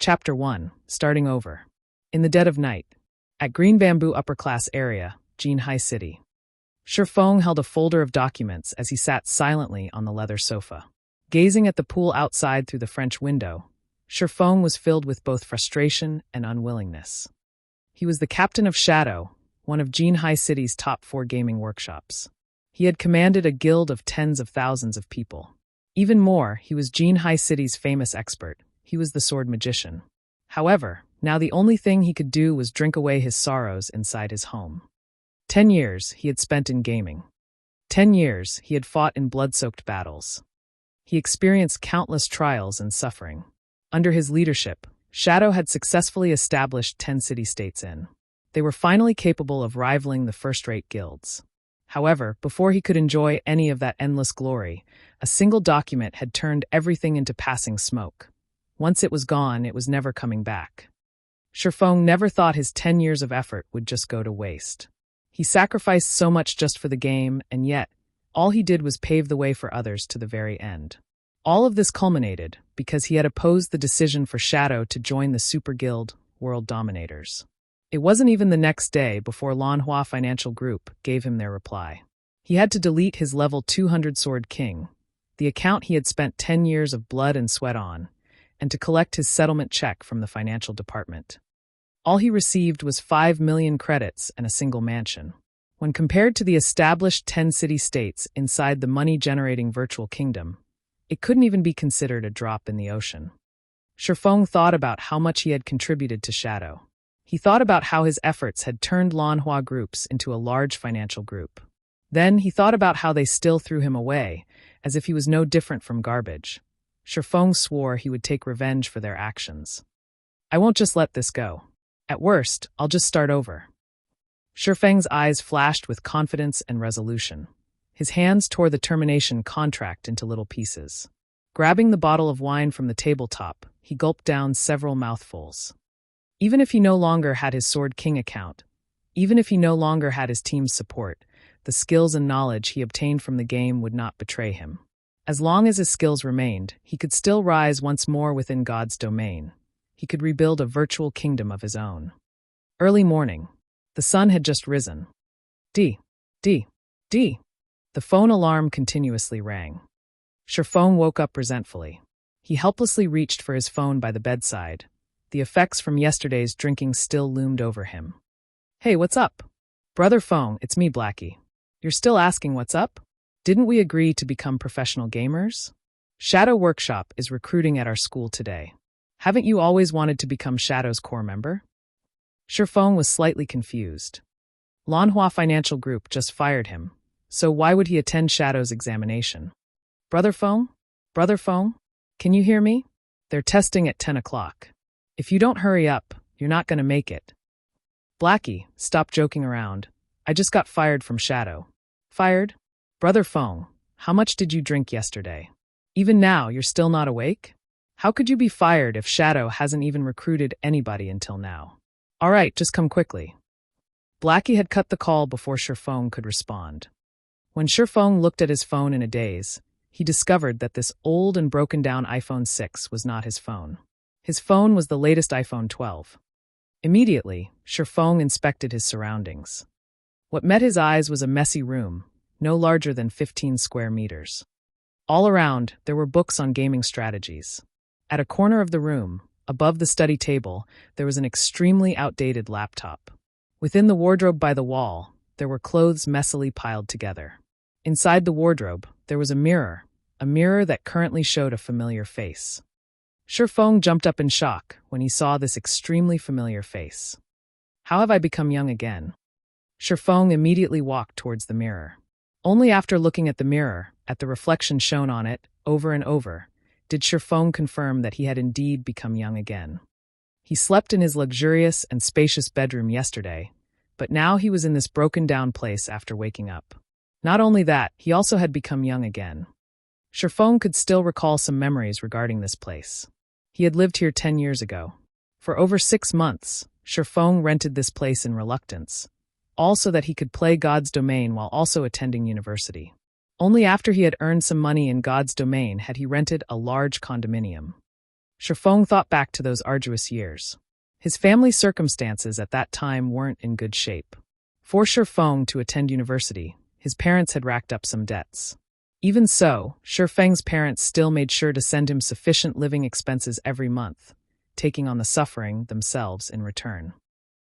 Chapter 1, Starting Over. In the dead of night, at Green Bamboo Upper Class Area, Jinhai City. Shifeng held a folder of documents as he sat silently on the leather sofa. Gazing at the pool outside through the French window, Shifeng was filled with both frustration and unwillingness. He was the captain of Shadow, one of Jinhai City's top 4 gaming workshops. He had commanded a guild of tens of thousands of people. Even more, he was Jinhai City's famous expert. He was the sword magician. However, now the only thing he could do was drink away his sorrows inside his home. 10 years he had spent in gaming. 10 years he had fought in blood-soaked battles. He experienced countless trials and suffering. Under his leadership, Shadow had successfully established 10 city-states in. They were finally capable of rivaling the first-rate guilds. However, before he could enjoy any of that endless glory, a single document had turned everything into passing smoke. Once it was gone, it was never coming back. Shifeng never thought his 10 years of effort would just go to waste. He sacrificed so much just for the game, and yet, all he did was pave the way for others to the very end. All of this culminated because he had opposed the decision for Shadow to join the Super Guild World Dominators. It wasn't even the next day before Lanhua Financial Group gave him their reply. He had to delete his level 200 Sword King, the account he had spent 10 years of blood and sweat on, and to collect his settlement check from the financial department. All he received was 5 million credits and a single mansion. When compared to the established 10 city-states inside the money-generating virtual kingdom, it couldn't even be considered a drop in the ocean. Shifeng thought about how much he had contributed to Shadow. He thought about how his efforts had turned Lanhua groups into a large financial group. Then he thought about how they still threw him away, as if he was no different from garbage. Shifeng swore he would take revenge for their actions. I won't just let this go. At worst, I'll just start over. Shifeng's eyes flashed with confidence and resolution. His hands tore the termination contract into little pieces. Grabbing the bottle of wine from the tabletop, he gulped down several mouthfuls. Even if he no longer had his Sword King account, even if he no longer had his team's support, the skills and knowledge he obtained from the game would not betray him. As long as his skills remained, he could still rise once more within God's domain. He could rebuild a virtual kingdom of his own. Early morning. The sun had just risen. D. The phone alarm continuously rang. Shifeng woke up resentfully. He helplessly reached for his phone by the bedside. The effects from yesterday's drinking still loomed over him. Hey, what's up? Brother Phone, it's me, Blackie. You're still asking what's up? Didn't we agree to become professional gamers? Shadow Workshop is recruiting at our school today. Haven't you always wanted to become Shadow's core member? Shifeng was slightly confused. Lanhua Financial Group just fired him, so why would he attend Shadow's examination? Brother Phone, can you hear me? They're testing at 10 o'clock. If you don't hurry up, you're not going to make it. Blackie, stop joking around. I just got fired from Shadow. Fired? Brother Phone, how much did you drink yesterday? Even now, you're still not awake? How could you be fired if Shadow hasn't even recruited anybody until now? All right, just come quickly. Blackie had cut the call before Shifeng could respond. When Shifeng looked at his phone in a daze, he discovered that this old and broken-down iPhone 6 was not his phone. His phone was the latest iPhone 12. Immediately, Shifeng inspected his surroundings. What met his eyes was a messy room, no larger than 15 square meters. All around, there were books on gaming strategies. At a corner of the room, above the study table, there was an extremely outdated laptop. Within the wardrobe by the wall, there were clothes messily piled together. Inside the wardrobe, there was a mirror that currently showed a familiar face. Shifeng jumped up in shock when he saw this extremely familiar face. How have I become young again? Shifeng immediately walked towards the mirror. Only after looking at the mirror, at the reflection shown on it, over and over, did Shifeng confirm that he had indeed become young again. He slept in his luxurious and spacious bedroom yesterday, but now he was in this broken-down place after waking up. Not only that, he also had become young again. Shifeng could still recall some memories regarding this place. He had lived here 10 years ago. For over 6 months, Shifeng rented this place in reluctance, all so that he could play God's domain while also attending university. Only after he had earned some money in God's domain had he rented a large condominium. Shifeng thought back to those arduous years. His family circumstances at that time weren't in good shape. For Shifeng to attend university, his parents had racked up some debts. Even so, Shifeng's parents still made sure to send him sufficient living expenses every month, taking on the suffering themselves in return.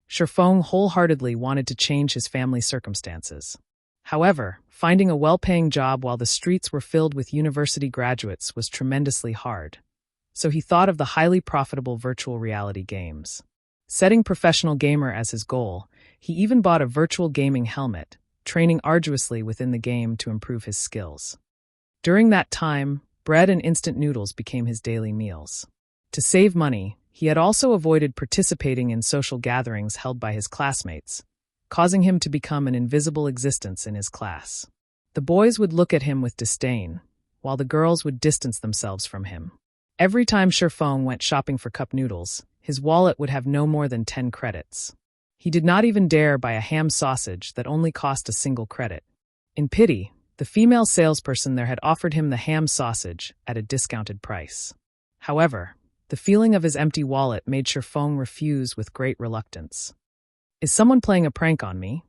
Shifeng wholeheartedly wanted to change his family circumstances. However, finding a well-paying job while the streets were filled with university graduates was tremendously hard. So he thought of the highly profitable virtual reality games. Setting professional gamer as his goal, he even bought a virtual gaming helmet, training arduously within the game to improve his skills. During that time, bread and instant noodles became his daily meals. To save money, he had also avoided participating in social gatherings held by his classmates, causing him to become an invisible existence in his class. The boys would look at him with disdain, while the girls would distance themselves from him. Every time Shifeng went shopping for cup noodles, his wallet would have no more than 10 credits. He did not even dare buy a ham sausage that only cost a single credit. In pity, the female salesperson there had offered him the ham sausage at a discounted price. However, the feeling of his empty wallet made Shifeng refuse with great reluctance. Is someone playing a prank on me?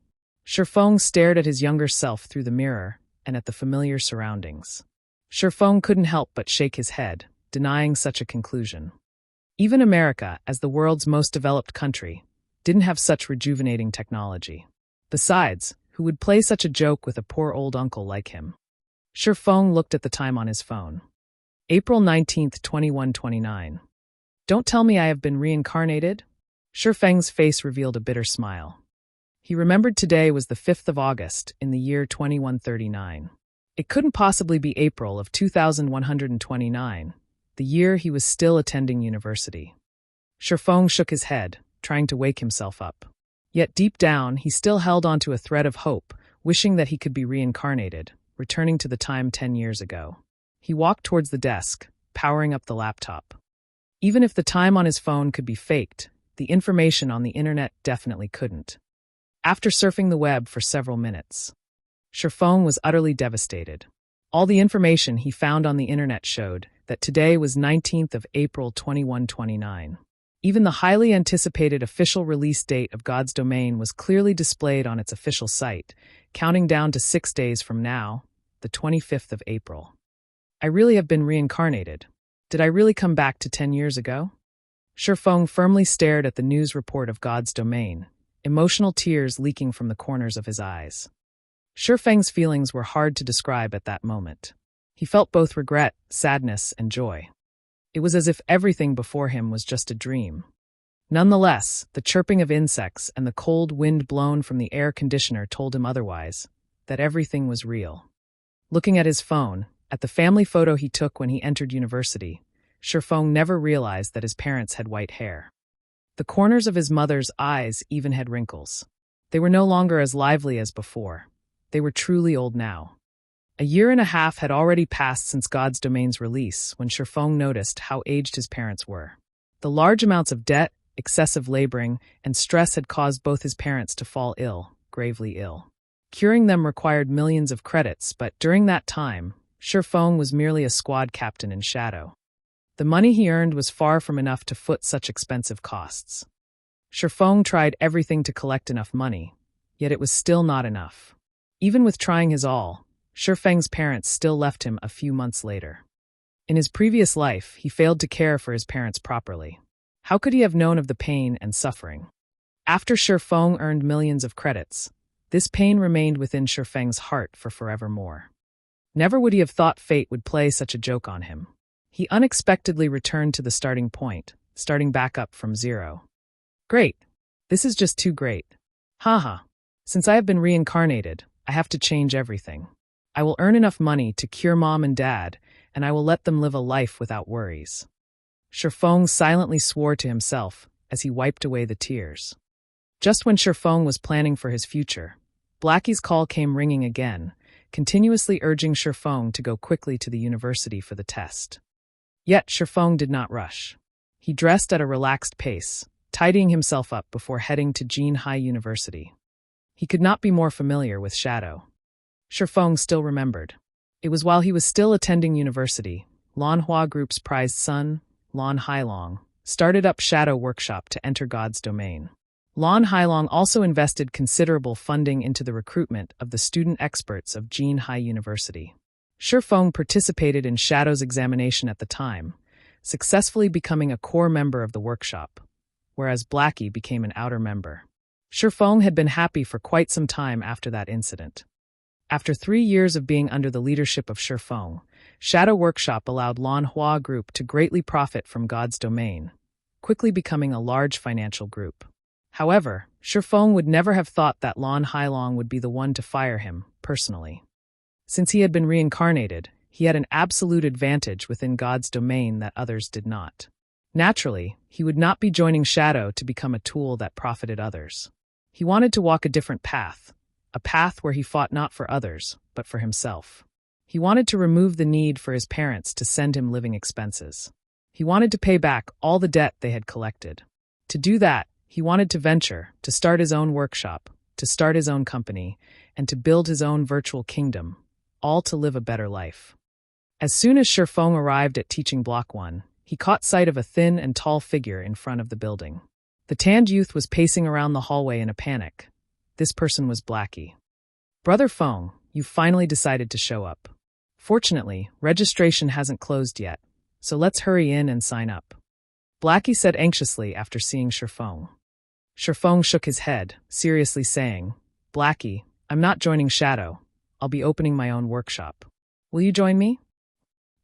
Shifeng stared at his younger self through the mirror and at the familiar surroundings. Shifeng couldn't help but shake his head, denying such a conclusion. Even America, as the world's most developed country, didn't have such rejuvenating technology. Besides, who would play such a joke with a poor old uncle like him? Shifeng looked at the time on his phone. April 19th, 2129. Don't tell me I have been reincarnated? Shifeng's face revealed a bitter smile. He remembered today was the 5th of August in the year 2139. It couldn't possibly be April of 2129, the year he was still attending university. Shifeng shook his head, trying to wake himself up. Yet deep down, he still held onto a thread of hope, wishing that he could be reincarnated, returning to the time 10 years ago. He walked towards the desk, powering up the laptop. Even if the time on his phone could be faked, the information on the internet definitely couldn't. After surfing the web for several minutes, Shifeng was utterly devastated. All the information he found on the internet showed that today was 19th of April 2129. Even the highly anticipated official release date of God's Domain was clearly displayed on its official site, counting down to 6 days from now, the 25th of April. I really have been reincarnated. Did I really come back to 10 years ago? Shifeng firmly stared at the news report of God's Domain, emotional tears leaking from the corners of his eyes. Shifeng's feelings were hard to describe at that moment. He felt both regret, sadness, and joy. It was as if everything before him was just a dream. Nonetheless, the chirping of insects and the cold wind blown from the air conditioner told him otherwise, that everything was real. Looking at his phone, at the family photo he took when he entered university, Shifeng never realized that his parents had white hair. The corners of his mother's eyes even had wrinkles. They were no longer as lively as before. They were truly old now. A year and a half had already passed since God's Domain's release when Shifeng noticed how aged his parents were. The large amounts of debt, excessive laboring, and stress had caused both his parents to fall ill, gravely ill. Curing them required millions of credits, but during that time, Shifeng was merely a squad captain in shadow. The money he earned was far from enough to foot such expensive costs. Shifeng tried everything to collect enough money, yet it was still not enough. Even with trying his all, Shifeng's parents still left him a few months later. In his previous life, he failed to care for his parents properly. How could he have known of the pain and suffering? After Shifeng earned millions of credits, this pain remained within Shifeng's heart for forevermore. Never would he have thought fate would play such a joke on him. He unexpectedly returned to the starting point, starting back up from zero. Great. This is just too great. Haha. Since I have been reincarnated, I have to change everything. I will earn enough money to cure mom and dad, and I will let them live a life without worries. Shifeng silently swore to himself as he wiped away the tears. Just when Shifeng was planning for his future, Blackie's call came ringing again, continuously urging Shifeng to go quickly to the university for the test. Yet Shifeng did not rush. He dressed at a relaxed pace, tidying himself up before heading to Jin High University. He could not be more familiar with Shadow. Shifeng still remembered. It was while he was still attending university, Lanhua Group's prized son, Lon Hailong, started up Shadow Workshop to enter God's domain. Lon Hailong also invested considerable funding into the recruitment of the student experts of Jinhai University. Shifeng participated in Shadow's examination at the time, successfully becoming a core member of the workshop, whereas Blackie became an outer member. Shifeng had been happy for quite some time after that incident. After 3 years of being under the leadership of Shifeng, Shadow Workshop allowed Lan Hua Group to greatly profit from God's domain, quickly becoming a large financial group. However, Shifeng would never have thought that Lan Hailong would be the one to fire him, personally. Since he had been reincarnated, he had an absolute advantage within God's domain that others did not. Naturally, he would not be joining Shadow to become a tool that profited others. He wanted to walk a different path, a path where he fought not for others, but for himself. He wanted to remove the need for his parents to send him living expenses. He wanted to pay back all the debt they had collected. To do that, he wanted to venture, to start his own workshop, to start his own company, and to build his own virtual kingdom, all to live a better life. As soon as Shifeng arrived at Teaching Block 1, he caught sight of a thin and tall figure in front of the building. The tanned youth was pacing around the hallway in a panic. This person was Blackie. "Brother Feng, you finally decided to show up. Fortunately, registration hasn't closed yet, so let's hurry in and sign up," Blackie said anxiously after seeing Shifeng. Shifeng shook his head, seriously saying, "Blackie, I'm not joining Shadow. I'll be opening my own workshop. Will you join me?"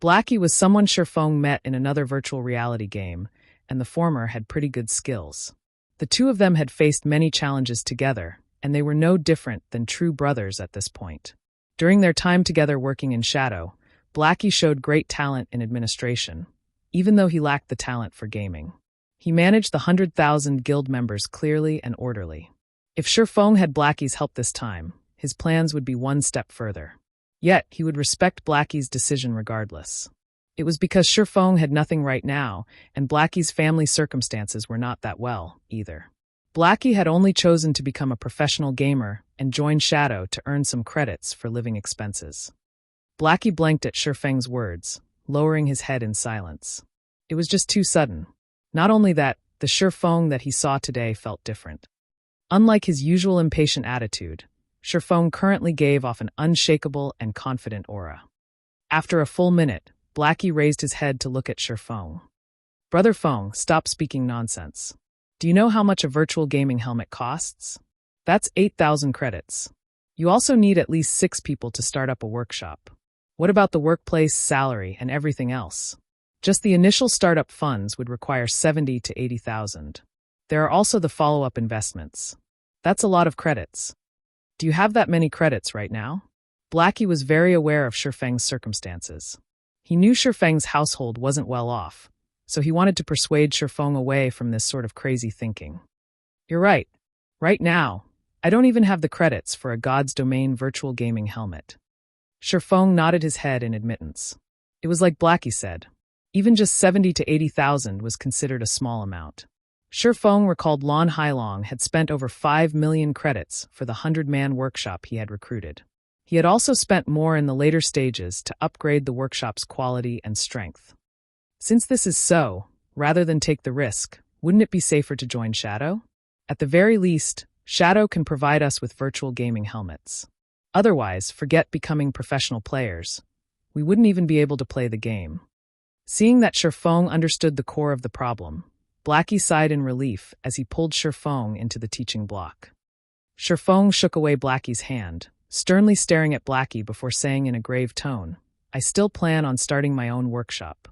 Blackie was someone Shifeng met in another virtual reality game, and the former had pretty good skills. The two of them had faced many challenges together, and they were no different than true brothers at this point. During their time together working in Shadow, Blackie showed great talent in administration, even though he lacked the talent for gaming. He managed the 100,000 guild members clearly and orderly. If Shifeng had Blackie's help this time, his plans would be one step further. Yet, he would respect Blackie's decision regardless. It was because Shifeng had nothing right now, and Blackie's family circumstances were not that well, either. Blackie had only chosen to become a professional gamer and join Shadow to earn some credits for living expenses. Blackie blinked at Shifeng's words, lowering his head in silence. It was just too sudden. Not only that, the Shifeng that he saw today felt different. Unlike his usual impatient attitude, Shifeng currently gave off an unshakable and confident aura. After a full minute, Blackie raised his head to look at Shifeng. "Brother Feng, stop speaking nonsense. Do you know how much a virtual gaming helmet costs? That's 8,000 credits. You also need at least 6 people to start up a workshop. What about the workplace, salary, and everything else? Just the initial startup funds would require 70 to 80,000. There are also the follow-up investments. That's a lot of credits. Do you have that many credits right now?" Blackie was very aware of Shifeng's circumstances. He knew Shifeng's household wasn't well off, so he wanted to persuade Shifeng away from this sort of crazy thinking. "You're right. Right now, I don't even have the credits for a God's Domain virtual gaming helmet." Shifeng nodded his head in admittance. It was like Blackie said. Even just 70 to 80,000 was considered a small amount. Shifeng recalled Lan Hailong had spent over 5 million credits for the 100-man workshop he had recruited. He had also spent more in the later stages to upgrade the workshop's quality and strength. Since this is so, rather than take the risk, wouldn't it be safer to join Shadow? At the very least, Shadow can provide us with virtual gaming helmets. Otherwise, forget becoming professional players. We wouldn't even be able to play the game. Seeing that Shifeng understood the core of the problem, Blackie sighed in relief as he pulled Shifeng into the teaching block. Shifeng shook away Blackie's hand, sternly staring at Blackie before saying in a grave tone, "I still plan on starting my own workshop.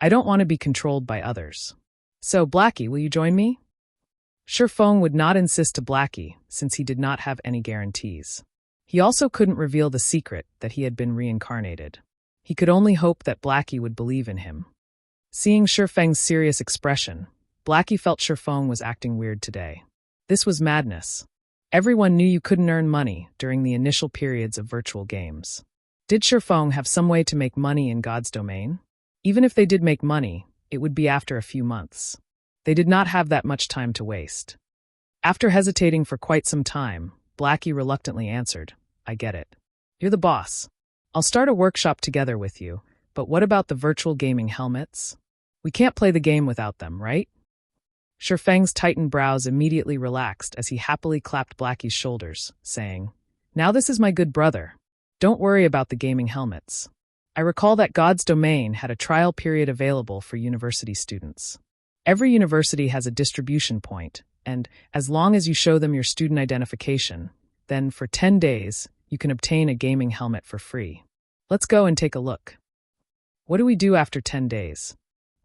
I don't want to be controlled by others. So, Blackie, will you join me?" Shifeng would not insist to Blackie, since he did not have any guarantees. He also couldn't reveal the secret that he had been reincarnated. He could only hope that Blackie would believe in him. Seeing Shifeng's serious expression, Blackie felt Shifeng was acting weird today. This was madness. Everyone knew you couldn't earn money during the initial periods of virtual games. Did Shifeng have some way to make money in God's domain? Even if they did make money, it would be after a few months. They did not have that much time to waste. After hesitating for quite some time, Blackie reluctantly answered, "I get it. You're the boss. I'll start a workshop together with you, but what about the virtual gaming helmets? We can't play the game without them, right? Shifeng's tightened brows immediately relaxed as he happily clapped Blackie's shoulders, saying, "Now this is my good brother. Don't worry about the gaming helmets. I recall that God's Domain had a trial period available for university students. Every university has a distribution point, and as long as you show them your student identification, then for 10 days, you can obtain a gaming helmet for free. Let's go and take a look." "What do we do after 10 days?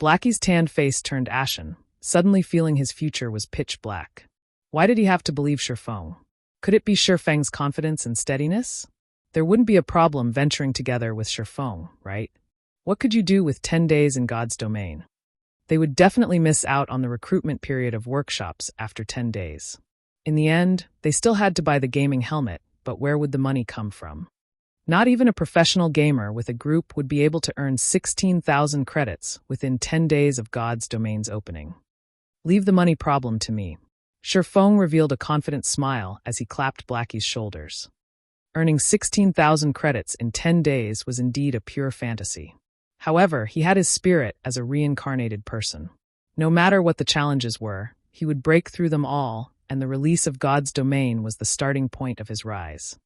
Blackie's tanned face turned ashen, suddenly feeling his future was pitch black. Why did he have to believe Shifeng? Could it be Shifeng's confidence and steadiness? There wouldn't be a problem venturing together with Shifeng, right? What could you do with 10 days in God's Domain? They would definitely miss out on the recruitment period of workshops after 10 days. In the end, they still had to buy the gaming helmet, but where would the money come from? Not even a professional gamer with a group would be able to earn 16,000 credits within 10 days of God's Domain's opening. "Leave the money problem to me." Shifeng revealed a confident smile as he clapped Blackie's shoulders. Earning 16,000 credits in 10 days was indeed a pure fantasy. However, he had his spirit as a reincarnated person. No matter what the challenges were, he would break through them all, and the release of God's Domain was the starting point of his rise.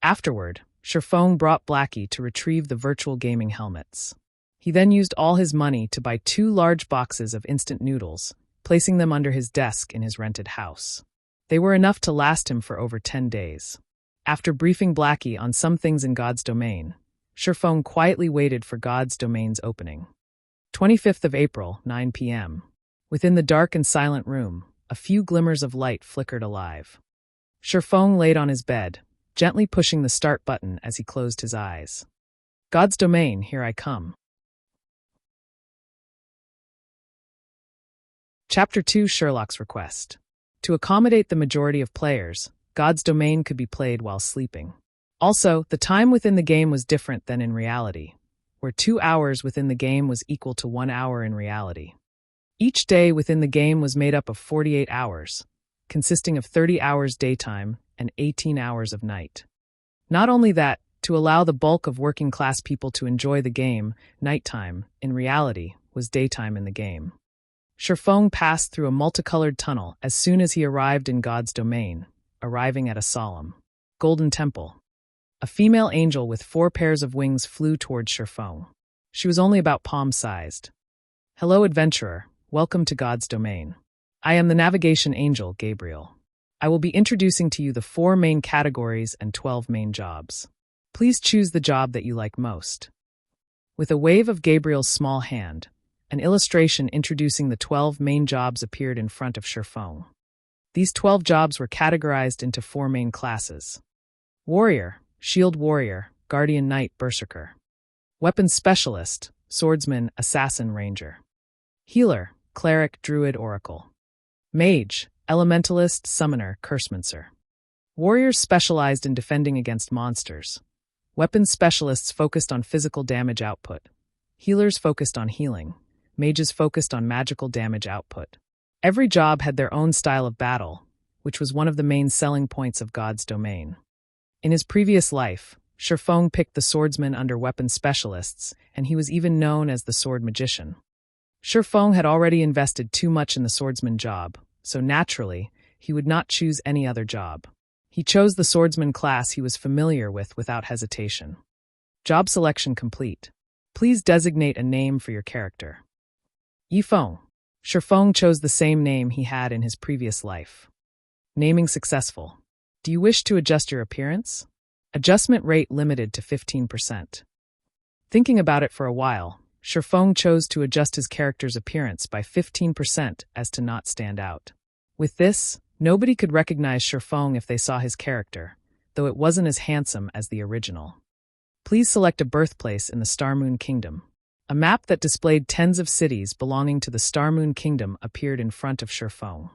Afterward, Shifeng brought Blackie to retrieve the virtual gaming helmets. He then used all his money to buy 2 large boxes of instant noodles, placing them under his desk in his rented house. They were enough to last him for over 10 days. After briefing Blackie on some things in God's Domain, Shifeng quietly waited for God's Domain's opening. 25th of April, 9 p.m. Within the dark and silent room, a few glimmers of light flickered alive. Shifeng laid on his bed, gently pushing the start button as he closed his eyes. "God's Domain, here I come." Chapter 2: Sherlock's Request. To accommodate the majority of players, God's Domain could be played while sleeping. Also, the time within the game was different than in reality, where 2 hours within the game was equal to 1 hour in reality. Each day within the game was made up of 48 hours, consisting of 30 hours daytime and 18 hours of night. Not only that, to allow the bulk of working-class people to enjoy the game, nighttime, in reality, was daytime in the game. Shifeng passed through a multicolored tunnel as soon as he arrived in God's Domain, arriving at a solemn, golden temple. A female angel with 4 pairs of wings flew towards Shifeng. She was only about palm-sized. "Hello, adventurer. Welcome to God's Domain. I am the navigation angel, Gabriel. I will be introducing to you the 4 main categories and 12 main jobs. Please choose the job that you like most." With a wave of Gabriel's small hand, an illustration introducing the 12 main jobs appeared in front of Shifeng. These 12 jobs were categorized into 4 main classes: Warrior, Shield Warrior, Guardian Knight, Berserker. Weapons Specialist, Swordsman, Assassin, Ranger. Healer, Cleric, Druid, Oracle. Mage, Elementalist, Summoner, Cursemancer. Warriors specialized in defending against monsters. Weapons specialists focused on physical damage output. Healers focused on healing. Mages focused on magical damage output. Every job had their own style of battle, which was one of the main selling points of God's Domain. In his previous life, Shifeng picked the swordsman under weapons specialists, and he was even known as the sword magician. Shifeng had already invested too much in the swordsman job, so naturally, he would not choose any other job. He chose the swordsman class he was familiar with without hesitation. Job selection complete. Please designate a name for your character. Yifeng. Shifeng chose the same name he had in his previous life. Naming successful. Do you wish to adjust your appearance? Adjustment rate limited to 15%. Thinking about it for a while, Shifeng chose to adjust his character's appearance by 15% as to not stand out. With this, nobody could recognize Shifeng if they saw his character, though it wasn't as handsome as the original. Please select a birthplace in the Starmoon Kingdom. A map that displayed tens of cities belonging to the Starmoon Kingdom appeared in front of Shifeng.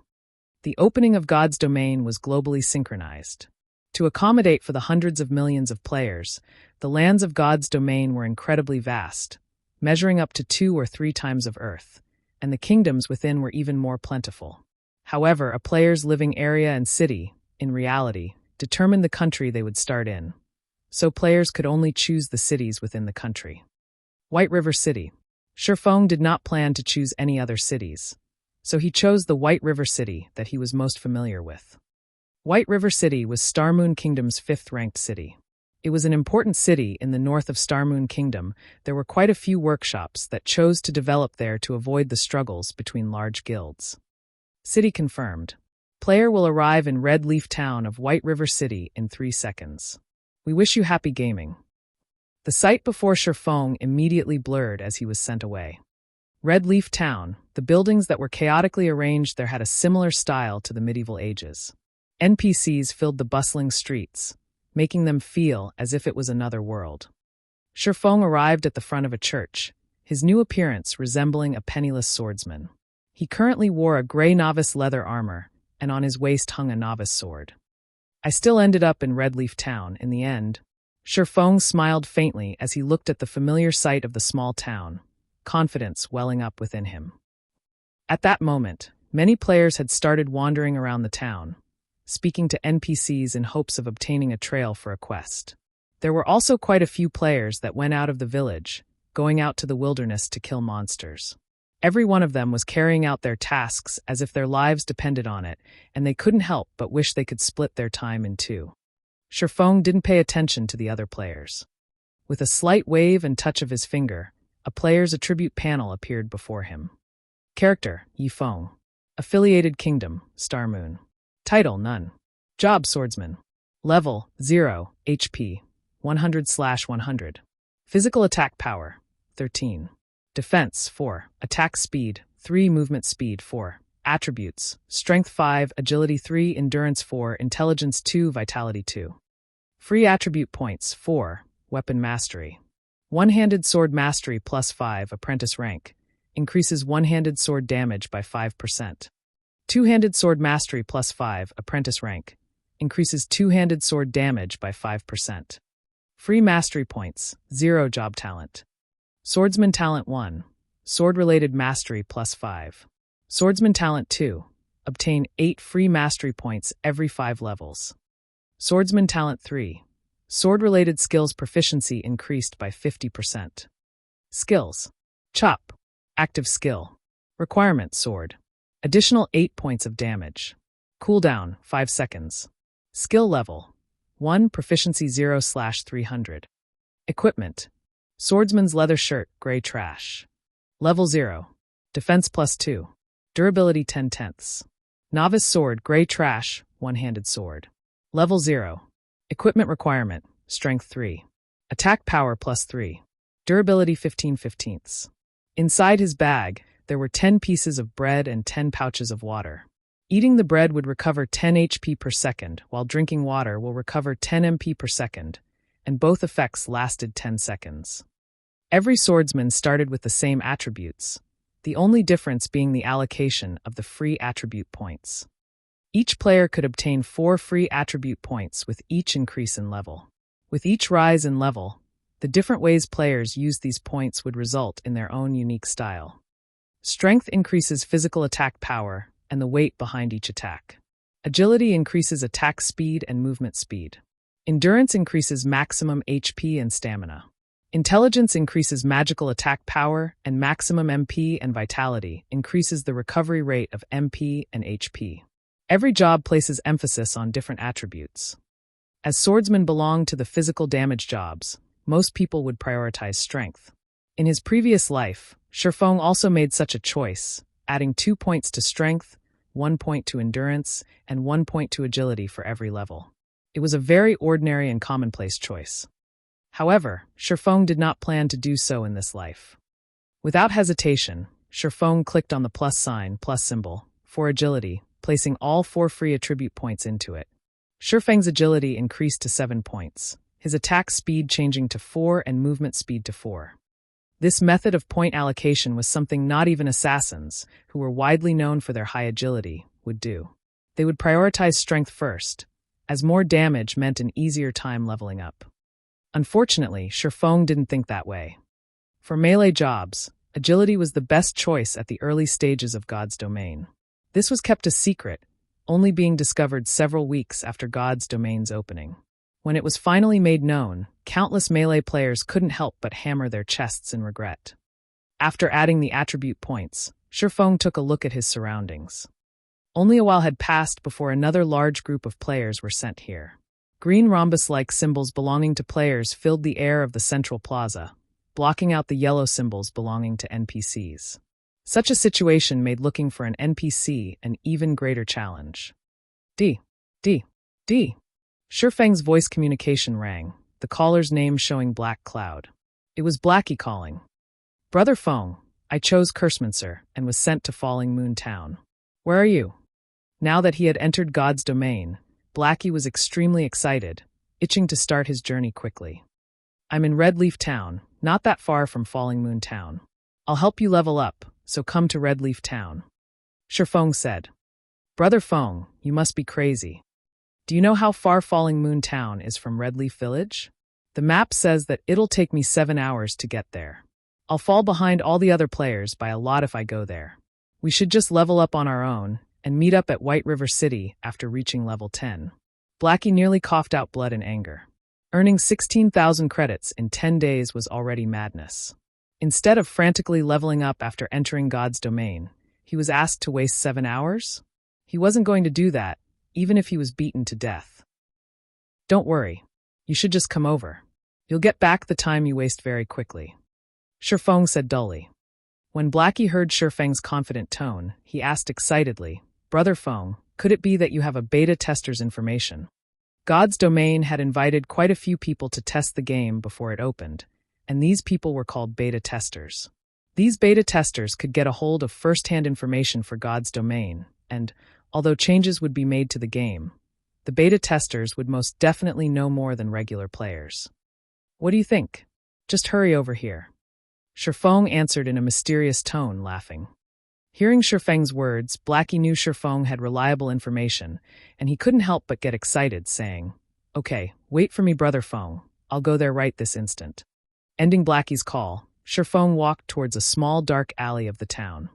The opening of God's Domain was globally synchronized. To accommodate for the hundreds of millions of players, the lands of God's Domain were incredibly vast, measuring up to 2 or 3 times of Earth, and the kingdoms within were even more plentiful. However, a player's living area and city, in reality, determined the country they would start in, so players could only choose the cities within the country. White River City. Sherfong did not plan to choose any other cities, so he chose the White River City that he was most familiar with. White River City was Starmoon Kingdom's 5th-ranked city. It was an important city in the north of Starmoon Kingdom. There were quite a few workshops that chose to develop there to avoid the struggles between large guilds. City confirmed. Player will arrive in Red Leaf Town of White River City in 3 seconds. We wish you happy gaming. The sight before Sherfong immediately blurred as he was sent away. Red Leaf Town, the buildings that were chaotically arranged there had a similar style to the medieval ages. NPCs filled the bustling streets, making them feel as if it was another world. Sherfong arrived at the front of a church, his new appearance resembling a penniless swordsman. He currently wore a gray novice leather armor, and on his waist hung a novice sword. I still ended up in Red Leaf Town in the end. Sherfong smiled faintly as he looked at the familiar sight of the small town, confidence welling up within him. At that moment, many players had started wandering around the town, speaking to NPCs in hopes of obtaining a trail for a quest. There were also quite a few players that went out of the village, going out to the wilderness to kill monsters. Every one of them was carrying out their tasks as if their lives depended on it, and they couldn't help but wish they could split their time in two. Sherfong didn't pay attention to the other players. With a slight wave and touch of his finger, a player's attribute panel appeared before him. Character, Yifeng. Affiliated Kingdom, Starmoon. Title, None. Job, Swordsman. Level, 0, HP, 100/100. Physical attack power, 13. Defense, 4. Attack speed, 3. Movement speed, 4. Attributes, Strength 5, Agility 3, Endurance 4, Intelligence 2, Vitality 2. Free attribute points, 4. Weapon Mastery. One-handed sword mastery plus 5, Apprentice rank. Increases one-handed sword damage by 5%. Two-handed sword mastery plus 5, Apprentice rank. Increases two-handed sword damage by 5%. Free mastery points, 0. Job talent. Swordsman talent 1. Sword-related mastery plus 5. Swordsman talent 2. Obtain 8 free mastery points every 5 levels. Swordsman talent 3. Sword-related skills proficiency increased by 50%. Skills. Chop. Active skill. Requirement sword. Additional 8 points of damage. Cooldown 5 seconds. Skill level 1, proficiency 0/300. Equipment. Swordsman's leather shirt, gray trash. Level 0. Defense plus 2. Durability 10/10. Novice sword, gray trash, one-handed sword. Level 0. Equipment requirement, strength 3. Attack power plus 3. Durability 15/15. Inside his bag, there were 10 pieces of bread and 10 pouches of water. Eating the bread would recover 10 HP per second, while drinking water will recover 10 MP per second, and both effects lasted 10 seconds. Every swordsman started with the same attributes, the only difference being the allocation of the free attribute points. Each player could obtain 4 free attribute points with each increase in level. With each rise in level, the different ways players use these points would result in their own unique style. Strength increases physical attack power and the weight behind each attack. Agility increases attack speed and movement speed. Endurance increases maximum HP and stamina. Intelligence increases magical attack power, and maximum MP and vitality increases the recovery rate of MP and HP. Every job places emphasis on different attributes. As swordsmen belong to the physical damage jobs, most people would prioritize strength. In his previous life, Sherfong also made such a choice, adding 2 points to strength, 1 point to endurance, and 1 point to agility for every level. It was a very ordinary and commonplace choice. However, Sherfong did not plan to do so in this life. Without hesitation, Sherfong clicked on the plus symbol, for agility, placing all 4 free attribute points into it. Sherfong's agility increased to 7 points, his attack speed changing to 4 and movement speed to 4. This method of point allocation was something not even assassins, who were widely known for their high agility, would do. They would prioritize strength first, as more damage meant an easier time leveling up. Unfortunately, Sherfong didn't think that way. For melee jobs, agility was the best choice at the early stages of God's domain. This was kept a secret, only being discovered several weeks after God's domain's opening. When it was finally made known, countless melee players couldn't help but hammer their chests in regret. After adding the attribute points, Sherfong took a look at his surroundings. Only a while had passed before another large group of players were sent here. Green rhombus-like symbols belonging to players filled the air of the central plaza, blocking out the yellow symbols belonging to NPCs. Such a situation made looking for an NPC an even greater challenge. D. Sherfeng's voice communication rang, the caller's name showing black cloud. It was Blackie calling. Brother Fong, I chose Cursemancer and was sent to Falling Moon Town. Where are you? Now that he had entered God's domain, Blackie was extremely excited, itching to start his journey quickly. I'm in Red Leaf Town, not that far from Falling Moon Town. I'll help you level up, so come to Red Leaf Town. Sherfong said. Brother Fong, you must be crazy. Do you know how far Falling Moon Town is from Red Leaf Village? The map says that it'll take me 7 hours to get there. I'll fall behind all the other players by a lot if I go there. We should just level up on our own and meet up at White River City after reaching level 10. Blackie nearly coughed out blood in anger. Earning 16,000 credits in 10 days was already madness. Instead of frantically leveling up after entering God's domain, he was asked to waste 7 hours? He wasn't going to do that, even if he was beaten to death. Don't worry. You should just come over. You'll get back the time you waste very quickly. Sherfong said dully. When Blackie heard Sherfeng's confident tone, he asked excitedly, Brother Fong, could it be that you have a beta tester's information? God's domain had invited quite a few people to test the game before it opened, and these people were called beta testers. These beta testers could get a hold of first-hand information for God's domain, and, although changes would be made to the game, the beta testers would most definitely know more than regular players. What do you think? Just hurry over here. Sherfong answered in a mysterious tone, laughing. Hearing Sherfeng's words, Blackie knew Sherfong had reliable information, and he couldn't help but get excited, saying, Okay, wait for me, Brother Fong. I'll go there right this instant. Ending Blackie's call, Sherfong walked towards a small dark alley of the town.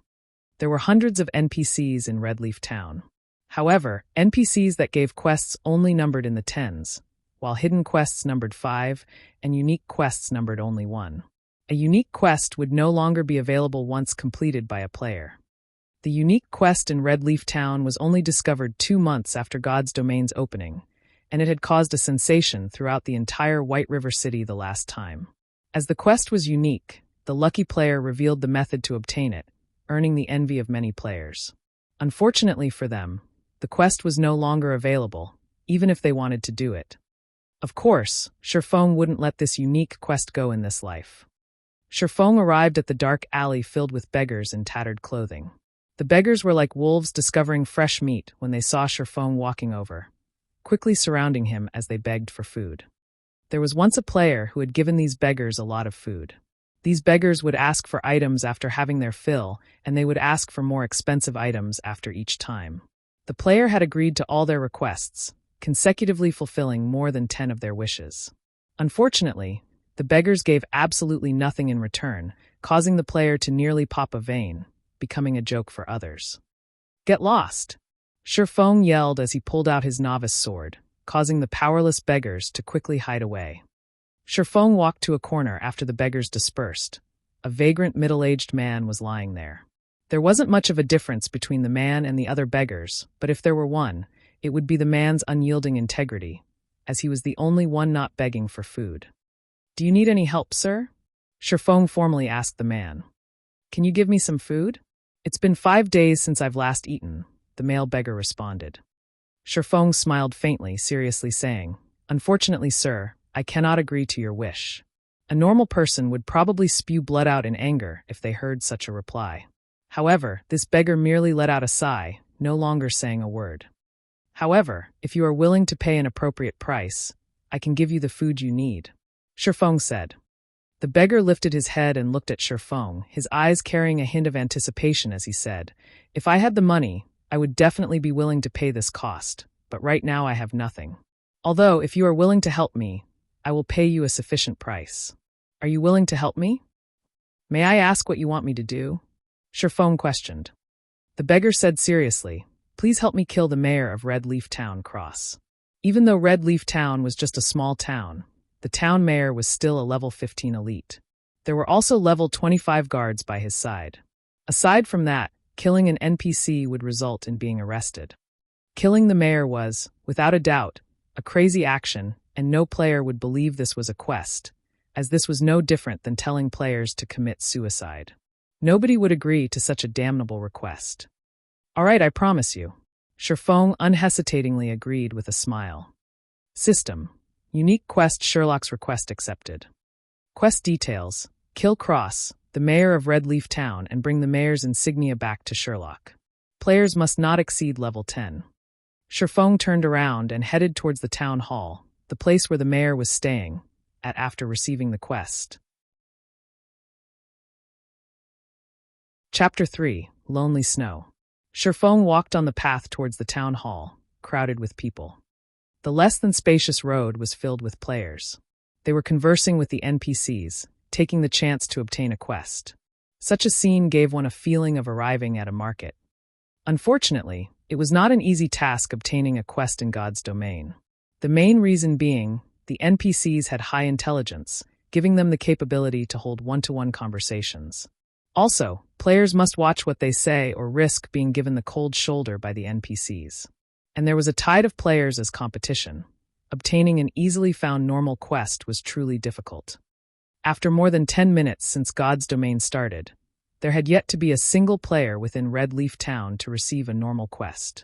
There were hundreds of NPCs in Red Leaf Town. However, NPCs that gave quests only numbered in the tens, while hidden quests numbered 5 and unique quests numbered only 1. A unique quest would no longer be available once completed by a player. The unique quest in Red Leaf Town was only discovered 2 months after God's domain's opening, and it had caused a sensation throughout the entire White River City the last time. As the quest was unique, the lucky player revealed the method to obtain it, earning the envy of many players. Unfortunately for them, the quest was no longer available, even if they wanted to do it. Of course, Sherfong wouldn't let this unique quest go in this life. Sherfong arrived at the dark alley filled with beggars in tattered clothing. The beggars were like wolves discovering fresh meat when they saw Sherfong walking over, quickly surrounding him as they begged for food. There was once a player who had given these beggars a lot of food. These beggars would ask for items after having their fill, and they would ask for more expensive items after each time. The player had agreed to all their requests, consecutively fulfilling more than 10 of their wishes. Unfortunately, the beggars gave absolutely nothing in return, causing the player to nearly pop a vein, becoming a joke for others. Get lost! Sherfong yelled as he pulled out his novice sword, causing the powerless beggars to quickly hide away. Sherfong walked to a corner after the beggars dispersed. A vagrant middle-aged man was lying there. There wasn't much of a difference between the man and the other beggars, but if there were one, it would be the man's unyielding integrity, as he was the only one not begging for food. Do you need any help, sir? Sherfong formally asked the man. Can you give me some food? It's been 5 days since I've last eaten, the male beggar responded. Sherfong smiled faintly, seriously saying, Unfortunately, sir, I cannot agree to your wish. A normal person would probably spew blood out in anger if they heard such a reply. However, this beggar merely let out a sigh, no longer saying a word. However, if you are willing to pay an appropriate price, I can give you the food you need, Sherfong said. The beggar lifted his head and looked at Sherfong, his eyes carrying a hint of anticipation as he said, If I had the money, I would definitely be willing to pay this cost, but right now I have nothing. Although, if you are willing to help me, I will pay you a sufficient price. Are you willing to help me? May I ask what you want me to do? Sherfong questioned. The beggar said seriously, Please help me kill the mayor of Red Leaf Town Cross. Even though Red Leaf Town was just a small town, the town mayor was still a level 15 elite. There were also level 25 guards by his side. Aside from that, killing an NPC would result in being arrested. Killing the mayor was, without a doubt, a crazy action, and no player would believe this was a quest, as this was no different than telling players to commit suicide. Nobody would agree to such a damnable request. All right, I promise you. Sherfong unhesitatingly agreed with a smile. System. Unique quest. Sherlock's request accepted. Quest details. Kill Cross, the mayor of Red Leaf Town, and bring the mayor's insignia back to Sherlock. Players must not exceed level 10. Sherfong turned around and headed towards the town hall, the place where the mayor was staying, after receiving the quest. Chapter 3. Lonely Snow. Sherfong walked on the path towards the town hall, crowded with people. The less-than-spacious road was filled with players. They were conversing with the NPCs, taking the chance to obtain a quest. Such a scene gave one a feeling of arriving at a market. Unfortunately, it was not an easy task obtaining a quest in God's domain. The main reason being, the NPCs had high intelligence, giving them the capability to hold one-to-one conversations. Also, players must watch what they say or risk being given the cold shoulder by the NPCs. And there was a tide of players as competition. Obtaining an easily found normal quest was truly difficult. After more than 10 minutes since God's domain started, there had yet to be a single player within Red Leaf Town to receive a normal quest.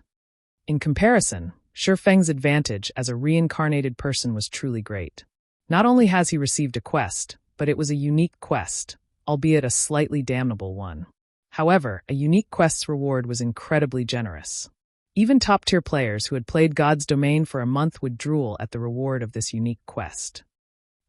In comparison, Sherfeng's advantage as a reincarnated person was truly great. Not only has he received a quest, but it was a unique quest, albeit a slightly damnable one. However, a unique quest's reward was incredibly generous. Even top-tier players who had played God's domain for a month would drool at the reward of this unique quest.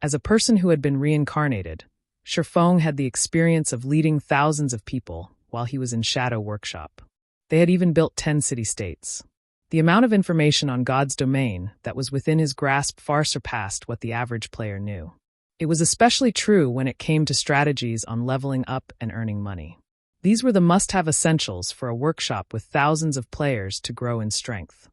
As a person who had been reincarnated, Sherfong had the experience of leading thousands of people while he was in Shadow Workshop. They had even built 10 city-states. The amount of information on God's domain that was within his grasp far surpassed what the average player knew. It was especially true when it came to strategies on leveling up and earning money. These were the must-have essentials for a workshop with thousands of players to grow in strength.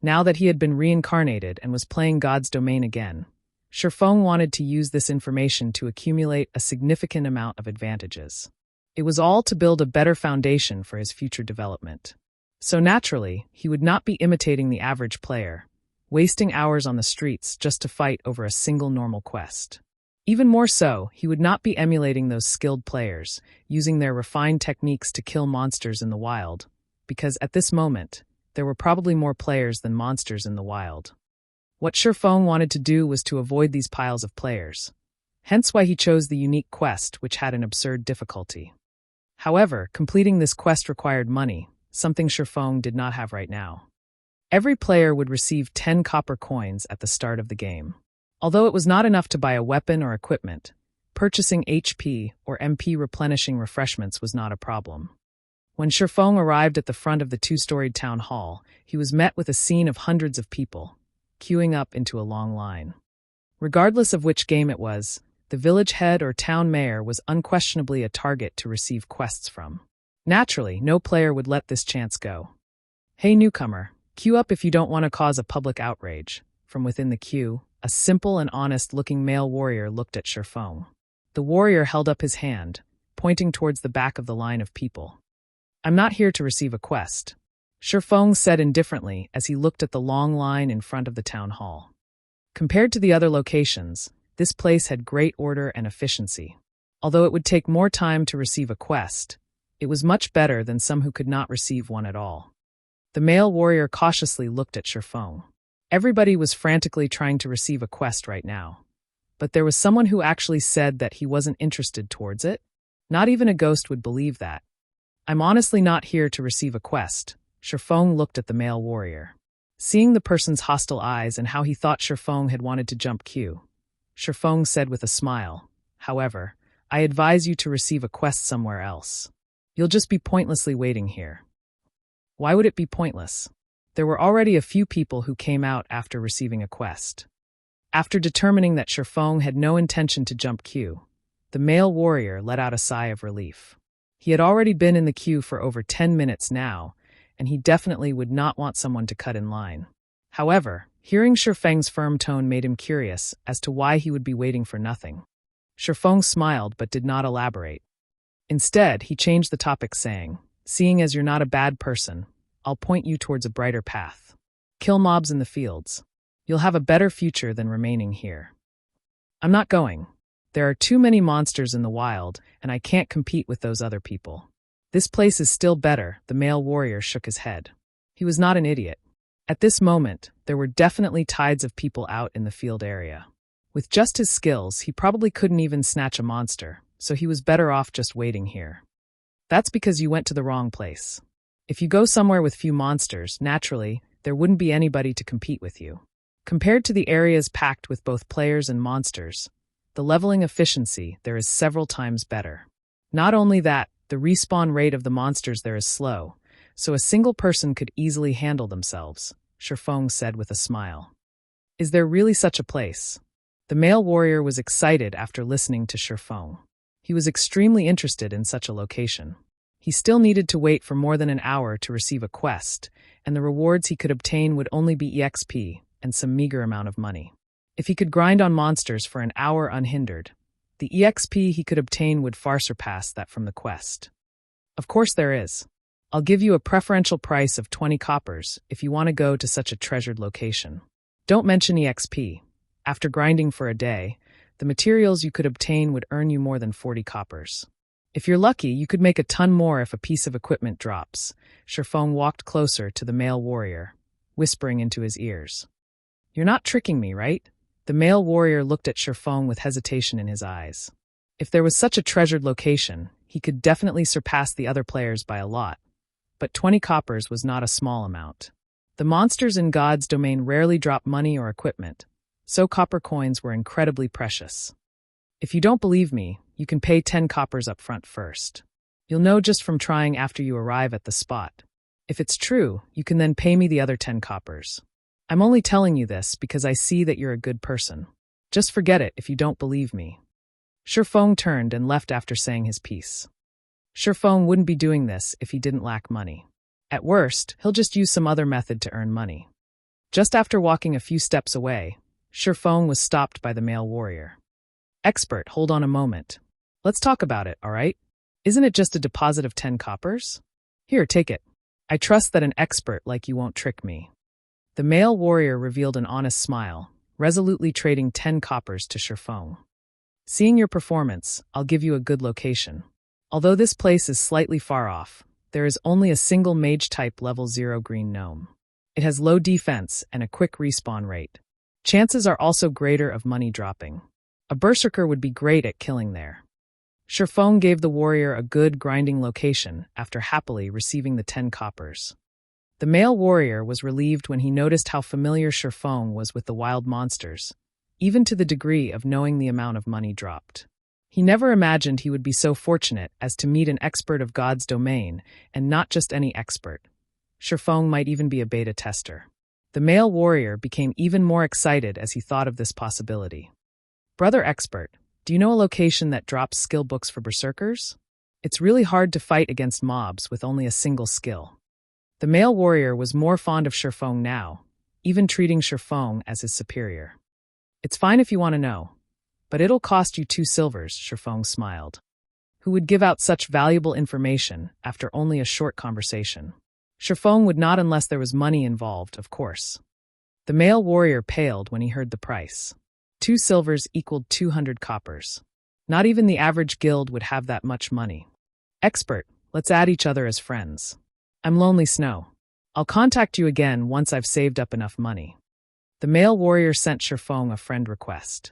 Now that he had been reincarnated and was playing God's domain again, Sherfong wanted to use this information to accumulate a significant amount of advantages. It was all to build a better foundation for his future development. So naturally, he would not be imitating the average player, wasting hours on the streets just to fight over a single normal quest. Even more so, he would not be emulating those skilled players, using their refined techniques to kill monsters in the wild, because at this moment, there were probably more players than monsters in the wild. What Sherfong wanted to do was to avoid these piles of players, hence why he chose the unique quest, which had an absurd difficulty. However, completing this quest required money, something Sherfong did not have right now. Every player would receive 10 copper coins at the start of the game. Although it was not enough to buy a weapon or equipment, purchasing HP or MP replenishing refreshments was not a problem. When Sherfong arrived at the front of the two-storied town hall, he was met with a scene of hundreds of people, queuing up into a long line. Regardless of which game it was, the village head or town mayor was unquestionably a target to receive quests from. Naturally, no player would let this chance go. "Hey newcomer, queue up if you don't want to cause a public outrage." From within the queue, a simple and honest-looking male warrior looked at Sherfong. The warrior held up his hand, pointing towards the back of the line of people. "I'm not here to receive a quest," Sherfong said indifferently as he looked at the long line in front of the town hall. Compared to the other locations, this place had great order and efficiency. Although it would take more time to receive a quest, it was much better than some who could not receive one at all. The male warrior cautiously looked at Sherfong. Everybody was frantically trying to receive a quest right now. But there was someone who actually said that he wasn't interested towards it. Not even a ghost would believe that. "I'm honestly not here to receive a quest," Sherfong looked at the male warrior. Seeing the person's hostile eyes and how he thought Sherfong had wanted to jump queue, Sherfong said with a smile, "However, I advise you to receive a quest somewhere else. You'll just be pointlessly waiting here." Why would it be pointless? There were already a few people who came out after receiving a quest. After determining that Sherfong had no intention to jump queue, the male warrior let out a sigh of relief. He had already been in the queue for over 10 minutes now, and he definitely would not want someone to cut in line. However, hearing Sherfeng's firm tone made him curious as to why he would be waiting for nothing. Sherfong smiled but did not elaborate. Instead, he changed the topic saying, "Seeing as you're not a bad person, I'll point you towards a brighter path. Kill mobs in the fields. You'll have a better future than remaining here." "I'm not going. There are too many monsters in the wild, and I can't compete with those other people. This place is still better." The male warrior shook his head. He was not an idiot. At this moment, there were definitely tides of people out in the field area. With just his skills, he probably couldn't even snatch a monster, so he was better off just waiting here. "That's because you went to the wrong place. If you go somewhere with few monsters, naturally, there wouldn't be anybody to compete with you. Compared to the areas packed with both players and monsters, the leveling efficiency there is several times better. Not only that, the respawn rate of the monsters there is slow, so a single person could easily handle themselves," Sherfong said with a smile. "Is there really such a place?" The male warrior was excited after listening to Sherfong. He was extremely interested in such a location. He still needed to wait for more than an hour to receive a quest, and the rewards he could obtain would only be EXP and some meager amount of money. If he could grind on monsters for an hour unhindered, the EXP he could obtain would far surpass that from the quest. "Of course there is. I'll give you a preferential price of 20 coppers if you want to go to such a treasured location. Don't mention EXP. After grinding for a day, the materials you could obtain would earn you more than 40 coppers. If you're lucky, you could make a ton more if a piece of equipment drops." Sherfong walked closer to the male warrior, whispering into his ears. "You're not tricking me, right?" The male warrior looked at Sherfong with hesitation in his eyes. If there was such a treasured location, he could definitely surpass the other players by a lot. But 20 coppers was not a small amount. The monsters in God's domain rarely drop money or equipment, so copper coins were incredibly precious. "If you don't believe me, you can pay 10 coppers up front first. You'll know just from trying after you arrive at the spot. If it's true, you can then pay me the other 10 coppers. I'm only telling you this because I see that you're a good person. Just forget it if you don't believe me." Sherfong turned and left after saying his piece. Sherfong wouldn't be doing this if he didn't lack money. At worst, he'll just use some other method to earn money. Just after walking a few steps away, Sherfong was stopped by the male warrior. "Expert, hold on a moment. Let's talk about it, all right? Isn't it just a deposit of 10 coppers? Here, take it. I trust that an expert like you won't trick me." The male warrior revealed an honest smile, resolutely trading 10 coppers to Sherfong. "Seeing your performance, I'll give you a good location. Although this place is slightly far off, there is only a single mage-type level 0 green gnome. It has low defense and a quick respawn rate. Chances are also greater of money dropping. A berserker would be great at killing there." Sherfong gave the warrior a good grinding location after happily receiving the 10 coppers. The male warrior was relieved when he noticed how familiar Sherfong was with the wild monsters, even to the degree of knowing the amount of money dropped. He never imagined he would be so fortunate as to meet an expert of God's domain, and not just any expert. Sherfong might even be a beta tester. The male warrior became even more excited as he thought of this possibility. "Brother expert, do you know a location that drops skill books for berserkers? It's really hard to fight against mobs with only a single skill." The male warrior was more fond of Sherfong now, even treating Sherfong as his superior. "It's fine if you want to know, but it'll cost you 2 silvers, Sherfong smiled. Who would give out such valuable information after only a short conversation? Sherfong would not unless there was money involved, of course. The male warrior paled when he heard the price. 2 silvers equaled 200 coppers. Not even the average guild would have that much money. "Expert, let's add each other as friends. I'm Lonely Snow. I'll contact you again once I've saved up enough money." The male warrior sent Sherfong a friend request.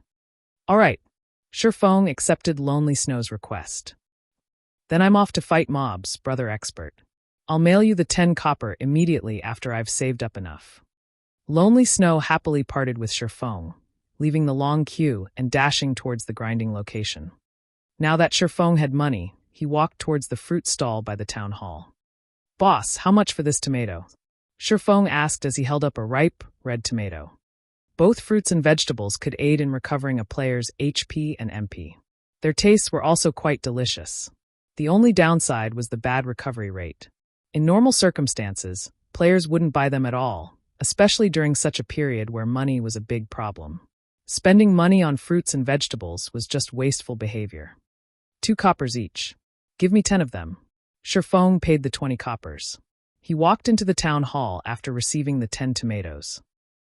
All right, Sherfong accepted Lonely Snow's request. "Then I'm off to fight mobs, brother expert. I'll mail you the 10 copper immediately after I've saved up enough." Lonely Snow happily parted with Sherfong, leaving the long queue and dashing towards the grinding location. Now that Sherfong had money, he walked towards the fruit stall by the town hall. "Boss, how much for this tomato?" Sherfong asked as he held up a ripe, red tomato. Both fruits and vegetables could aid in recovering a player's HP and MP. Their tastes were also quite delicious. The only downside was the bad recovery rate. In normal circumstances, players wouldn't buy them at all, especially during such a period where money was a big problem. Spending money on fruits and vegetables was just wasteful behavior. 2 coppers each. Give me 10 of them. Sherfong paid the 20 coppers. He walked into the town hall after receiving the 10 tomatoes.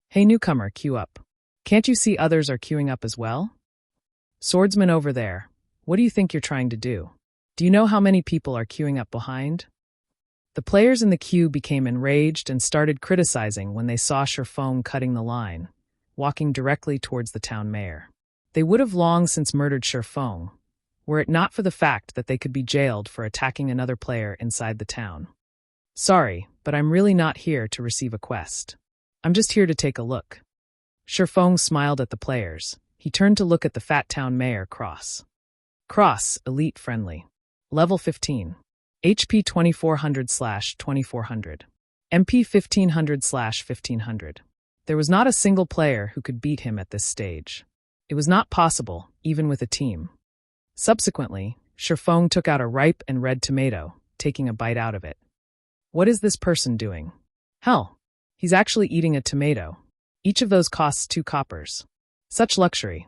Hey newcomer, queue up. Can't you see others are queuing up as well? Swordsman over there, what do you think you're trying to do? Do you know how many people are queuing up behind? The players in the queue became enraged and started criticizing when they saw Sherfong cutting the line, walking directly towards the town mayor. They would have long since murdered Sherfong, were it not for the fact that they could be jailed for attacking another player inside the town. Sorry, but I'm really not here to receive a quest. I'm just here to take a look. Sherfong smiled at the players. He turned to look at the fat town mayor, Cross. Cross, elite friendly. Level 15. HP 2400/2400. MP 1500/1500. There was not a single player who could beat him at this stage. It was not possible, even with a team. Subsequently, Sherfong took out a ripe and red tomato, taking a bite out of it. What is this person doing? Hell, he's actually eating a tomato. Each of those costs 2 coppers. Such luxury.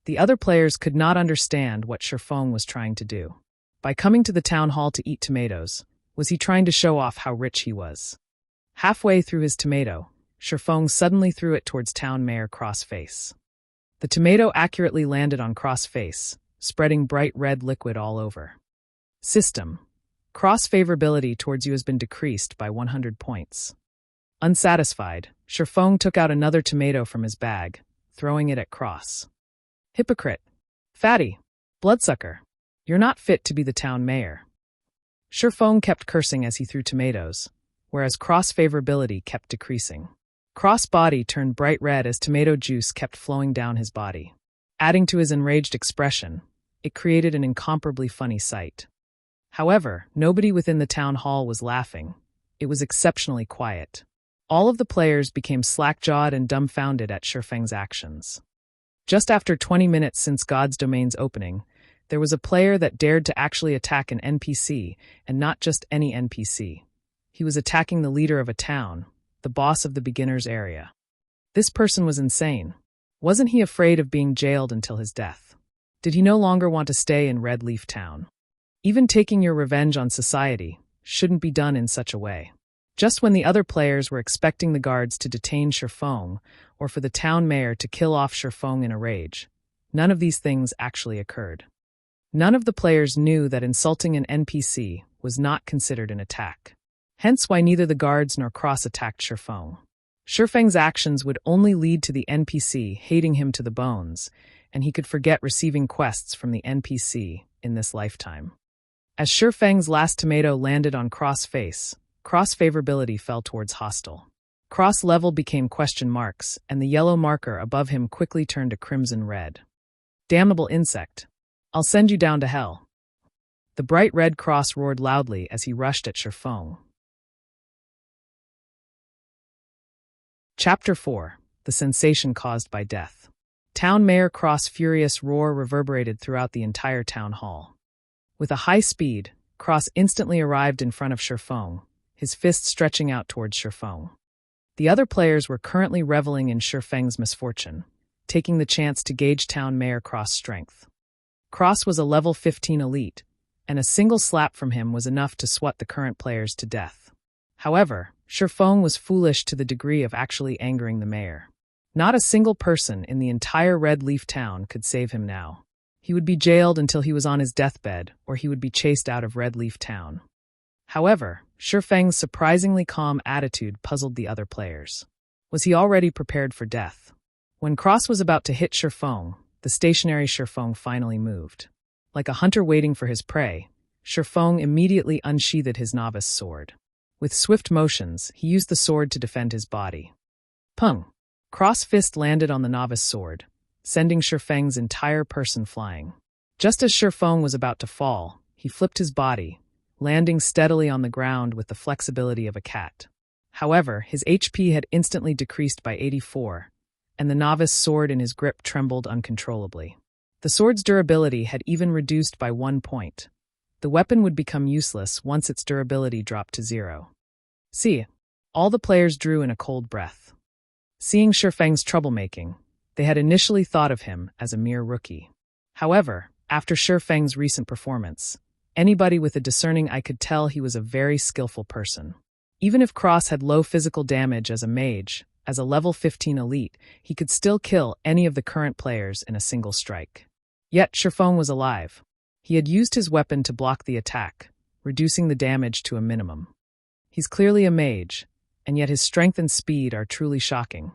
The other players could not understand what Sherfong was trying to do. By coming to the town hall to eat tomatoes, was he trying to show off how rich he was? Halfway through his tomato, Sherfong suddenly threw it towards town mayor Crossface. The tomato accurately landed on Crossface, spreading bright red liquid all over. System. Cross favorability towards you has been decreased by 100 points. Unsatisfied, Sherfong took out another tomato from his bag, throwing it at Cross. Hypocrite. Fatty. Bloodsucker. You're not fit to be the town mayor. Sherfong kept cursing as he threw tomatoes, whereas Cross favorability kept decreasing. Cross' body turned bright red as tomato juice kept flowing down his body. Adding to his enraged expression, it created an incomparably funny sight. However, nobody within the town hall was laughing. It was exceptionally quiet. All of the players became slack-jawed and dumbfounded at Sherfeng's actions. Just after 20 minutes since God's Domain's opening, there was a player that dared to actually attack an NPC, and not just any NPC. He was attacking the leader of a town, the boss of the beginner's area. This person was insane. Wasn't he afraid of being jailed until his death? Did he no longer want to stay in Red Leaf Town? Even taking your revenge on society shouldn't be done in such a way. Just when the other players were expecting the guards to detain Sherfong, or for the town mayor to kill off Sherfong in a rage, none of these things actually occurred. None of the players knew that insulting an NPC was not considered an attack. Hence why neither the guards nor Cross attacked Sherfong. Sherfeng's actions would only lead to the NPC hating him to the bones, and he could forget receiving quests from the NPC in this lifetime. As Sherfeng's last tomato landed on Cross' face, Cross favorability fell towards hostile. Cross level became question marks, and the yellow marker above him quickly turned to crimson red. Damnable insect. I'll send you down to hell. The bright red Cross roared loudly as he rushed at Sherfong. Chapter 4. The Sensation Caused by Death. Town Mayor Cross' furious roar reverberated throughout the entire town hall. With a high speed, Cross instantly arrived in front of Sherfong, his fist stretching out towards Sherfong. The other players were currently reveling in Sherfeng's misfortune, taking the chance to gauge Town Mayor Cross' strength. Cross was a level 15 elite, and a single slap from him was enough to swat the current players to death. However, Sherfong was foolish to the degree of actually angering the mayor. Not a single person in the entire Red Leaf Town could save him now. He would be jailed until he was on his deathbed, or he would be chased out of Red Leaf Town. However, Sherfeng's surprisingly calm attitude puzzled the other players. Was he already prepared for death? When Cross was about to hit Sherfong, the stationary Sherfong finally moved. Like a hunter waiting for his prey, Sherfong immediately unsheathed his novice sword. With swift motions, he used the sword to defend his body. Pung! Cross' fist landed on the novice sword, sending Sherfeng's entire person flying. Just as Sherfong was about to fall, he flipped his body, landing steadily on the ground with the flexibility of a cat. However, his HP had instantly decreased by 84, and the novice sword in his grip trembled uncontrollably. The sword's durability had even reduced by 1 point. The weapon would become useless once its durability dropped to 0. See, all the players drew in a cold breath. Seeing Sherfeng's troublemaking, They had initially thought of him as a mere rookie. However, after Shifeng's recent performance, anybody with a discerning eye could tell he was a very skillful person. Even if Cross had low physical damage as a mage, as a level 15 elite, he could still kill any of the current players in a single strike. Yet Shifeng was alive. He had used his weapon to block the attack, reducing the damage to a minimum. He's clearly a mage, and yet his strength and speed are truly shocking.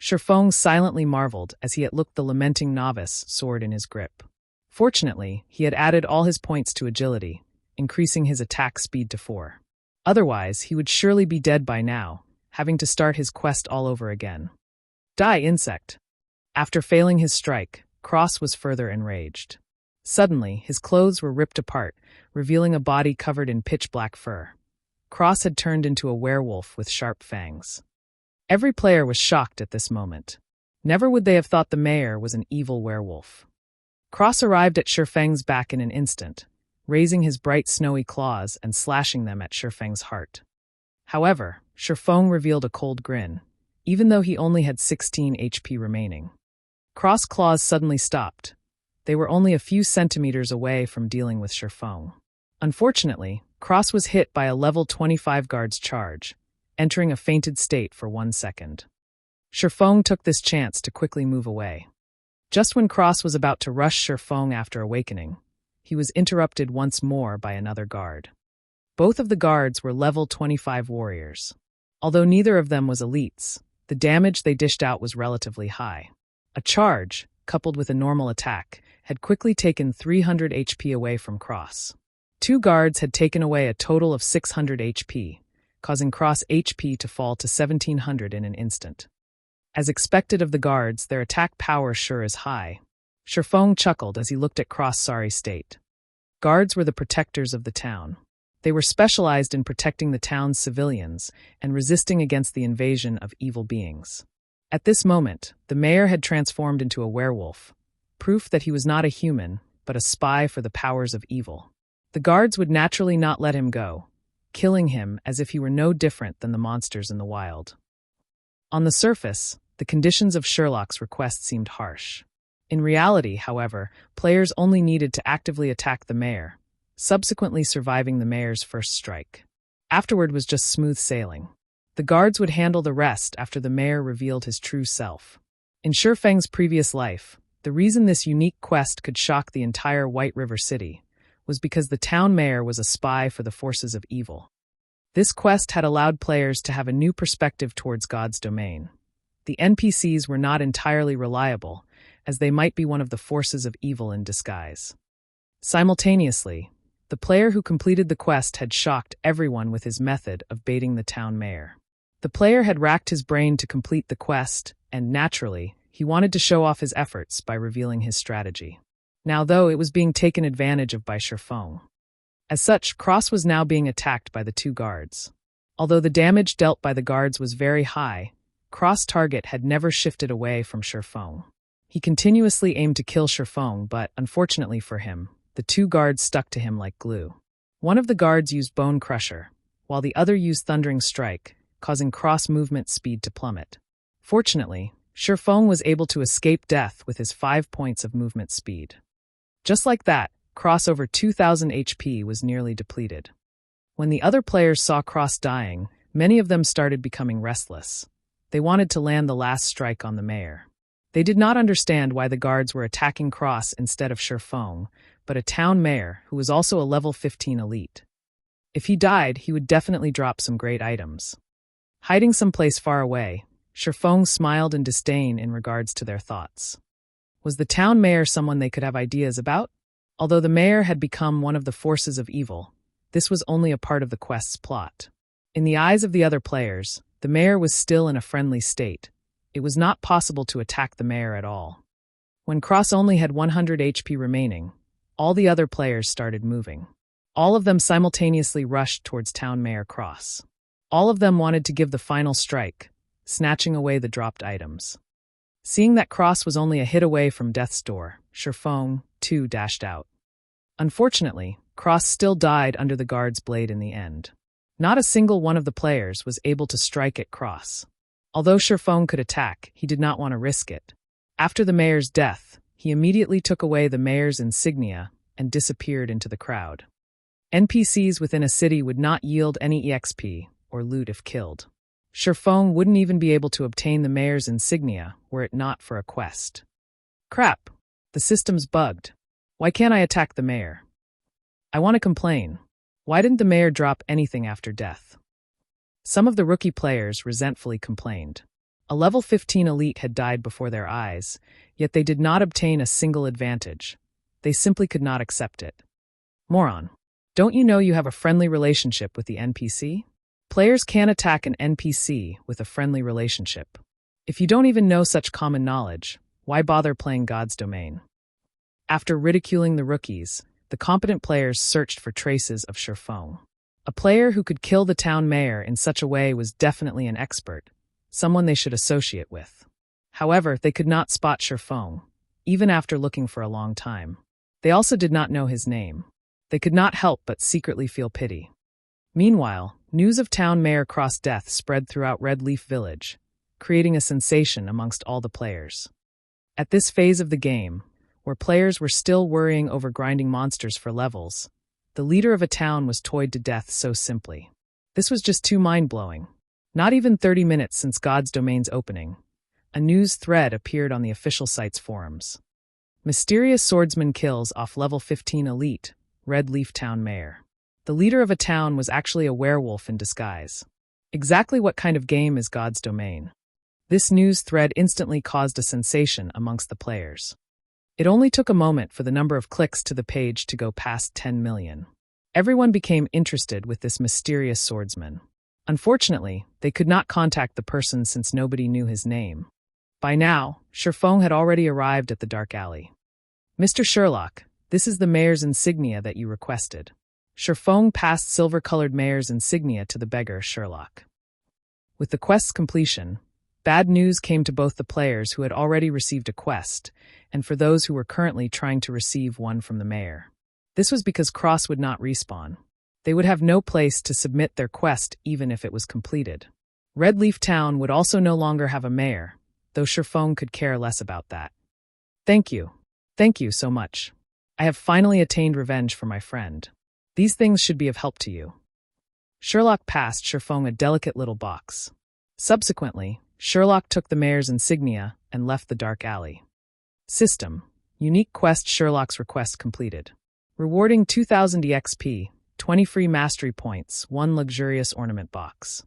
Shifeng silently marveled as he had looked the lamenting novice sword in his grip. Fortunately, he had added all his points to agility, increasing his attack speed to 4. Otherwise, he would surely be dead by now, having to start his quest all over again. Die, insect! After failing his strike, Cross was further enraged. Suddenly, his clothes were ripped apart, revealing a body covered in pitch-black fur. Cross had turned into a werewolf with sharp fangs. Every player was shocked at this moment. Never would they have thought the mayor was an evil werewolf. Cross arrived at Shifeng's back in an instant, raising his bright snowy claws and slashing them at Shifeng's heart. However, Shifeng revealed a cold grin, even though he only had 16 HP remaining. Cross' claws suddenly stopped. They were only a few centimeters away from dealing with Shifeng. Unfortunately, Cross was hit by a level 25 guard's charge, entering a fainted state for 1 second. Shifeng took this chance to quickly move away. Just when Cross was about to rush Shifeng after awakening, he was interrupted once more by another guard. Both of the guards were level 25 warriors. Although neither of them was elites, the damage they dished out was relatively high. A charge, coupled with a normal attack, had quickly taken 300 HP away from Cross. 2 guards had taken away a total of 600 HP, causing Cross HP to fall to 1700 in an instant. As expected of the guards, their attack power sure is high. Shifeng chuckled as he looked at Cross' sorry state. Guards were the protectors of the town. They were specialized in protecting the town's civilians and resisting against the invasion of evil beings. At this moment, the mayor had transformed into a werewolf, proof that he was not a human, but a spy for the powers of evil. The guards would naturally not let him go, killing him as if he were no different than the monsters in the wild. On the surface, the conditions of Sherlock's request seemed harsh. In reality, however, players only needed to actively attack the mayor, subsequently surviving the mayor's first strike. Afterward was just smooth sailing. The guards would handle the rest after the mayor revealed his true self. In Shifeng's previous life, the reason this unique quest could shock the entire White River City was because the town mayor was a spy for the forces of evil. This quest had allowed players to have a new perspective towards God's domain. The NPCs were not entirely reliable, as they might be one of the forces of evil in disguise. Simultaneously, the player who completed the quest had shocked everyone with his method of baiting the town mayor. The player had racked his brain to complete the quest, and naturally, he wanted to show off his efforts by revealing his strategy. Now, though, it was being taken advantage of by Shifeng. As such, Cross was now being attacked by the 2 guards. Although the damage dealt by the guards was very high, Cross' target had never shifted away from Shifeng. He continuously aimed to kill Shifeng, but, unfortunately for him, the 2 guards stuck to him like glue. One of the guards used Bone Crusher, while the other used Thundering Strike, causing Cross' movement speed to plummet. Fortunately, Shifeng was able to escape death with his 5 points of movement speed. Just like that, Cross over 2,000 HP was nearly depleted. When the other players saw Cross dying, many of them started becoming restless. They wanted to land the last strike on the mayor. They did not understand why the guards were attacking Cross instead of Shifeng, but a town mayor who was also a level 15 elite. If he died, he would definitely drop some great items. Hiding someplace far away, Shifeng smiled in disdain in regards to their thoughts. Was the town mayor someone they could have ideas about? Although the mayor had become one of the forces of evil, this was only a part of the quest's plot. In the eyes of the other players, the mayor was still in a friendly state. It was not possible to attack the mayor at all. When Cross only had 100 HP remaining, all the other players started moving. All of them simultaneously rushed towards Town Mayor Cross. All of them wanted to give the final strike, snatching away the dropped items. Seeing that Cross was only a hit away from death's door, Shifeng, too, dashed out. Unfortunately, Cross still died under the guard's blade in the end. Not a single one of the players was able to strike at Cross. Although Shifeng could attack, he did not want to risk it. After the mayor's death, he immediately took away the mayor's insignia and disappeared into the crowd. NPCs within a city would not yield any EXP or loot if killed. Sherfong wouldn't even be able to obtain the mayor's insignia were it not for a quest. Crap! The system's bugged. Why can't I attack the mayor? I want to complain. Why didn't the mayor drop anything after death? Some of the rookie players resentfully complained. A level 15 elite had died before their eyes, yet they did not obtain a single advantage. They simply could not accept it. Moron. Don't you know you have a friendly relationship with the NPC? Players can't attack an NPC with a friendly relationship. If you don't even know such common knowledge, why bother playing God's Domain? After ridiculing the rookies, the competent players searched for traces of Sherfong. A player who could kill the town mayor in such a way was definitely an expert, someone they should associate with. However, they could not spot Sherfong, even after looking for a long time. They also did not know his name. They could not help but secretly feel pity. Meanwhile, news of town mayor Cross death spread throughout Red Leaf Village, creating a sensation amongst all the players. At this phase of the game, where players were still worrying over grinding monsters for levels, the leader of a town was toyed to death so simply. This was just too mind-blowing. Not even 30 minutes since God's Domain's opening, a news thread appeared on the official site's forums. Mysterious swordsman kills off level 15 elite, Red Leaf Town Mayor. The leader of a town was actually a werewolf in disguise. Exactly what kind of game is God's Domain? This news thread instantly caused a sensation amongst the players. It only took a moment for the number of clicks to the page to go past 10 million. Everyone became interested with this mysterious swordsman. Unfortunately, they could not contact the person since nobody knew his name. By now, Sherfong had already arrived at the dark alley. Mr. Sherlock, this is the mayor's insignia that you requested. Sherfong passed silver-colored mayor's insignia to the beggar Sherlock. With the quest's completion, bad news came to both the players who had already received a quest, and for those who were currently trying to receive one from the mayor. This was because Cross would not respawn. They would have no place to submit their quest even if it was completed. Red Leaf Town would also no longer have a mayor, though Sherfong could care less about that. Thank you. Thank you so much. I have finally attained revenge for my friend. These things should be of help to you. Sherlock passed Sherfong a delicate little box. Subsequently, Sherlock took the mayor's insignia and left the dark alley. System. Unique quest Sherlock's request completed. Rewarding 2,000 EXP, 20 free mastery points, 1 luxurious ornament box.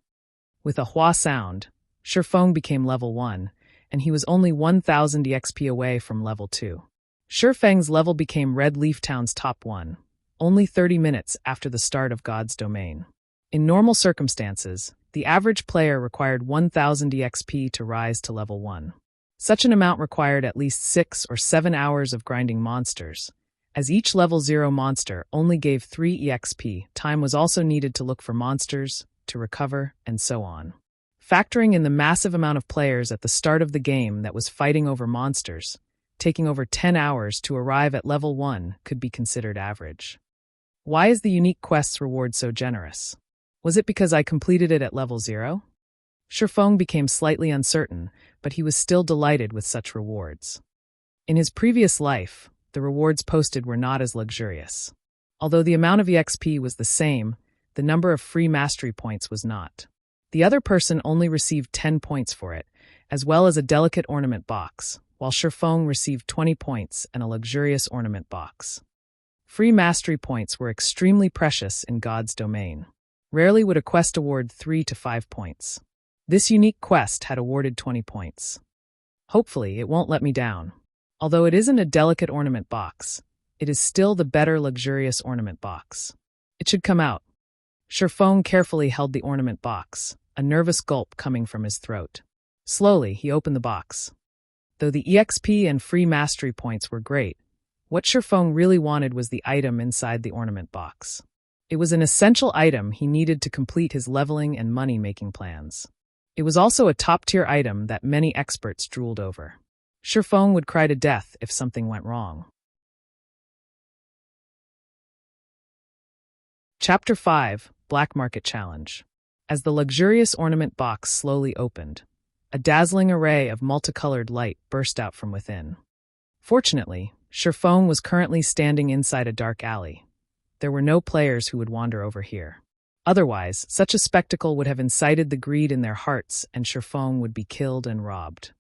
With a hua sound, Sherfong became level 1, and he was only 1,000 EXP away from level 2. Sherfeng's level became Red Leaf Town's top 1, only 30 minutes after the start of God's Domain. In normal circumstances, the average player required 1,000 EXP to rise to level 1. Such an amount required at least 6 or 7 hours of grinding monsters, as each level 0 monster only gave 3 EXP. Time was also needed to look for monsters, to recover, and so on. Factoring in the massive amount of players at the start of the game that was fighting over monsters, taking over 10 hours to arrive at level 1 could be considered average. Why is the unique quest's reward so generous? Was it because I completed it at level 0? Sherfong became slightly uncertain, but he was still delighted with such rewards. In his previous life, the rewards posted were not as luxurious. Although the amount of EXP was the same, the number of free mastery points was not. The other person only received 10 points for it, as well as a delicate ornament box, while Sherfong received 20 points and a luxurious ornament box. Free mastery points were extremely precious in God's Domain. Rarely would a quest award 3 to 5 points. This unique quest had awarded 20 points. Hopefully, it won't let me down. Although it isn't a delicate ornament box, it is still the better luxurious ornament box. It should come out. Sherfong carefully held the ornament box, a nervous gulp coming from his throat. Slowly, he opened the box. Though the EXP and free mastery points were great, what Sherfong really wanted was the item inside the ornament box. It was an essential item he needed to complete his leveling and money-making plans. It was also a top-tier item that many experts drooled over. Sherfong would cry to death if something went wrong. Chapter 5, Black Market Challenge. As the luxurious ornament box slowly opened, A dazzling array of multicolored light burst out from within. Fortunately, Sherfong was currently standing inside a dark alley. There were no players who would wander over here. Otherwise, such a spectacle would have incited the greed in their hearts and Sherfong would be killed and robbed.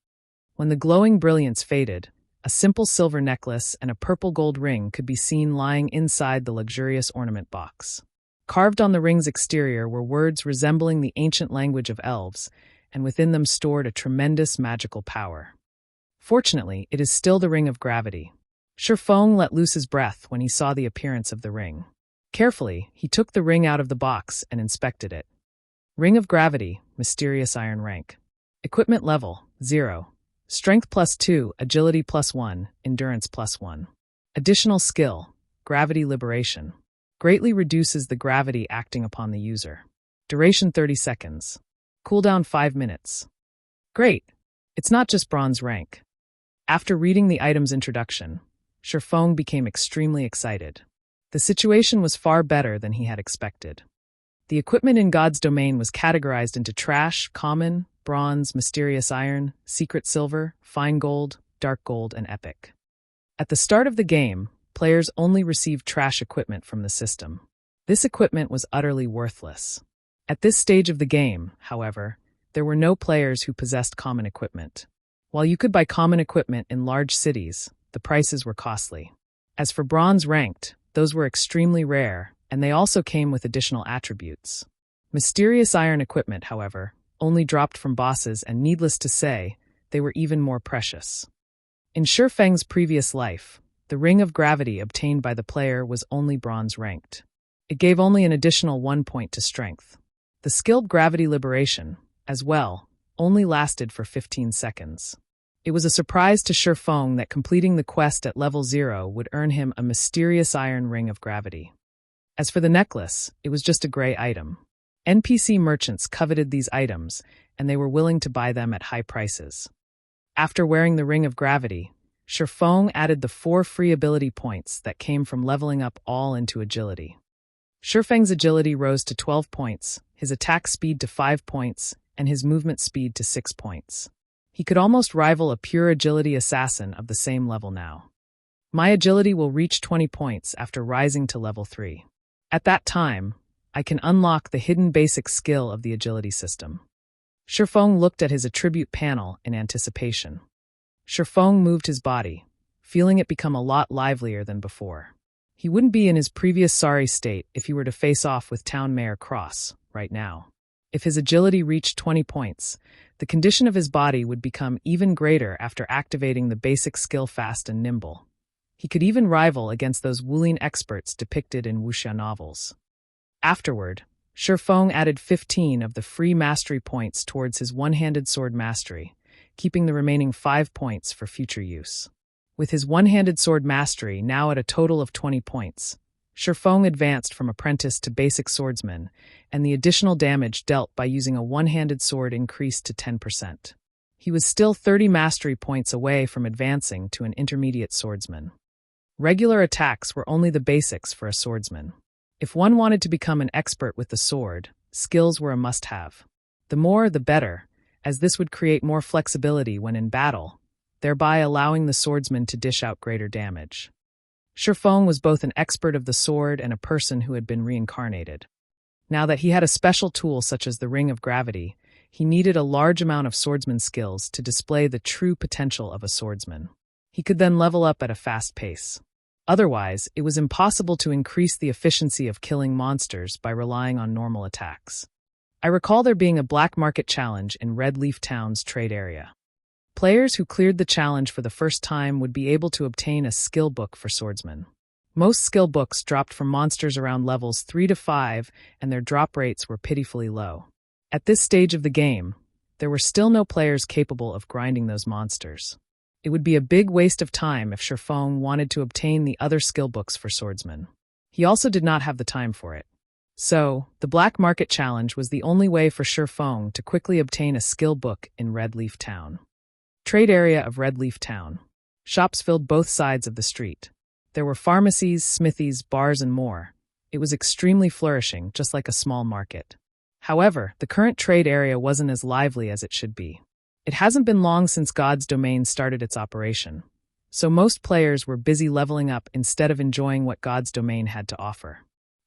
When the glowing brilliance faded, a simple silver necklace and a purple gold ring could be seen lying inside the luxurious ornament box. Carved on the ring's exterior were words resembling the ancient language of elves, and within them stored a tremendous magical power. Fortunately, it is still the Ring of Gravity. Sherfong let loose his breath when he saw the appearance of the ring. Carefully, he took the ring out of the box and inspected it. Ring of Gravity, Mysterious Iron Rank. Equipment level, 0. Strength +2, Agility +1, Endurance +1. Additional skill, Gravity Liberation. Greatly reduces the gravity acting upon the user. Duration 30 seconds. Cooldown 5 minutes. Great! It's not just bronze rank. After reading the item's introduction, Sherfong became extremely excited. The situation was far better than he had expected. The equipment in God's domain was categorized into trash, common, bronze, mysterious iron, secret silver, fine gold, dark gold, and epic. At the start of the game, players only received trash equipment from the system. This equipment was utterly worthless. At this stage of the game, however, there were no players who possessed common equipment. While you could buy common equipment in large cities, the prices were costly. As for bronze ranked, those were extremely rare, and they also came with additional attributes. Mysterious iron equipment, however, only dropped from bosses, and needless to say, they were even more precious. In Sherfeng's previous life, the Ring of Gravity obtained by the player was only bronze ranked. It gave only an additional 1 point to strength. The skilled Gravity Liberation, as well, only lasted for 15 seconds. It was a surprise to Sherfong that completing the quest at level 0 would earn him a mysterious iron ring of gravity. As for the necklace, it was just a gray item. NPC merchants coveted these items, and they were willing to buy them at high prices. After wearing the Ring of Gravity, Sherfong added the 4 free ability points that came from leveling up all into agility. Sherfeng's agility rose to 12 points, his attack speed to 5 points, and his movement speed to 6 points. He could almost rival a pure agility assassin of the same level now. My agility will reach 20 points after rising to level 3. At that time, I can unlock the hidden basic skill of the agility system. Sherfong looked at his attribute panel in anticipation. Sherfong moved his body, feeling it become a lot livelier than before. He wouldn't be in his previous sorry state if he were to face off with Town Mayor Cross right now. If his agility reached 20 points, the condition of his body would become even greater after activating the basic skill Fast and Nimble. He could even rival against those wuxing experts depicted in wuxia novels. Afterward, Sherfong added 15 of the free mastery points towards his one-handed sword mastery, keeping the remaining 5 points for future use. With his one-handed sword mastery now at a total of 20 points, Sherfong advanced from apprentice to basic swordsman, and the additional damage dealt by using a one-handed sword increased to 10%. He was still 30 mastery points away from advancing to an intermediate swordsman. Regular attacks were only the basics for a swordsman. If one wanted to become an expert with the sword, skills were a must-have. The more, the better, as this would create more flexibility when in battle, thereby allowing the swordsman to dish out greater damage. Sherfong was both an expert of the sword and a person who had been reincarnated. Now that he had a special tool such as the Ring of Gravity, he needed a large amount of swordsman skills to display the true potential of a swordsman. He could then level up at a fast pace. Otherwise, it was impossible to increase the efficiency of killing monsters by relying on normal attacks. I recall there being a black market challenge in Red Leaf Town's trade area. Players who cleared the challenge for the first time would be able to obtain a skill book for swordsmen. Most skill books dropped from monsters around levels 3 to 5, and their drop rates were pitifully low. At this stage of the game, there were still no players capable of grinding those monsters. It would be a big waste of time if Sherfong wanted to obtain the other skill books for swordsmen. He also did not have the time for it. So, the Black Market Challenge was the only way for Sherfong to quickly obtain a skill book in Red Leaf Town. Trade area of Red Leaf Town. Shops filled both sides of the street. There were pharmacies, smithies, bars, and more. It was extremely flourishing, just like a small market. However, the current trade area wasn't as lively as it should be. It hasn't been long since God's domain started its operation, so most players were busy leveling up instead of enjoying what God's domain had to offer.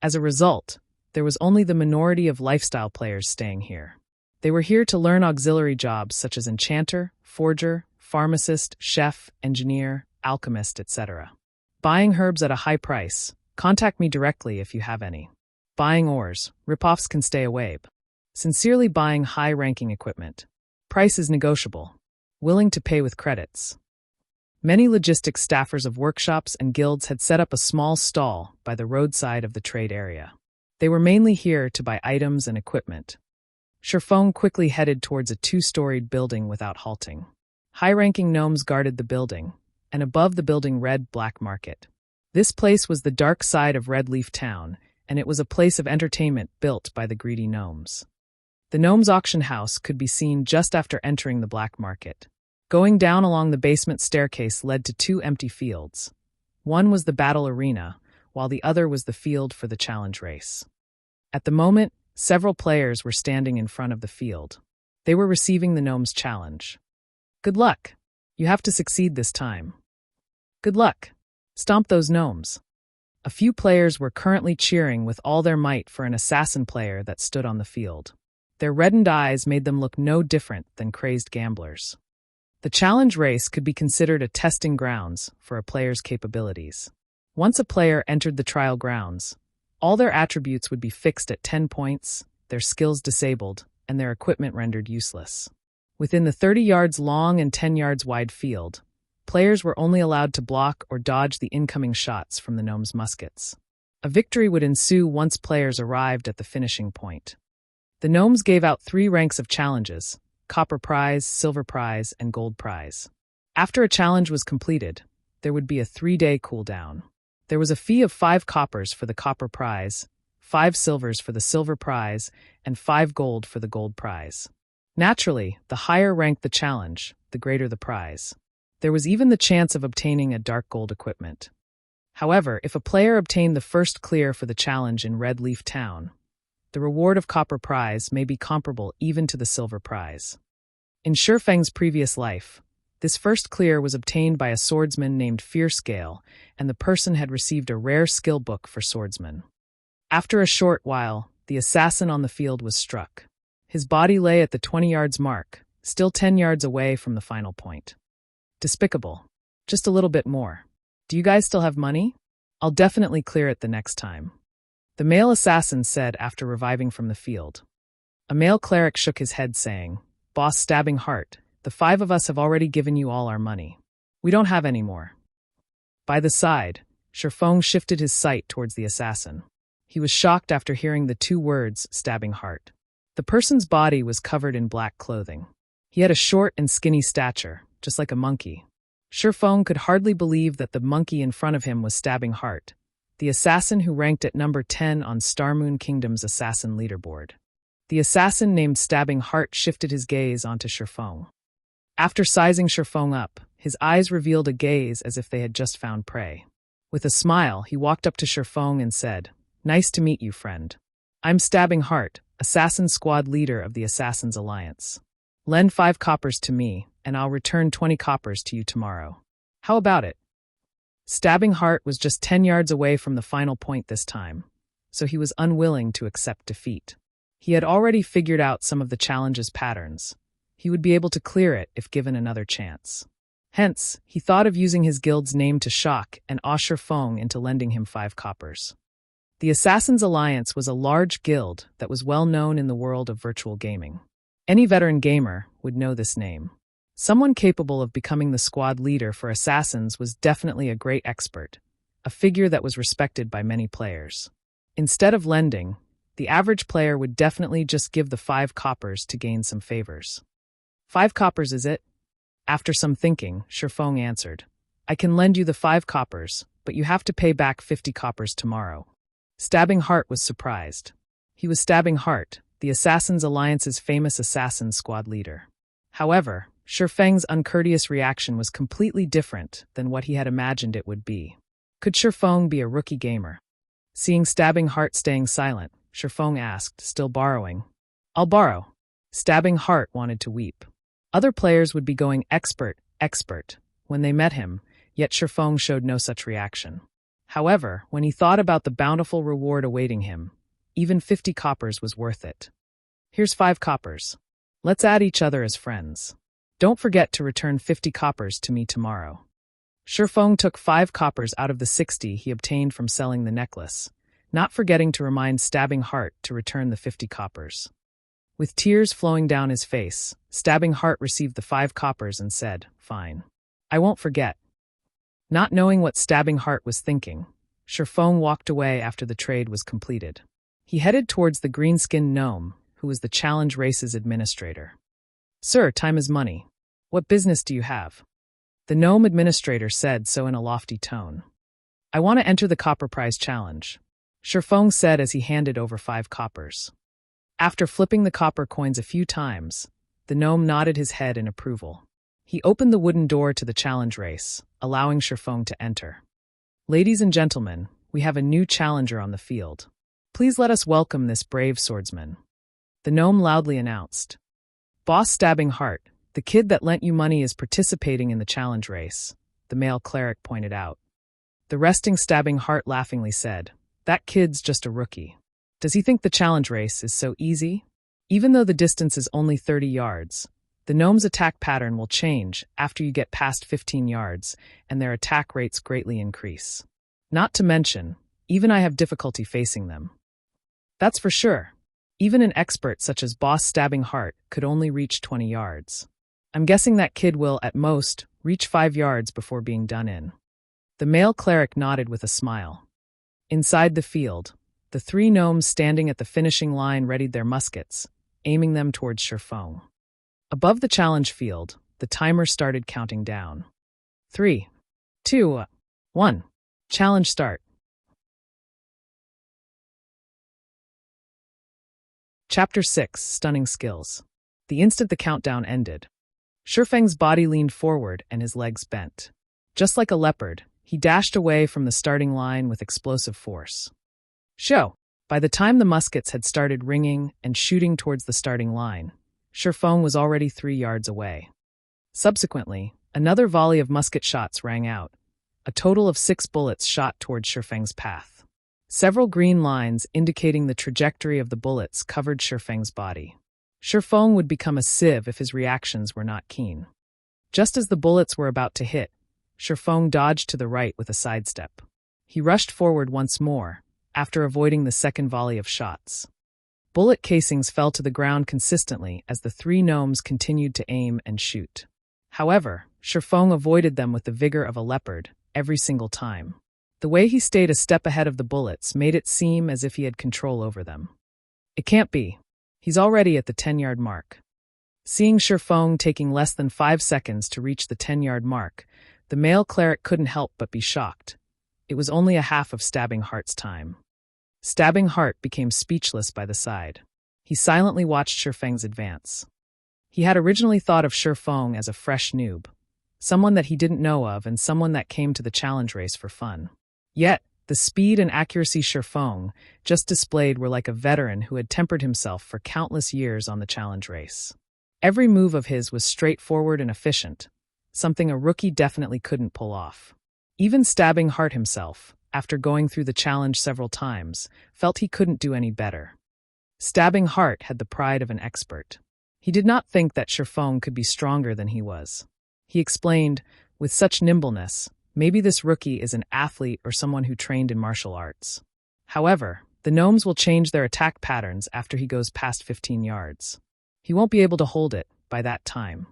As a result, there was only the minority of lifestyle players staying here. They were here to learn auxiliary jobs such as enchanter, forger, pharmacist, chef, engineer, alchemist, etc. Buying herbs at a high price. Contact me directly if you have any. Buying ores. Ripoffs can stay away. Sincerely buying high-ranking equipment. Price is negotiable. Willing to pay with credits. Many logistics staffers of workshops and guilds had set up a small stall by the roadside of the trade area. They were mainly here to buy items and equipment. Sherfong quickly headed towards a 2-storied building without halting. High-ranking gnomes guarded the building, and above the building read Black Market. This place was the dark side of Red Leaf Town, and it was a place of entertainment built by the greedy gnomes. The gnomes' auction house could be seen just after entering the Black Market. Going down along the basement staircase led to 2 empty fields. One was the battle arena, while the other was the field for the challenge race. At the moment, several players were standing in front of the field. They were receiving the gnomes' challenge. Good luck. You have to succeed this time. Good luck. Stomp those gnomes. A few players were currently cheering with all their might for an assassin player that stood on the field. Their reddened eyes made them look no different than crazed gamblers. The challenge race could be considered a testing grounds for a player's capabilities. Once a player entered the trial grounds, all their attributes would be fixed at 10 points, their skills disabled, and their equipment rendered useless. Within the 30 yards long and 10 yards wide field, players were only allowed to block or dodge the incoming shots from the gnomes' muskets. A victory would ensue once players arrived at the finishing point. The gnomes gave out 3 ranks of challenges: copper prize, silver prize, and gold prize. After a challenge was completed, there would be a 3-day cooldown. There was a fee of 5 coppers for the copper prize, 5 silvers for the silver prize, and 5 gold for the gold prize. Naturally, the higher ranked the challenge, the greater the prize. There was even the chance of obtaining a dark gold equipment. However, if a player obtained the first clear for the challenge in Red Leaf Town, the reward of copper prize may be comparable even to the silver prize. In Sherfeng's previous life, this first clear was obtained by a swordsman named Fiercegale, and the person had received a rare skill book for swordsman. After a short while, the assassin on the field was struck. His body lay at the 20 yards mark, still 10 yards away from the final point. Despicable. Just a little bit more. Do you guys still have money? I'll definitely clear it the next time. The male assassin said after reviving from the field. A male cleric shook his head saying, "Boss Stabbing Heart, the 5 of us have already given you all our money. We don't have any more." By the side, Sherfong shifted his sight towards the assassin. He was shocked after hearing the 2 words, stabbing heart. The person's body was covered in black clothing. He had a short and skinny stature, just like a monkey. Sherfong could hardly believe that the monkey in front of him was Stabbing Heart, the assassin who ranked at number 10 on Starmoon Kingdom's assassin leaderboard. The assassin named Stabbing Heart shifted his gaze onto Sherfong. After sizing Sherfong up, his eyes revealed a gaze as if they had just found prey. With a smile, he walked up to Sherfong and said, "Nice to meet you, friend. I'm Stabbing Heart, assassin squad leader of the Assassin's Alliance. Lend 5 coppers to me, and I'll return 20 coppers to you tomorrow. How about it?" Stabbing Heart was just 10 yards away from the final point this time, so he was unwilling to accept defeat. He had already figured out some of the challenge's patterns. He would be able to clear it if given another chance. Hence, he thought of using his guild's name to shock and awe Sherfong into lending him 5 coppers. The Assassin's Alliance was a large guild that was well known in the world of virtual gaming. Any veteran gamer would know this name. Someone capable of becoming the squad leader for assassins was definitely a great expert, a figure that was respected by many players. Instead of lending, the average player would definitely just give the 5 coppers to gain some favors. 5 coppers, is it? After some thinking, Sherfong answered, "I can lend you the 5 coppers, but you have to pay back 50 coppers tomorrow." Stabbing Heart was surprised. He was Stabbing Heart, the Assassin's Alliance's famous assassin squad leader. However, Sherfeng's uncourteous reaction was completely different than what he had imagined it would be. Could Sherfong be a rookie gamer? Seeing Stabbing Heart staying silent, Sherfong asked, still borrowing. "I'll borrow." Stabbing Heart wanted to weep. Other players would be going expert, expert, when they met him, yet Sherfong showed no such reaction. However, when he thought about the bountiful reward awaiting him, even 50 coppers was worth it. Here's 5 coppers. Let's add each other as friends. Don't forget to return 50 coppers to me tomorrow. Sherfong took 5 coppers out of the 60 he obtained from selling the necklace, not forgetting to remind Stabbing Heart to return the 50 coppers. With tears flowing down his face, Stabbing Heart received the 5 coppers and said, "Fine. I won't forget." Not knowing what Stabbing Heart was thinking, Sherfong walked away after the trade was completed. He headed towards the green-skinned gnome, who was the challenge race's administrator. "Sir, time is money. What business do you have?" The gnome administrator said so in a lofty tone. "I want to enter the copper prize challenge," Sherfong said as he handed over 5 coppers. After flipping the copper coins a few times, the gnome nodded his head in approval. He opened the wooden door to the challenge race, allowing Sherfong to enter. "Ladies and gentlemen, we have a new challenger on the field. Please let us welcome this brave swordsman," the gnome loudly announced. "Boss Stabbing Heart, the kid that lent you money is participating in the challenge race," the male cleric pointed out. The resting Stabbing Heart laughingly said, "That kid's just a rookie. Does he think the challenge race is so easy?" Even though the distance is only 30 yards, the gnome's attack pattern will change after you get past 15 yards, and their attack rates greatly increase. Not to mention, even I have difficulty facing them. That's for sure. Even an expert such as Boss Stabbing Heart could only reach 20 yards. I'm guessing that kid will, at most, reach 5 yards before being done in. The male cleric nodded with a smile. Inside the field, the 3 gnomes standing at the finishing line readied their muskets, aiming them towards Sherfong. Above the challenge field, the timer started counting down. 3, 2, 1. Challenge start. Chapter 6, Stunning Skills. The instant the countdown ended, Sherfeng's body leaned forward and his legs bent. Just like a leopard, he dashed away from the starting line with explosive force. Show! By the time the muskets had started ringing and shooting towards the starting line, Sherfong was already 3 yards away. Subsequently, another volley of musket shots rang out. A total of 6 bullets shot towards Sherfeng's path. Several green lines indicating the trajectory of the bullets covered Sherfeng's body. Sherfong would become a sieve if his reactions were not keen. Just as the bullets were about to hit, Sherfong dodged to the right with a sidestep. He rushed forward once more, after avoiding the second volley of shots. Bullet casings fell to the ground consistently as the 3 gnomes continued to aim and shoot. However, Sherfong avoided them with the vigor of a leopard every single time. The way he stayed a step ahead of the bullets made it seem as if he had control over them. It can't be. He's already at the 10-yard mark. Seeing Sherfong taking less than 5 seconds to reach the 10-yard mark, the male cleric couldn't help but be shocked. It was only a half of Stabbing Heart's time. Stabbing Heart became speechless by the side. He silently watched Sherfeng's advance. He had originally thought of Sherfong as a fresh noob, someone that he didn't know of and someone that came to the challenge race for fun. Yet, the speed and accuracy Sherfong just displayed were like a veteran who had tempered himself for countless years on the challenge race. Every move of his was straightforward and efficient, something a rookie definitely couldn't pull off. Even Stabbing Heart himself, after going through the challenge several times, felt he couldn't do any better. Stabbing Heart had the pride of an expert. He did not think that Sherfong could be stronger than he was. He explained, with such nimbleness, maybe this rookie is an athlete or someone who trained in martial arts. However, the gnomes will change their attack patterns after he goes past 15 yards. He won't be able to hold it by that time.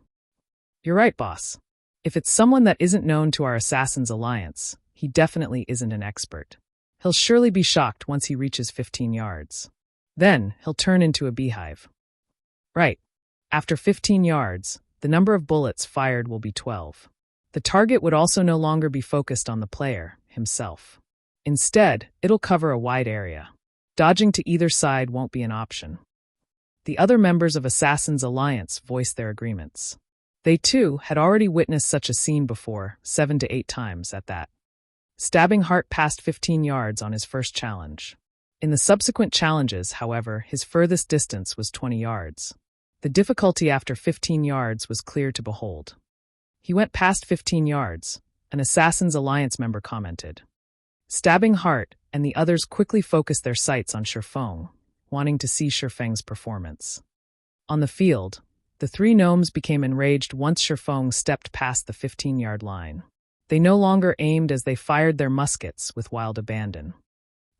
You're right, boss. If it's someone that isn't known to our Assassin's Alliance, he definitely isn't an expert. He'll surely be shocked once he reaches 15 yards. Then, he'll turn into a beehive. Right. After 15 yards, the number of bullets fired will be 12. The target would also no longer be focused on the player, himself. Instead, it'll cover a wide area. Dodging to either side won't be an option. The other members of Assassin's Alliance voiced their agreements. They, too, had already witnessed such a scene before, 7 to 8 times at that. Stabbing Heart passed 15 yards on his first challenge. In the subsequent challenges, however, his furthest distance was 20 yards. The difficulty after 15 yards was clear to behold. He went past 15 yards, an Assassin's Alliance member commented. Stabbing Heart and the others quickly focused their sights on Shifeng, wanting to see Shifeng's performance. On the field, the three gnomes became enraged once Shifeng stepped past the 15-yard line. They no longer aimed as they fired their muskets with wild abandon.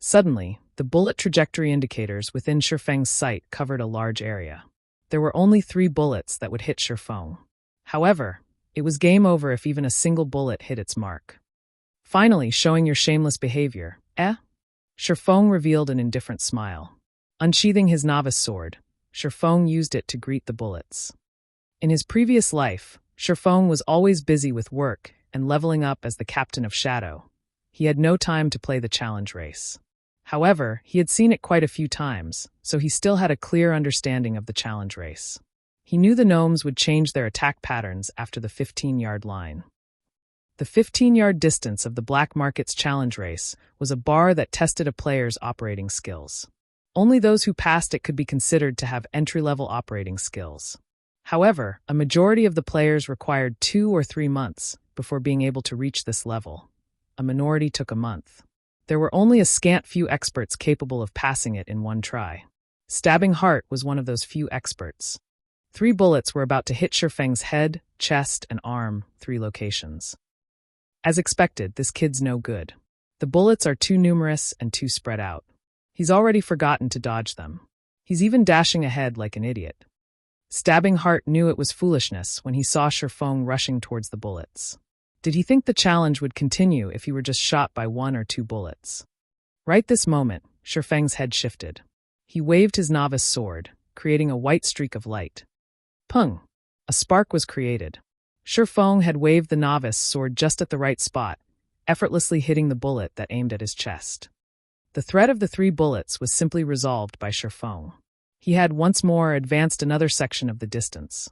Suddenly, the bullet trajectory indicators within Shifeng's sight covered a large area. There were only 3 bullets that would hit Shifeng. However, it was game over if even a single bullet hit its mark. Finally, showing your shameless behavior, eh? Shifeng revealed an indifferent smile. Unsheathing his novice sword, Shifeng used it to greet the bullets. In his previous life, Shifeng was always busy with work and leveling up as the captain of Shadow. He had no time to play the challenge race. However, he had seen it quite a few times, so he still had a clear understanding of the challenge race. He knew the gnomes would change their attack patterns after the 15-yard line. The 15-yard distance of the Black Market's challenge race was a bar that tested a player's operating skills. Only those who passed it could be considered to have entry-level operating skills. However, a majority of the players required 2 or 3 months before being able to reach this level. A minority took a month. There were only a scant few experts capable of passing it in one try. Stabbing Heart was one of those few experts. 3 bullets were about to hit Shifeng's head, chest, and arm, 3 locations. As expected, this kid's no good. The bullets are too numerous and too spread out. He's already forgotten to dodge them. He's even dashing ahead like an idiot. Stabbing Heart knew it was foolishness when he saw Shifeng rushing towards the bullets. Did he think the challenge would continue if he were just shot by 1 or 2 bullets? Right this moment, Shifeng's head shifted. He waved his novice sword, creating a white streak of light. Pung! A spark was created. Shifeng had waved the novice sword just at the right spot, effortlessly hitting the bullet that aimed at his chest. The threat of the 3 bullets was simply resolved by Shifeng. He had once more advanced another section of the distance.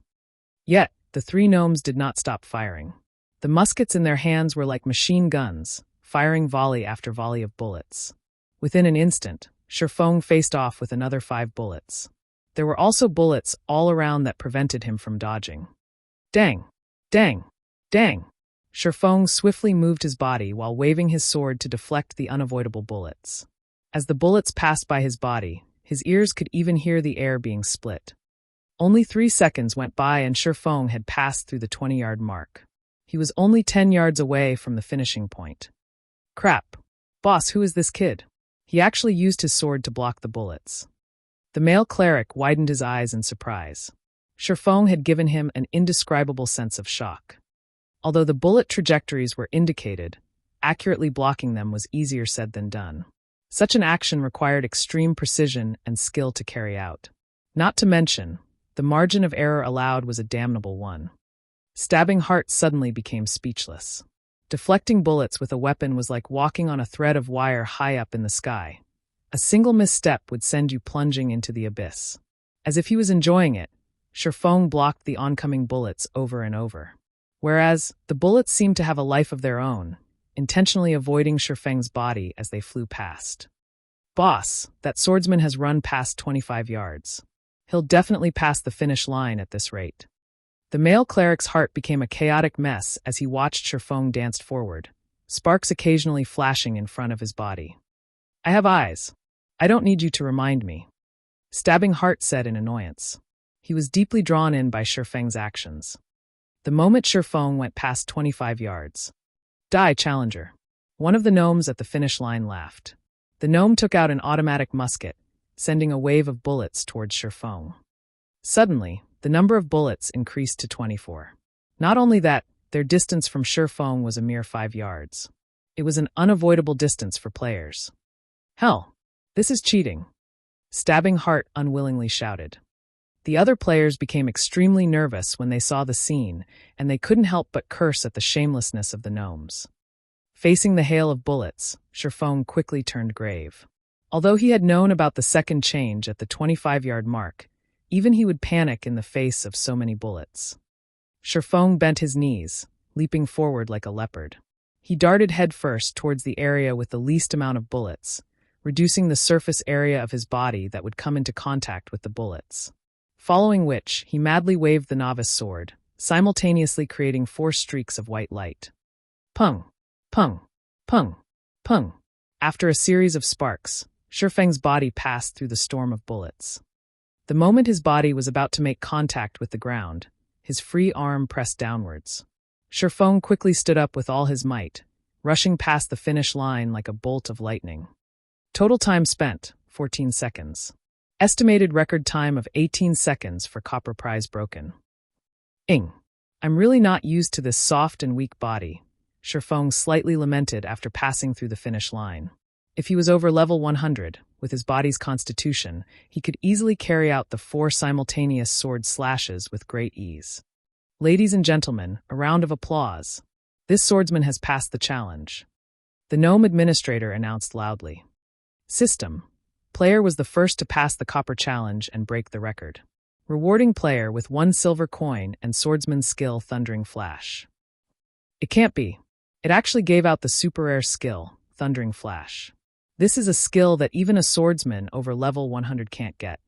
Yet, the 3 gnomes did not stop firing. The muskets in their hands were like machine guns, firing volley after volley of bullets. Within an instant, Shifeng faced off with another 5 bullets. There were also bullets all around that prevented him from dodging. Dang! Dang! Dang! Shifeng swiftly moved his body while waving his sword to deflect the unavoidable bullets. As the bullets passed by his body, his ears could even hear the air being split. Only 3 seconds went by and Shifeng had passed through the 20-yard mark. He was only 10 yards away from the finishing point. Crap. Boss, who is this kid? He actually used his sword to block the bullets. The male cleric widened his eyes in surprise. Shifeng had given him an indescribable sense of shock. Although the bullet trajectories were indicated, accurately blocking them was easier said than done. Such an action required extreme precision and skill to carry out. Not to mention, the margin of error allowed was a damnable one. Stabbing Heart suddenly became speechless. Deflecting bullets with a weapon was like walking on a thread of wire high up in the sky. A single misstep would send you plunging into the abyss. As if he was enjoying it, Shifeng blocked the oncoming bullets over and over. Whereas, the bullets seemed to have a life of their own, intentionally avoiding Shifeng's body as they flew past. Boss, that swordsman has run past 25 yards. He'll definitely pass the finish line at this rate. The male cleric's heart became a chaotic mess as he watched Shifeng dance forward, sparks occasionally flashing in front of his body. I have eyes. I don't need you to remind me. Stabbing Heart said in annoyance. He was deeply drawn in by Shifeng's actions. The moment Shifeng went past 25 yards. Die, challenger. One of the gnomes at the finish line laughed. The gnome took out an automatic musket, sending a wave of bullets towards Shifeng. Suddenly, the number of bullets increased to 24. Not only that, their distance from Shifeng was a mere 5 yards. It was an unavoidable distance for players. Hell, this is cheating. Stabbing Heart unwillingly shouted. The other players became extremely nervous when they saw the scene, and they couldn't help but curse at the shamelessness of the gnomes. Facing the hail of bullets, Shifeng quickly turned grave. Although he had known about the second change at the 25-yard mark, even he would panic in the face of so many bullets. Shifeng bent his knees, leaping forward like a leopard. He darted headfirst towards the area with the least amount of bullets, reducing the surface area of his body that would come into contact with the bullets. following which he madly waved the novice sword, simultaneously creating 4 streaks of white light. Pung, pung, pung, pung. After a series of sparks, Shifeng's body passed through the storm of bullets. The moment his body was about to make contact with the ground, his free arm pressed downwards. Shifeng quickly stood up with all his might, rushing past the finish line like a bolt of lightning. Total time spent, 14 seconds. Estimated record time of 18 seconds for copper prize broken. I'm really not used to this soft and weak body, Shifeng slightly lamented after passing through the finish line. If he was over level 100, with his body's constitution, he could easily carry out the 4 simultaneous sword slashes with great ease. Ladies and gentlemen, a round of applause. This swordsman has passed the challenge. The gnome administrator announced loudly. System. Player was the first to pass the copper challenge and break the record. Rewarding player with 1 silver coin and swordsman skill Thundering Flash. It can't be. It actually gave out the super rare skill, Thundering Flash. This is a skill that even a swordsman over level 100 can't get.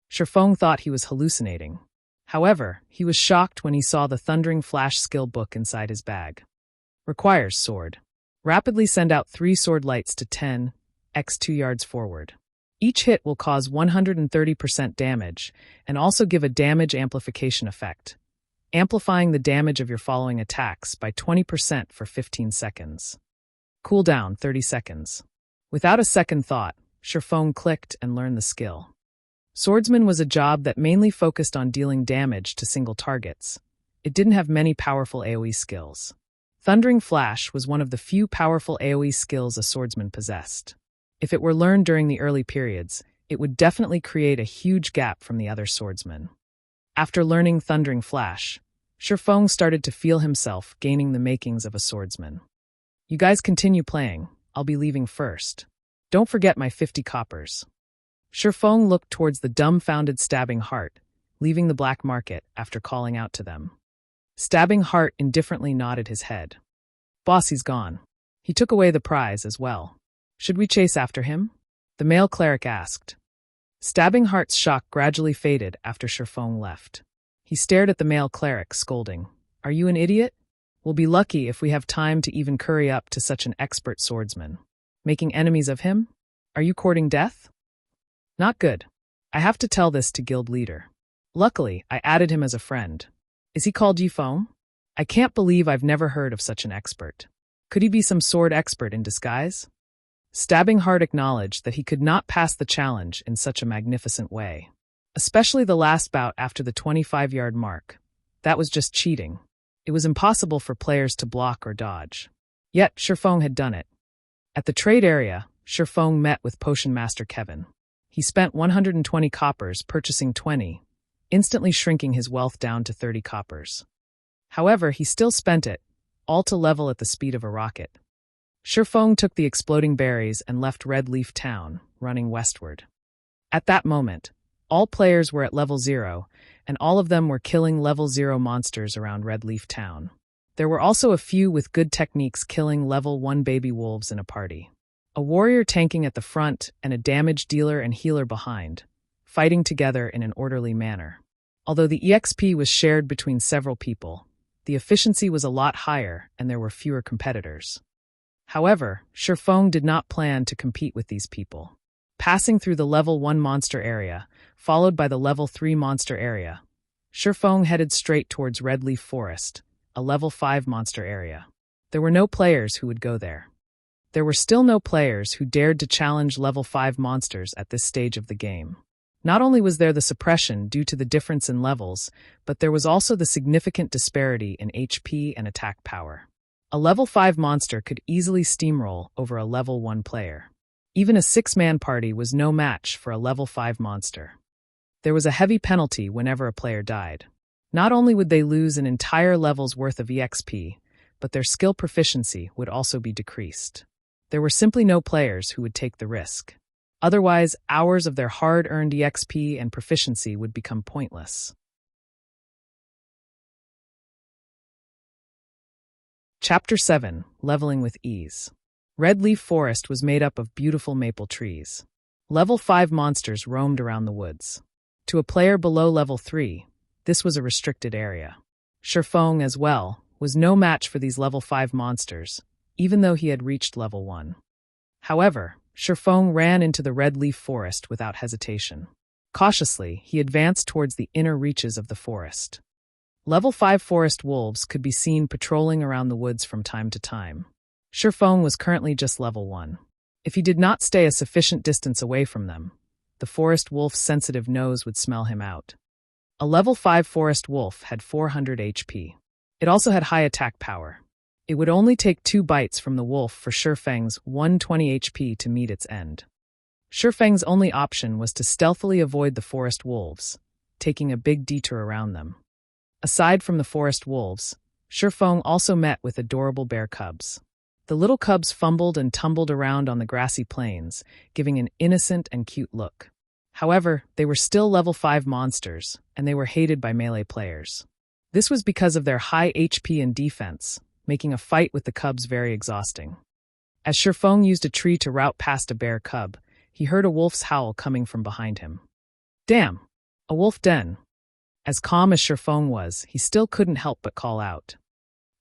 Shifeng thought he was hallucinating. However, he was shocked when he saw the Thundering Flash skill book inside his bag. Requires sword. Rapidly send out 3 sword lights to 10 x 2 yards forward. Each hit will cause 130% damage and also give a damage amplification effect, amplifying the damage of your following attacks by 20% for 15 seconds. Cooldown 30 seconds. Without a second thought, Shifeng clicked and learned the skill. Swordsman was a job that mainly focused on dealing damage to single targets. It didn't have many powerful AoE skills. Thundering Flash was one of the few powerful AoE skills a swordsman possessed. If it were learned during the early periods, it would definitely create a huge gap from the other swordsmen. After learning Thundering Flash, Shifeng started to feel himself gaining the makings of a swordsman. You guys continue playing, I'll be leaving first. Don't forget my 50 coppers. Shifeng looked towards the dumbfounded Stabbing Heart, leaving the black market after calling out to them. Stabbing Heart indifferently nodded his head. Boss, he's gone. He took away the prize as well. Should we chase after him? The male cleric asked. Stabbing Heart's shock gradually faded after Shifeng left. He stared at the male cleric, scolding. Are you an idiot? We'll be lucky if we have time to even curry up to such an expert swordsman. Making enemies of him? Are you courting death? Not good. I have to tell this to guild leader. Luckily, I added him as a friend. Is he called Yifeng? I can't believe I've never heard of such an expert. Could he be some sword expert in disguise? Stabbing Heart acknowledged that he could not pass the challenge in such a magnificent way. Especially the last bout after the 25-yard mark. That was just cheating. It was impossible for players to block or dodge. Yet, Shifeng had done it. At the trade area, Shifeng met with Potion Master Kevin. He spent 120 coppers purchasing 20, instantly shrinking his wealth down to 30 coppers. However, he still spent it, all to level at the speed of a rocket. Shifeng took the exploding berries and left Red Leaf Town, running westward. At that moment, all players were at level 0, and all of them were killing level 0 monsters around Red Leaf Town. There were also a few with good techniques killing level 1 baby wolves in a party. A warrior tanking at the front and a damage dealer and healer behind, fighting together in an orderly manner. Although the EXP was shared between several people, the efficiency was a lot higher and there were fewer competitors. However, Shifeng did not plan to compete with these people. Passing through the level 1 monster area, followed by the level 3 monster area, Shifeng headed straight towards Red Leaf Forest, a level 5 monster area. There were no players who would go there. There were still no players who dared to challenge level 5 monsters at this stage of the game. Not only was there the suppression due to the difference in levels, but there was also the significant disparity in HP and attack power. A level 5 monster could easily steamroll over a level 1 player. Even a 6-man party was no match for a level 5 monster. There was a heavy penalty whenever a player died. Not only would they lose an entire level's worth of EXP, but their skill proficiency would also be decreased. There were simply no players who would take the risk. Otherwise, hours of their hard-earned EXP and proficiency would become pointless. Chapter 7. Leveling with Ease. Red Leaf Forest was made up of beautiful maple trees. Level 5 monsters roamed around the woods. To a player below level 3, this was a restricted area. Sherfong, as well, was no match for these level 5 monsters, even though he had reached level 1. However, Sherfong ran into the red leaf forest without hesitation. Cautiously, he advanced towards the inner reaches of the forest. Level 5 forest wolves could be seen patrolling around the woods from time to time. Sherfong was currently just level 1. If he did not stay a sufficient distance away from them, the forest wolf's sensitive nose would smell him out. A level 5 forest wolf had 400 HP. It also had high attack power. It would only take 2 bites from the wolf for Sherfeng's 120 HP to meet its end. Sherfeng's only option was to stealthily avoid the forest wolves, taking a big detour around them. Aside from the forest wolves, Sherfong also met with adorable bear cubs. The little cubs fumbled and tumbled around on the grassy plains, giving an innocent and cute look. However, they were still level 5 monsters, and they were hated by melee players. This was because of their high HP and defense, making a fight with the cubs very exhausting. As Sherfong used a tree to route past a bear cub, he heard a wolf's howl coming from behind him. Damn! A wolf den! As calm as Sherfong was, he still couldn't help but call out.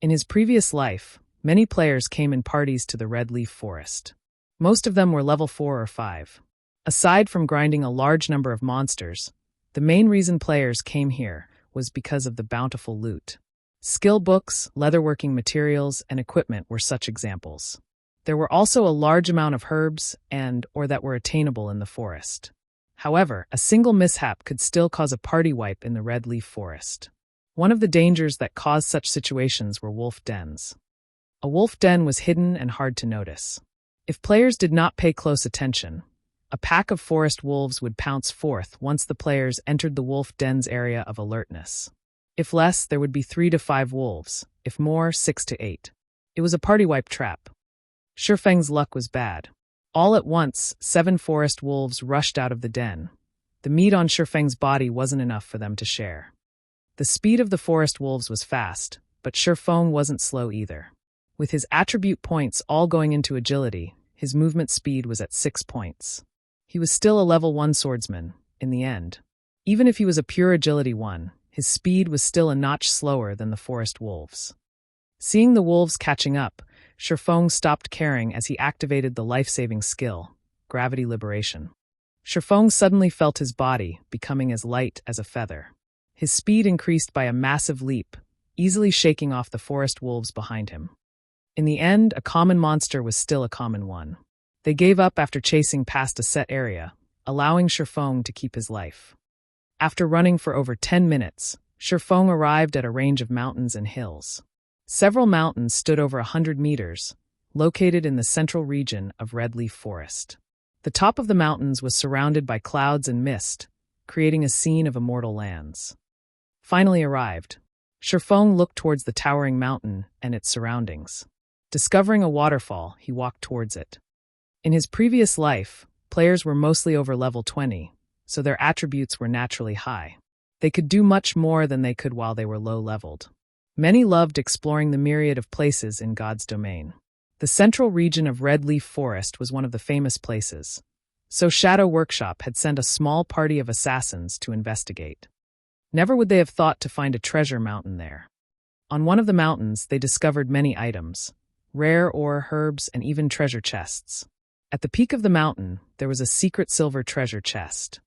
In his previous life, many players came in parties to the Red Leaf Forest. Most of them were level 4 or 5. Aside from grinding a large number of monsters, the main reason players came here was because of the bountiful loot. Skill books, leatherworking materials, and equipment were such examples. There were also a large amount of herbs or that were attainable in the forest. However, a single mishap could still cause a party wipe in the Red Leaf Forest. One of the dangers that caused such situations were wolf dens. A wolf den was hidden and hard to notice. If players did not pay close attention, a pack of forest wolves would pounce forth once the players entered the wolf den's area of alertness. If less, there would be 3 to 5 wolves, if more, 6 to 8. It was a party wipe trap. Sherfeng's luck was bad. All at once, 7 forest wolves rushed out of the den. The meat on Sherfeng's body wasn't enough for them to share. The speed of the forest wolves was fast, but Sherfeng wasn't slow either. With his attribute points all going into agility, his movement speed was at 6 points. He was still a level 1 swordsman, in the end. Even if he was a pure agility 1, his speed was still a notch slower than the forest wolves. Seeing the wolves catching up, Sherfeng stopped caring as he activated the life-saving skill, Gravity Liberation. Sherfeng suddenly felt his body becoming as light as a feather. His speed increased by a massive leap, easily shaking off the forest wolves behind him. In the end, a common monster was still a common one. They gave up after chasing past a set area, allowing Sherfeng to keep his life. After running for over 10 minutes, Sherfeng arrived at a range of mountains and hills. Several mountains stood over 100 meters, located in the central region of Red Leaf Forest. The top of the mountains was surrounded by clouds and mist, creating a scene of immortal lands. Finally arrived, Sherfeng looked towards the towering mountain and its surroundings. Discovering a waterfall, he walked towards it. In his previous life, players were mostly over level 20, so their attributes were naturally high. They could do much more than they could while they were low-leveled. Many loved exploring the myriad of places in God's domain. The central region of Red Leaf Forest was one of the famous places, so Shadow Workshop had sent a small party of assassins to investigate. Never would they have thought to find a treasure mountain there. On one of the mountains, they discovered many items, rare ore, herbs, and even treasure chests. At the peak of the mountain, there was a secret silver treasure chest.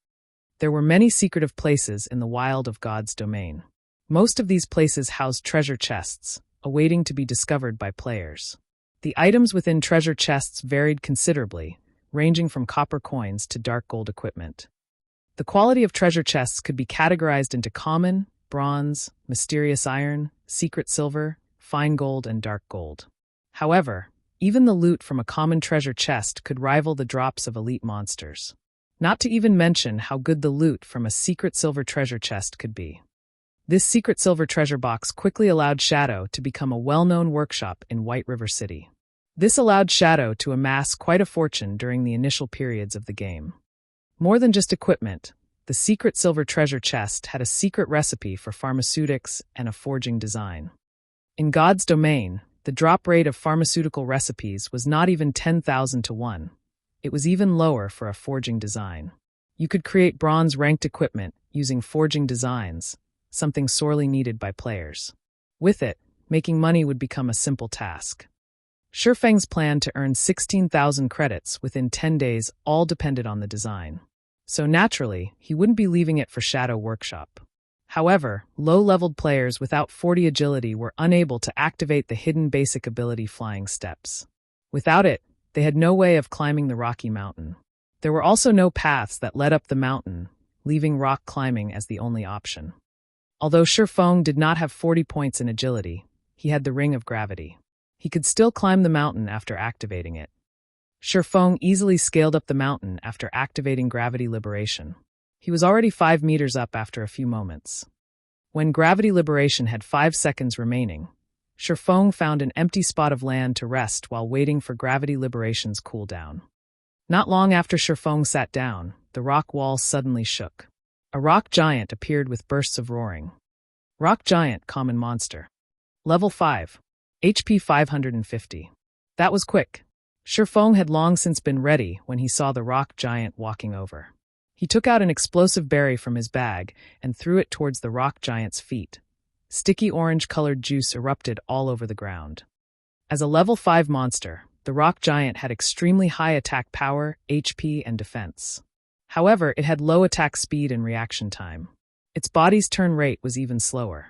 There were many secretive places in the wild of God's domain. Most of these places housed treasure chests, awaiting to be discovered by players. The items within treasure chests varied considerably, ranging from copper coins to dark gold equipment. The quality of treasure chests could be categorized into common, bronze, mysterious iron, secret silver, fine gold, and dark gold. However, even the loot from a common treasure chest could rival the drops of elite monsters. Not to even mention how good the loot from a secret silver treasure chest could be. This secret silver treasure box quickly allowed Shadow to become a well-known workshop in White River City. This allowed Shadow to amass quite a fortune during the initial periods of the game. More than just equipment, the secret silver treasure chest had a secret recipe for pharmaceutics and a forging design. In God's domain, the drop rate of pharmaceutical recipes was not even 10,000 to 1. It was even lower for a forging design. You could create bronze-ranked equipment using forging designs, something sorely needed by players. With it, making money would become a simple task. Shifeng's plan to earn 16,000 credits within 10 days all depended on the design. So naturally, he wouldn't be leaving it for Shadow Workshop. However, low-leveled players without 40 agility were unable to activate the hidden basic ability Flying Steps. Without it, they had no way of climbing the rocky mountain. There were also no paths that led up the mountain, leaving rock climbing as the only option. Although Shifeng did not have 40 points in agility, he had the Ring of Gravity. He could still climb the mountain after activating it. Shifeng easily scaled up the mountain after activating Gravity Liberation. He was already 5 meters up after a few moments. When Gravity Liberation had 5 seconds remaining, Shifeng found an empty spot of land to rest while waiting for Gravity Liberation's cooldown. Not long after Shifeng sat down, the rock wall suddenly shook. A rock giant appeared with bursts of roaring. Rock Giant, Common Monster. Level 5. HP 550. That was quick. Shifeng had long since been ready when he saw the rock giant walking over. He took out an explosive berry from his bag and threw it towards the rock giant's feet. Sticky orange-colored juice erupted all over the ground. As a level 5 monster, the rock giant had extremely high attack power, HP, and defense. However, it had low attack speed and reaction time. Its body's turn rate was even slower.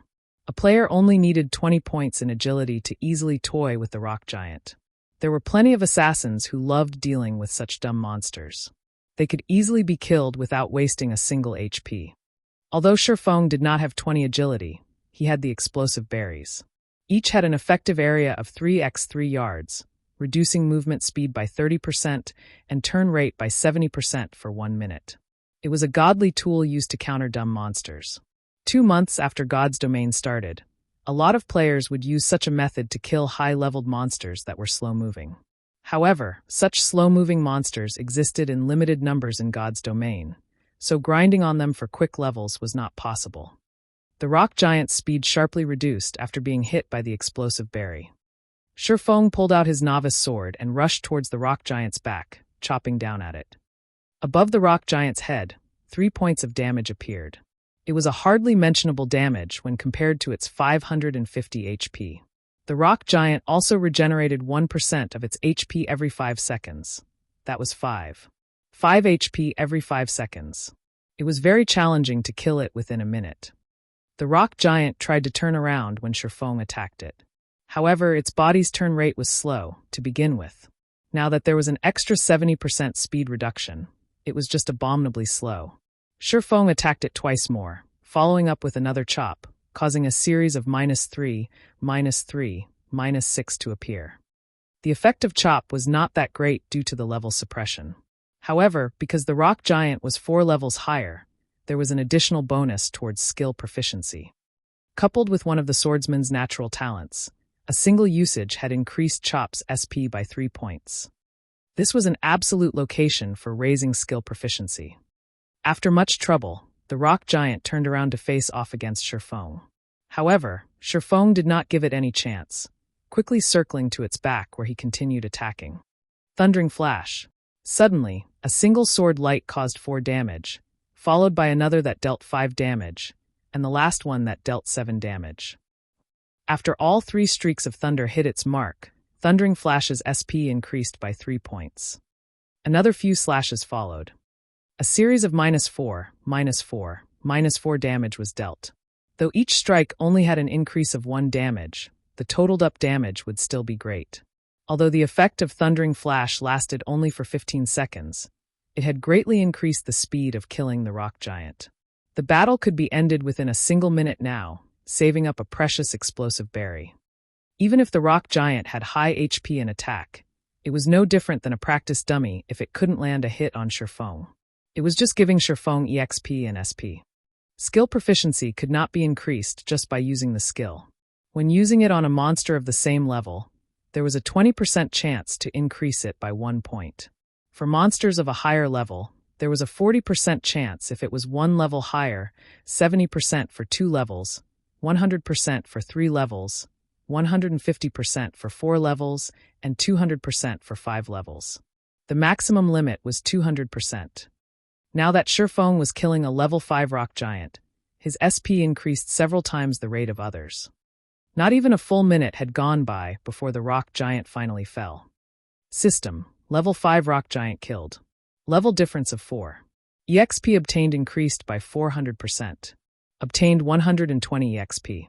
A player only needed 20 points in agility to easily toy with the rock giant. There were plenty of assassins who loved dealing with such dumb monsters. They could easily be killed without wasting a single HP. Although Shifeng did not have 20 agility, he had the explosive berries. Each had an effective area of 3x3 yards, reducing movement speed by 30% and turn rate by 70% for 1 minute. It was a godly tool used to counter dumb monsters. 2 months after God's Domain started, a lot of players would use such a method to kill high-leveled monsters that were slow-moving. However, such slow-moving monsters existed in limited numbers in God's Domain, so grinding on them for quick levels was not possible. The rock giant's speed sharply reduced after being hit by the explosive berry. Shifeng pulled out his novice sword and rushed towards the rock giant's back, chopping down at it. Above the rock giant's head, 3 points of damage appeared. It was a hardly mentionable damage when compared to its 550 HP. The rock giant also regenerated 1% of its HP every 5 seconds. That was 5 HP every 5 seconds. It was very challenging to kill it within a minute. The rock giant tried to turn around when Shifeng attacked it. However, its body's turn rate was slow, to begin with. Now that there was an extra 70% speed reduction, it was just abominably slow. Shifeng attacked it twice more, following up with another chop, causing a series of -3, -3, -6 to appear. The effect of chop was not that great due to the level suppression. However, because the rock giant was 4 levels higher, there was an additional bonus towards skill proficiency. Coupled with one of the swordsman's natural talents, a single usage had increased Chop's SP by 3 points. This was an absolute location for raising skill proficiency. After much trouble, the rock giant turned around to face off against Shifeng. However, Shifeng did not give it any chance, quickly circling to its back where he continued attacking. Thundering Flash. Suddenly, a single sword light caused 4 damage, followed by another that dealt 5 damage, and the last one that dealt 7 damage. After all 3 streaks of thunder hit its mark, Thundering Flash's SP increased by 3 points. Another few slashes followed. A series of -4, -4, -4 damage was dealt. Though each strike only had an increase of 1 damage, the totaled-up damage would still be great. Although the effect of Thundering Flash lasted only for 15 seconds, it had greatly increased the speed of killing the rock giant. The battle could be ended within a single minute now, saving up a precious explosive berry. Even if the rock giant had high HP and attack, it was no different than a practice dummy if it couldn't land a hit on Shifeng. It was just giving Shifeng EXP and SP. Skill proficiency could not be increased just by using the skill. When using it on a monster of the same level, there was a 20% chance to increase it by 1 point. For monsters of a higher level, there was a 40% chance if it was 1 level higher, 70% for 2 levels, 100% for 3 levels, 150% for 4 levels, and 200% for 5 levels. The maximum limit was 200%. Now that Sherfong was killing a level 5 rock giant, his SP increased several times the rate of others. Not even a full minute had gone by before the rock giant finally fell. System: level 5 rock giant killed. Level difference of 4. EXP obtained increased by 400%. Obtained 120 EXP.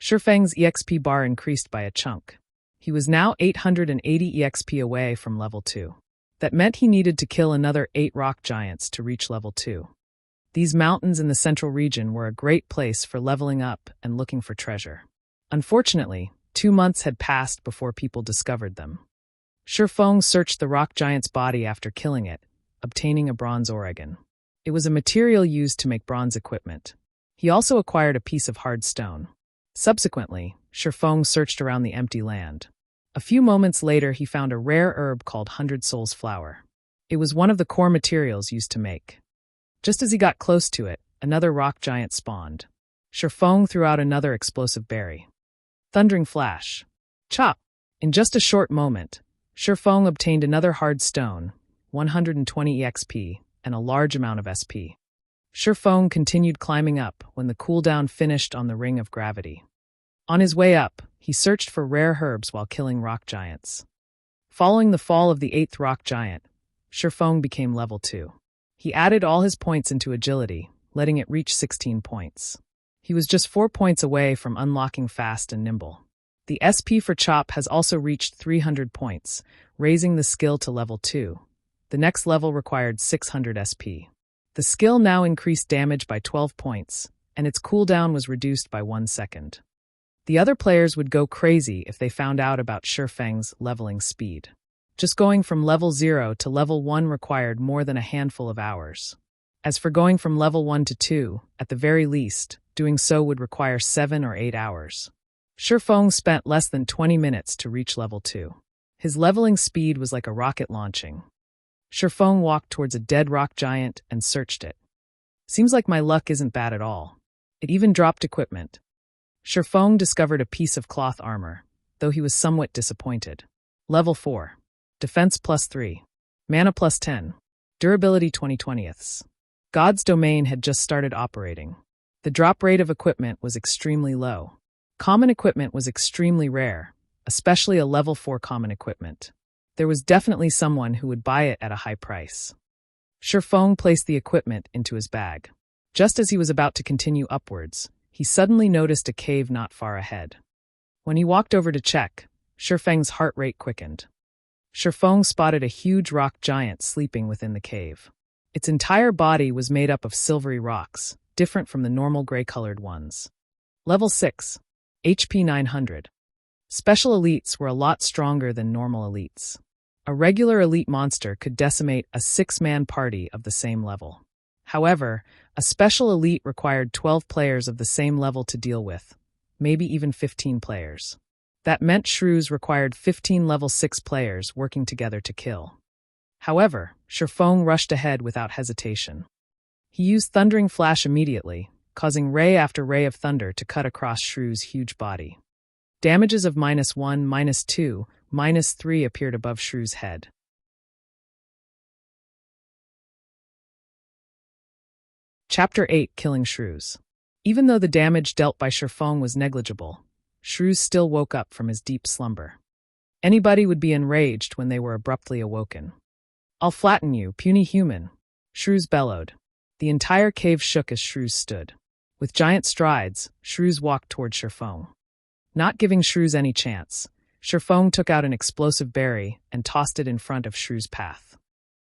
Sherfang's EXP bar increased by a chunk. He was now 880 EXP away from level 2. That meant he needed to kill another 8 rock giants to reach level 2. These mountains in the central region were a great place for leveling up and looking for treasure. Unfortunately, 2 months had passed before people discovered them. Sherfong searched the rock giant's body after killing it, obtaining a bronze oregon. It was a material used to make bronze equipment. He also acquired a piece of hard stone. Subsequently, Sherfong searched around the empty land. A few moments later he found a rare herb called 100 Souls Flower. It was one of the core materials used to make. Just as he got close to it, another rock giant spawned. Sherfong threw out another explosive berry. Thundering Flash. Chop! In just a short moment, Sherfong obtained another hard stone, 120 EXP, and a large amount of SP. Sherfong continued climbing up when the cooldown finished on the Ring of Gravity. On his way up, he searched for rare herbs while killing rock giants. Following the fall of the 8th rock giant, Sherfong became level 2. He added all his points into agility, letting it reach 16 points. He was just 4 points away from unlocking fast and nimble. The SP for Chop has also reached 300 points, raising the skill to level 2. The next level required 600 SP. The skill now increased damage by 12 points, and its cooldown was reduced by 1 second. The other players would go crazy if they found out about Sherfang's leveling speed. Just going from level 0 to level 1 required more than a handful of hours. As for going from level 1 to 2, at the very least, doing so would require 7 or 8 hours. Sherfong spent less than 20 minutes to reach level 2. His leveling speed was like a rocket launching. Sherfong walked towards a dead rock giant and searched it. Seems like my luck isn't bad at all. It even dropped equipment. Sherfong discovered a piece of cloth armor, though he was somewhat disappointed. Level 4. Defense +3. Mana +10. Durability 20/20ths. God's Domain had just started operating. The drop rate of equipment was extremely low. Common equipment was extremely rare, especially a level 4 common equipment. There was definitely someone who would buy it at a high price. Sherfong placed the equipment into his bag. Just as he was about to continue upwards, he suddenly noticed a cave not far ahead. When he walked over to check, Sherfang's heart rate quickened. Sherfong spotted a huge rock giant sleeping within the cave. Its entire body was made up of silvery rocks, different from the normal gray-colored ones. Level 6. HP 900. Special elites were a lot stronger than normal elites. A regular elite monster could decimate a 6-man party of the same level. However, a special elite required 12 players of the same level to deal with, maybe even 15 players. That meant Shrews required 15 level 6 players working together to kill. However, Sherfong rushed ahead without hesitation. He used Thundering Flash immediately, causing ray after ray of thunder to cut across Shrews' huge body. Damages of -1, -2, -3 appeared above Shrews' head. Chapter 8: Killing Shrews. Even though the damage dealt by Sherfong was negligible, Shrews still woke up from his deep slumber. Anybody would be enraged when they were abruptly awoken. "I'll flatten you, puny human," Shrews bellowed. The entire cave shook as Shrews stood. With giant strides, Shrews walked toward Sherfong. Not giving Shrews any chance, Sherfong took out an explosive berry and tossed it in front of Shrews' path.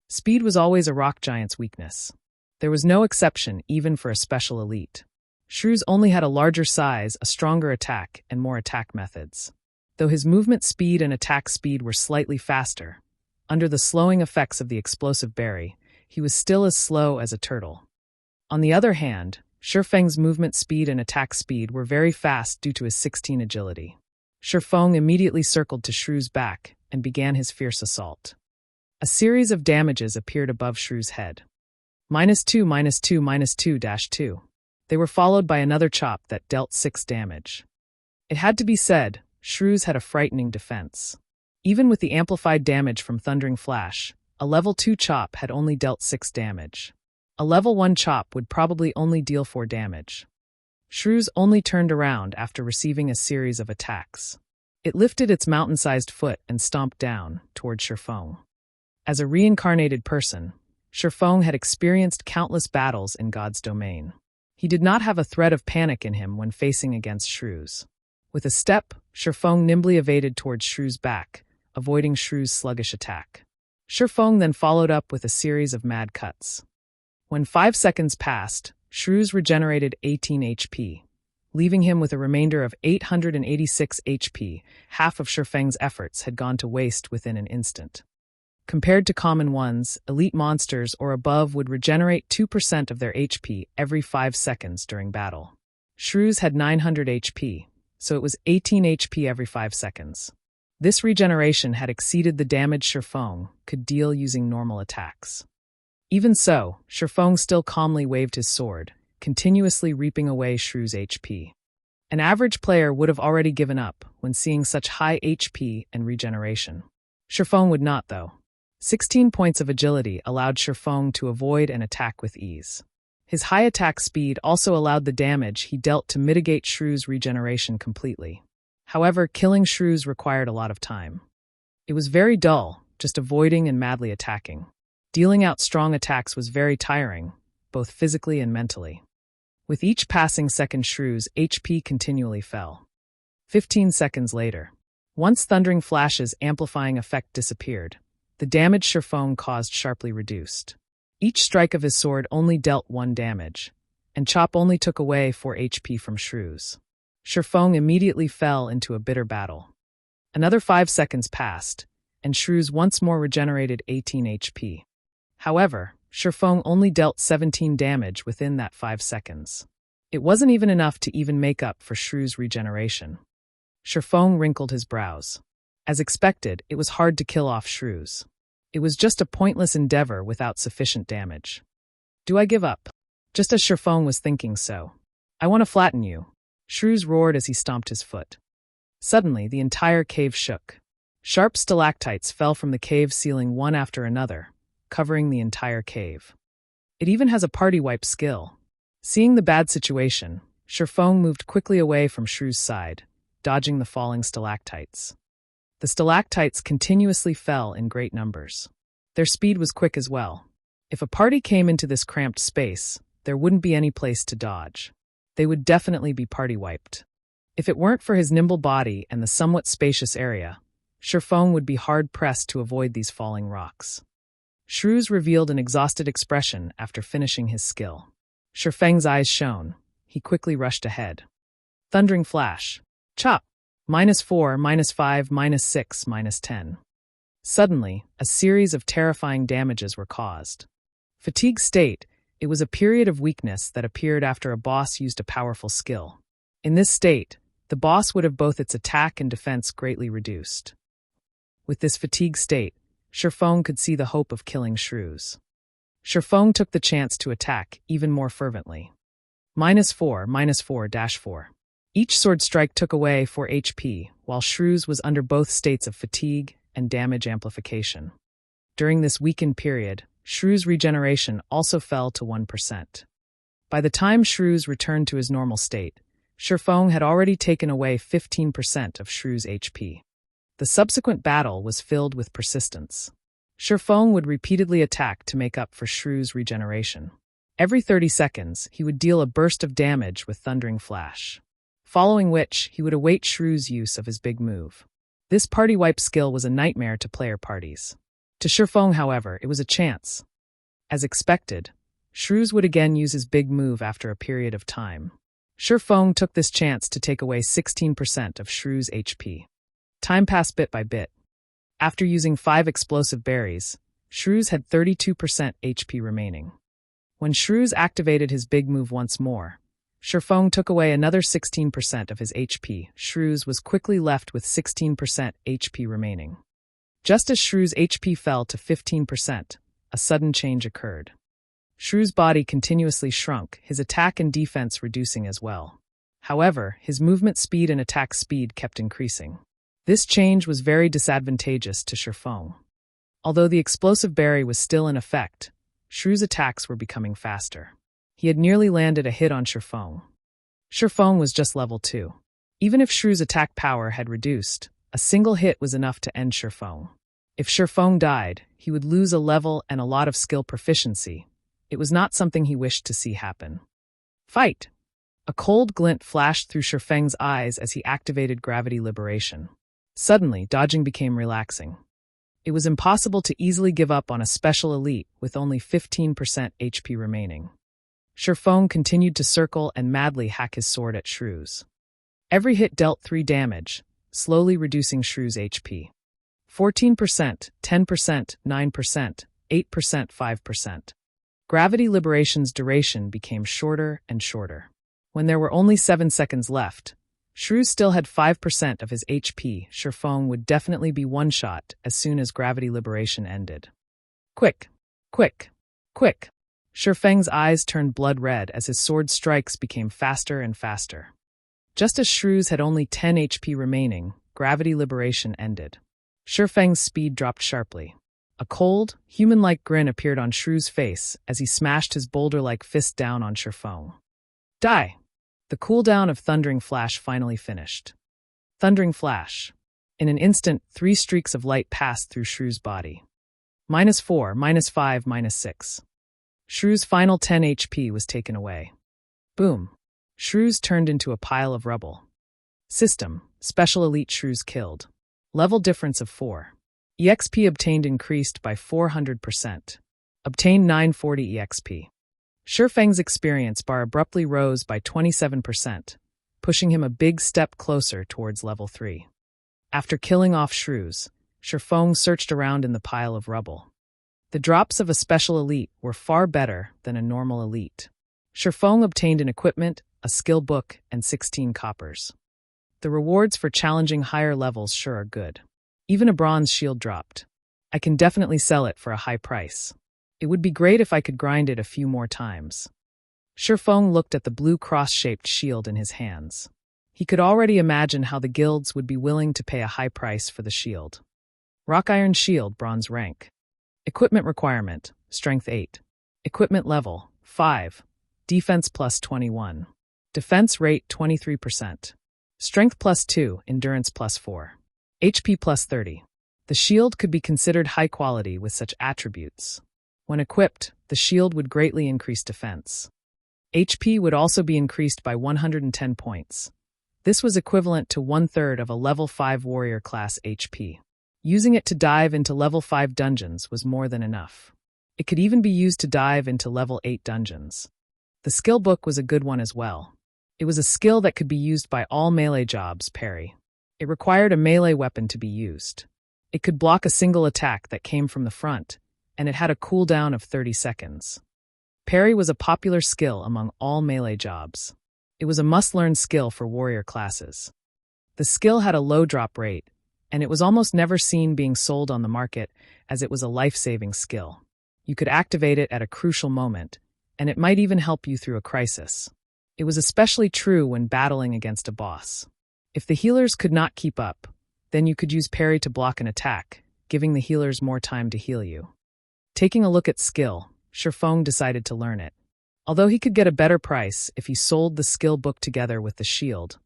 Speed was always a rock giant's weakness. There was no exception even for a special elite. Shrews only had a larger size, a stronger attack, and more attack methods. Though his movement speed and attack speed were slightly faster, under the slowing effects of the explosive berry, he was still as slow as a turtle. On the other hand, Sherfang's movement speed and attack speed were very fast due to his 16 agility. Sherfong immediately circled to Shrews' back and began his fierce assault. A series of damages appeared above Shrews' head. -2, -2, -2, -2. They were followed by another chop that dealt 6 damage. It had to be said, Shrews had a frightening defense. Even with the amplified damage from Thundering Flash, a level 2 chop had only dealt 6 damage. A level 1 chop would probably only deal 4 damage. Shrews only turned around after receiving a series of attacks. It lifted its mountain-sized foot and stomped down toward Sherfong. As a reincarnated person, Sherfong had experienced countless battles in God's domain. He did not have a thread of panic in him when facing against Shrews. With a step, Sherfong nimbly evaded towards Shrews' back, avoiding Shrews' sluggish attack. Sherfong then followed up with a series of mad cuts. When 5 seconds passed, Shrews regenerated 18 HP, leaving him with a remainder of 886 HP. Half of Sherfeng's efforts had gone to waste within an instant. Compared to common ones, elite monsters or above would regenerate 2% of their HP every 5 seconds during battle. Shrews had 900 HP, so it was 18 HP every 5 seconds. This regeneration had exceeded the damage Sherfong could deal using normal attacks. Even so, Sherfong still calmly waved his sword, continuously reaping away Shrews' HP. An average player would have already given up when seeing such high HP and regeneration. Sherfong would not, though. 16 points of agility allowed Sherfong to avoid an attack with ease. His high attack speed also allowed the damage he dealt to mitigate Shrews' regeneration completely. However, killing Shrews required a lot of time. It was very dull, just avoiding and madly attacking. Dealing out strong attacks was very tiring, both physically and mentally. With each passing second, Shrews' HP continually fell. 15 seconds later, once Thundering Flash's amplifying effect disappeared, the damage Sherfong caused sharply reduced. Each strike of his sword only dealt 1 damage, and chop only took away 4 HP from Shrews. Sherfong immediately fell into a bitter battle. Another 5 seconds passed, and Shrews once more regenerated 18 HP. However, Sherfong only dealt 17 damage within that 5 seconds. It wasn't even enough to even make up for Shrews' regeneration. Sherfong wrinkled his brows. As expected, it was hard to kill off Shrews. It was just a pointless endeavor without sufficient damage. Do I give up? Just as Sherfong was thinking so. I want to flatten you. Shrews roared as he stomped his foot. Suddenly, the entire cave shook. Sharp stalactites fell from the cave ceiling one after another, covering the entire cave. It even has a party wipe skill. Seeing the bad situation, Sherfong moved quickly away from Shrews' side, dodging the falling stalactites. The stalactites continuously fell in great numbers. Their speed was quick as well. If a party came into this cramped space, there wouldn't be any place to dodge. They would definitely be party wiped. If it weren't for his nimble body and the somewhat spacious area, Sherfong would be hard-pressed to avoid these falling rocks. Shrews revealed an exhausted expression after finishing his skill. Sherfeng's eyes shone. He quickly rushed ahead. Thundering Flash. Chop! -4, -5, -6, -10. Suddenly, a series of terrifying damages were caused. Fatigue state, it was a period of weakness that appeared after a boss used a powerful skill. In this state, the boss would have both its attack and defense greatly reduced. With this fatigue state, Sherfong could see the hope of killing Shrews. Sherfong took the chance to attack even more fervently. -4, -4, -4. Each sword strike took away 4 HP, while Shrews was under both states of fatigue and damage amplification. During this weakened period, Shrews' regeneration also fell to 1%. By the time Shrews returned to his normal state, Sherfong had already taken away 15% of Shrews' HP. The subsequent battle was filled with persistence. Sherfong would repeatedly attack to make up for Shrews' regeneration. Every 30 seconds, he would deal a burst of damage with Thundering Flash, following which he would await Shrews' use of his big move. This party wipe skill was a nightmare to player parties. To Sherfong, however, it was a chance. As expected, Shrews would again use his big move after a period of time. Sherfong took this chance to take away 16% of Shrews' HP. Time passed bit by bit. After using 5 explosive berries, Shrews had 32% HP remaining. When Shrews activated his big move once more, Sherfong took away another 16% of his HP. Shrews was quickly left with 16% HP remaining. Just as Shrews' HP fell to 15%, a sudden change occurred. Shrews' body continuously shrunk, his attack and defense reducing as well. However, his movement speed and attack speed kept increasing. This change was very disadvantageous to Sherfong. Although the explosive berry was still in effect, Shrews' attacks were becoming faster. He had nearly landed a hit on Sherfong. Sherfong was just level 2. Even if Shrews' attack power had reduced, a single hit was enough to end Sherfong. If Sherfong died, he would lose a level and a lot of skill proficiency. It was not something he wished to see happen. Fight! A cold glint flashed through Sherfeng's eyes as he activated gravity liberation. Suddenly, dodging became relaxing. It was impossible to easily give up on a special elite with only 15% HP remaining. Sherfong continued to circle and madly hack his sword at Shrews. Every hit dealt 3 damage, slowly reducing Shrews' HP. 14%, 10%, 9%, 8%, 5%. Gravity liberation's duration became shorter and shorter. When there were only 7 seconds left, Shrews still had 5% of his HP. Sherfong would definitely be one-shot as soon as gravity liberation ended. Quick! Quick! Quick! Sherfeng's eyes turned blood red as his sword strikes became faster and faster. Just as Shrews had only 10 HP remaining, gravity liberation ended. Sherfeng's speed dropped sharply. A cold, human-like grin appeared on Shrews' face as he smashed his boulder-like fist down on Sherfong. Die! The cooldown of Thundering Flash finally finished. Thundering Flash. In an instant, 3 streaks of light passed through Shrews' body. -4, -5, -6. Shrews' final 10 HP was taken away. Boom. Shrews turned into a pile of rubble. System. Special Elite Shrews killed. Level difference of 4. EXP obtained increased by 400%. Obtained 940 EXP. Sherfeng's experience bar abruptly rose by 27%, pushing him a big step closer towards level 3. After killing off Shrews, Sherfong searched around in the pile of rubble. The drops of a special elite were far better than a normal elite. Sherfong obtained an equipment, a skill book, and 16 coppers. The rewards for challenging higher levels sure are good. Even a bronze shield dropped. I can definitely sell it for a high price. It would be great if I could grind it a few more times. Sherfong looked at the blue cross-shaped shield in his hands. He could already imagine how the guilds would be willing to pay a high price for the shield. Rock Iron Shield, bronze rank. Equipment requirement, strength 8. Equipment level, 5. Defense plus 21. Defense rate 23%. Strength plus 2, endurance plus 4. HP plus 30. The shield could be considered high quality with such attributes. When equipped, the shield would greatly increase defense. HP would also be increased by 110 points. This was equivalent to 1/3 of a level 5 warrior class HP. Using it to dive into level 5 dungeons was more than enough. It could even be used to dive into level 8 dungeons. The skill book was a good one as well. It was a skill that could be used by all melee jobs, Parry. It required a melee weapon to be used. It could block a single attack that came from the front, and it had a cooldown of 30 seconds. Parry was a popular skill among all melee jobs. It was a must-learn skill for warrior classes. The skill had a low drop rate, and it was almost never seen being sold on the market as it was a life-saving skill. You could activate it at a crucial moment, and it might even help you through a crisis. It was especially true when battling against a boss. If the healers could not keep up, then you could use Parry to block an attack, giving the healers more time to heal you. Taking a look at skill, Sherfong decided to learn it. Although he could get a better price if he sold the skill book together with the shield,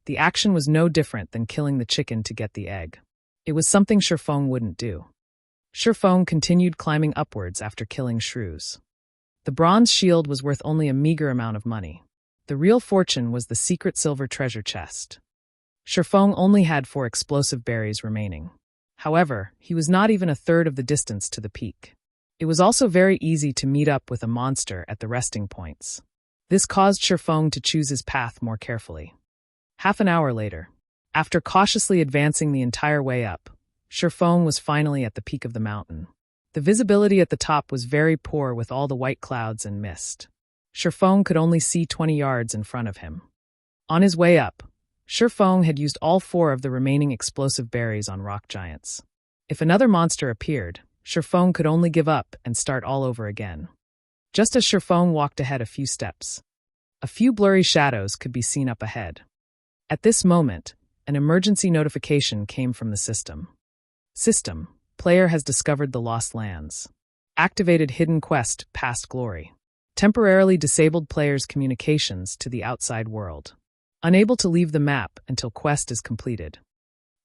the action was no different than killing the chicken to get the egg. It was something Sherfong wouldn't do. Sherfong continued climbing upwards after killing Shrews. The bronze shield was worth only a meager amount of money. The real fortune was the secret silver treasure chest. Sherfong only had 4 explosive berries remaining. However, he was not even a third of the distance to the peak. It was also very easy to meet up with a monster at the resting points. This caused Sherfong to choose his path more carefully. Half an hour later, after cautiously advancing the entire way up, Sherfong was finally at the peak of the mountain. The visibility at the top was very poor with all the white clouds and mist. Sherfong could only see 20 yards in front of him. On his way up, Sherfong had used all 4 of the remaining explosive berries on rock giants. If another monster appeared, Sherfong could only give up and start all over again. Just as Sherfong walked ahead a few steps, a few blurry shadows could be seen up ahead. At this moment, an emergency notification came from the system. System, player has discovered the lost lands. Activated hidden quest Past Glory. Temporarily disabled players' communications to the outside world. Unable to leave the map until quest is completed.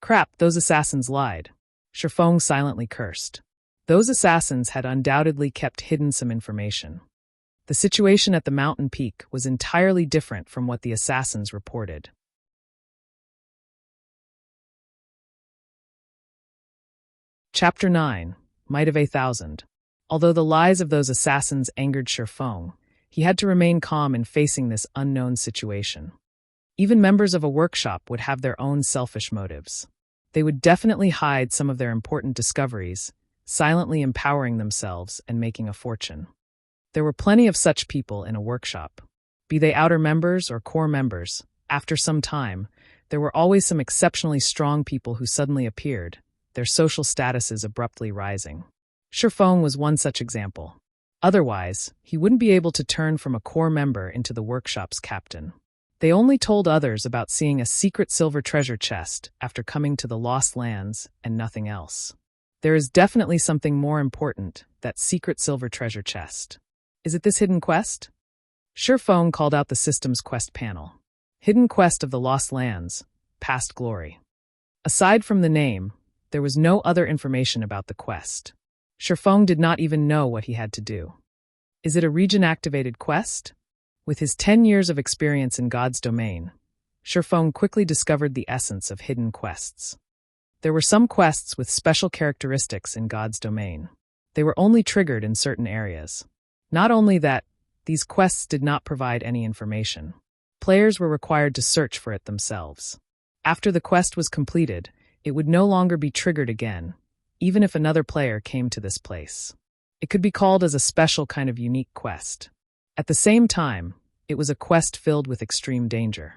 Crap, those assassins lied. Sherfong silently cursed. Those assassins had undoubtedly kept hidden some information. The situation at the mountain peak was entirely different from what the assassins reported. Chapter 9. Might of 1,000. Although the lies of those assassins angered Sherfong, he had to remain calm in facing this unknown situation. Even members of a workshop would have their own selfish motives. They would definitely hide some of their important discoveries, silently empowering themselves and making a fortune. There were plenty of such people in a workshop. Be they outer members or core members, after some time, there were always some exceptionally strong people who suddenly appeared, their social statuses abruptly rising. Sherfong was one such example. Otherwise, he wouldn't be able to turn from a core member into the workshop's captain. They only told others about seeing a secret silver treasure chest after coming to the Lost Lands and nothing else. There is definitely something more important, that secret silver treasure chest. Is it this hidden quest? Sherfong called out the system's quest panel. Hidden quest of the Lost Lands, Past Glory. Aside from the name, there was no other information about the quest. Sherfong did not even know what he had to do. Is it a region-activated quest? With his 10 years of experience in God's domain, Sherfong quickly discovered the essence of hidden quests. There were some quests with special characteristics in God's domain. They were only triggered in certain areas. Not only that, these quests did not provide any information. Players were required to search for it themselves. After the quest was completed, it would no longer be triggered again, even if another player came to this place. It could be called as a special kind of unique quest. At the same time, it was a quest filled with extreme danger.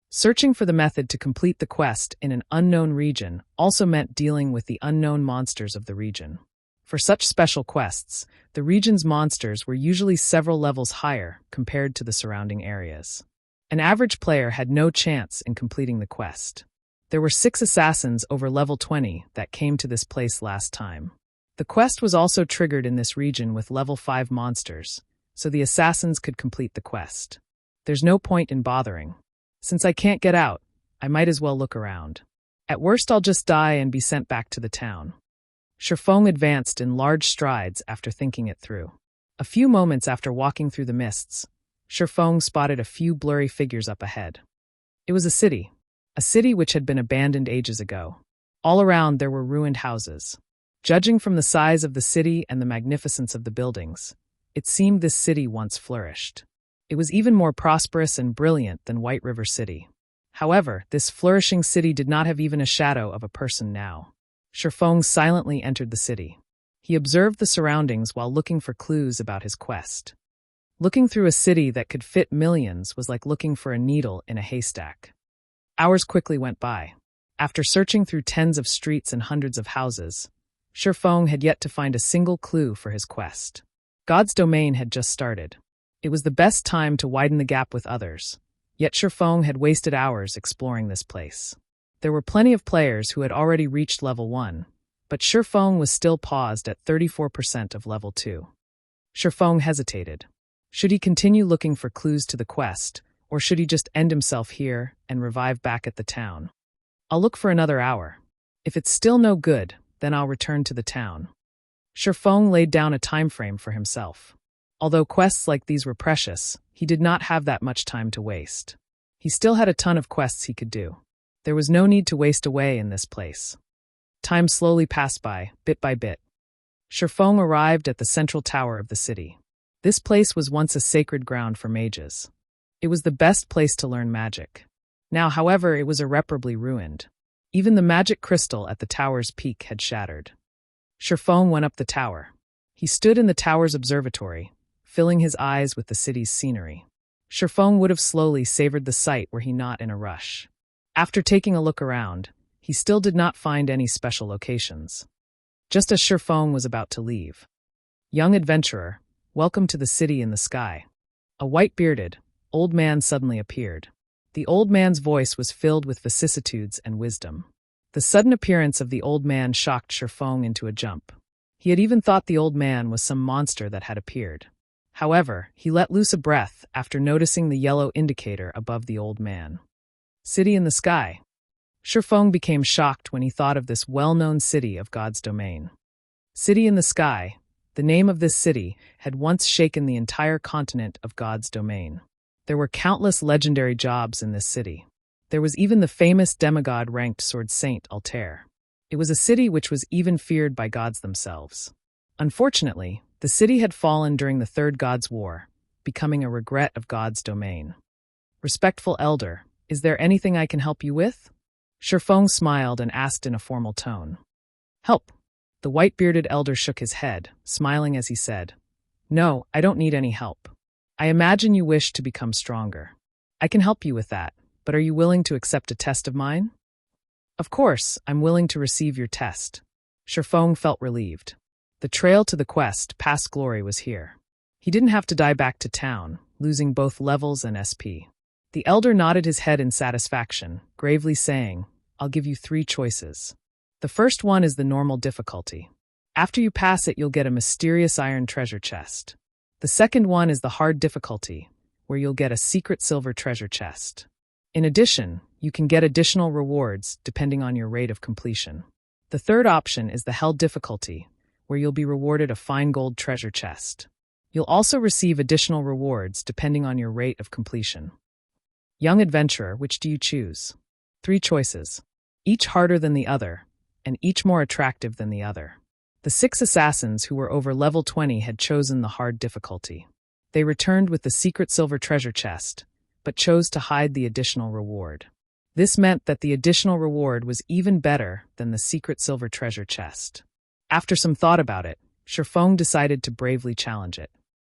Searching for the method to complete the quest in an unknown region also meant dealing with the unknown monsters of the region. For such special quests, the region's monsters were usually several levels higher compared to the surrounding areas. An average player had no chance in completing the quest. There were 6 assassins over level 20 that came to this place last time. The quest was also triggered in this region with level 5 monsters, so the assassins could complete the quest. There's no point in bothering. Since I can't get out, I might as well look around. At worst I'll just die and be sent back to the town. Sherfong advanced in large strides after thinking it through. A few moments after walking through the mists, Sherfong spotted a few blurry figures up ahead. It was a city which had been abandoned ages ago. All around there were ruined houses. Judging from the size of the city and the magnificence of the buildings, it seemed this city once flourished. It was even more prosperous and brilliant than White River City. However, this flourishing city did not have even a shadow of a person now. Sherfong silently entered the city. He observed the surroundings while looking for clues about his quest. Looking through a city that could fit millions was like looking for a needle in a haystack. Hours quickly went by. After searching through tens of streets and hundreds of houses, Sherfong had yet to find a single clue for his quest. God's domain had just started. It was the best time to widen the gap with others, yet Sherfong had wasted hours exploring this place. There were plenty of players who had already reached level 1, but Sherfong was still paused at 34% of level 2. Sherfong hesitated. Should he continue looking for clues to the quest, or should he just end himself here and revive back at the town? I'll look for another hour. If it's still no good, then I'll return to the town. Sherfong laid down a time frame for himself. Although quests like these were precious, he did not have that much time to waste. He still had a ton of quests he could do. There was no need to waste away in this place. Time slowly passed by, bit by bit. Sherfong arrived at the central tower of the city. This place was once a sacred ground for mages. It was the best place to learn magic. Now, however, it was irreparably ruined. Even the magic crystal at the tower's peak had shattered. Sherfong went up the tower. He stood in the tower's observatory, filling his eyes with the city's scenery. Sherfong would have slowly savored the sight were he not in a rush. After taking a look around, he still did not find any special locations. Just as Sherfong was about to leave. Young adventurer, welcome to the city in the sky. A white-bearded, old man suddenly appeared. The old man's voice was filled with vicissitudes and wisdom. The sudden appearance of the old man shocked Sherfong into a jump. He had even thought the old man was some monster that had appeared. However, he let loose a breath after noticing the yellow indicator above the old man. City in the sky. Sherfong became shocked when he thought of this well-known city of God's domain. City in the sky, the name of this city, had once shaken the entire continent of God's domain. There were countless legendary jobs in this city. There was even the famous demigod-ranked sword Saint Altair. It was a city which was even feared by gods themselves. Unfortunately, the city had fallen during the Third God's War, becoming a regret of God's domain. Respectful elder, is there anything I can help you with? Sherfong smiled and asked in a formal tone. Help. The white-bearded elder shook his head, smiling as he said, No, I don't need any help. I imagine you wish to become stronger. I can help you with that, but are you willing to accept a test of mine? Of course, I'm willing to receive your test. Sherfong felt relieved. The trail to the quest, past glory, was here. He didn't have to die back to town, losing both levels and SP. The elder nodded his head in satisfaction, gravely saying, I'll give you 3 choices. The first one is the normal difficulty. After you pass it, you'll get a mysterious iron treasure chest. The second one is the hard difficulty, where you'll get a secret silver treasure chest. In addition, you can get additional rewards depending on your rate of completion. The third option is the hell difficulty, where you'll be rewarded a fine gold treasure chest. You'll also receive additional rewards depending on your rate of completion. Young adventurer, which do you choose? 3 choices, each harder than the other, and each more attractive than the other. The 6 assassins who were over level 20 had chosen the hard difficulty. They returned with the secret silver treasure chest, but chose to hide the additional reward. This meant that the additional reward was even better than the secret silver treasure chest. After some thought about it, Sherfong decided to bravely challenge it.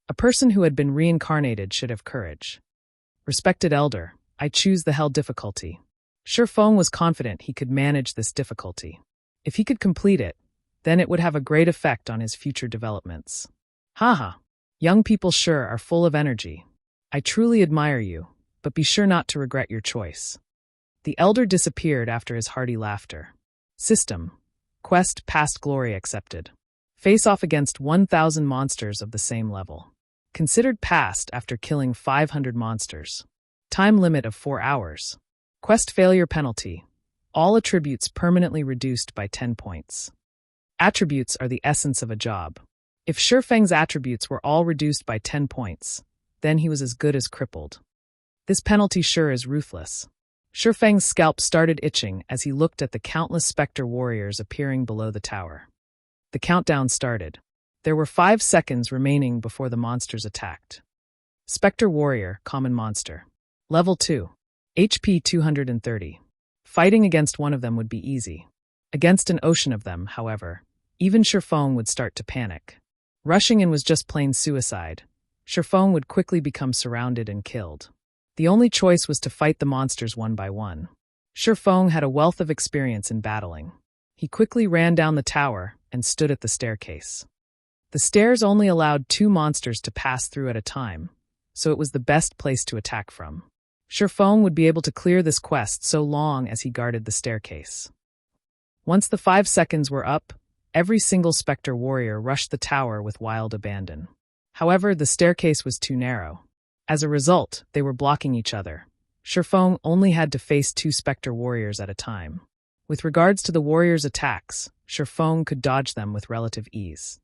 A person who had been reincarnated should have courage. Respected elder, I choose the hell difficulty. Sherfong was confident he could manage this difficulty. If he could complete it, then it would have a great effect on his future developments. Haha, young people sure are full of energy. I truly admire you, but be sure not to regret your choice. The elder disappeared after his hearty laughter. System. Quest past glory accepted. Face off against 1,000 monsters of the same level. Considered passed after killing 500 monsters. Time limit of 4 hours. Quest failure penalty. All attributes permanently reduced by 10 points. Attributes are the essence of a job. If Sherfeng's attributes were all reduced by 10 points, then he was as good as crippled. This penalty sure is ruthless. Sherfeng's scalp started itching as he looked at the countless specter warriors appearing below the tower. The countdown started. There were 5 seconds remaining before the monsters attacked. Specter warrior, common monster. Level 2. HP 230. Fighting against one of them would be easy. Against an ocean of them, however, even Sherfong would start to panic. Rushing in was just plain suicide. Sherfong would quickly become surrounded and killed. The only choice was to fight the monsters one by one. Sherfong had a wealth of experience in battling. He quickly ran down the tower and stood at the staircase. The stairs only allowed 2 monsters to pass through at a time, so it was the best place to attack from. Sherfong would be able to clear this quest so long as he guarded the staircase. Once the 5 seconds were up, every single specter warrior rushed the tower with wild abandon. However, the staircase was too narrow. As a result, they were blocking each other. Sherfong only had to face 2 specter warriors at a time. With regards to the warriors' attacks, Sherfong could dodge them with relative ease.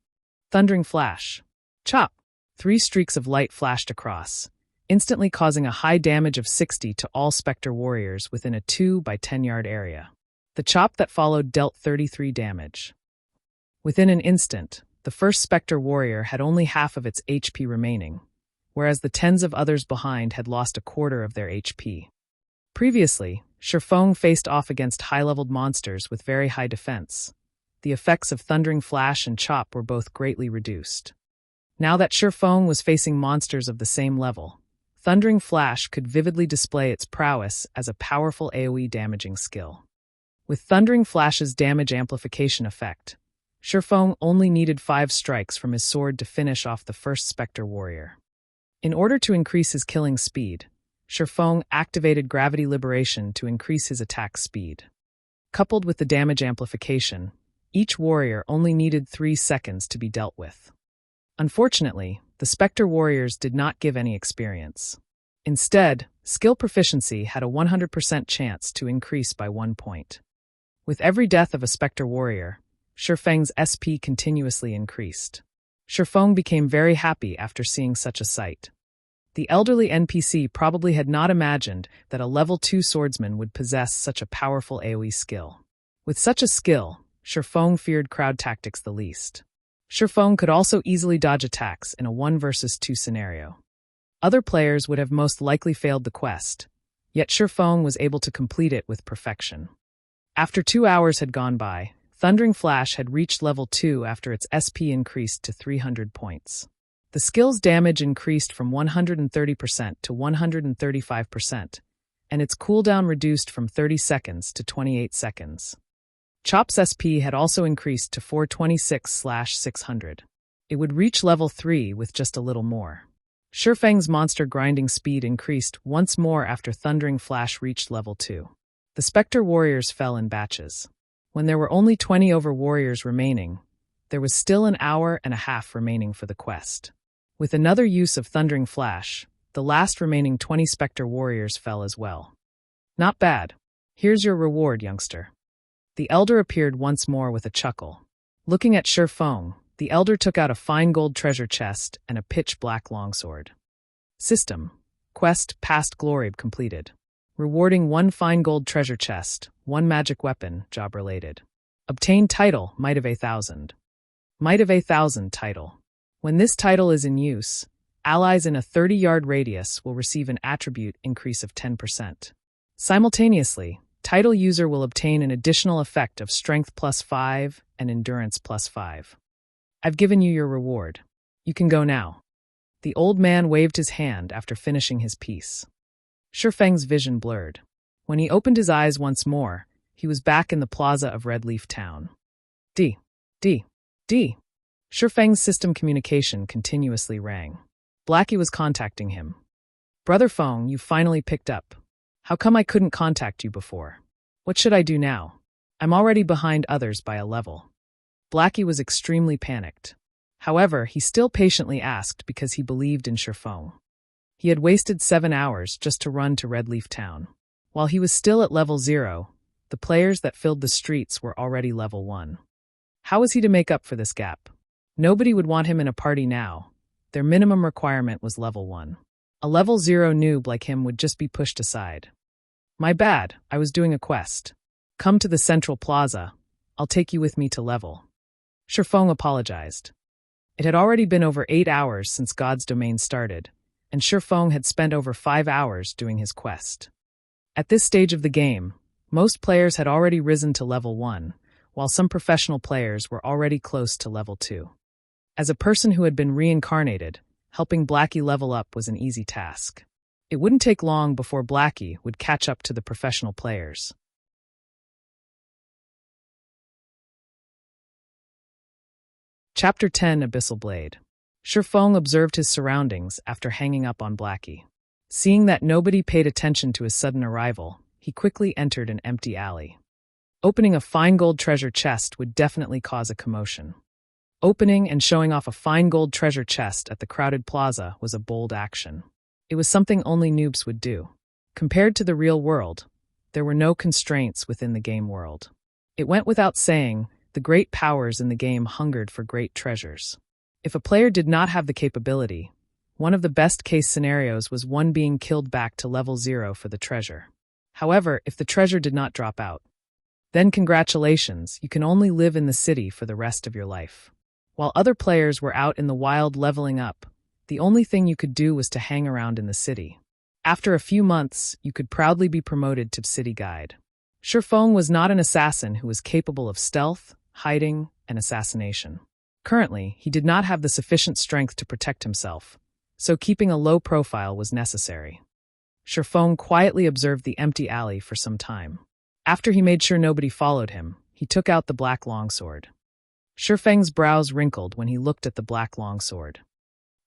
Thundering flash. Chop! 3 streaks of light flashed across, instantly causing a high damage of 60 to all specter warriors within a 2 by 10 yard area. The chop that followed dealt 33 damage. Within an instant, the first specter warrior had only half of its HP remaining, whereas the tens of others behind had lost a quarter of their HP. Previously, Sherfong faced off against high-leveled monsters with very high defense. The effects of Thundering Flash and Chop were both greatly reduced. Now that Sherfong was facing monsters of the same level, Thundering Flash could vividly display its prowess as a powerful AoE damaging skill. With Thundering Flash's damage amplification effect, Sherfong only needed 5 strikes from his sword to finish off the first Spectre Warrior. In order to increase his killing speed, Sherfong activated Gravity Liberation to increase his attack speed. Coupled with the damage amplification, Each warrior only needed 3 seconds to be dealt with. Unfortunately, the Spectre warriors did not give any experience. Instead, skill proficiency had a 100% chance to increase by 1 point. With every death of a Spectre warrior, Shifeng's SP continuously increased. Shifeng became very happy after seeing such a sight. The elderly NPC probably had not imagined that a level 2 swordsman would possess such a powerful AoE skill. With such a skill, Shifeng feared crowd tactics the least. Shifeng could also easily dodge attacks in a 1 versus 2 scenario. Other players would have most likely failed the quest, yet Shifeng was able to complete it with perfection. After 2 hours had gone by, Thundering Flash had reached level 2 after its SP increased to 300 points. The skill's damage increased from 130% to 135%, and its cooldown reduced from 30 seconds to 28 seconds. Chop's SP had also increased to 426/600. It would reach level 3 with just a little more. Shifeng's monster grinding speed increased once more after Thundering Flash reached level 2. The Spectre warriors fell in batches. When there were only 20 over warriors remaining, there was still an hour and a half remaining for the quest. With another use of Thundering Flash, the last remaining 20 Spectre warriors fell as well. Not bad. Here's your reward, youngster. The elder appeared once more with a chuckle. Looking at Shifeng, the elder took out a fine gold treasure chest and a pitch-black longsword. System. Quest Past Glory completed. Rewarding 1 fine gold treasure chest, 1 magic weapon, job related. Obtain title, Might of 1,000. Might of 1,000 title. When this title is in use, allies in a 30-yard radius will receive an attribute increase of 10%. Simultaneously, title user will obtain an additional effect of Strength +5 and Endurance +5. I've given you your reward. You can go now. The old man waved his hand after finishing his piece. Shifeng's vision blurred. When he opened his eyes once more, he was back in the plaza of Red Leaf Town. D. Shifeng's system communication continuously rang. Blackie was contacting him. Brother Feng, you finally picked up. How come I couldn't contact you before? What should I do now? I'm already behind others by a level. Blackie was extremely panicked. However, he still patiently asked because he believed in Shifeng. He had wasted 7 hours just to run to Red Leaf Town. While he was still at level 0, the players that filled the streets were already level 1. How was he to make up for this gap? Nobody would want him in a party now. Their minimum requirement was level 1. A level 0 noob like him would just be pushed aside. My bad, I was doing a quest. Come to the central plaza. I'll take you with me to level. Shifeng apologized. It had already been over 8 hours since God's domain started, and Shifeng had spent over 5 hours doing his quest. At this stage of the game, most players had already risen to level 1, while some professional players were already close to level 2. As a person who had been reincarnated, helping Blackie level up was an easy task. It wouldn't take long before Blackie would catch up to the professional players. Chapter 10 Abyssal Blade. Shifeng observed his surroundings after hanging up on Blackie. Seeing that nobody paid attention to his sudden arrival, he quickly entered an empty alley. Opening a fine gold treasure chest would definitely cause a commotion. Opening and showing off a fine gold treasure chest at the crowded plaza was a bold action. It was something only noobs would do. Compared to the real world, there were no constraints within the game world. It went without saying, the great powers in the game hungered for great treasures. If a player did not have the capability, one of the best-case scenarios was one being killed back to level 0 for the treasure. However, if the treasure did not drop out, then congratulations, you can only live in the city for the rest of your life. While other players were out in the wild leveling up, the only thing you could do was to hang around in the city. After a few months, you could proudly be promoted to city guide. Shifeng was not an assassin who was capable of stealth, hiding, and assassination. Currently, he did not have the sufficient strength to protect himself, so keeping a low profile was necessary. Shifeng quietly observed the empty alley for some time. After he made sure nobody followed him, he took out the black longsword. Shifeng's brows wrinkled when he looked at the black longsword.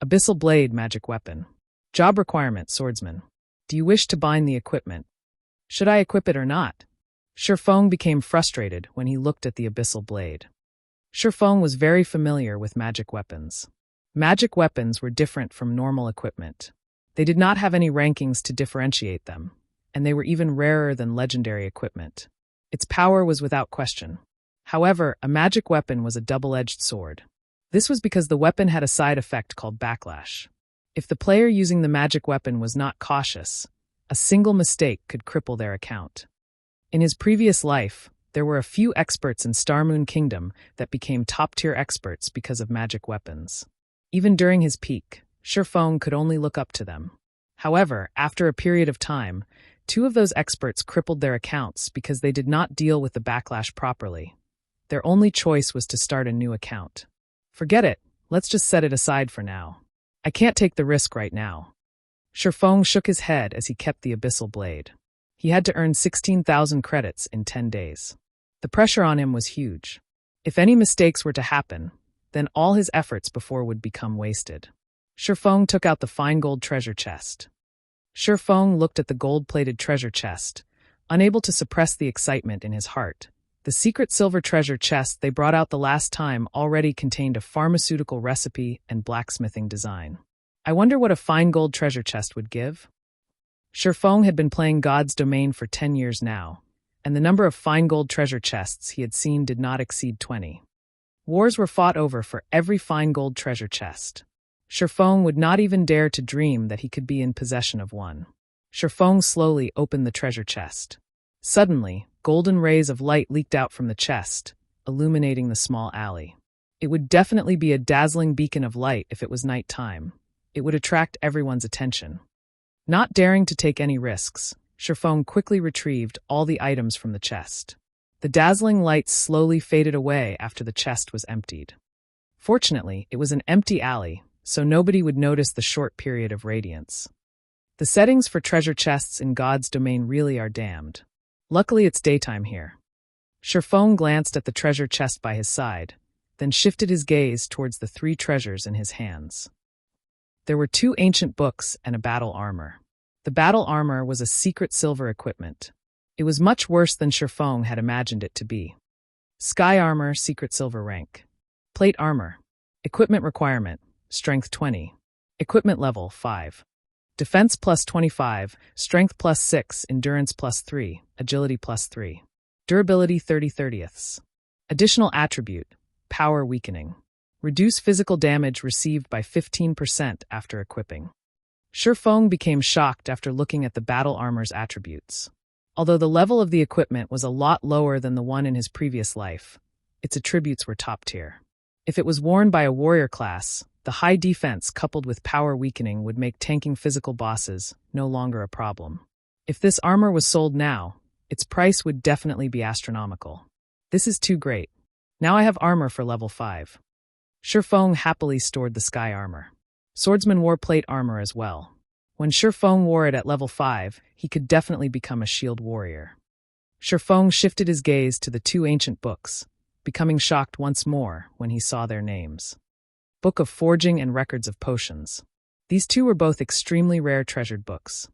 Abyssal Blade magic weapon. Job requirement Swordsman. Do you wish to bind the equipment? Should I equip it or not? Shifeng became frustrated when he looked at the Abyssal Blade. Sherfong was very familiar with magic weapons. Magic weapons were different from normal equipment. They did not have any rankings to differentiate them, and they were even rarer than legendary equipment. Its power was without question. However, a magic weapon was a double-edged sword. This was because the weapon had a side effect called backlash. If the player using the magic weapon was not cautious, a single mistake could cripple their account. In his previous life, there were a few experts in Starmoon Kingdom that became top-tier experts because of magic weapons. Even during his peak, Sherfong could only look up to them. However, after a period of time, 2 of those experts crippled their accounts because they did not deal with the backlash properly. Their only choice was to start a new account. Forget it, let's just set it aside for now. I can't take the risk right now. Sherfong shook his head as he kept the Abyssal blade. He had to earn 16,000 credits in 10 days. The pressure on him was huge. If any mistakes were to happen, then all his efforts before would become wasted. Sherfong took out the fine gold treasure chest. Sherfong looked at the gold-plated treasure chest, unable to suppress the excitement in his heart. The secret silver treasure chest they brought out the last time already contained a pharmaceutical recipe and blacksmithing design. I wonder what a fine gold treasure chest would give? Sherfong had been playing God's Domain for 10 years now, and the number of fine gold treasure chests he had seen did not exceed 20. Wars were fought over for every fine gold treasure chest. Sherfong would not even dare to dream that he could be in possession of one. Sherfong slowly opened the treasure chest. Suddenly, golden rays of light leaked out from the chest, illuminating the small alley. It would definitely be a dazzling beacon of light if it was night time. It would attract everyone's attention. Not daring to take any risks, Sherfong quickly retrieved all the items from the chest. The dazzling lights slowly faded away after the chest was emptied. Fortunately, it was an empty alley, so nobody would notice the short period of radiance. The settings for treasure chests in God's Domain really are damned. Luckily, it's daytime here. Sherfong glanced at the treasure chest by his side, then shifted his gaze towards the 3 treasures in his hands. There were 2 ancient books and a battle armor. The battle armor was a secret silver equipment. It was much worse than Sherfong had imagined it to be. Sky armor, secret silver rank. Plate armor. Equipment requirement, strength 20. Equipment level 5. Defense plus 25, strength plus 6, endurance plus 3, agility plus 3. Durability 30/30ths. Additional attribute, power weakening. Reduce physical damage received by 15% after equipping. Sherfong became shocked after looking at the battle armor's attributes. Although the level of the equipment was a lot lower than the one in his previous life, its attributes were top tier. If it was worn by a warrior class, the high defense coupled with power weakening would make tanking physical bosses no longer a problem. If this armor was sold now, its price would definitely be astronomical. This is too great. Now I have armor for level 5. Sherfong happily stored the sky armor. Swordsman wore plate armor as well. When Sherfong wore it at level 5, he could definitely become a shield warrior. Sherfong shifted his gaze to the 2 ancient books, becoming shocked once more when he saw their names. Book of Forging and Records of Potions. These 2 were both extremely rare treasured books.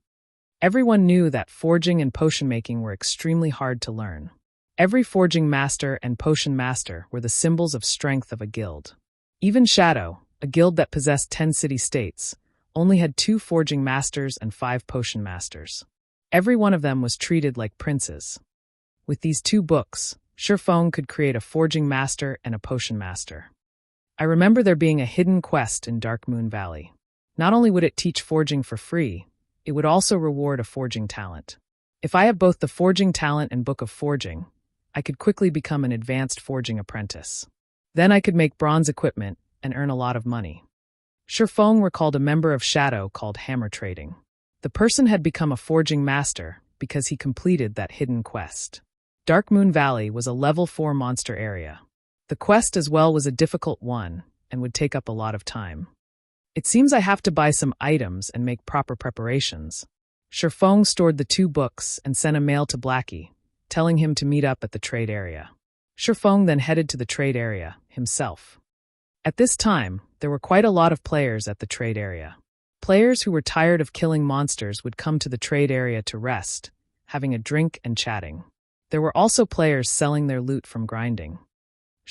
Everyone knew that forging and potion making were extremely hard to learn. Every forging master and potion master were the symbols of strength of a guild. Even Shadow, a guild that possessed 10 city-states, only had 2 forging masters and 5 potion masters. Every one of them was treated like princes. With these 2 books, Sherfong could create a forging master and a potion master. I remember there being a hidden quest in Dark Moon Valley. Not only would it teach forging for free, it would also reward a forging talent. If I have both the forging talent and Book of Forging, I could quickly become an advanced forging apprentice. Then I could make bronze equipment and earn a lot of money. Sherfong recalled a member of Shadow called Hammer Trading. The person had become a forging master because he completed that hidden quest. Dark Moon Valley was a level 4 monster area. The quest as well was a difficult one and would take up a lot of time. It seems I have to buy some items and make proper preparations. Sherfong stored the 2 books and sent a mail to Blackie, telling him to meet up at the trade area. Sherfong then headed to the trade area himself. At this time, there were quite a lot of players at the trade area. Players who were tired of killing monsters would come to the trade area to rest, having a drink and chatting. There were also players selling their loot from grinding.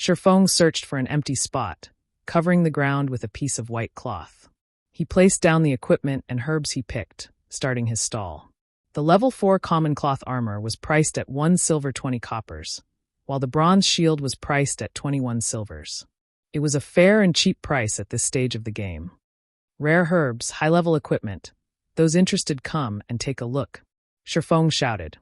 Sherfong searched for an empty spot, covering the ground with a piece of white cloth. He placed down the equipment and herbs he picked, starting his stall. The level 4 common cloth armor was priced at 1 silver 20 coppers, while the bronze shield was priced at 21 silvers. It was a fair and cheap price at this stage of the game. Rare herbs, high-level equipment. Those interested come and take a look, Sherfong shouted.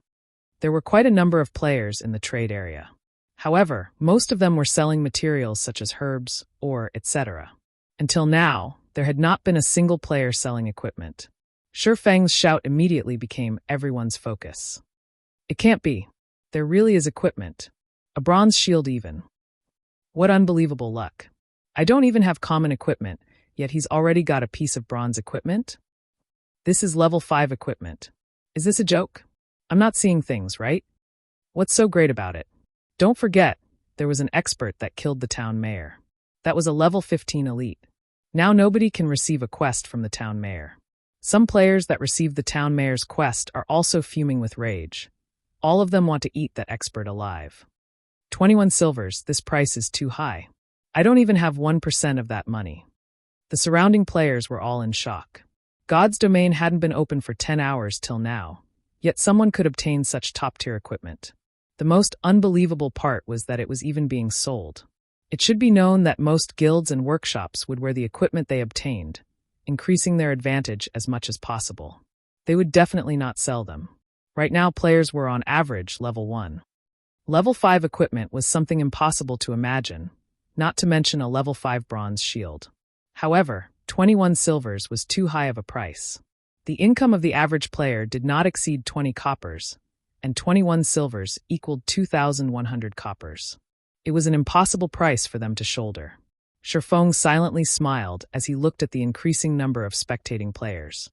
There were quite a number of players in the trade area. However, most of them were selling materials such as herbs, ore, etc. Until now, there had not been a single player selling equipment. Sherfeng's shout immediately became everyone's focus. It can't be. There really is equipment. A bronze shield even. What unbelievable luck. I don't even have common equipment, yet he's already got a piece of bronze equipment? This is level 5 equipment. Is this a joke? I'm not seeing things, right? What's so great about it? Don't forget, there was an expert that killed the town mayor. That was a level 15 elite. Now nobody can receive a quest from the town mayor. Some players that receive the town mayor's quest are also fuming with rage. All of them want to eat that expert alive. 21 silvers, this price is too high. I don't even have 1% of that money. The surrounding players were all in shock. God's domain hadn't been open for 10 hours till now, yet someone could obtain such top-tier equipment. The most unbelievable part was that it was even being sold. It should be known that most guilds and workshops would wear the equipment they obtained, increasing their advantage as much as possible. They would definitely not sell them. Right now, players were on average level 1. Level 5 equipment was something impossible to imagine, not to mention a level 5 bronze shield. However, 21 silvers was too high of a price. The income of the average player did not exceed 20 coppers, and 21 silvers equaled 2,100 coppers. It was an impossible price for them to shoulder. Sherfong silently smiled as he looked at the increasing number of spectating players.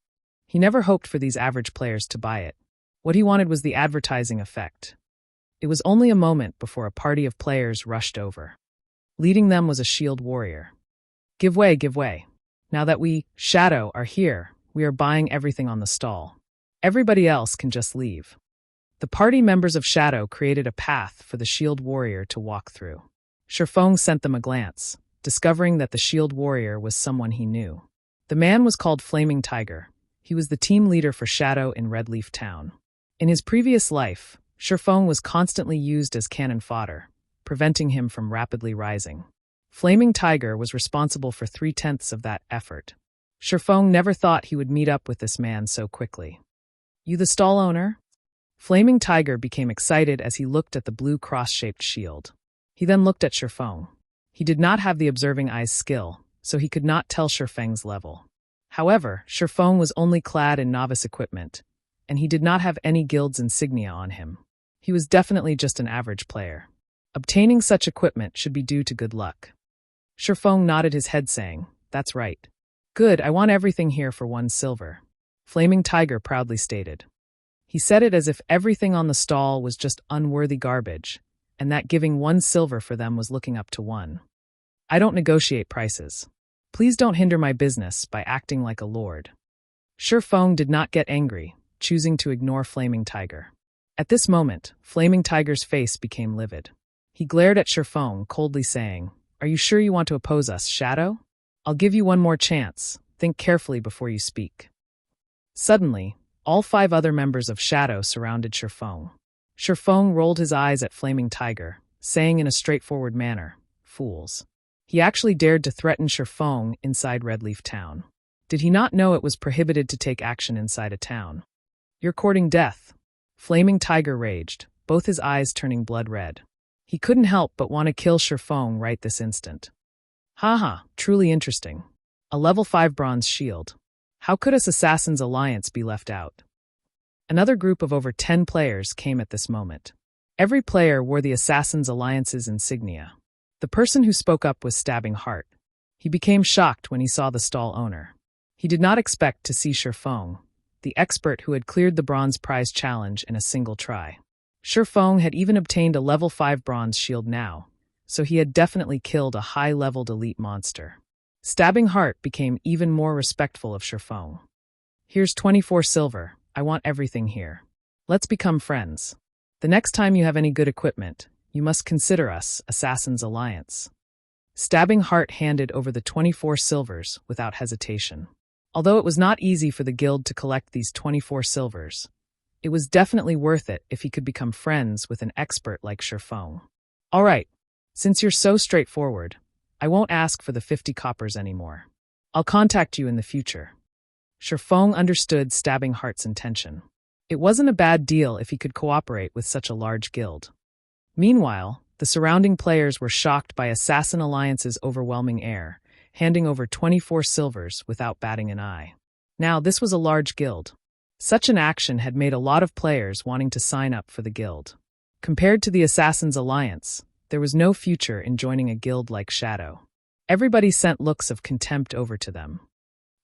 He never hoped for these average players to buy it. What he wanted was the advertising effect. It was only a moment before a party of players rushed over. Leading them was a shield warrior. Give way, give way. Now that we, Shadow, are here, we are buying everything on the stall. Everybody else can just leave. The party members of Shadow created a path for the shield warrior to walk through. Sherfong sent them a glance, discovering that the shield warrior was someone he knew. The man was called Flaming Tiger. He was the team leader for Shadow in Redleaf Town. In his previous life, Sherfong was constantly used as cannon fodder, preventing him from rapidly rising. Flaming Tiger was responsible for 3/10 of that effort. Sherfong never thought he would meet up with this man so quickly. You the stall owner? Flaming Tiger became excited as he looked at the blue cross-shaped shield. He then looked at Sherfong. He did not have the observing eyes skill, so he could not tell Sherfeng's level. However, Sherfong was only clad in novice equipment, and he did not have any guild's insignia on him. He was definitely just an average player. Obtaining such equipment should be due to good luck. Sherfong nodded his head saying, "That's right." "Good, I want everything here for 1 silver," Flaming Tiger proudly stated. He said it as if everything on the stall was just unworthy garbage, and that giving 1 silver for them was looking up to 1. I don't negotiate prices. Please don't hinder my business by acting like a lord. Sherfong did not get angry, choosing to ignore Flaming Tiger. At this moment, Flaming Tiger's face became livid. He glared at Sherfong, coldly saying, "Are you sure you want to oppose us, Shadow? I'll give you one more chance. Think carefully before you speak." Suddenly, all 5 other members of Shadow surrounded Sherfong. Sherfong rolled his eyes at Flaming Tiger, saying in a straightforward manner, "Fools." He actually dared to threaten Sherfong inside Redleaf Town. Did he not know it was prohibited to take action inside a town? "You're courting death." Flaming Tiger raged, both his eyes turning blood red. He couldn't help but want to kill Sherfong right this instant. Haha, truly interesting. A level 5 bronze shield. How could us Assassin's Alliance be left out? Another group of over 10 players came at this moment. Every player wore the Assassin's Alliance's insignia. The person who spoke up was Stabbing Heart. He became shocked when he saw the stall owner. He did not expect to see Sherfong, the expert who had cleared the bronze prize challenge in a single try. Sherfong had even obtained a level 5 bronze shield now, so he had definitely killed a high-leveled elite monster. Stabbing Heart became even more respectful of Sherfong. "Here's 24 silver. I want everything here. Let's become friends. The next time you have any good equipment, You must consider us, Assassin's Alliance. Stabbing Heart handed over the 24 silvers without hesitation. Although it was not easy for the guild to collect these 24 silvers, it was definitely worth it if he could become friends with an expert like Sherlock. All right, since you're so straightforward, I won't ask for the 50 coppers anymore. I'll contact you in the future. Sherlock understood Stabbing Heart's intention. It wasn't a bad deal if he could cooperate with such a large guild. Meanwhile, the surrounding players were shocked by Assassin Alliance's overwhelming air, handing over 24 silvers without batting an eye. Now, this was a large guild. Such an action had made a lot of players wanting to sign up for the guild. Compared to the Assassin's Alliance, there was no future in joining a guild like Shadow. Everybody sent looks of contempt over to them.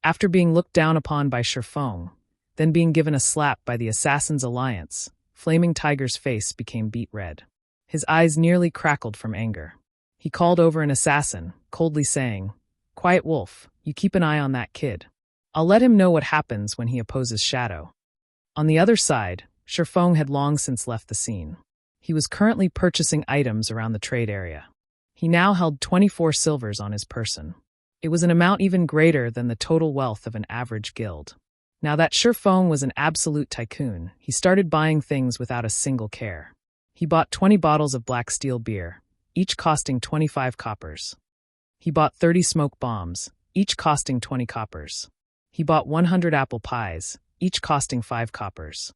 After being looked down upon by Sherlock, then being given a slap by the Assassin's Alliance, Flaming Tiger's face became beet red. His eyes nearly crackled from anger. He called over an assassin, coldly saying, "Quiet Wolf, you keep an eye on that kid. I'll let him know what happens when he opposes Shadow." On the other side, Sherlock had long since left the scene. He was currently purchasing items around the trade area. He now held 24 silvers on his person. It was an amount even greater than the total wealth of an average guild. Now that Sherlock was an absolute tycoon, he started buying things without a single care. He bought 20 bottles of black steel beer, each costing 25 coppers. He bought 30 smoke bombs, each costing 20 coppers. He bought 100 apple pies, each costing 5 coppers.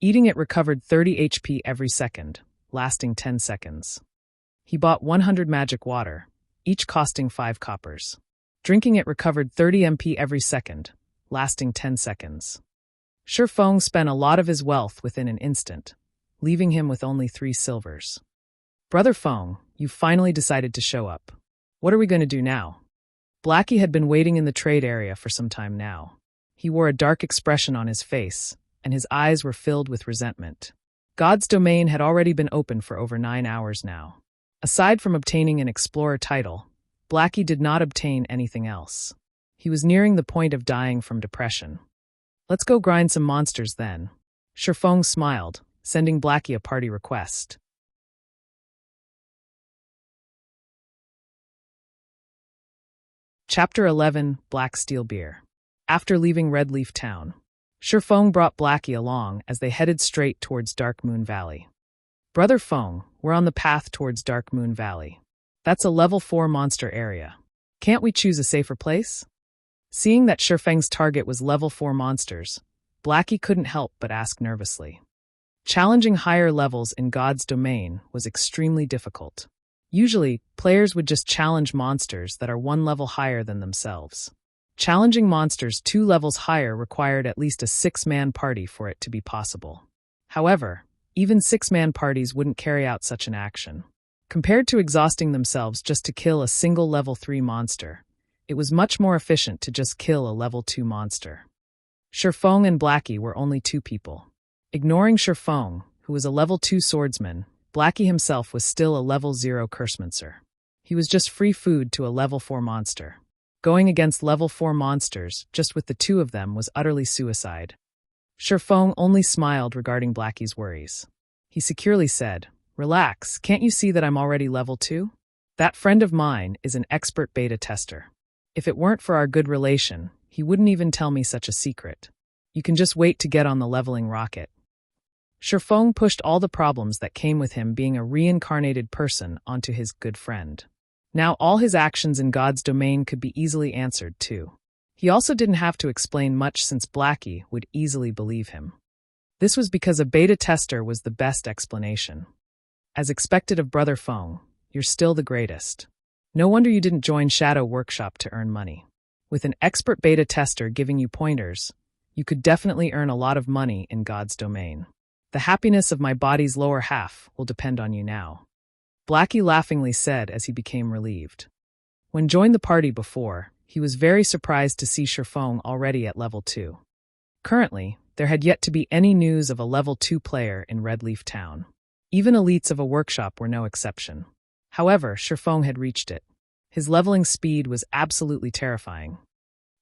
Eating it recovered 30 HP every second, lasting 10 seconds. He bought 100 magic water, each costing 5 coppers. Drinking it recovered 30 MP every second, lasting 10 seconds. Sherlock spent a lot of his wealth within an instant, leaving him with only 3 silvers. "Brother Fong, you finally decided to show up. What are we going to do now?" Blackie had been waiting in the trade area for some time now. He wore a dark expression on his face, and his eyes were filled with resentment. God's domain had already been open for over 9 hours now. Aside from obtaining an explorer title, Blackie did not obtain anything else. He was nearing the point of dying from depression. "Let's go grind some monsters then." Sherlock smiled, sending Blackie a party request. Chapter 11, Black Steel Beer. After leaving Redleaf Town, Sherlock brought Blackie along as they headed straight towards Dark Moon Valley. "Brother Fong, we're on the path towards Dark Moon Valley. That's a level 4 monster area. Can't we choose a safer place?" Seeing that Sherlock's target was level 4 monsters, Blackie couldn't help but ask nervously. Challenging higher levels in God's domain was extremely difficult. Usually, players would just challenge monsters that are 1 level higher than themselves. Challenging monsters 2 levels higher required at least a 6-man party for it to be possible. However, even 6-man parties wouldn't carry out such an action. Compared to exhausting themselves just to kill a single level 3 monster, it was much more efficient to just kill a level 2 monster. Sherlock and Blackie were only 2 people. Ignoring Sherlock, who was a level 2 swordsman, Blackie himself was still a level 0 cursemancer. He was just free food to a level 4 monster. Going against level 4 monsters, just with the 2 of them, was utterly suicide. Sherlock only smiled regarding Blackie's worries. He securely said, "Relax, can't you see that I'm already level 2? That friend of mine is an expert beta tester. If it weren't for our good relation, he wouldn't even tell me such a secret. You can just wait to get on the leveling rocket." Sherlock pushed all the problems that came with him being a reincarnated person onto his good friend. Now all his actions in God's domain could be easily answered too. He also didn't have to explain much since Blackie would easily believe him. This was because a beta tester was the best explanation. As expected of Brother Fong, you're still the greatest. No wonder you didn't join Shadow Workshop to earn money. With an expert beta tester giving you pointers, you could definitely earn a lot of money in God's domain. The happiness of my body's lower half will depend on you now. Blackie laughingly said as he became relieved. When joined the party before, he was very surprised to see Sherlock already at level 2. Currently, there had yet to be any news of a level 2 player in Redleaf Town. Even elites of a workshop were no exception. However, Sherlock had reached it. His leveling speed was absolutely terrifying.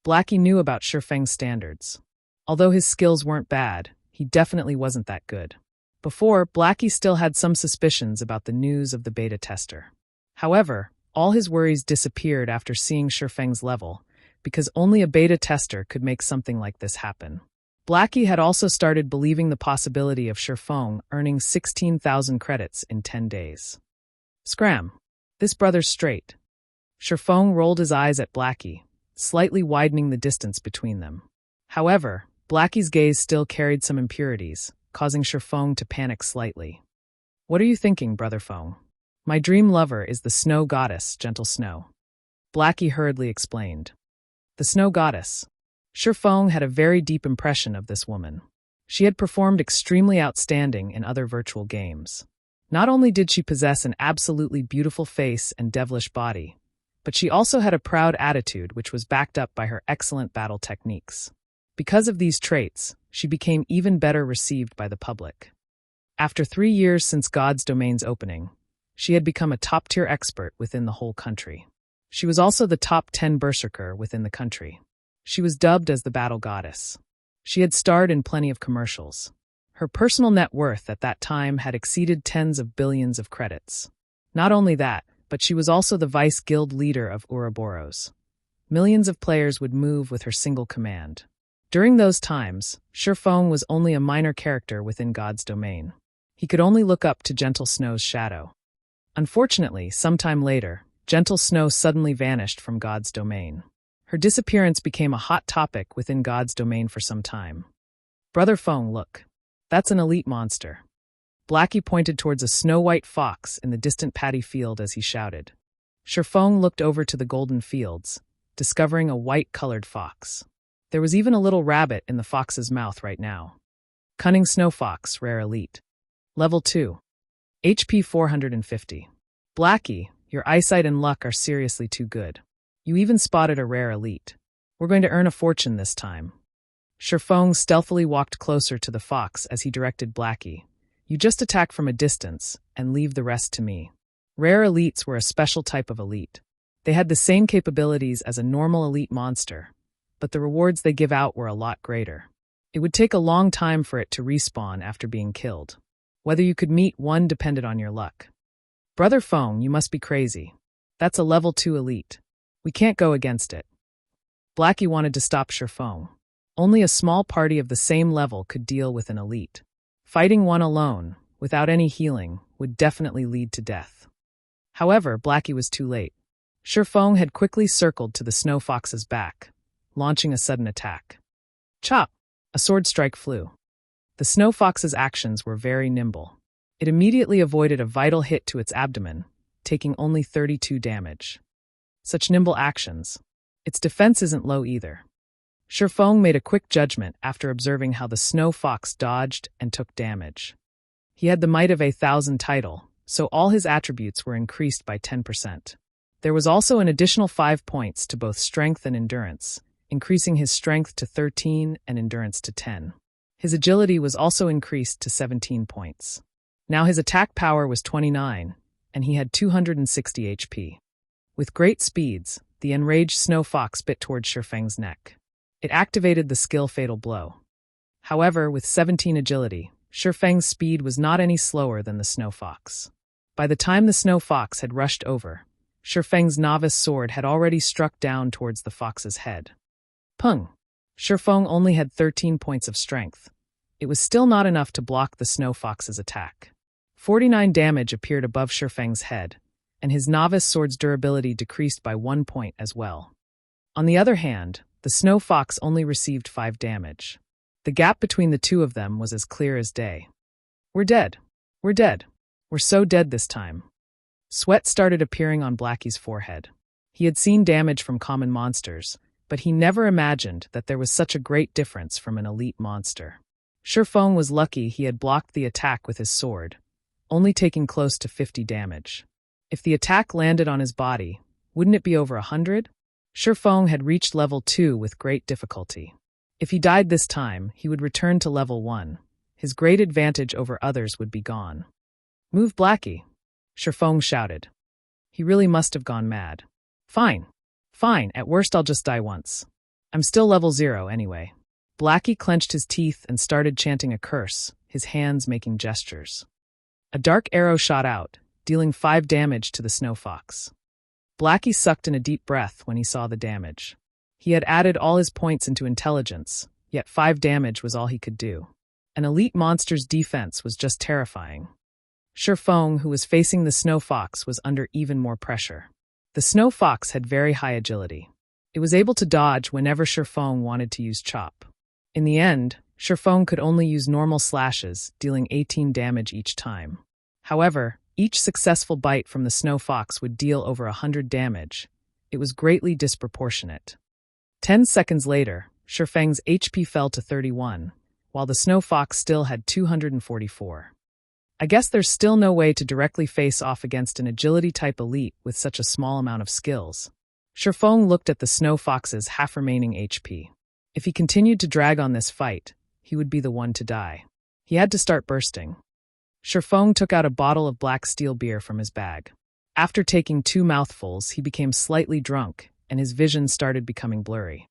Blackie knew about Sherlock's standards. Although his skills weren't bad, he definitely wasn't that good. Before, Blackie still had some suspicions about the news of the beta tester. However, all his worries disappeared after seeing Shifeng's level, because only a beta tester could make something like this happen. Blackie had also started believing the possibility of Shifeng earning 16,000 credits in 10 days. Scram! This brother's straight. Shifeng rolled his eyes at Blackie, slightly widening the distance between them. However, Blackie's gaze still carried some impurities, causing Shifeng to panic slightly. What are you thinking, Brother Feng? My dream lover is the snow goddess, Gentle Snow. Blackie hurriedly explained. The snow goddess. Shifeng had a very deep impression of this woman. She had performed extremely outstanding in other virtual games. Not only did she possess an absolutely beautiful face and devilish body, but she also had a proud attitude which was backed up by her excellent battle techniques. Because of these traits, she became even better received by the public. After 3 years since God's Domain's opening, she had become a top-tier expert within the whole country. She was also the top 10 berserker within the country. She was dubbed as the Battle Goddess. She had starred in plenty of commercials. Her personal net worth at that time had exceeded tens of billions of credits. Not only that, but she was also the vice guild leader of Ouroboros. Millions of players would move with her single command. During those times, Shifeng was only a minor character within God's Domain. He could only look up to Gentle Snow's shadow. Unfortunately, sometime later, Gentle Snow suddenly vanished from God's Domain. Her disappearance became a hot topic within God's Domain for some time. Brother Feng, look. That's an elite monster. Blackie pointed towards a snow-white fox in the distant paddy field as he shouted. Shifeng looked over to the golden fields, discovering a white-colored fox. There was even a little rabbit in the fox's mouth right now. Cunning Snow Fox, Rare Elite. Level 2. HP 450. Blackie, your eyesight and luck are seriously too good. You even spotted a Rare Elite. We're going to earn a fortune this time. Shifeng stealthily walked closer to the fox as he directed Blackie. You just attack from a distance, and leave the rest to me. Rare Elites were a special type of elite. They had the same capabilities as a normal elite monster, but the rewards they give out were a lot greater. It would take a long time for it to respawn after being killed. Whether you could meet one depended on your luck. Brother Feng, you must be crazy. That's a level 2 elite. We can't go against it. Blackie wanted to stop Shifeng. Only a small party of the same level could deal with an elite. Fighting one alone, without any healing, would definitely lead to death. However, Blackie was too late. Shifeng had quickly circled to the snow fox's back, launching a sudden attack. Chop! A sword strike flew. The snow fox's actions were very nimble. It immediately avoided a vital hit to its abdomen, taking only 32 damage. Such nimble actions. Its defense isn't low either. Shifeng made a quick judgment after observing how the snow fox dodged and took damage. He had the Might of 1,000 title, so all his attributes were increased by 10%. There was also an additional 5 points to both strength and endurance, increasing his strength to 13 and endurance to 10. His agility was also increased to 17 points. Now his attack power was 29, and he had 260 HP. With great speeds, the enraged snow fox bit towards Shifeng's neck. It activated the skill Fatal Blow. However, with 17 agility, Shifeng's speed was not any slower than the snow fox. By the time the snow fox had rushed over, Shifeng's novice sword had already struck down towards the fox's head. Pung! Shifeng only had 13 points of strength. It was still not enough to block the snow fox's attack. 49 damage appeared above Shifeng's head, and his novice sword's durability decreased by 1 point as well. On the other hand, the snow fox only received 5 damage. The gap between the two of them was as clear as day. We're dead. We're dead. We're so dead this time. Sweat started appearing on Blackie's forehead. He had seen damage from common monsters, but he never imagined that there was such a great difference from an elite monster. Shifeng was lucky he had blocked the attack with his sword, only taking close to 50 damage. If the attack landed on his body, wouldn't it be over 100? Shifeng had reached level 2 with great difficulty. If he died this time, he would return to level 1. His great advantage over others would be gone. Move, Blackie! Shifeng shouted. He really must have gone mad. Fine. Fine, at worst I'll just die once. I'm still level 0 anyway. Blackie clenched his teeth and started chanting a curse, his hands making gestures. A dark arrow shot out, dealing 5 damage to the snow fox. Blackie sucked in a deep breath when he saw the damage. He had added all his points into intelligence, yet 5 damage was all he could do. An elite monster's defense was just terrifying. Sherfong, who was facing the snow fox, was under even more pressure. The snow fox had very high agility. It was able to dodge whenever Sherfong wanted to use chop. In the end, Sherfong could only use normal slashes, dealing 18 damage each time. However, each successful bite from the snow fox would deal over 100 damage. It was greatly disproportionate. 10 seconds later, Sherfeng's HP fell to 31, while the snow fox still had 244. I guess there's still no way to directly face off against an agility-type elite with such a small amount of skills. Sherfong looked at the snow fox's half-remaining HP. If he continued to drag on this fight, he would be the one to die. He had to start bursting. Sherfong took out a bottle of black steel beer from his bag. After taking 2 mouthfuls, he became slightly drunk, and his vision started becoming blurry.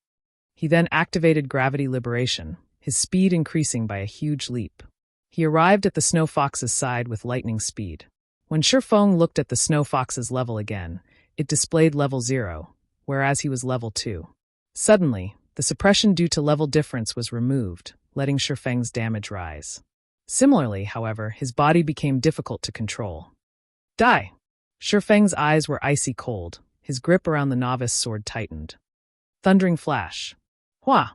He then activated gravity liberation, his speed increasing by a huge leap. He arrived at the snow fox's side with lightning speed. When Sherfong looked at the snow fox's level again, it displayed level 0, whereas he was level 2. Suddenly, the suppression due to level difference was removed, letting Sherfeng's damage rise. Similarly, however, his body became difficult to control. Die! Sherfeng's eyes were icy cold, his grip around the novice sword tightened. Thundering flash. Hua!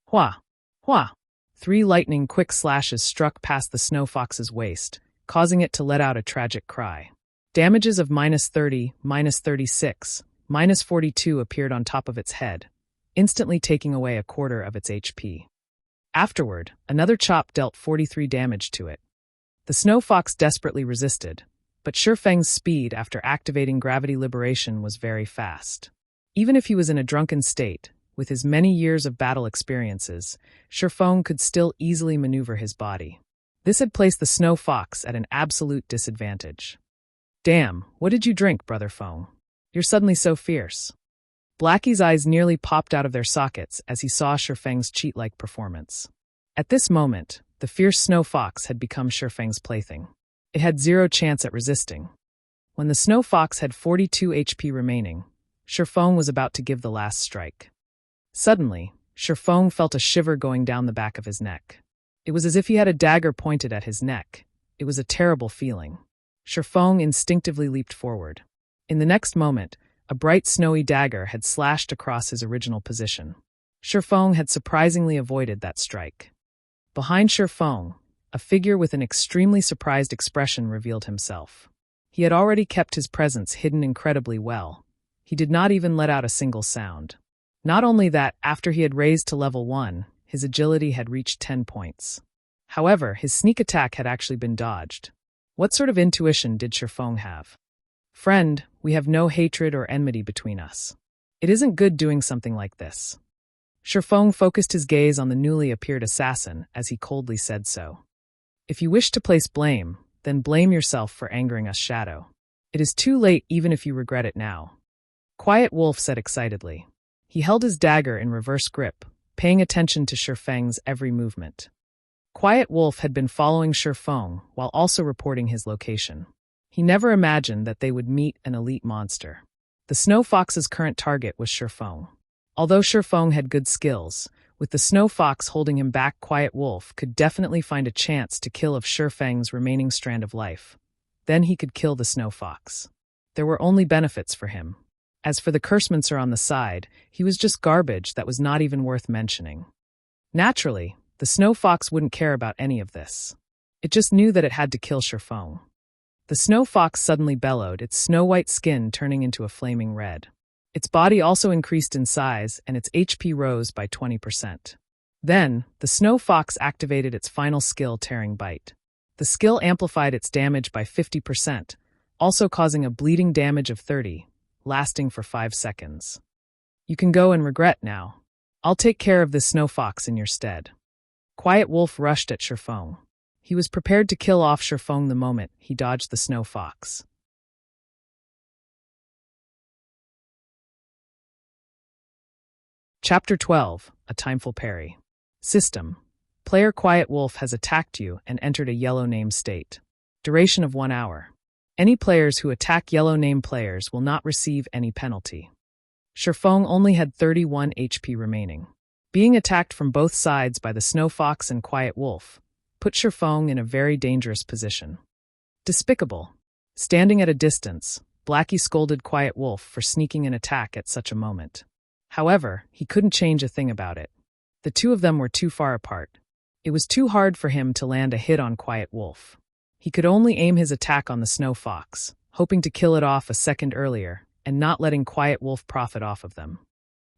Hua! Hua! 3 lightning-quick slashes struck past the snow fox's waist, causing it to let out a tragic cry. Damages of -30, -36, -42 appeared on top of its head, instantly taking away a quarter of its HP. Afterward, another chop dealt 43 damage to it. The snow fox desperately resisted, but Sherfeng's speed after activating gravity liberation was very fast. Even if he was in a drunken state, with his many years of battle experiences, Sherfong could still easily maneuver his body. This had placed the snow fox at an absolute disadvantage. Damn, what did you drink, Brother Fong? You're suddenly so fierce. Blackie's eyes nearly popped out of their sockets as he saw Sherfeng's cheat-like performance. At this moment, the fierce snow fox had become Sherfeng's plaything. It had 0 chance at resisting. When the snow fox had 42 HP remaining, Sherfong was about to give the last strike. Suddenly, Sherfong felt a shiver going down the back of his neck. It was as if he had a dagger pointed at his neck. It was a terrible feeling. Sherfong instinctively leaped forward. In the next moment, a bright snowy dagger had slashed across his original position. Sherfong had surprisingly avoided that strike. Behind Sherfong, a figure with an extremely surprised expression revealed himself. He had already kept his presence hidden incredibly well. He did not even let out a single sound. Not only that, after he had raised to level 1, his agility had reached 10 points. However, his sneak attack had actually been dodged. What sort of intuition did Sherfong have? Friend, we have no hatred or enmity between us. It isn't good doing something like this. Sherfong focused his gaze on the newly appeared assassin as he coldly said so. If you wish to place blame, then blame yourself for angering us, Shadow. It is too late even if you regret it now. Quiet Wolf said excitedly. He held his dagger in reverse grip, paying attention to Sherfeng's every movement. Quiet Wolf had been following Sherfong while also reporting his location. He never imagined that they would meet an elite monster. The snow fox's current target was Sherfong. Although Sherfong had good skills, with the snow fox holding him back, Quiet Wolf could definitely find a chance to kill off Sherfeng's remaining strand of life. Then he could kill the snow fox. There were only benefits for him. As for the Cursemancer on the side, he was just garbage that was not even worth mentioning. Naturally, the snow fox wouldn't care about any of this. It just knew that it had to kill Sherfong. The snow fox suddenly bellowed, its snow-white skin turning into a flaming red. Its body also increased in size, and its HP rose by 20%. Then, the snow fox activated its final skill, Tearing Bite. The skill amplified its damage by 50%, also causing a bleeding damage of 30, lasting for 5 seconds. You can go and regret now. I'll take care of this snow fox in your stead. Quiet Wolf rushed at Sherfong. He was prepared to kill off Sherfong the moment he dodged the snow fox. Chapter 12, A Timeful Parry. System. Player Quiet Wolf has attacked you and entered a yellow name state. Duration of 1 hour. Any players who attack yellow name players will not receive any penalty. Sherfong only had 31 HP remaining. Being attacked from both sides by the Snow Fox and Quiet Wolf put Sherfong in a very dangerous position. Despicable. Standing at a distance, Blackie scolded Quiet Wolf for sneaking an attack at such a moment. However, he couldn't change a thing about it. The two of them were too far apart. It was too hard for him to land a hit on Quiet Wolf. He could only aim his attack on the Snow Fox, hoping to kill it off a second earlier and not letting Quiet Wolf profit off of them.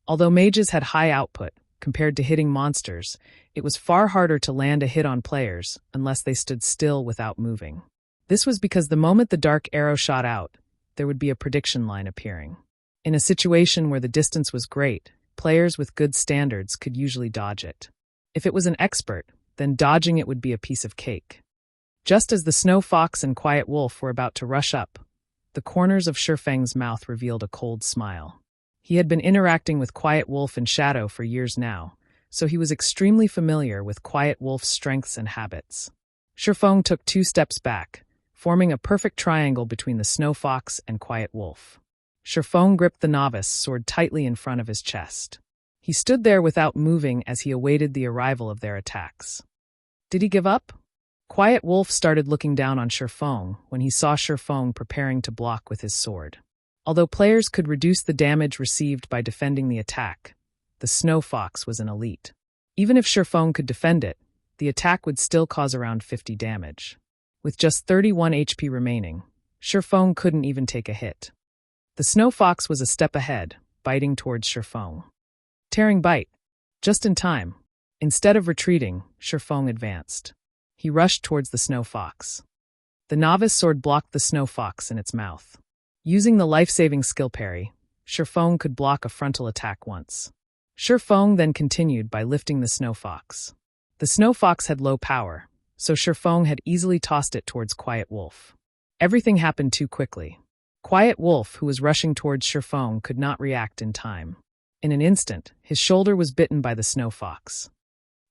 Although mages had high output compared to hitting monsters, it was far harder to land a hit on players unless they stood still without moving. This was because the moment the dark arrow shot out, there would be a prediction line appearing. In a situation where the distance was great, players with good standards could usually dodge it. If it was an expert, then dodging it would be a piece of cake. Just as the Snow Fox and Quiet Wolf were about to rush up, the corners of Sherfang's mouth revealed a cold smile. He had been interacting with Quiet Wolf in shadow for years now, so he was extremely familiar with Quiet Wolf's strengths and habits. Sherfang took 2 steps back, forming a perfect triangle between the Snow Fox and Quiet Wolf. Sherfang gripped the novice sword tightly in front of his chest. He stood there without moving as he awaited the arrival of their attacks. Did he give up? Quiet Wolf started looking down on Sherfang when he saw Sherfang preparing to block with his sword. Although players could reduce the damage received by defending the attack, the Snow Fox was an elite. Even if Sherfang could defend it, the attack would still cause around 50 damage. With just 31 HP remaining, Sherfang couldn't even take a hit. The Snow Fox was a step ahead, biting towards Sherfang. Tearing bite. Just in time. Instead of retreating, Sherfang advanced. He rushed towards the Snow Fox. The novice sword blocked the Snow Fox in its mouth. Using the life-saving skill Parry, Sherfang could block a frontal attack once. Sherfang then continued by lifting the Snow Fox. The Snow Fox had low power, so Sherfang had easily tossed it towards Quiet Wolf. Everything happened too quickly. Quiet Wolf, who was rushing towards Sherfang, could not react in time. In an instant, his shoulder was bitten by the Snow Fox.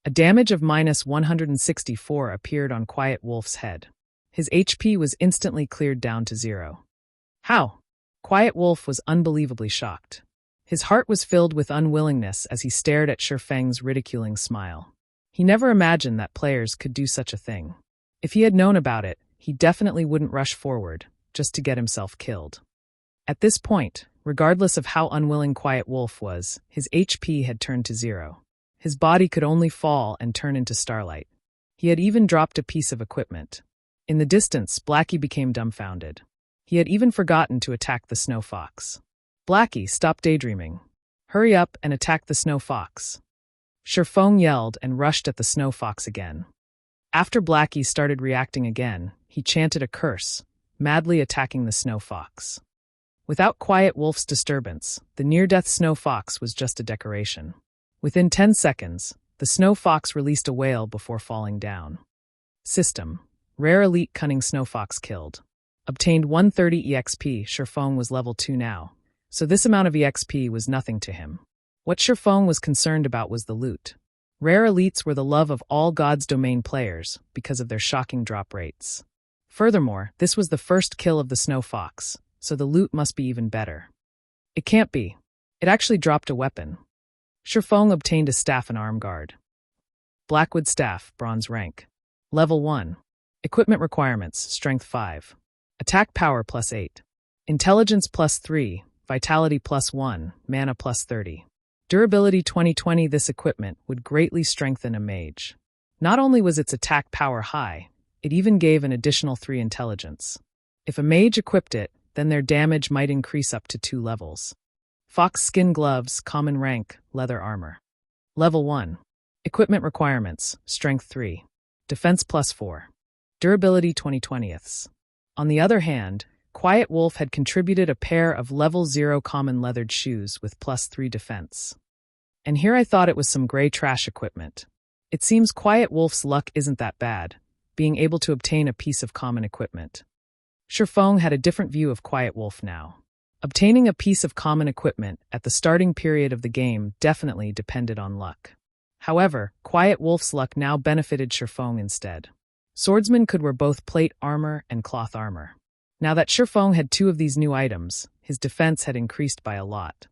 A damage of -164 appeared on Quiet Wolf's head. His HP was instantly cleared down to 0. How? Quiet Wolf was unbelievably shocked. His heart was filled with unwillingness as he stared at Sherfang's ridiculing smile. He never imagined that players could do such a thing. If he had known about it, he definitely wouldn't rush forward, just to get himself killed. At this point, regardless of how unwilling Quiet Wolf was, his HP had turned to 0. His body could only fall and turn into starlight. He had even dropped a piece of equipment. In the distance, Blackie became dumbfounded. He had even forgotten to attack the Snow Fox. Blackie, stop daydreaming. Hurry up and attack the Snow Fox. Sherfang yelled and rushed at the Snow Fox again. After Blackie started reacting again, he chanted a curse, madly attacking the Snow Fox. Without Quiet Wolf's disturbance, the near-death Snow Fox was just a decoration. Within 10 seconds, the Snow Fox released a wail before falling down. System: Rare Elite Cunning Snow Fox killed. Obtained 130 EXP. Sherfang was level 2 now, so this amount of EXP was nothing to him. What Sherfang was concerned about was the loot. Rare elites were the love of all God's domain players because of their shocking drop rates. Furthermore, this was the first kill of the Snow Fox, so the loot must be even better. It can't be. It actually dropped a weapon. Sherfang obtained a staff and arm guard. Blackwood Staff, bronze rank. Level 1. Equipment requirements, strength 5. Attack power +8. Intelligence +3, vitality +1, mana +30. Durability 2020. This equipment would greatly strengthen a mage. Not only was its attack power high, it even gave an additional 3 intelligence. If a mage equipped it, then their damage might increase up to 2 levels. Fox skin gloves, common rank, leather armor. Level 1. Equipment requirements, strength 3. Defense +4. Durability 20/20ths. On the other hand, Quiet Wolf had contributed a pair of level 0 common leathered shoes with +3 defense. And here I thought it was some gray trash equipment. It seems Quiet Wolf's luck isn't that bad, being able to obtain a piece of common equipment. Sherfang had a different view of Quiet Wolf now. Obtaining a piece of common equipment at the starting period of the game definitely depended on luck. However, Quiet Wolf's luck now benefited Shifeng instead. Swordsman could wear both plate armor and cloth armor. Now that Shifeng had 2 of these new items, his defense had increased by a lot.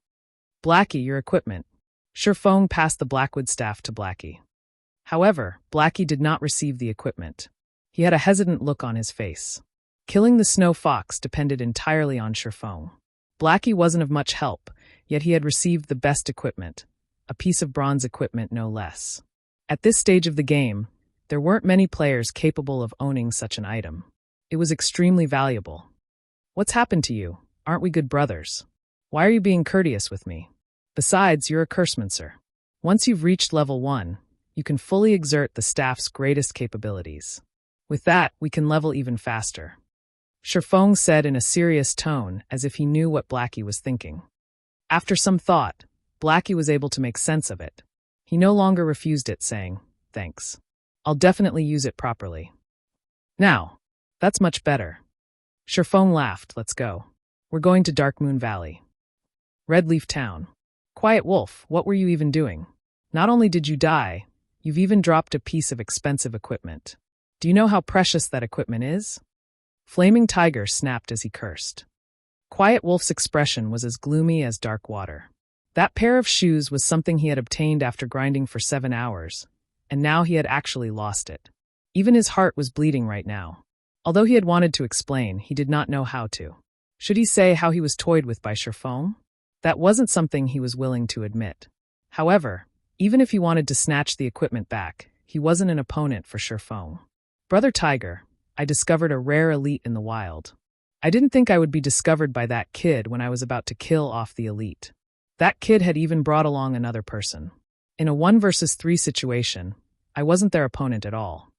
Blackie, your equipment. Shifeng passed the Blackwood staff to Blackie. However, Blackie did not receive the equipment. He had a hesitant look on his face. Killing the snow fox depended entirely on Shifeng. Blackie wasn't of much help, yet he had received the best equipment, a piece of bronze equipment no less. At this stage of the game, there weren't many players capable of owning such an item. It was extremely valuable. What's happened to you? Aren't we good brothers? Why are you being courteous with me? Besides, you're a cursemancer. Once you've reached level 1, you can fully exert the staff's greatest capabilities. With that, we can level even faster. Shifeng said in a serious tone, as if he knew what Blackie was thinking. After some thought, Blackie was able to make sense of it. He no longer refused it, saying, "Thanks. I'll definitely use it properly." "Now, that's much better." Shifeng laughed. "Let's go. We're going to Dark Moon Valley." Redleaf Town. Quiet Wolf, what were you even doing? Not only did you die, you've even dropped a piece of expensive equipment. Do you know how precious that equipment is? Flaming Tiger snapped as he cursed. Quiet Wolf's expression was as gloomy as dark water. That pair of shoes was something he had obtained after grinding for 7 hours, and now he had actually lost it. Even his heart was bleeding right now. Although he had wanted to explain, he did not know how to. Should he say how he was toyed with by Shifeng? That wasn't something he was willing to admit. However, even if he wanted to snatch the equipment back, he wasn't an opponent for Shifeng. "Brother Tiger, I discovered a rare elite in the wild. I didn't think I would be discovered by that kid when I was about to kill off the elite. That kid had even brought along another person. In a 1 versus 3 situation, I wasn't their opponent at all."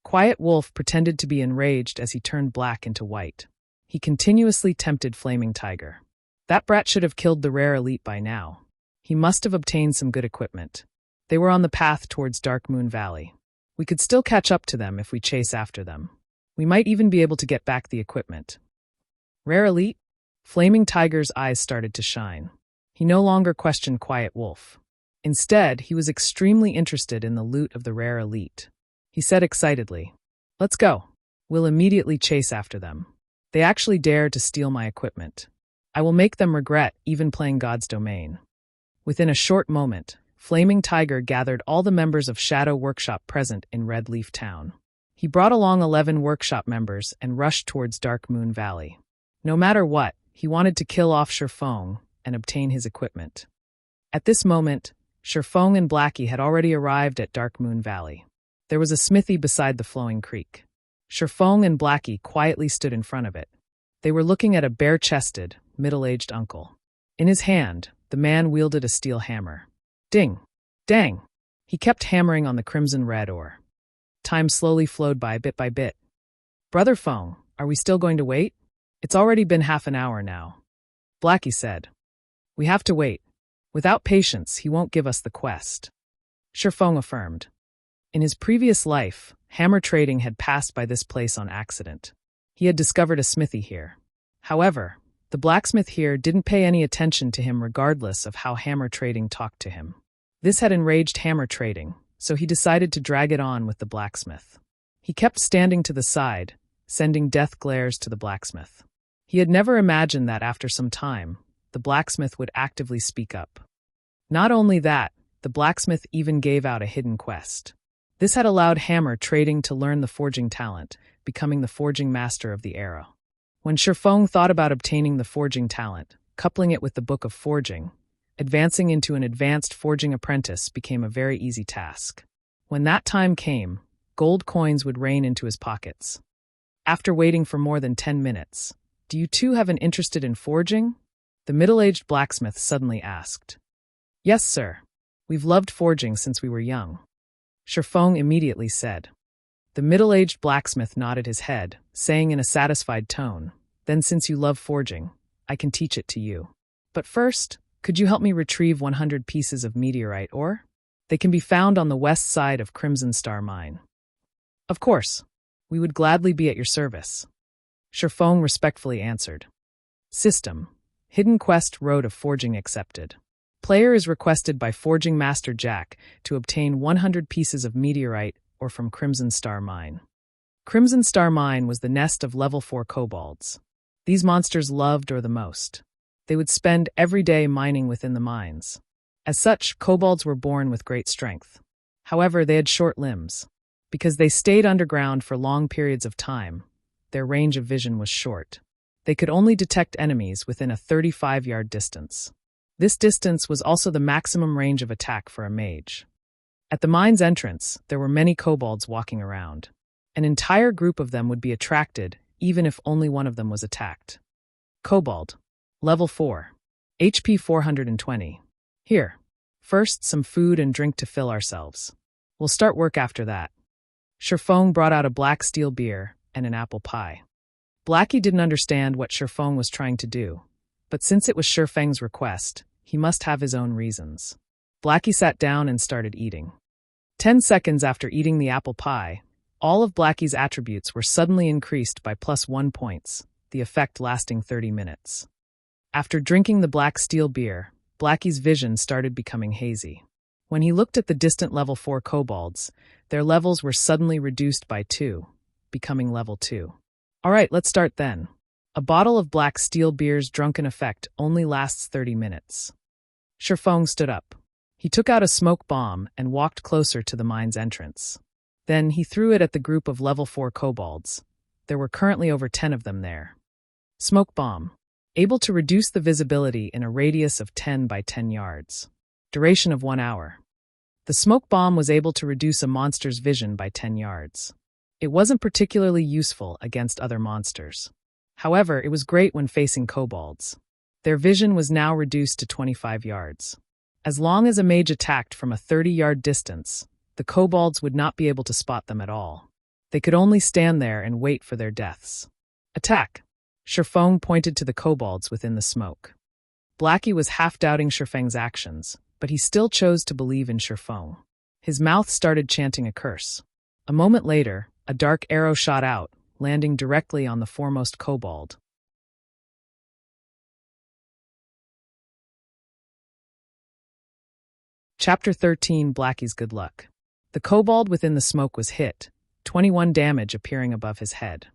Quiet Wolf pretended to be enraged as he turned black into white. He continuously tempted Flaming Tiger. That brat should have killed the rare elite by now. He must have obtained some good equipment. They were on the path towards Dark Moon Valley. We could still catch up to them if we chase after them. We might even be able to get back the equipment. Rare elite? Flaming Tiger's eyes started to shine. He no longer questioned Quiet Wolf. Instead, he was extremely interested in the loot of the rare elite. He said excitedly, "Let's go. We'll immediately chase after them. They actually dared to steal my equipment. I will make them regret even playing God's Domain." Within a short moment, Flaming Tiger gathered all the members of Shadow Workshop present in Redleaf Town. He brought along 11 workshop members and rushed towards Dark Moon Valley. No matter what, he wanted to kill off Shifeng and obtain his equipment. At this moment, Shifeng and Blackie had already arrived at Dark Moon Valley. There was a smithy beside the flowing creek. Shifeng and Blackie quietly stood in front of it. They were looking at a bare-chested, middle-aged uncle. In his hand, the man wielded a steel hammer. Ding! Dang! He kept hammering on the crimson-red ore. Time slowly flowed by bit. "Brother Feng, are we still going to wait? It's already been half an hour now." Blackie said. "We have to wait. Without patience, he won't give us the quest." Shifeng affirmed. In his previous life, hammer trading had passed by this place on accident. He had discovered a smithy here. However, the blacksmith here didn't pay any attention to him regardless of how hammer trading talked to him. This had enraged hammer trading, so he decided to drag it on with the blacksmith. He kept standing to the side, sending death glares to the blacksmith. He had never imagined that after some time, the blacksmith would actively speak up. Not only that, the blacksmith even gave out a hidden quest. This had allowed hammer trading to learn the forging talent, becoming the forging master of the era. When Shifeng thought about obtaining the forging talent, coupling it with the Book of Forging, advancing into an advanced forging apprentice became a very easy task. When that time came, gold coins would rain into his pockets. After waiting for more than 10 minutes, "Do you two have an interest in forging?" the middle-aged blacksmith suddenly asked. "Yes, sir. We've loved forging since we were young," Shifeng immediately said. The middle-aged blacksmith nodded his head, saying in a satisfied tone, "Then since you love forging, I can teach it to you. But first, could you help me retrieve 100 pieces of meteorite ore? They can be found on the west side of Crimson Star Mine." "Of course. We would gladly be at your service," Shifeng respectfully answered. System: Hidden Quest Road of Forging accepted. Player is requested by Forging Master Jack to obtain 100 pieces of meteorite or from Crimson Star Mine. Crimson Star Mine was the nest of level 4 kobolds. These monsters loved Ore the most. They would spend every day mining within the mines. As such, kobolds were born with great strength. However, they had short limbs. Because they stayed underground for long periods of time, their range of vision was short. They could only detect enemies within a 35-yard distance. This distance was also the maximum range of attack for a mage. At the mine's entrance, there were many kobolds walking around. An entire group of them would be attracted, even if only one of them was attacked. Kobold. Level 4. HP 420. Here. First, some food and drink to fill ourselves. We'll start work after that. Sherfong brought out a black steel beer and an apple pie. Blackie didn't understand what Sherfong was trying to do, but since it was Sherfeng's request, he must have his own reasons. Blackie sat down and started eating. 10 seconds after eating the apple pie, all of Blackie's attributes were suddenly increased by +1 points, the effect lasting 30 minutes. After drinking the black steel beer, Blackie's vision started becoming hazy. When he looked at the distant level 4 kobolds, their levels were suddenly reduced by 2, becoming level 2. Alright, let's start then. A bottle of black steel beer's drunken effect only lasts 30 minutes. Sherfong stood up. He took out a smoke bomb and walked closer to the mine's entrance. Then he threw it at the group of level 4 kobolds. There were currently over 10 of them there. Smoke bomb. Able to reduce the visibility in a radius of 10 by 10 yards. Duration of 1 hour. The smoke bomb was able to reduce a monster's vision by 10 yards. It wasn't particularly useful against other monsters. However, it was great when facing kobolds. Their vision was now reduced to 25 yards. As long as a mage attacked from a 30-yard distance, the kobolds would not be able to spot them at all. They could only stand there and wait for their deaths. Attack! Sherfong pointed to the kobolds within the smoke. Blackie was half-doubting Sherfeng's actions, but he still chose to believe in Sherfong. His mouth started chanting a curse. A moment later, a dark arrow shot out, landing directly on the foremost kobold. Chapter 13, Blackie's Good Luck. The kobold within the smoke was hit, 21 damage appearing above his head.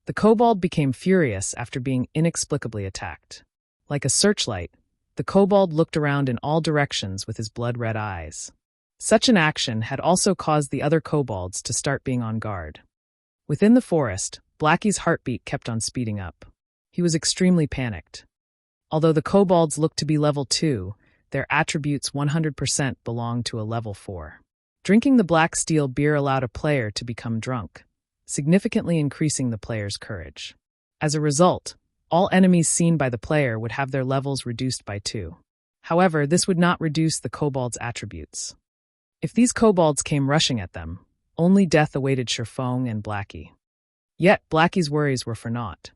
The kobold became furious after being inexplicably attacked. Like a searchlight, the kobold looked around in all directions with his blood-red eyes. Such an action had also caused the other kobolds to start being on guard. Within the forest, Blackie's heartbeat kept on speeding up. He was extremely panicked. Although the kobolds looked to be level 2, their attributes 100% belonged to a level 4. Drinking the black steel beer allowed a player to become drunk, significantly increasing the player's courage. As a result, all enemies seen by the player would have their levels reduced by 2. However, this would not reduce the kobold's attributes. If these kobolds came rushing at them, only death awaited Sherfong and Blackie. Yet, Blackie's worries were for naught.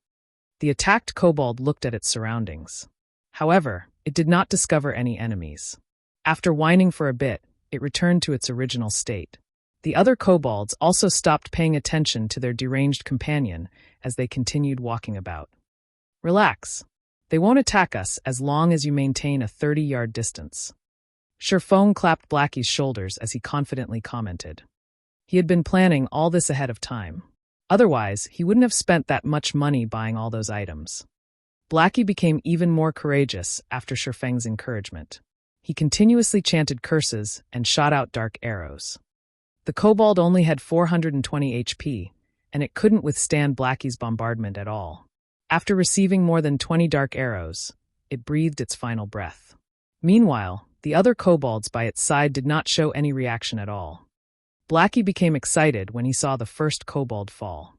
The attacked kobold looked at its surroundings. However, it did not discover any enemies. After whining for a bit, it returned to its original state. The other kobolds also stopped paying attention to their deranged companion as they continued walking about. Relax. They won't attack us as long as you maintain a 30-yard distance. Sherfong clapped Blackie's shoulders as he confidently commented. He had been planning all this ahead of time. Otherwise, he wouldn't have spent that much money buying all those items. Blackie became even more courageous after Sherfeng's encouragement. He continuously chanted curses and shot out dark arrows. The kobold only had 420 HP, and it couldn't withstand Blackie's bombardment at all. After receiving more than 20 dark arrows, it breathed its final breath. Meanwhile, the other kobolds by its side did not show any reaction at all. Blackie became excited when he saw the first kobold fall.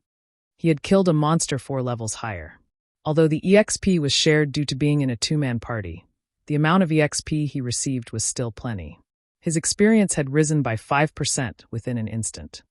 He had killed a monster 4 levels higher. Although the EXP was shared due to being in a 2-man party, the amount of EXP he received was still plenty. His experience had risen by 5% within an instant.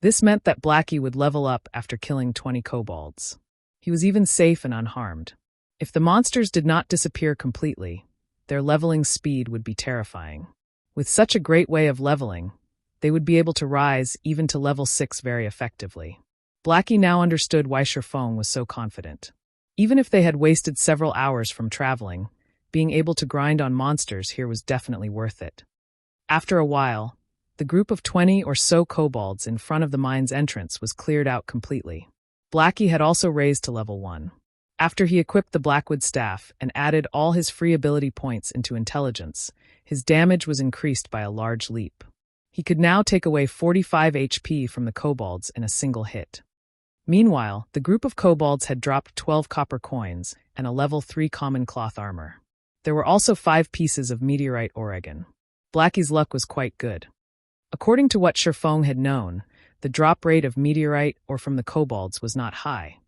This meant that Blackie would level up after killing 20 kobolds. He was even safe and unharmed. If the monsters did not disappear completely, their leveling speed would be terrifying. With such a great way of leveling, they would be able to rise even to level 6 very effectively. Blackie now understood why Sherfong was so confident. Even if they had wasted several hours from traveling, being able to grind on monsters here was definitely worth it. After a while, the group of 20 or so kobolds in front of the mine's entrance was cleared out completely. Blackie had also raised to level 1. After he equipped the Blackwood staff and added all his free ability points into intelligence, his damage was increased by a large leap. He could now take away 45 HP from the kobolds in a single hit. Meanwhile, the group of kobolds had dropped 12 copper coins and a level 3 common cloth armor. There were also 5 pieces of meteorite Oregon. Blackie's luck was quite good. According to what Sherlock had known, the drop rate of meteorite or from the kobolds was not high.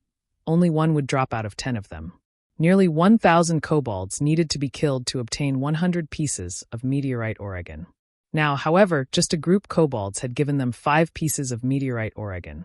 Only one would drop out of 10 of them. Nearly 1,000 kobolds needed to be killed to obtain 100 pieces of meteorite Oregon. Now, however, just a group kobolds had given them 5 pieces of meteorite Oregon.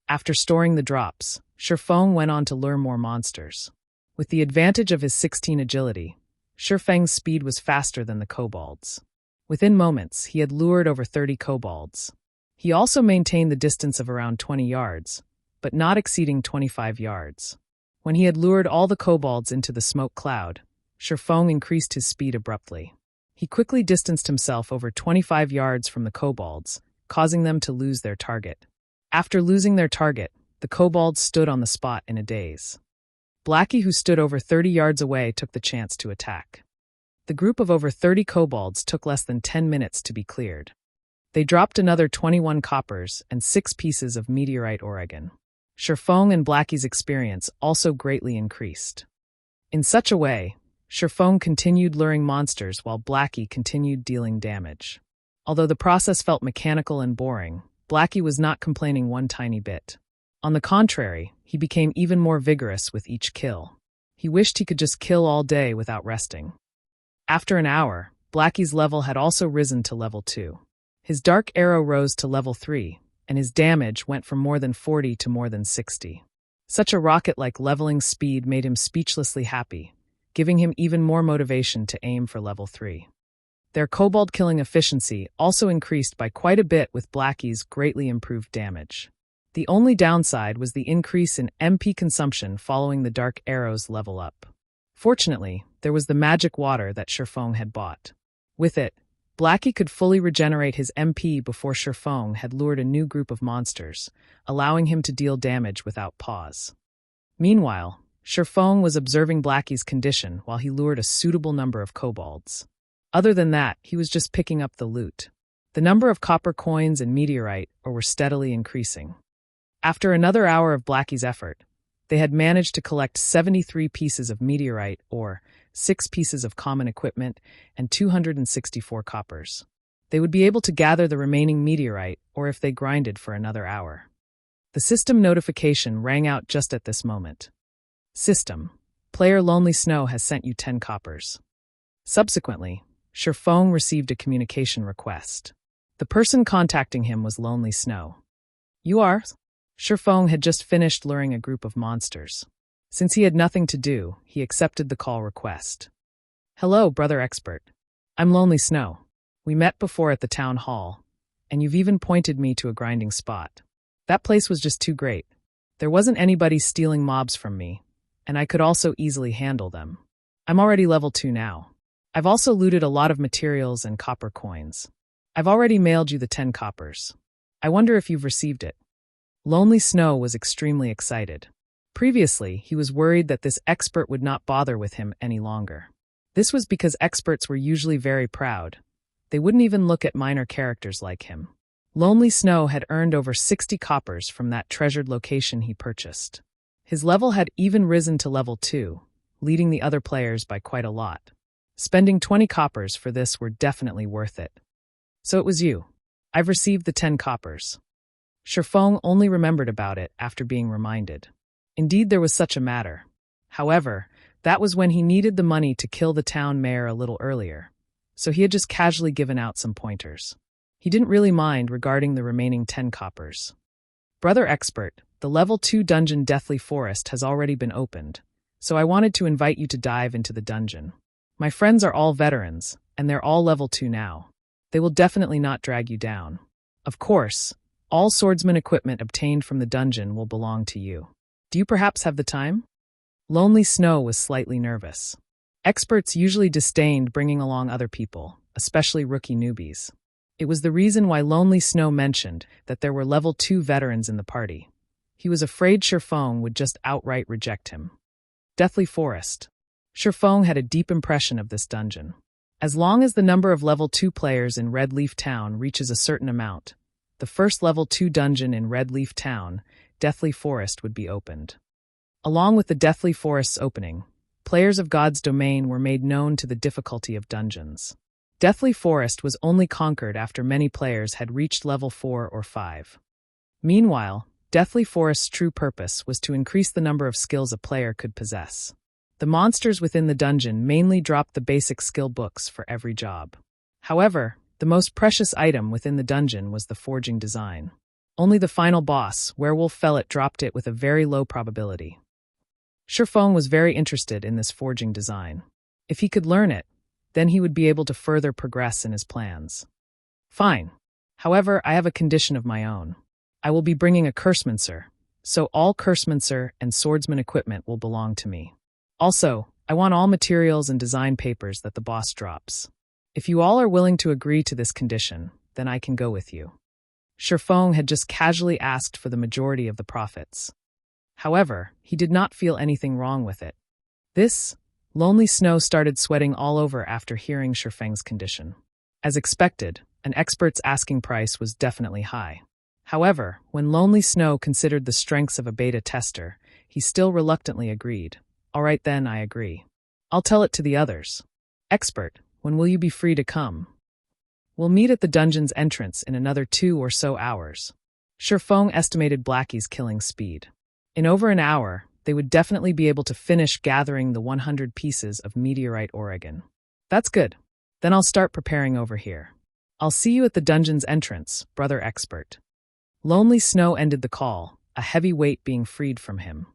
After storing the drops, Sherlock went on to lure more monsters. With the advantage of his 16 agility, Sherlock's speed was faster than the kobolds. Within moments, he had lured over 30 kobolds. He also maintained the distance of around 20 yards, but not exceeding 25 yards. When he had lured all the kobolds into the smoke cloud, Sherlock increased his speed abruptly. He quickly distanced himself over 25 yards from the kobolds, causing them to lose their target. After losing their target, the kobolds stood on the spot in a daze. Blackie, who stood over 30 yards away, took the chance to attack. The group of over 30 kobolds took less than 10 minutes to be cleared. They dropped another 21 coppers and 6 pieces of meteorite Oregon. Sherlock and Blackie's experience also greatly increased. In such a way, Sherlock continued luring monsters while Blackie continued dealing damage. Although the process felt mechanical and boring, Blackie was not complaining one tiny bit. On the contrary, he became even more vigorous with each kill. He wished he could just kill all day without resting. After an hour, Blackie's level had also risen to level 2. His dark arrow rose to level 3, and his damage went from more than 40 to more than 60. Such a rocket-like leveling speed made him speechlessly happy, giving him even more motivation to aim for level 3. Their kobold killing efficiency also increased by quite a bit with Blackie's greatly improved damage. The only downside was the increase in MP consumption following the dark arrow's level up. Fortunately, there was the magic water that Sherlock had bought. With it, Blackie could fully regenerate his MP before Sherlock had lured a new group of monsters, allowing him to deal damage without pause. Meanwhile, Sherlock was observing Blackie's condition while he lured a suitable number of kobolds. Other than that, he was just picking up the loot. The number of copper coins and meteorite were steadily increasing. After another hour of Blackie's effort, they had managed to collect 73 pieces of meteorite or 6 pieces of common equipment and 264 coppers. They would be able to gather the remaining meteorite or if they grinded for another hour. The system notification rang out just at this moment. System, player Lonely Snow has sent you 10 coppers. Subsequently, Sherlock received a communication request. The person contacting him was Lonely Snow. You are? Sherlock had just finished luring a group of monsters. Since he had nothing to do, he accepted the call request. Hello, brother expert. I'm Lonely Snow. We met before at the town hall, and you've even pointed me to a grinding spot. That place was just too great. There wasn't anybody stealing mobs from me, and I could also easily handle them. I'm already level 2 now. I've also looted a lot of materials and copper coins. I've already mailed you the 10 coppers. I wonder if you've received it. Lonely Snow was extremely excited. Previously, he was worried that this expert would not bother with him any longer. This was because experts were usually very proud. They wouldn't even look at minor characters like him. Lonely Snow had earned over 60 coppers from that treasured location he purchased. His level had even risen to level 2, leading the other players by quite a lot. Spending 20 coppers for this were definitely worth it. So it was you. I've received the 10 coppers. Sherlock only remembered about it after being reminded. Indeed, there was such a matter. However, that was when he needed the money to kill the town mayor a little earlier, so he had just casually given out some pointers. He didn't really mind regarding the remaining 10 coppers. Brother expert, the level 2 dungeon Deathly Forest has already been opened, so I wanted to invite you to dive into the dungeon. My friends are all veterans, and they're all level 2 now. They will definitely not drag you down. Of course, all swordsman equipment obtained from the dungeon will belong to you. Do you perhaps have the time? Lonely Snow was slightly nervous. Experts usually disdained bringing along other people, especially rookie newbies. It was the reason why Lonely Snow mentioned that there were level 2 veterans in the party. He was afraid Sherfong would just outright reject him. Deathly Forest. Sherfong had a deep impression of this dungeon. As long as the number of level 2 players in Red Leaf Town reaches a certain amount, the first level 2 dungeon in Red Leaf Town, Deathly Forest, would be opened. Along with the Deathly Forest's opening, players of God's Domain were made known to the difficulty of dungeons. Deathly Forest was only conquered after many players had reached level 4 or 5. Meanwhile, Deathly Forest's true purpose was to increase the number of skills a player could possess. The monsters within the dungeon mainly dropped the basic skill books for every job. However, the most precious item within the dungeon was the forging design. Only the final boss, Werewolf Fellet, dropped it with a very low probability. Sherfong was very interested in this forging design. If he could learn it, then he would be able to further progress in his plans. Fine. However, I have a condition of my own. I will be bringing a Cursemancer, so all Cursemancer and Swordsman equipment will belong to me. Also, I want all materials and design papers that the boss drops. If you all are willing to agree to this condition, then I can go with you. Sherfong had just casually asked for the majority of the profits. However, he did not feel anything wrong with it. Lonely Snow started sweating all over after hearing Sherfeng's condition. As expected, an expert's asking price was definitely high. However, when Lonely Snow considered the strengths of a beta tester, he still reluctantly agreed. All right then, I agree. I'll tell it to the others. Expert, when will you be free to come? We'll meet at the dungeon's entrance in another 2 or so hours. Sherfong estimated Blackie's killing speed. In over an hour, they would definitely be able to finish gathering the 100 pieces of meteorite Oregon. That's good. Then I'll start preparing over here. I'll see you at the dungeon's entrance, brother expert. Lonely Snow ended the call, a heavy weight being freed from him.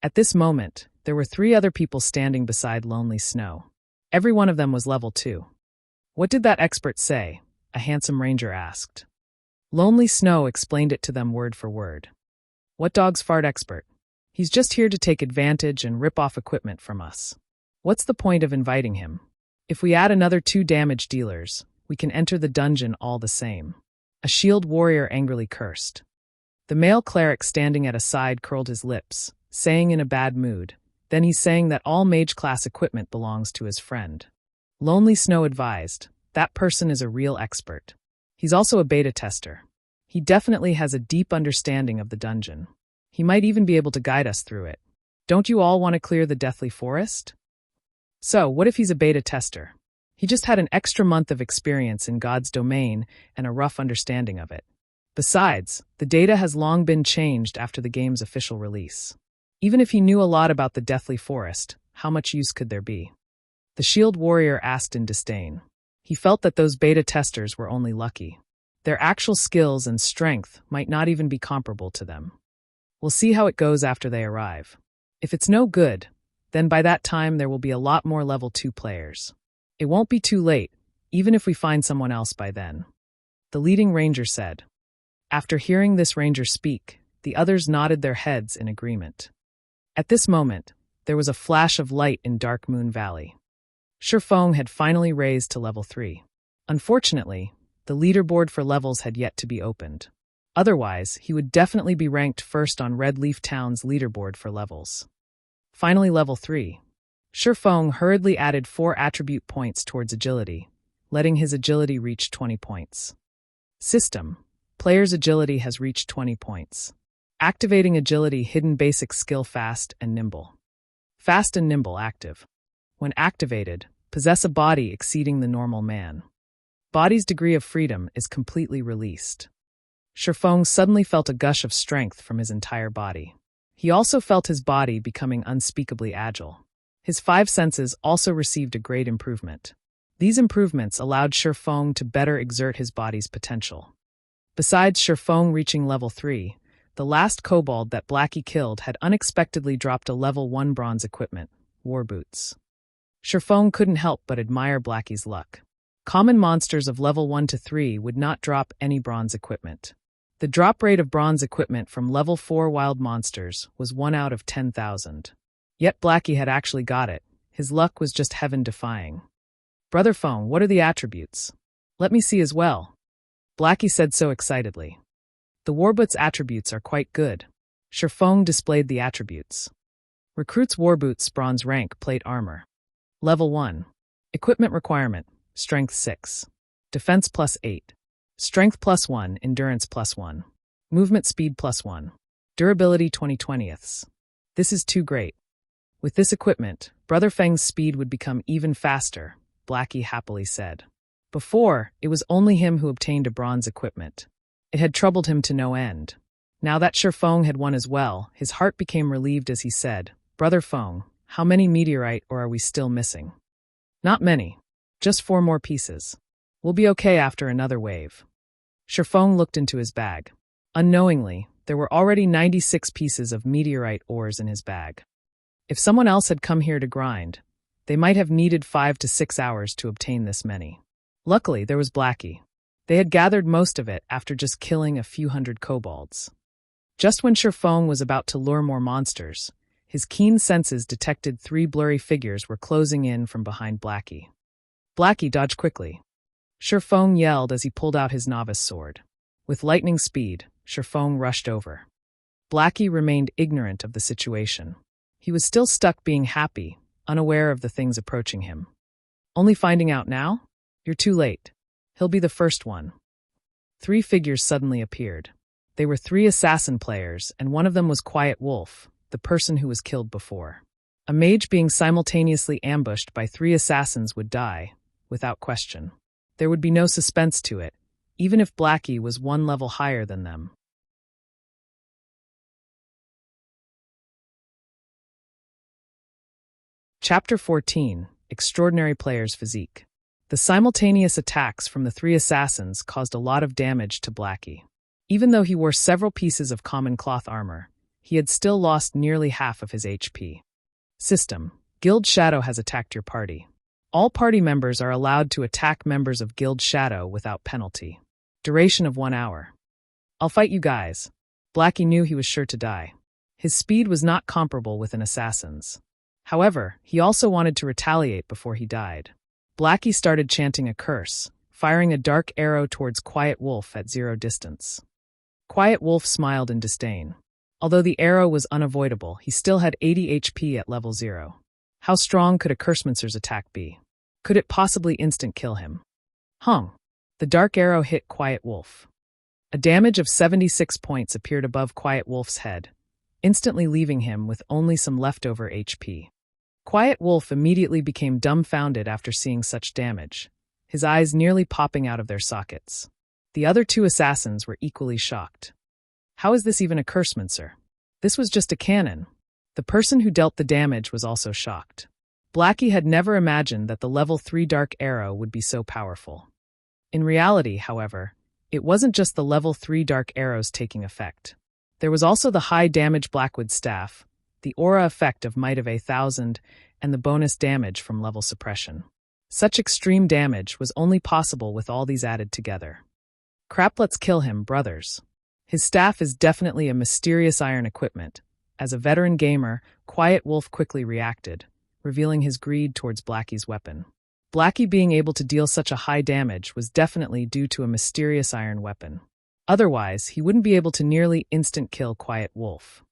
At this moment, there were 3 other people standing beside Lonely Snow. Every one of them was level 2. What did that expert say? A handsome ranger asked. Lonely Snow explained it to them word for word. What dog's fart expert? He's just here to take advantage and rip off equipment from us. What's the point of inviting him? If we add another 2 damage dealers, we can enter the dungeon all the same. A shield warrior angrily cursed. The male cleric standing at a side curled his lips, saying in a bad mood. Then he's saying that all mage-class equipment belongs to his friend. Lonely Snow advised, that person is a real expert. He's also a beta tester. He definitely has a deep understanding of the dungeon. He might even be able to guide us through it. Don't you all want to clear the Deathly Forest? So, what if he's a beta tester? He just had an extra month of experience in God's Domain and a rough understanding of it. Besides, the data has long been changed after the game's official release. Even if he knew a lot about the Deathly Forest, how much use could there be? The shield warrior asked in disdain. He felt that those beta testers were only lucky. Their actual skills and strength might not even be comparable to them. We'll see how it goes after they arrive. If it's no good, then by that time there will be a lot more level 2 players. It won't be too late, even if we find someone else by then. The leading ranger said. After hearing this ranger speak, the others nodded their heads in agreement. At this moment, there was a flash of light in Dark Moon Valley. Sherfong had finally raised to level 3. Unfortunately, the leaderboard for levels had yet to be opened. Otherwise, he would definitely be ranked first on Red Leaf Town's leaderboard for levels. Finally, level 3. Sherfong hurriedly added 4 attribute points towards agility, letting his agility reach 20 points. System. Player's agility has reached 20 points. Activating agility hidden basic skill Fast and Nimble. Fast and Nimble active. When activated, possess a body exceeding the normal man. Body's degree of freedom is completely released. Sherfong suddenly felt a gush of strength from his entire body. He also felt his body becoming unspeakably agile. His 5 senses also received a great improvement. These improvements allowed Sherfong to better exert his body's potential. Besides Sherfong reaching level 3, the last kobold that Blackie killed had unexpectedly dropped a level 1 bronze equipment, war boots. Sherfong couldn't help but admire Blackie's luck. Common monsters of level 1 to 3 would not drop any bronze equipment. The drop rate of bronze equipment from level 4 wild monsters was 1 out of 10,000. Yet Blackie had actually got it, His luck was just heaven-defying. "Brother Feng, what are the attributes? Let me see as well." Blackie said so excitedly. "The Warboots' attributes are quite good." Sherfong displayed the attributes. Recruits Warboots bronze rank plate armor. Level 1. Equipment requirement, Strength 6. Defense +8. Strength +1, Endurance +1. Movement speed +1. Durability 20/20ths. This is too great. With this equipment, Brother Feng's speed would become even faster, Blackie happily said. Before, it was only him who obtained a bronze equipment. It had troubled him to no end. Now that Sherfong had won as well, his heart became relieved as he said, "Brother Feng, how many meteorite ore are we still missing?" "Not many. Just 4 more pieces. We'll be okay after another wave." Sherfong looked into his bag. Unknowingly, there were already 96 pieces of meteorite ores in his bag. If someone else had come here to grind, they might have needed 5 to 6 hours to obtain this many. Luckily, there was Blackie. They had gathered most of it after just killing a few hundred kobolds. Just when Sherfong was about to lure more monsters, his keen senses detected 3 blurry figures were closing in from behind Blackie. Blackie dodged quickly. Sherfong yelled as he pulled out his novice sword. With lightning speed, Sherfong rushed over. Blackie remained ignorant of the situation. He was still stuck being happy, unaware of the things approaching him. Only finding out now? You're too late. He'll be the first one. 3 figures suddenly appeared. They were 3 assassin players, and one of them was Quiet Wolf, the person who was killed before. A mage being simultaneously ambushed by 3 assassins would die, without question. There would be no suspense to it, even if Blackie was 1 level higher than them. Chapter 14, Extraordinary Player's Physique. The simultaneous attacks from the 3 assassins caused a lot of damage to Blackie. Even though he wore several pieces of common cloth armor, he had still lost nearly half of his HP. System: Guild Shadow has attacked your party. All party members are allowed to attack members of Guild Shadow without penalty. Duration of 1 hour. I'll fight you guys. Blackie knew he was sure to die. His speed was not comparable with an assassin's. However, he also wanted to retaliate before he died. Blackie started chanting a curse, firing a dark arrow towards Quiet Wolf at 0 distance. Quiet Wolf smiled in disdain. Although the arrow was unavoidable, he still had 80 HP at level 0. How strong could a Cursemancer's attack be? Could it possibly instant kill him? Hung. The dark arrow hit Quiet Wolf. A damage of 76 points appeared above Quiet Wolf's head, instantly leaving him with only some leftover HP. Quiet Wolf immediately became dumbfounded after seeing such damage, his eyes nearly popping out of their sockets. The other 2 assassins were equally shocked. How is this even a Cursemancer? This was just a cannon. The person who dealt the damage was also shocked. Blackie had never imagined that the level 3 dark arrow would be so powerful. In reality, however, it wasn't just the level 3 dark arrows taking effect. There was also the high damage Blackwood staff, the aura effect of Might of 1,000, and the bonus damage from level suppression. Such extreme damage was only possible with all these added together. Crap, let's kill him, brothers. His staff is definitely a mysterious iron equipment. As a veteran gamer, Quiet Wolf quickly reacted, revealing his greed towards Blackie's weapon. Blackie being able to deal such a high damage was definitely due to a mysterious iron weapon. Otherwise, he wouldn't be able to nearly instant kill Quiet Wolf.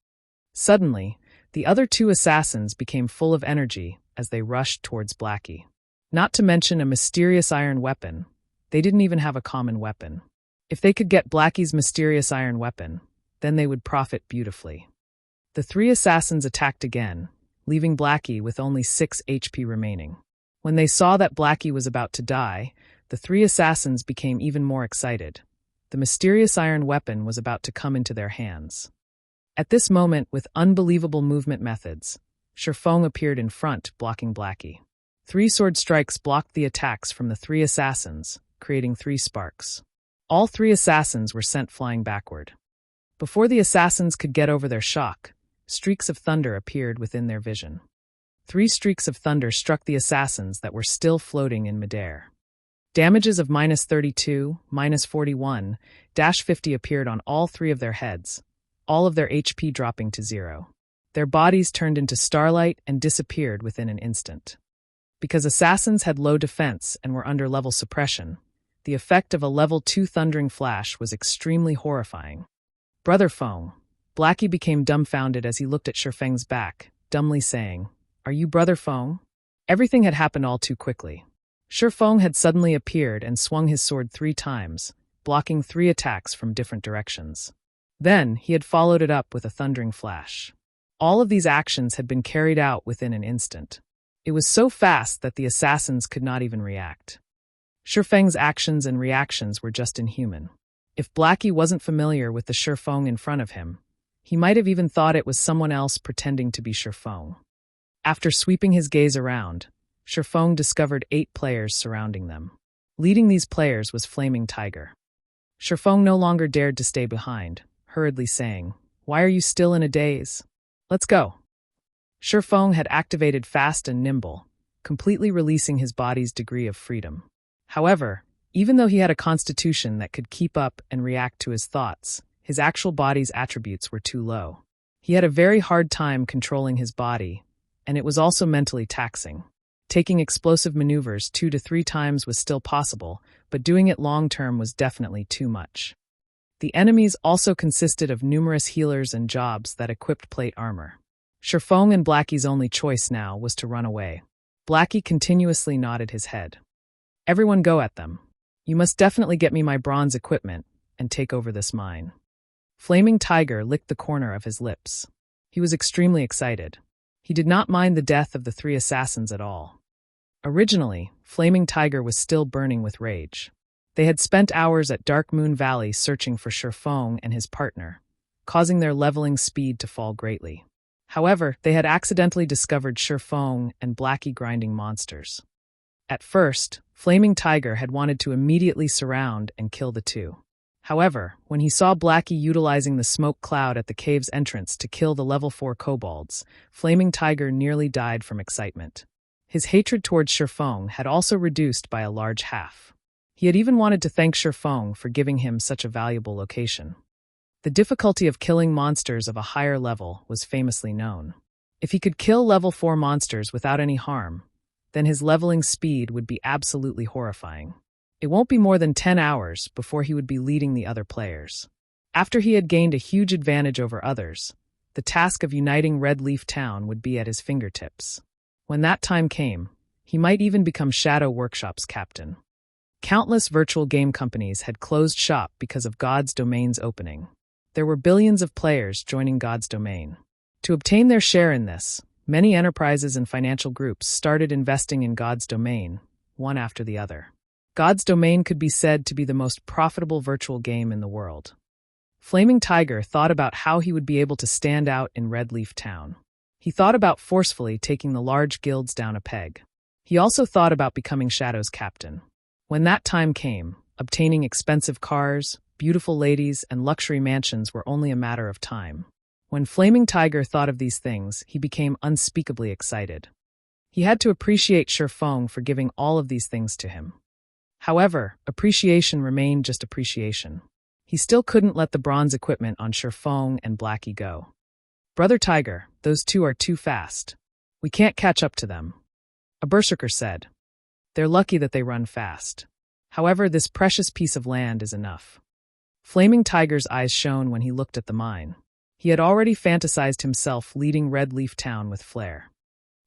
Suddenly, the other 2 assassins became full of energy as they rushed towards Blackie. Not to mention a mysterious iron weapon, they didn't even have a common weapon. If they could get Blackie's mysterious iron weapon, then they would profit beautifully. The 3 assassins attacked again, leaving Blackie with only 6 HP remaining. When they saw that Blackie was about to die, the 3 assassins became even more excited. The mysterious iron weapon was about to come into their hands. At this moment, with unbelievable movement methods, Sherfong appeared in front, blocking Blackie. 3 sword strikes blocked the attacks from the 3 assassins, creating 3 sparks. All 3 assassins were sent flying backward. Before the assassins could get over their shock, streaks of thunder appeared within their vision. 3 streaks of thunder struck the assassins that were still floating in midair. Damages of -32, -41, -50 appeared on all 3 of their heads, all of their HP dropping to 0. Their bodies turned into starlight and disappeared within an instant. Because assassins had low defense and were under level suppression, the effect of a level 2 thundering flash was extremely horrifying. Brother Feng. Blackie became dumbfounded as he looked at Shifeng's back, dumbly saying, "Are you Brother Feng?" Everything had happened all too quickly. Shifeng had suddenly appeared and swung his sword 3 times, blocking 3 attacks from different directions. Then, he had followed it up with a thundering flash. All of these actions had been carried out within an instant. It was so fast that the assassins could not even react. Shifeng's actions and reactions were just inhuman. If Blackie wasn't familiar with the Shifeng in front of him, he might have even thought it was someone else pretending to be Shifeng. After sweeping his gaze around, Shifeng discovered 8 players surrounding them. Leading these players was Flaming Tiger. Shifeng no longer dared to stay behind, hurriedly saying, "Why are you still in a daze? Let's go." Shifeng had activated Fast and Nimble, completely releasing his body's degree of freedom. However, even though he had a constitution that could keep up and react to his thoughts, his actual body's attributes were too low. He had a very hard time controlling his body, and it was also mentally taxing. Taking explosive maneuvers 2 to 3 times was still possible, but doing it long-term was definitely too much. The enemies also consisted of numerous healers and jobs that equipped plate armor. Shifeng and Blackie's only choice now was to run away. Blackie continuously nodded his head. "Everyone go at them. You must definitely get me my bronze equipment and take over this mine." Flaming Tiger licked the corner of his lips. He was extremely excited. He did not mind the death of the 3 assassins at all. Originally, Flaming Tiger was still burning with rage. They had spent hours at Dark Moon Valley searching for Shifeng and his partner, causing their leveling speed to fall greatly. However, they had accidentally discovered Shifeng and Blackie grinding monsters. At first, Flaming Tiger had wanted to immediately surround and kill the 2. However, when he saw Blackie utilizing the smoke cloud at the cave's entrance to kill the level 4 kobolds, Flaming Tiger nearly died from excitement. His hatred towards Shifeng had also reduced by a large half. He had even wanted to thank Shifeng for giving him such a valuable location. The difficulty of killing monsters of a higher level was famously known. If he could kill level 4 monsters without any harm, then his leveling speed would be absolutely horrifying. It won't be more than 10 hours before he would be leading the other players. After he had gained a huge advantage over others, the task of uniting Red Leaf Town would be at his fingertips. When that time came, he might even become Shadow Workshop's captain. Countless virtual game companies had closed shop because of God's Domain's opening. There were billions of players joining God's Domain. To obtain their share in this, many enterprises and financial groups started investing in God's Domain, one after the other. God's Domain could be said to be the most profitable virtual game in the world. Flaming Tiger thought about how he would be able to stand out in Red Leaf Town. He thought about forcefully taking the large guilds down a peg. He also thought about becoming Shadow's captain. When that time came, obtaining expensive cars, beautiful ladies, and luxury mansions were only a matter of time. When Flaming Tiger thought of these things, he became unspeakably excited. He had to appreciate Shifeng for giving all of these things to him. However, appreciation remained just appreciation. He still couldn't let the bronze equipment on Shifeng and Blackie go. "Brother Tiger, those 2 are too fast. We can't catch up to them," a berserker said. "They're lucky that they run fast. However, this precious piece of land is enough." Flaming Tiger's eyes shone when he looked at the mine. He had already fantasized himself leading Red Leaf Town with flair.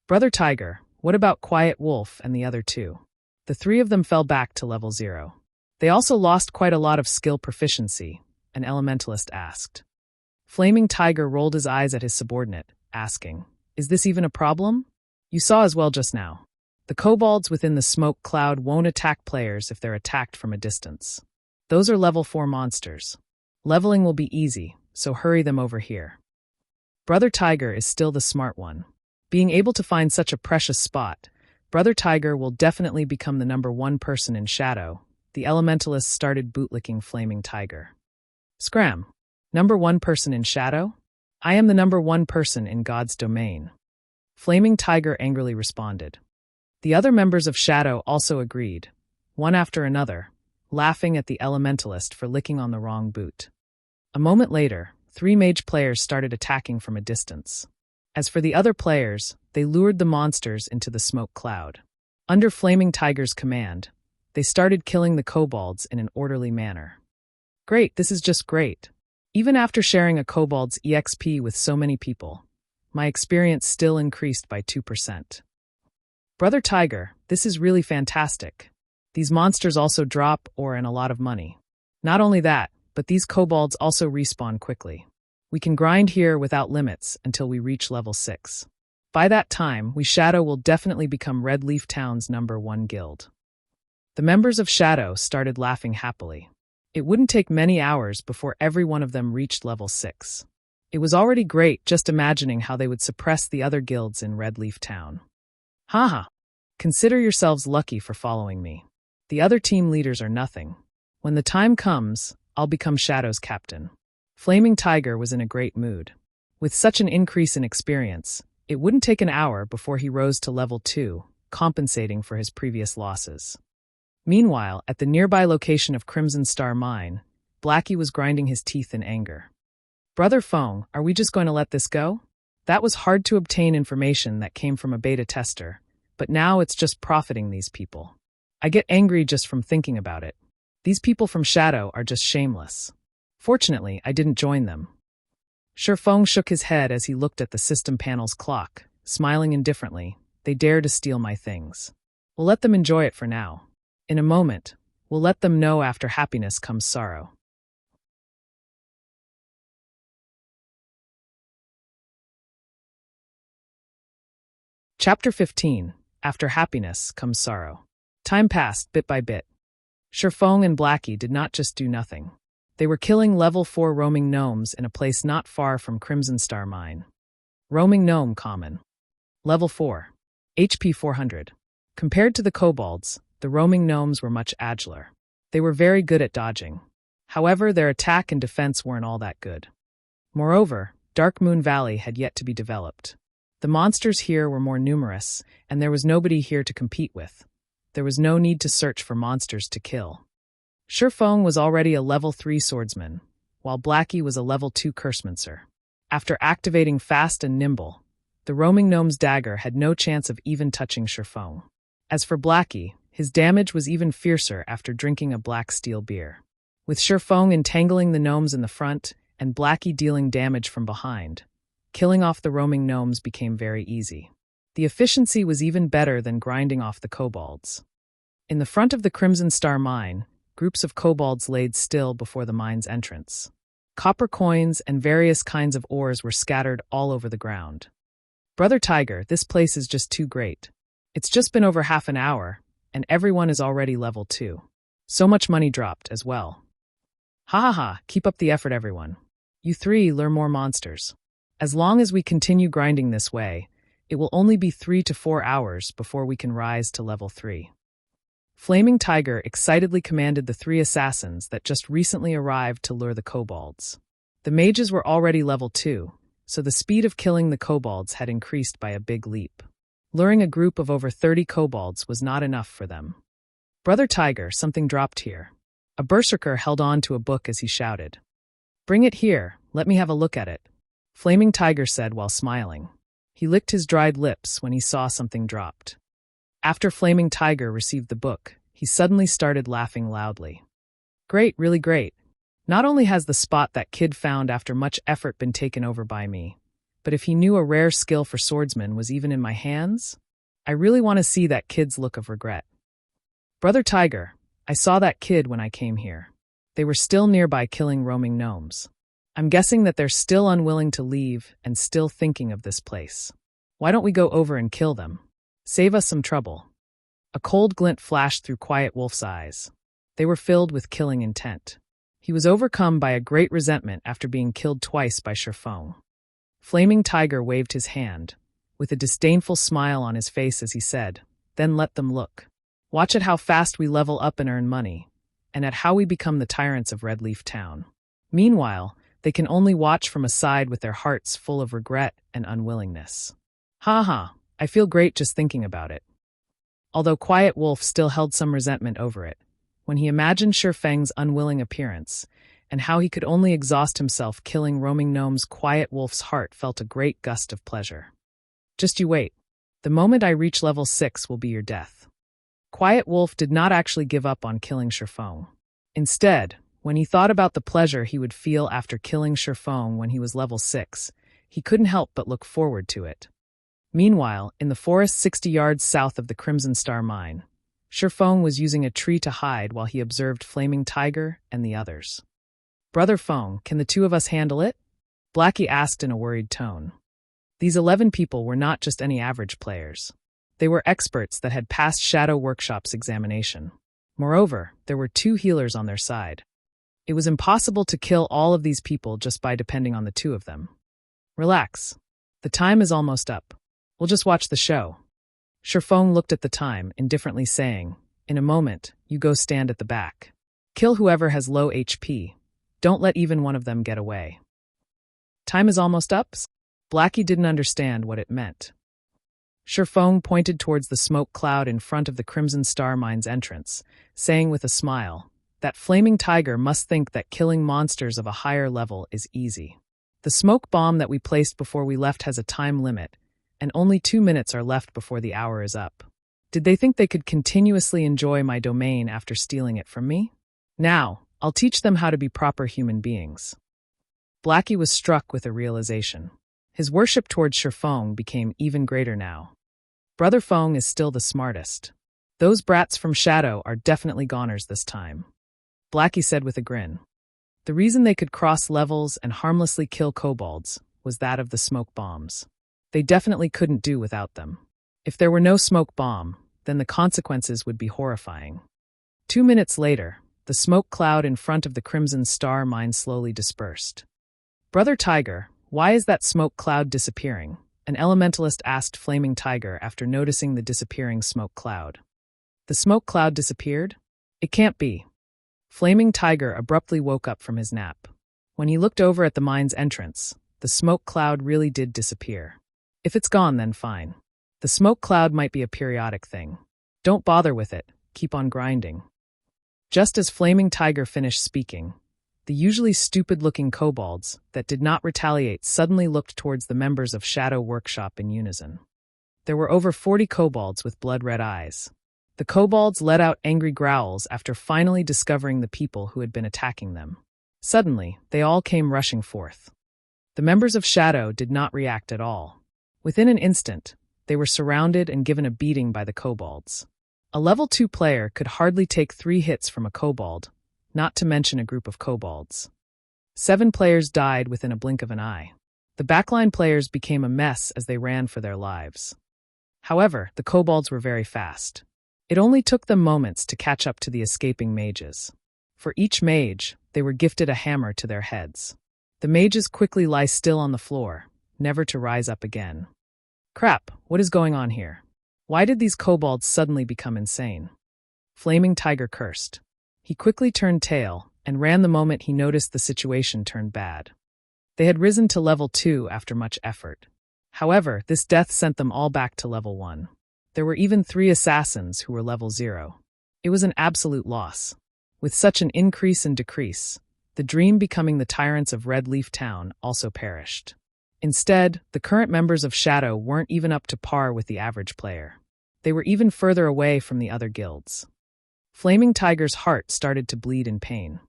"Brother Tiger, what about Quiet Wolf and the other 2? The 3 of them fell back to level 0. They also lost quite a lot of skill proficiency," an elementalist asked. Flaming Tiger rolled his eyes at his subordinate, asking, "Is this even a problem? You saw as well just now. The kobolds within the smoke cloud won't attack players if they're attacked from a distance. Those are level 4 monsters. Leveling will be easy, so hurry them over here." Brother Tiger is still the smart one. Being able to find such a precious spot, Brother Tiger will definitely become the number 1 person in Shadow. The elementalist started bootlicking Flaming Tiger. "Scram! Number 1 person in Shadow? I am the number 1 person in God's Domain." Flaming Tiger angrily responded. The other members of Shadow also agreed, one after another, laughing at the elementalist for licking on the wrong boot. A moment later, 3 mage players started attacking from a distance. As for the other players, they lured the monsters into the smoke cloud. Under Flaming Tiger's command, they started killing the kobolds in an orderly manner. Great, this is just great. Even after sharing a kobold's EXP with so many people, my experience still increased by 2%. Brother Tiger, this is really fantastic. These monsters also drop ore and a lot of money. Not only that, but these kobolds also respawn quickly. We can grind here without limits until we reach level 6. By that time, Shadow will definitely become Red Leaf Town's #1 guild. The members of Shadow started laughing happily. It wouldn't take many hours before every one of them reached level 6. It was already great just imagining how they would suppress the other guilds in Red Leaf Town. Haha. Consider yourselves lucky for following me. The other team leaders are nothing. When the time comes, I'll become Shadow's captain. Flaming Tiger was in a great mood. With such an increase in experience, it wouldn't take an hour before he rose to level 2, compensating for his previous losses. Meanwhile, at the nearby location of Crimson Star Mine, Blackie was grinding his teeth in anger. Brother Fong, are we just going to let this go? That was hard to obtain information that came from a beta tester, but now it's just profiting these people. I get angry just from thinking about it. These people from Shadow are just shameless. Fortunately, I didn't join them. Fong shook his head as he looked at the system panel's clock, smiling indifferently. They dare to steal my things. We'll let them enjoy it for now. In a moment, we'll let them know after happiness comes sorrow. Chapter 15. After happiness comes sorrow. Time passed bit by bit. Fong and Blackie did not just do nothing. They were killing level 4 roaming gnomes in a place not far from Crimson Star Mine. Roaming gnome common. Level 4. HP 400. Compared to the kobolds, the roaming gnomes were much agiler. They were very good at dodging. However, their attack and defense weren't all that good. Moreover, Dark Moon Valley had yet to be developed. The monsters here were more numerous, and there was nobody here to compete with. There was no need to search for monsters to kill. Fong was already a level 3 swordsman, while Blackie was a level 2 cursemancer. After activating Fast and Nimble, the roaming gnome's dagger had no chance of even touching Fong. As for Blackie, his damage was even fiercer after drinking a black steel beer. With Fong entangling the gnomes in the front and Blackie dealing damage from behind, killing off the roaming gnomes became very easy. The efficiency was even better than grinding off the kobolds. In the front of the Crimson Star Mine, groups of kobolds laid still before the mine's entrance. Copper coins and various kinds of ores were scattered all over the ground. Brother Tiger, this place is just too great. It's just been over half an hour, and everyone is already level 2. So much money dropped as well. Ha ha ha, keep up the effort everyone. You three lure more monsters. As long as we continue grinding this way, it will only be 3 to 4 hours before we can rise to level 3. Flaming Tiger excitedly commanded the 3 assassins that just recently arrived to lure the kobolds. The mages were already level 2, so the speed of killing the kobolds had increased by a big leap. Luring a group of over 30 kobolds was not enough for them. Brother Tiger, something dropped here. A berserker held on to a book as he shouted. Bring it here, let me have a look at it. Flaming Tiger said while smiling. He licked his dried lips when he saw something dropped. After Flaming Tiger received the book, he suddenly started laughing loudly. Great, really great. Not only has the spot that kid found after much effort been taken over by me, but if he knew a rare skill for swordsman was even in my hands, I really want to see that kid's look of regret. Brother Tiger, I saw that kid when I came here. They were still nearby killing roaming gnomes. I'm guessing that they're still unwilling to leave and still thinking of this place. Why don't we go over and kill them? Save us some trouble. A cold glint flashed through Quiet Wolf's eyes. They were filled with killing intent. He was overcome by a great resentment after being killed twice by Fong. Flaming Tiger waved his hand, with a disdainful smile on his face as he said, then let them look. Watch at how fast we level up and earn money, and at how we become the tyrants of Red Leaf Town. Meanwhile, they can only watch from a side with their hearts full of regret and unwillingness. Ha ha, I feel great just thinking about it. Although Quiet Wolf still held some resentment over it, when he imagined Feng's unwilling appearance, and how he could only exhaust himself killing roaming gnomes. Quiet Wolf's heart felt a great gust of pleasure. Just you wait. The moment I reach level 6 will be your death. Quiet Wolf did not actually give up on killing Sherfong. Instead, when he thought about the pleasure he would feel after killing Sherfong when he was level 6, he couldn't help but look forward to it. Meanwhile, in the forest 60 yards south of the Crimson Star mine, Sherfong was using a tree to hide while he observed Flaming Tiger and the others. "Brother Fong, can the two of us handle it?" Blackie asked in a worried tone. These 11 people were not just any average players. They were experts that had passed Shadow Workshop's examination. Moreover, there were 2 healers on their side. It was impossible to kill all of these people just by depending on the 2 of them. "Relax. The time is almost up. We'll just watch the show." Sherfong looked at the time, indifferently saying, "In a moment, you go stand at the back. Kill whoever has low HP. Don't let even one of them get away." "Time is almost up?" Blackie didn't understand what it meant. Sherfong pointed towards the smoke cloud in front of the Crimson Star mine's entrance, saying with a smile, "That Flaming Tiger must think that killing monsters of a higher level is easy. The smoke bomb that we placed before we left has a time limit, and only 2 minutes are left before the hour is up. Did they think they could continuously enjoy my domain after stealing it from me? Now, I'll teach them how to be proper human beings." Blackie was struck with a realization. His worship towards Sherfong became even greater now. Brother Fong is still the smartest. Those brats from Shadow are definitely goners this time, Blackie said with a grin. The reason they could cross levels and harmlessly kill kobolds was that of the smoke bombs. They definitely couldn't do without them. If there were no smoke bomb, then the consequences would be horrifying. 2 minutes later, the smoke cloud in front of the Crimson Star mine slowly dispersed. "Brother Tiger, why is that smoke cloud disappearing?" an elementalist asked Flaming Tiger after noticing the disappearing smoke cloud. "The smoke cloud disappeared? It can't be." Flaming Tiger abruptly woke up from his nap. When he looked over at the mine's entrance, the smoke cloud really did disappear. "If it's gone, then fine. The smoke cloud might be a periodic thing. Don't bother with it, keep on grinding." Just as Flaming Tiger finished speaking, the usually stupid-looking kobolds that did not retaliate suddenly looked towards the members of Shadow Workshop in unison. There were over 40 kobolds with blood-red eyes. The kobolds let out angry growls after finally discovering the people who had been attacking them. Suddenly, they all came rushing forth. The members of Shadow did not react at all. Within an instant, they were surrounded and given a beating by the kobolds. A level 2 player could hardly take 3 hits from a kobold, not to mention a group of kobolds. 7 players died within a blink of an eye. The backline players became a mess as they ran for their lives. However, the kobolds were very fast. It only took them moments to catch up to the escaping mages. For each mage, they were gifted a hammer to their heads. The mages quickly lie still on the floor, never to rise up again. Crap, what is going on here? Why did these kobolds suddenly become insane? Flaming Tiger cursed. He quickly turned tail and ran the moment he noticed the situation turned bad. They had risen to level 2 after much effort. However, this death sent them all back to level 1. There were even 3 assassins who were level 0. It was an absolute loss. With such an increase and decrease, the dream becoming the tyrants of Red Leaf Town also perished. Instead, the current members of Shadow weren't even up to par with the average player. They were even further away from the other guilds. Flaming Tiger's heart started to bleed in pain.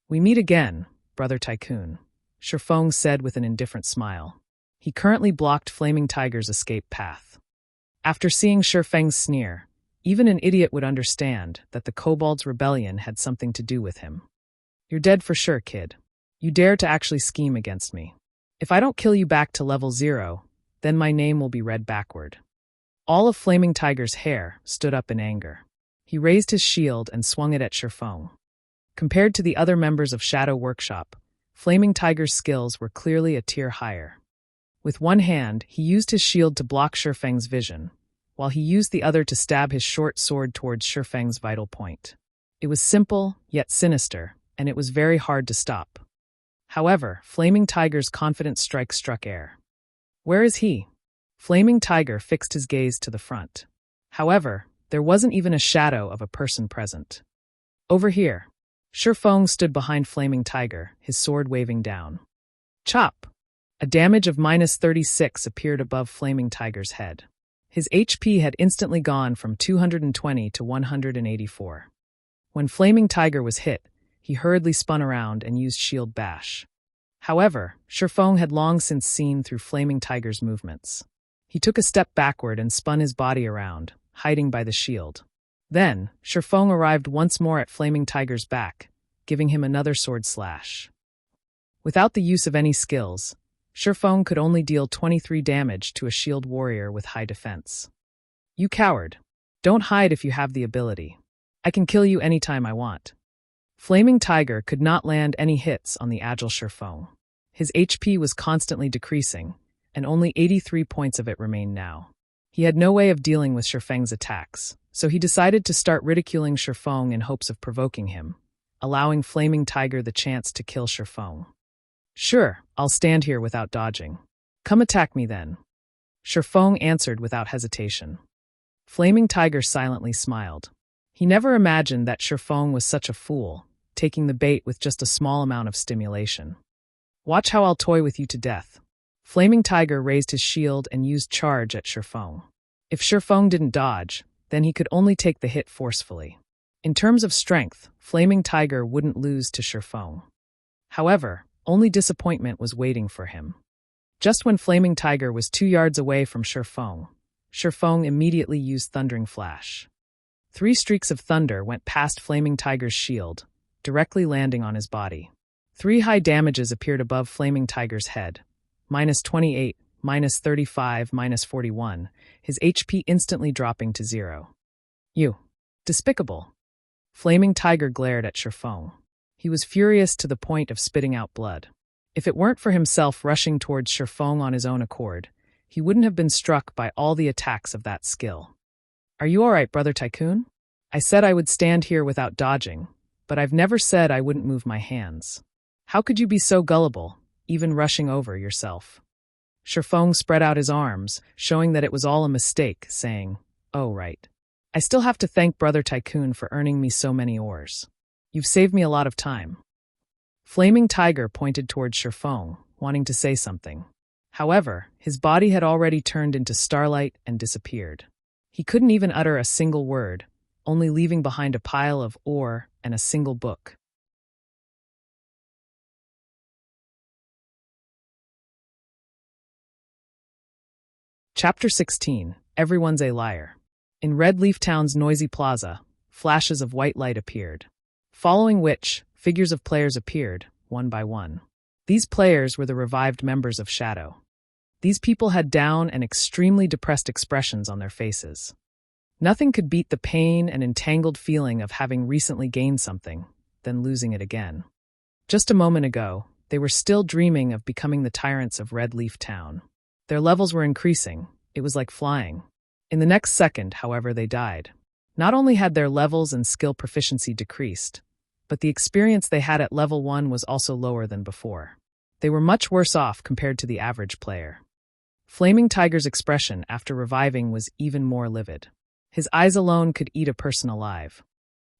"We meet again, Brother Tycoon," Sherfong said with an indifferent smile. He currently blocked Flaming Tiger's escape path. After seeing Sherfeng's sneer, even an idiot would understand that the kobold's rebellion had something to do with him. "You're dead for sure, kid. You dare to actually scheme against me. If I don't kill you back to level 0, then my name will be read backward." All of Flaming Tiger's hair stood up in anger. He raised his shield and swung it at Sherfong. Compared to the other members of Shadow Workshop, Flaming Tiger's skills were clearly a tier higher. With one hand, he used his shield to block Sherfeng's vision, while he used the other to stab his short sword towards Sherfeng's vital point. It was simple, yet sinister, and it was very hard to stop. However, Flaming Tiger's confident strike struck air. "Where is he?" Flaming Tiger fixed his gaze to the front. However, there wasn't even a shadow of a person present. "Over here." Sherfong stood behind Flaming Tiger, his sword waving down. Chop! A damage of -36 appeared above Flaming Tiger's head. His HP had instantly gone from 220 to 184. When Flaming Tiger was hit, he hurriedly spun around and used Shield Bash. However, Sherfong had long since seen through Flaming Tiger's movements. He took a step backward and spun his body around, hiding by the shield. Then, Sherfong arrived once more at Flaming Tiger's back, giving him another sword slash. Without the use of any skills, Sherfong could only deal 23 damage to a shield warrior with high defense. You coward. Don't hide if you have the ability. I can kill you anytime I want. Flaming Tiger could not land any hits on the agile Sherfong. His HP was constantly decreasing, and only 83 points of it remained now. He had no way of dealing with Sherfeng's attacks, so he decided to start ridiculing Sherfong in hopes of provoking him, allowing Flaming Tiger the chance to kill Sherfong. Sure, I'll stand here without dodging. Come attack me then. Sherfong answered without hesitation. Flaming Tiger silently smiled. He never imagined that Sherfong was such a fool, taking the bait with just a small amount of stimulation. Watch how I'll toy with you to death. Flaming Tiger raised his shield and used charge at Sherfong. If Sherfong didn't dodge, then he could only take the hit forcefully. In terms of strength, Flaming Tiger wouldn't lose to Sherfong. However, only disappointment was waiting for him. Just when Flaming Tiger was 2 yards away from Sherfong, Sherfong immediately used Thundering Flash. 3 streaks of thunder went past Flaming Tiger's shield, directly landing on his body. 3 high damages appeared above Flaming Tiger's head. -28, -35, -41, his HP instantly dropping to 0. You. Despicable. Flaming Tiger glared at Sherfong. He was furious to the point of spitting out blood. If it weren't for himself rushing towards Sherfong on his own accord, he wouldn't have been struck by all the attacks of that skill. Are you all right, Brother Tycoon? I said I would stand here without dodging, but I've never said I wouldn't move my hands. How could you be so gullible, even rushing over yourself? Sherfong spread out his arms, showing that it was all a mistake, saying, Oh, right. I still have to thank Brother Tycoon for earning me so many ores. You've saved me a lot of time. Flaming Tiger pointed towards Sherfong, wanting to say something. However, his body had already turned into starlight and disappeared. He couldn't even utter a single word, only leaving behind a pile of ore and a single book. Chapter 16. Everyone's a Liar. In Red Leaf Town's noisy plaza, flashes of white light appeared, following which, figures of players appeared, one by one. These players were the revived members of Shadow. These people had down and extremely depressed expressions on their faces. Nothing could beat the pain and entangled feeling of having recently gained something, then losing it again. Just a moment ago, they were still dreaming of becoming the tyrants of Red Leaf Town. Their levels were increasing. It was like flying. In the next second, however, they died. Not only had their levels and skill proficiency decreased, but the experience they had at level 1 was also lower than before. They were much worse off compared to the average player. Flaming Tiger's expression after reviving was even more livid. His eyes alone could eat a person alive.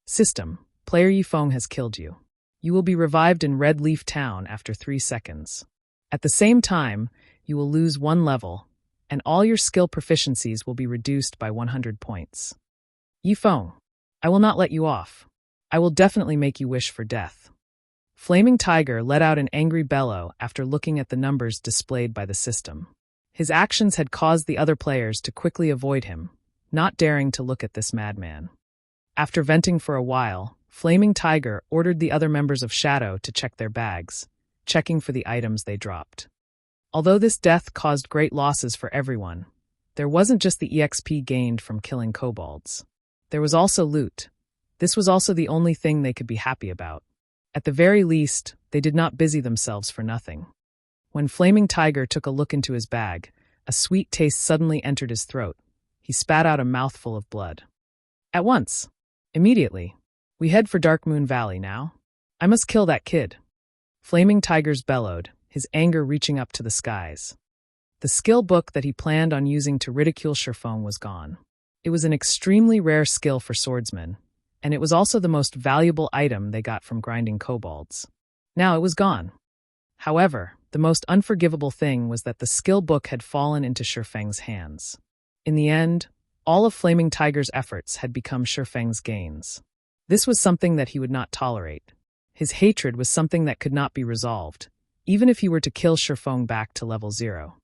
System, player Yifeng has killed you. You will be revived in Red Leaf Town after 3 seconds. At the same time, you will lose 1 level, and all your skill proficiencies will be reduced by 100 points. Yifeng, I will not let you off. I will definitely make you wish for death. Flaming Tiger let out an angry bellow after looking at the numbers displayed by the system. His actions had caused the other players to quickly avoid him, not daring to look at this madman. After venting for a while, Flaming Tiger ordered the other members of Shadow to check their bags, checking for the items they dropped. Although this death caused great losses for everyone, there wasn't just the EXP gained from killing kobolds. There was also loot. This was also the only thing they could be happy about. At the very least, they did not busy themselves for nothing. When Flaming Tiger took a look into his bag, a sweet taste suddenly entered his throat. He spat out a mouthful of blood. At once. Immediately. We head for Dark Moon Valley now. I must kill that kid. Flaming Tigers bellowed, his anger reaching up to the skies. The skill book that he planned on using to ridicule Sherfong was gone. It was an extremely rare skill for swordsmen, and it was also the most valuable item they got from grinding kobolds. Now it was gone. However, the most unforgivable thing was that the skill book had fallen into Shifeng's hands. In the end, all of Flaming Tiger's efforts had become Shifeng's gains. This was something that he would not tolerate. His hatred was something that could not be resolved, even if he were to kill Shifeng back to level 0.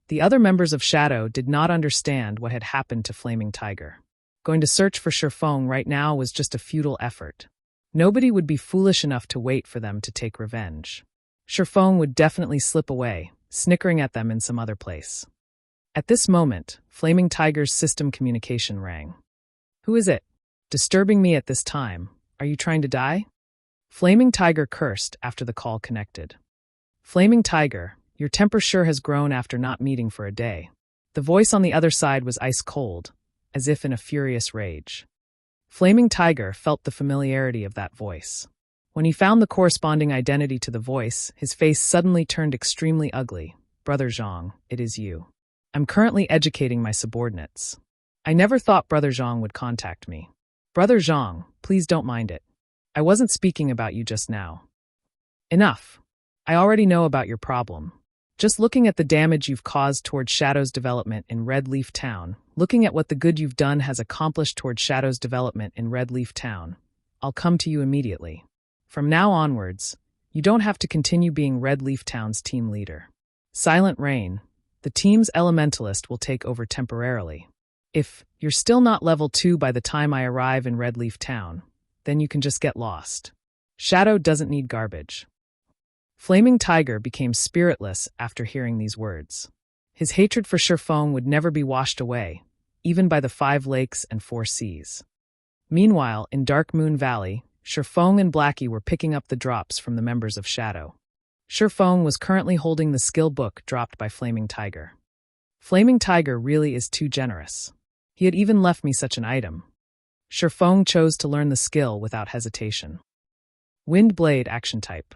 The other members of Shadow did not understand what had happened to Flaming Tiger. Going to search for Shifeng right now was just a futile effort. Nobody would be foolish enough to wait for them to take revenge. Shifeng would definitely slip away, snickering at them in some other place. At this moment, Flaming Tiger's system communication rang. "Who is it? Disturbing me at this time. Are you trying to die?" Flaming Tiger cursed after the call connected. "Flaming Tiger, your temper sure has grown after not meeting for a day." The voice on the other side was ice cold, as if in a furious rage. Flaming Tiger felt the familiarity of that voice. When he found the corresponding identity to the voice, his face suddenly turned extremely ugly. "Brother Zhang, it is you. I'm currently educating my subordinates. I never thought Brother Zhang would contact me. Brother Zhang, please don't mind it. I wasn't speaking about you just now." "Enough. I already know about your problem. Just looking at the damage you've caused towards Shadow's development in Red Leaf Town, looking at what the good you've done has accomplished towards Shadow's development in Red Leaf Town, I'll come to you immediately. From now onwards, you don't have to continue being Red Leaf Town's team leader. Silent Rain, the team's elementalist, will take over temporarily. If you're still not level 2 by the time I arrive in Red Leaf Town, then you can just get lost. Shadow doesn't need garbage." Flaming Tiger became spiritless after hearing these words. His hatred for Shifeng would never be washed away, even by the 5 lakes and 4 seas. Meanwhile, in Dark Moon Valley, Shifeng and Blackie were picking up the drops from the members of Shadow. Shifeng was currently holding the skill book dropped by Flaming Tiger. Flaming Tiger really is too generous. He had even left me such an item. Shifeng chose to learn the skill without hesitation. Wind Blade Action Type.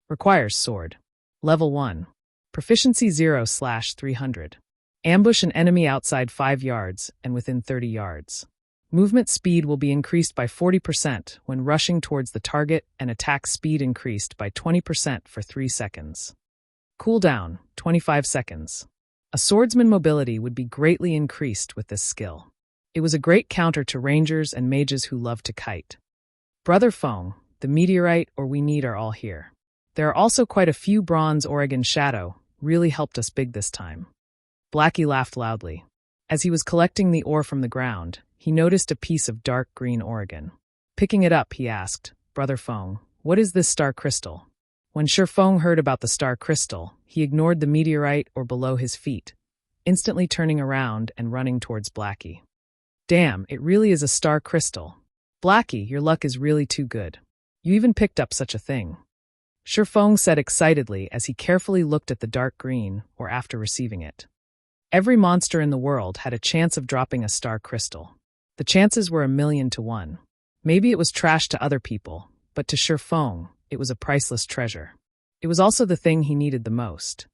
Requires Sword. Level 1. Proficiency 0/300. Ambush an enemy outside 5 yards and within 30 yards. Movement speed will be increased by 40% when rushing towards the target, and attack speed increased by 20% for 3 seconds. Cooldown, 25 seconds. A swordsman mobility would be greatly increased with this skill. It was a great counter to rangers and mages who love to kite. Brother Feng, the meteorite or we need are all here. There are also quite a few bronze Oregon Shadow, really helped us big this time. Blackie laughed loudly. As he was collecting the ore from the ground, he noticed a piece of dark green Oregon. Picking it up, he asked, "Brother Feng, what is this star crystal?" When Shifeng heard about the star crystal, he ignored the meteorite or below his feet, instantly turning around and running towards Blackie. "Damn, it really is a star crystal. Blackie, your luck is really too good. You even picked up such a thing." Shifeng said excitedly as he carefully looked at the dark green, or after receiving it. Every monster in the world had a chance of dropping a star crystal. The chances were 1,000,000 to 1. Maybe it was trash to other people, but to Shifeng, it was a priceless treasure. It was also the thing he needed the most.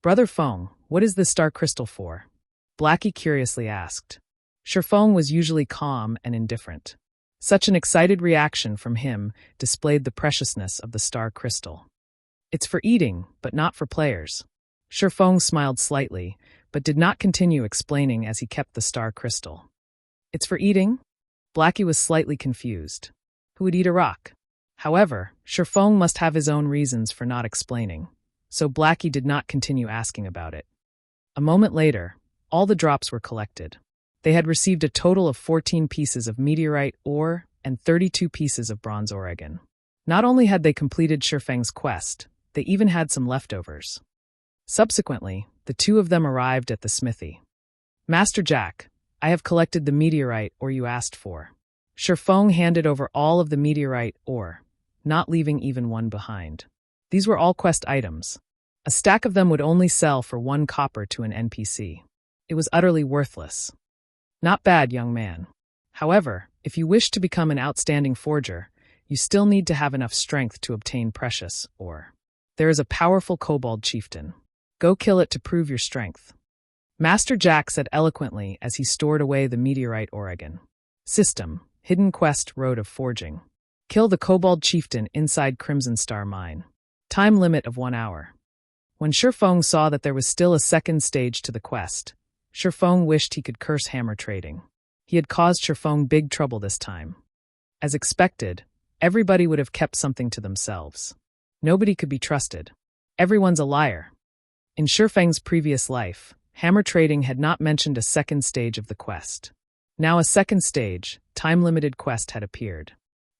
"Brother Feng, what is this star crystal for?" Blackie curiously asked. Shifeng was usually calm and indifferent. Such an excited reaction from him displayed the preciousness of the star crystal. "It's for eating, but not for players." Shifeng smiled slightly, but did not continue explaining as he kept the star crystal. "It's for eating?" Blackie was slightly confused. Who would eat a rock? However, Shifeng must have his own reasons for not explaining, so Blackie did not continue asking about it. A moment later, all the drops were collected. They had received a total of 14 pieces of meteorite ore and 32 pieces of bronze Oregon. Not only had they completed Shifeng's quest, they even had some leftovers. Subsequently, the two of them arrived at the smithy. "Master Jack, I have collected the meteorite ore you asked for." Shifeng handed over all of the meteorite ore, not leaving even one behind. These were all quest items. A stack of them would only sell for 1 copper to an NPC. It was utterly worthless. "Not bad, young man. However, if you wish to become an outstanding forger, you still need to have enough strength to obtain precious ore. There is a powerful kobold chieftain. Go kill it to prove your strength." Master Jack said eloquently as he stored away the meteorite Oregon. System, Hidden Quest Road of Forging. Kill the Kobold Chieftain inside Crimson Star Mine. Time limit of 1 hour. When Sherfong saw that there was still a second stage to the quest, Sherfong wished he could curse hammer trading. He had caused Sherfong big trouble this time. As expected, everybody would have kept something to themselves. Nobody could be trusted. Everyone's a liar. In Sherfeng's previous life, hammer trading had not mentioned a second stage of the quest. Now a second stage, time-limited quest had appeared.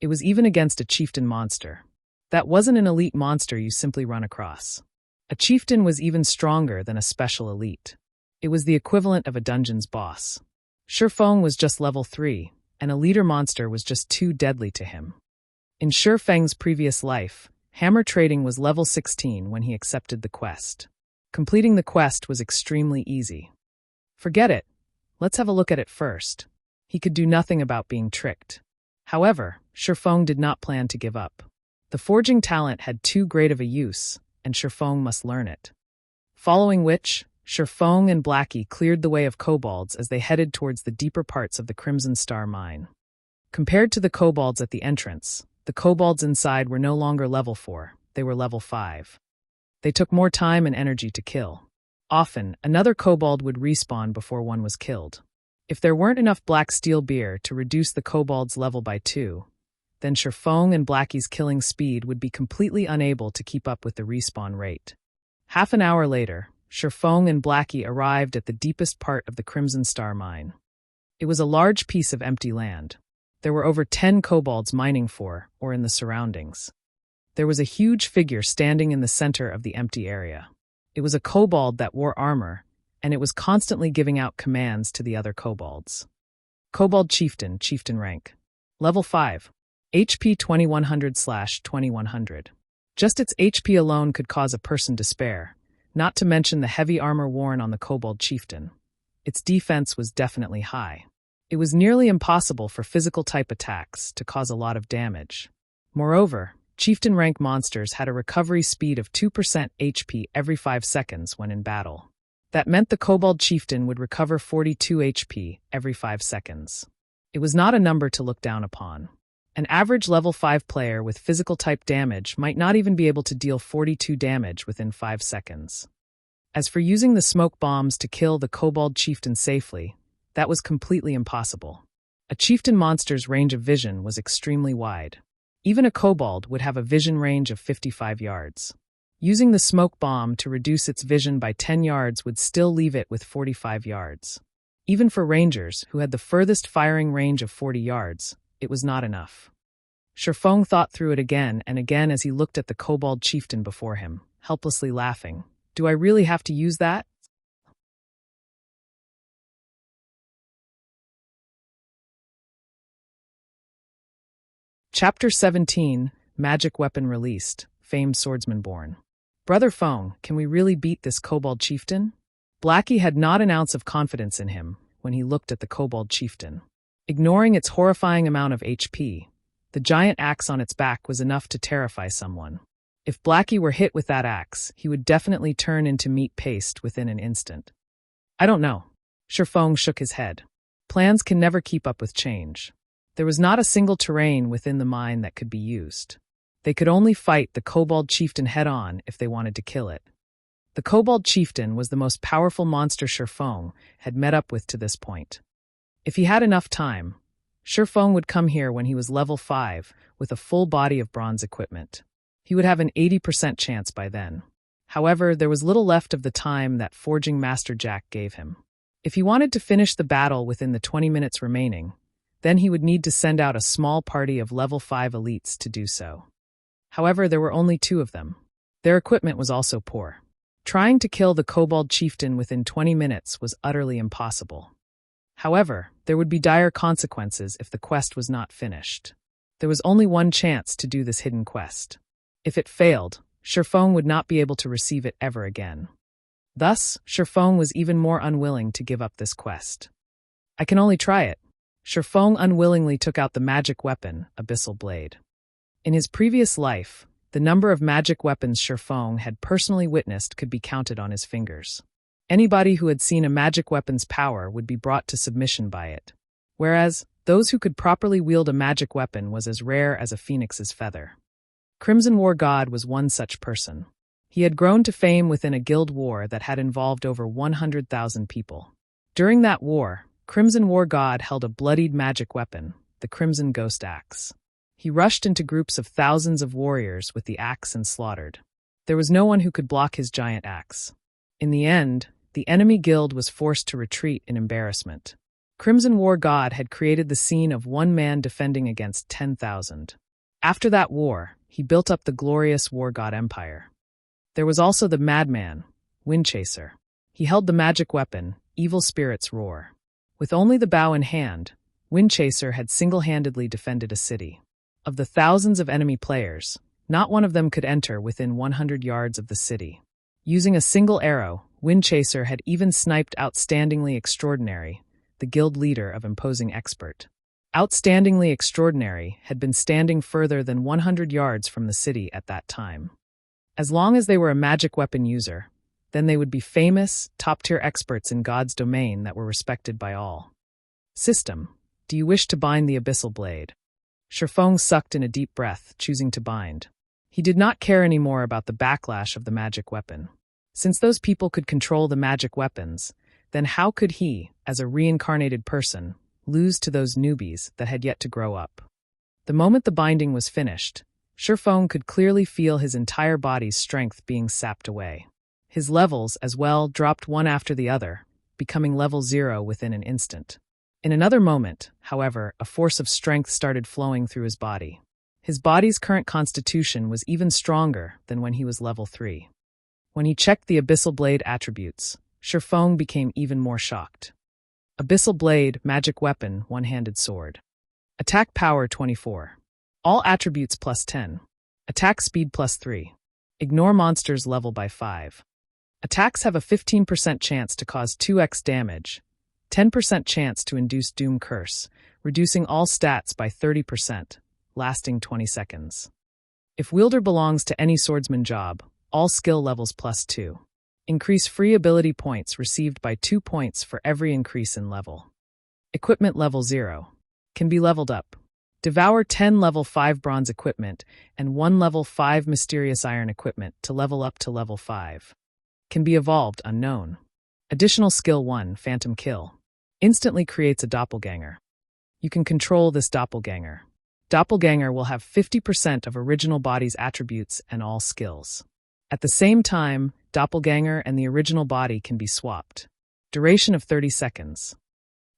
It was even against a chieftain monster. That wasn't an elite monster you simply run across. A chieftain was even stronger than a special elite. It was the equivalent of a dungeon's boss. Sherfong was just level 3, and a leader monster was just too deadly to him. In Sherfeng's previous life, hammer trading was level 16 when he accepted the quest. Completing the quest was extremely easy. Forget it. Let's have a look at it first. He could do nothing about being tricked. However, Sherfong did not plan to give up. The forging talent had too great of a use, and Sherfong must learn it. Following which, Sherfong and Blackie cleared the way of kobolds as they headed towards the deeper parts of the Crimson Star Mine. Compared to the kobolds at the entrance, the kobolds inside were no longer level 4, they were level 5. They took more time and energy to kill. Often, another kobold would respawn before one was killed. If there weren't enough black steel beer to reduce the kobold's level by 2, then Sherfong and Blackie's killing speed would be completely unable to keep up with the respawn rate. Half an hour later, Sherfong and Blackie arrived at the deepest part of the Crimson Star Mine. It was a large piece of empty land. There were over 10 kobolds mining for, or in the surroundings. There was a huge figure standing in the center of the empty area. It was a kobold that wore armor, and it was constantly giving out commands to the other kobolds. Kobold Chieftain, Chieftain rank. Level 5. HP 2100/2100. Just its HP alone could cause a person despair, not to mention the heavy armor worn on the Kobold Chieftain. Its defense was definitely high. It was nearly impossible for physical-type attacks to cause a lot of damage. Moreover, Chieftain rank monsters had a recovery speed of 2% HP every 5 seconds when in battle. That meant the Kobold Chieftain would recover 42 HP every 5 seconds. It was not a number to look down upon. An average level 5 player with physical-type damage might not even be able to deal 42 damage within 5 seconds. As for using the smoke bombs to kill the Kobold Chieftain safely, that was completely impossible. A Chieftain monster's range of vision was extremely wide. Even a kobold would have a vision range of 55 yards. Using the smoke bomb to reduce its vision by 10 yards would still leave it with 45 yards. Even for rangers, who had the furthest firing range of 40 yards, it was not enough. Sherfong thought through it again and again as he looked at the Kobold Chieftain before him, helplessly laughing. Do I really have to use that? Chapter 17, Magic Weapon Released, Famed Swordsman Born. Brother Fong, can we really beat this Kobold Chieftain? Blackie had not an ounce of confidence in him when he looked at the Kobold Chieftain. Ignoring its horrifying amount of HP, the giant axe on its back was enough to terrify someone. If Blackie were hit with that axe, he would definitely turn into meat paste within an instant. I don't know. Sherfong shook his head. Plans can never keep up with change. There was not a single terrain within the mine that could be used. They could only fight the Kobold Chieftain head-on if they wanted to kill it. The Kobold Chieftain was the most powerful monster Sherfong had met up with to this point. If he had enough time, Sherfong would come here when he was level 5 with a full body of bronze equipment. He would have an 80% chance by then. However, there was little left of the time that Forging Master Jack gave him. If he wanted to finish the battle within the 20 minutes remaining, then he would need to send out a small party of level 5 elites to do so. However, there were only 2 of them. Their equipment was also poor. Trying to kill the Kobold Chieftain within 20 minutes was utterly impossible. However, there would be dire consequences if the quest was not finished. There was only one chance to do this hidden quest. If it failed, Sherfong would not be able to receive it ever again. Thus, Sherfong was even more unwilling to give up this quest. I can only try it. Sherfong unwillingly took out the magic weapon, Abyssal Blade. In his previous life, the number of magic weapons Sherfong had personally witnessed could be counted on his fingers. Anybody who had seen a magic weapon's power would be brought to submission by it. Whereas, Those who could properly wield a magic weapon was as rare as a phoenix's feather. Crimson War God was one such person. He had grown to fame within a guild war that had involved over 100,000 people. During that war, Crimson War God held a bloodied magic weapon, the Crimson Ghost Axe. He rushed into groups of thousands of warriors with the axe and slaughtered. There was no one who could block his giant axe. In the end, the enemy guild was forced to retreat in embarrassment. Crimson War God had created the scene of one man defending against 10,000. After that war, he built up the glorious War God Empire. There was also the madman, Windchaser. He held the magic weapon, Evil Spirit's Roar. With only the bow in hand, Windchaser had single-handedly defended a city. Of the thousands of enemy players, not one of them could enter within 100 yards of the city. Using a single arrow, Windchaser had even sniped Outstandingly Extraordinary, the guild leader of Imposing Expert. Outstandingly Extraordinary had been standing further than 100 yards from the city at that time. As long as they were a magic weapon user, then they would be famous, top-tier experts in God's domain that were respected by all. System, do you wish to bind the Abyssal Blade? Sherfong sucked in a deep breath, choosing to bind. He did not care anymore about the backlash of the magic weapon. Since those people could control the magic weapons, then how could he, as a reincarnated person, lose to those newbies that had yet to grow up? The moment the binding was finished, Sherfong could clearly feel his entire body's strength being sapped away. His levels, as well, dropped one after the other, becoming level 0 within an instant. In another moment, however, a force of strength started flowing through his body. His body's current constitution was even stronger than when he was level 3. When he checked the Abyssal Blade attributes, Sherfong became even more shocked. Abyssal Blade, magic weapon, one-handed sword. Attack power 24. All attributes plus 10. Attack speed plus 3. Ignore monsters level by 5. Attacks have a 15% chance to cause 2x damage, 10% chance to induce Doom Curse, reducing all stats by 30%, lasting 20 seconds. If wielder belongs to any swordsman job, all skill levels plus 2. Increase free ability points received by 2 points for every increase in level. Equipment level 0. Can be leveled up. Devour 10 level 5 bronze equipment and 1 level 5 mysterious iron equipment to level up to level 5. Can be evolved unknown. Additional skill 1, Phantom Kill. Instantly creates a doppelganger. You can control this doppelganger. Doppelganger will have 50% of original body's attributes and all skills. At the same time, doppelganger and the original body can be swapped. Duration of 30 seconds.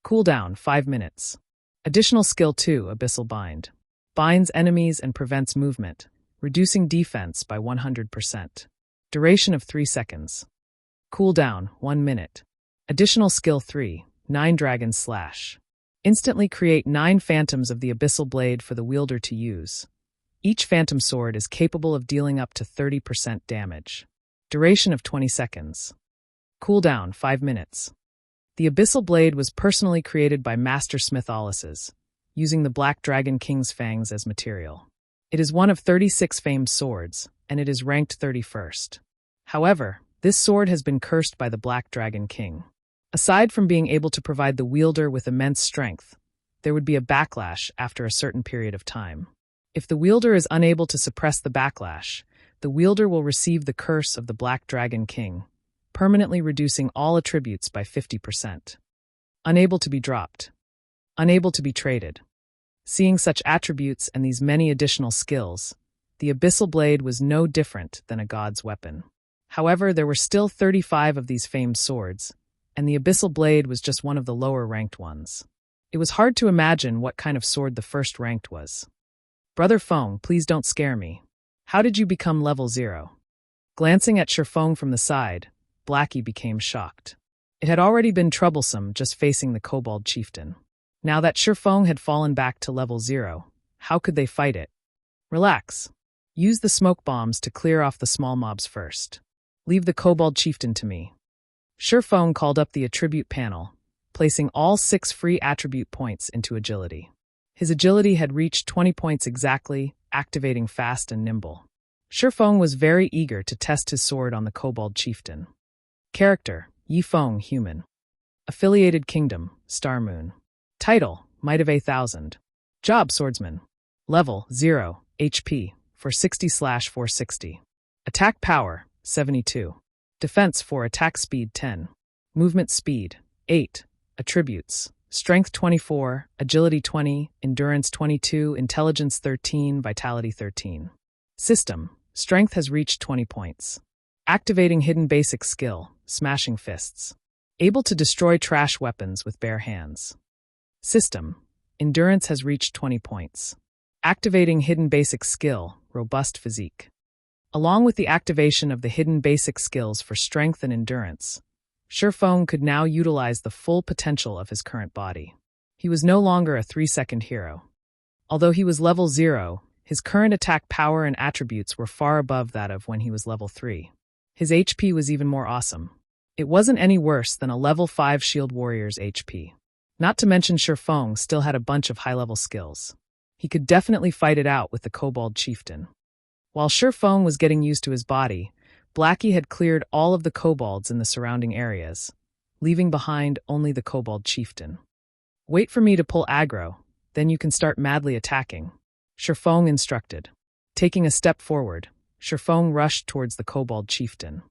Cooldown 5 minutes. Additional skill 2, Abyssal Bind. Binds enemies and prevents movement, reducing defense by 100%. Duration of 3 seconds. Cooldown 1 minute. Additional skill 3, 9 Dragon Slash. Instantly create 9 phantoms of the Abyssal Blade for the wielder to use. Each phantom sword is capable of dealing up to 30% damage. Duration of 20 seconds. Cooldown 5 minutes. The Abyssal Blade was personally created by Master Smith Alices, using the Black Dragon King's fangs as material. It is one of 36 famed swords, and it is ranked 31st. However, this sword has been cursed by the Black Dragon King. Aside from being able to provide the wielder with immense strength, there would be a backlash after a certain period of time. If the wielder is unable to suppress the backlash, the wielder will receive the curse of the Black Dragon King, permanently reducing all attributes by 50%. Unable to be dropped. Unable to be traded. Seeing such attributes and these many additional skills, the Abyssal Blade was no different than a god's weapon. However, there were still 35 of these famed swords, and the Abyssal Blade was just one of the lower-ranked ones. It was hard to imagine what kind of sword the first-ranked was. Brother Feng, please don't scare me. How did you become level 0? Glancing at Sherfong from the side, Blackie became shocked. It had already been troublesome just facing the Kobold Chieftain. Now that Sherfong had fallen back to level 0, how could they fight it? Relax. Use the smoke bombs to clear off the small mobs first. Leave the Kobold Chieftain to me. Sherfong called up the attribute panel, placing all 6 free attribute points into agility. His agility had reached 20 points exactly, activating fast and nimble. Sherfong was very eager to test his sword on the Kobold Chieftain. Character, Yifeng, human. Affiliated kingdom, Star Moon. Title, might of 8,000. Job Swordsman. Level 0, HP, 460/460. Attack power, 72. Defense 4, attack speed 10. Movement speed, 8. Attributes, Strength 24, Agility 20, Endurance 22, Intelligence 13, Vitality 13. System, Strength has reached 20 points. Activating hidden basic skill, Smashing Fists. Able to destroy trash weapons with bare hands. System, Endurance has reached 20 points. Activating hidden basic skill, Robust Physique. Along with the activation of the hidden basic skills for strength and endurance, Sherlock could now utilize the full potential of his current body. He was no longer a 3-second hero. Although he was level 0, his current attack power and attributes were far above that of when he was level 3. His HP was even more awesome. It wasn't any worse than a level 5 shield warrior's HP. Not to mention Sherlock still had a bunch of high-level skills. He could definitely fight it out with the Kobold Chieftain. While Sherlock was getting used to his body, Blackie had cleared all of the kobolds in the surrounding areas, leaving behind only the Kobold Chieftain. Wait for me to pull aggro, then you can start madly attacking, Sherlock instructed. Taking a step forward, Sherlock rushed towards the Kobold Chieftain.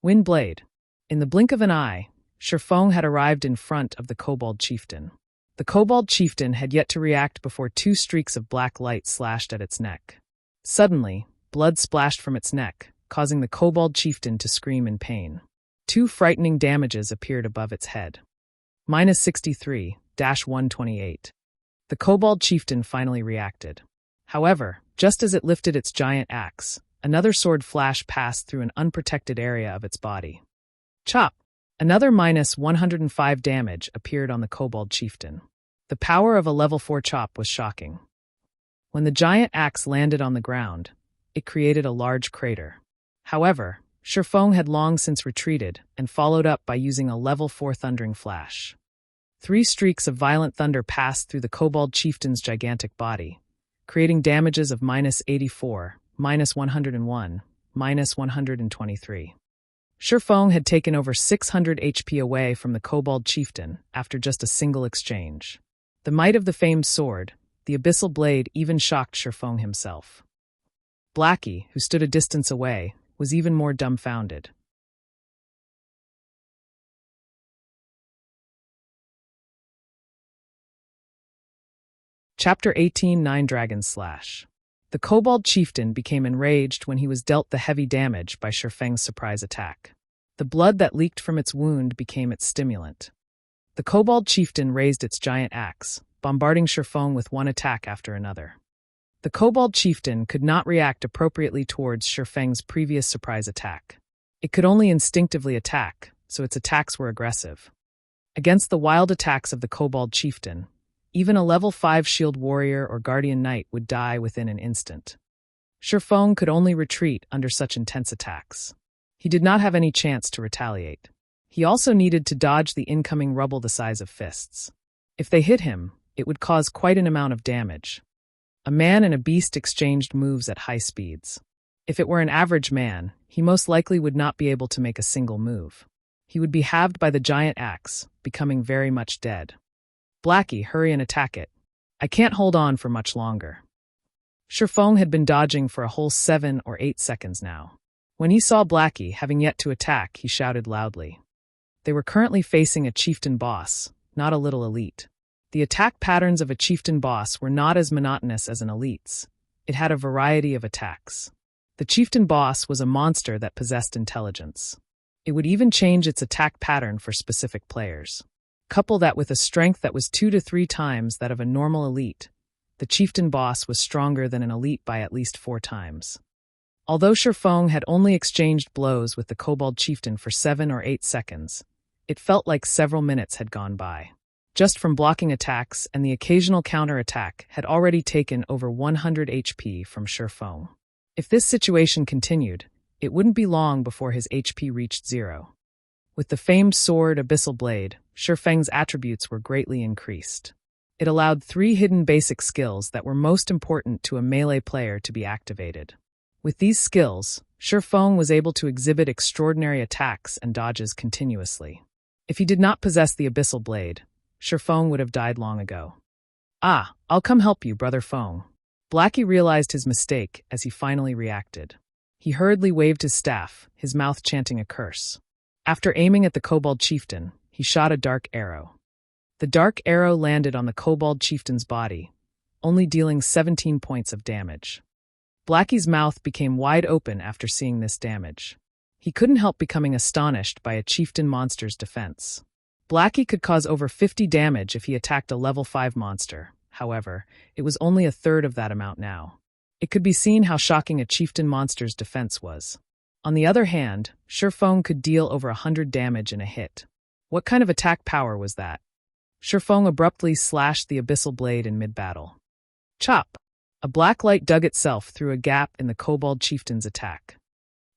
Wind Blade. In the blink of an eye, Sherlock had arrived in front of the Kobold Chieftain. The Kobold Chieftain had yet to react before 2 streaks of black light slashed at its neck. Suddenly, blood splashed from its neck, causing the Kobold Chieftain to scream in pain. 2 frightening damages appeared above its head. -63-128. The Kobold Chieftain finally reacted. However, just as it lifted its giant axe, another sword flash passed through an unprotected area of its body. Chop! Another -105 damage appeared on the Kobold Chieftain. The power of a level 4 chop was shocking. When the giant axe landed on the ground, it created a large crater. However, Sherlock had long since retreated and followed up by using a level 4 thundering flash. 3 streaks of violent thunder passed through the Kobold Chieftain's gigantic body, creating damages of -84, -101, -123. Sherlock had taken over 600 HP away from the Kobold Chieftain after just a single exchange. The might of the famed sword, the Abyssal blade, even shocked Sherlock himself. Blackie, who stood a distance away, was even more dumbfounded. Chapter 18, 9 Dragon's Slash. The Kobold Chieftain became enraged when he was dealt the heavy damage by Sherlock's surprise attack. The blood that leaked from its wound became its stimulant. The Kobold Chieftain raised its giant axe, bombarding Sherlock with one attack after another. The Kobold Chieftain could not react appropriately towards Sherlock's previous surprise attack. It could only instinctively attack, so its attacks were aggressive. Against the wild attacks of the Kobold Chieftain, even a level 5 shield warrior or guardian knight would die within an instant. Sherlock could only retreat under such intense attacks. He did not have any chance to retaliate. He also needed to dodge the incoming rubble the size of fists. If they hit him, it would cause quite an amount of damage. A man and a beast exchanged moves at high speeds. If it were an average man, he most likely would not be able to make a single move. He would be halved by the giant axe, becoming very much dead. Blackie, hurry and attack it. I can't hold on for much longer. Sherlock had been dodging for a whole 7 or 8 seconds now. When he saw Blackie having yet to attack, he shouted loudly. They were currently facing a chieftain boss, not a little elite. The attack patterns of a chieftain boss were not as monotonous as an elite's. It had a variety of attacks. The chieftain boss was a monster that possessed intelligence. It would even change its attack pattern for specific players. Couple that with a strength that was 2 to 3 times that of a normal elite, the chieftain boss was stronger than an elite by at least 4 times. Although Sherlock had only exchanged blows with the Kobold Chieftain for 7 or 8 seconds, it felt like several minutes had gone by. Just from blocking attacks and the occasional counter-attack had already taken over 100 HP from Sherlock. If this situation continued, it wouldn't be long before his HP reached 0. With the famed sword Abyssal blade, Sherlock's attributes were greatly increased. It allowed 3 hidden basic skills that were most important to a melee player to be activated. With these skills, Sherlock was able to exhibit extraordinary attacks and dodges continuously. If he did not possess the Abyssal blade, Sherlock would have died long ago. Ah, I'll come help you, Brother Fong. Blackie realized his mistake as he finally reacted. He hurriedly waved his staff, his mouth chanting a curse. After aiming at the kobold chieftain, he shot a dark arrow. The dark arrow landed on the kobold chieftain's body, only dealing 17 points of damage. Blackie's mouth became wide open after seeing this damage. He couldn't help becoming astonished by a chieftain monster's defense. Blackie could cause over 50 damage if he attacked a level 5 monster. However, it was only a third of that amount now. It could be seen how shocking a chieftain monster's defense was. On the other hand, Sherfong could deal over 100 damage in a hit. What kind of attack power was that? Sherfong abruptly slashed the abyssal blade in mid-battle. Chop! A black light dug itself through a gap in the kobold chieftain's attack.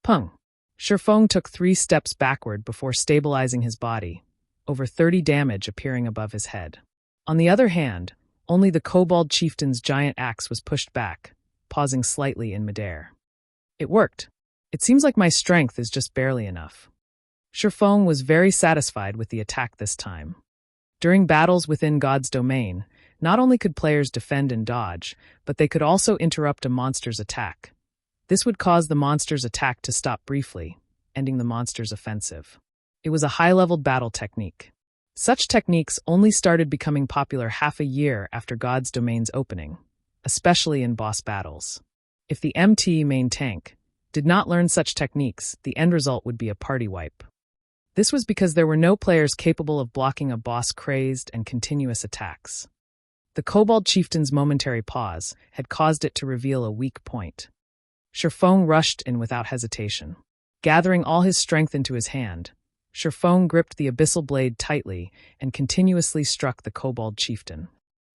Pung! Sherfong took 3 steps backward before stabilizing his body, over 30 damage appearing above his head. On the other hand, only the kobold chieftain's giant axe was pushed back, pausing slightly in midair. It worked. It seems like my strength is just barely enough. Sherfong was very satisfied with the attack this time. During battles within God's domain, not only could players defend and dodge, but they could also interrupt a monster's attack. This would cause the monster's attack to stop briefly, ending the monster's offensive. It was a high-leveled battle technique. Such techniques only started becoming popular half a year after God's domain's opening, especially in boss battles. If the MT main tank did not learn such techniques, the end result would be a party wipe. This was because there were no players capable of blocking a boss' crazed and continuous attacks. The kobold chieftain's momentary pause had caused it to reveal a weak point. Sherfong rushed in without hesitation. Gathering all his strength into his hand, Sherfong gripped the abyssal blade tightly and continuously struck the kobold chieftain.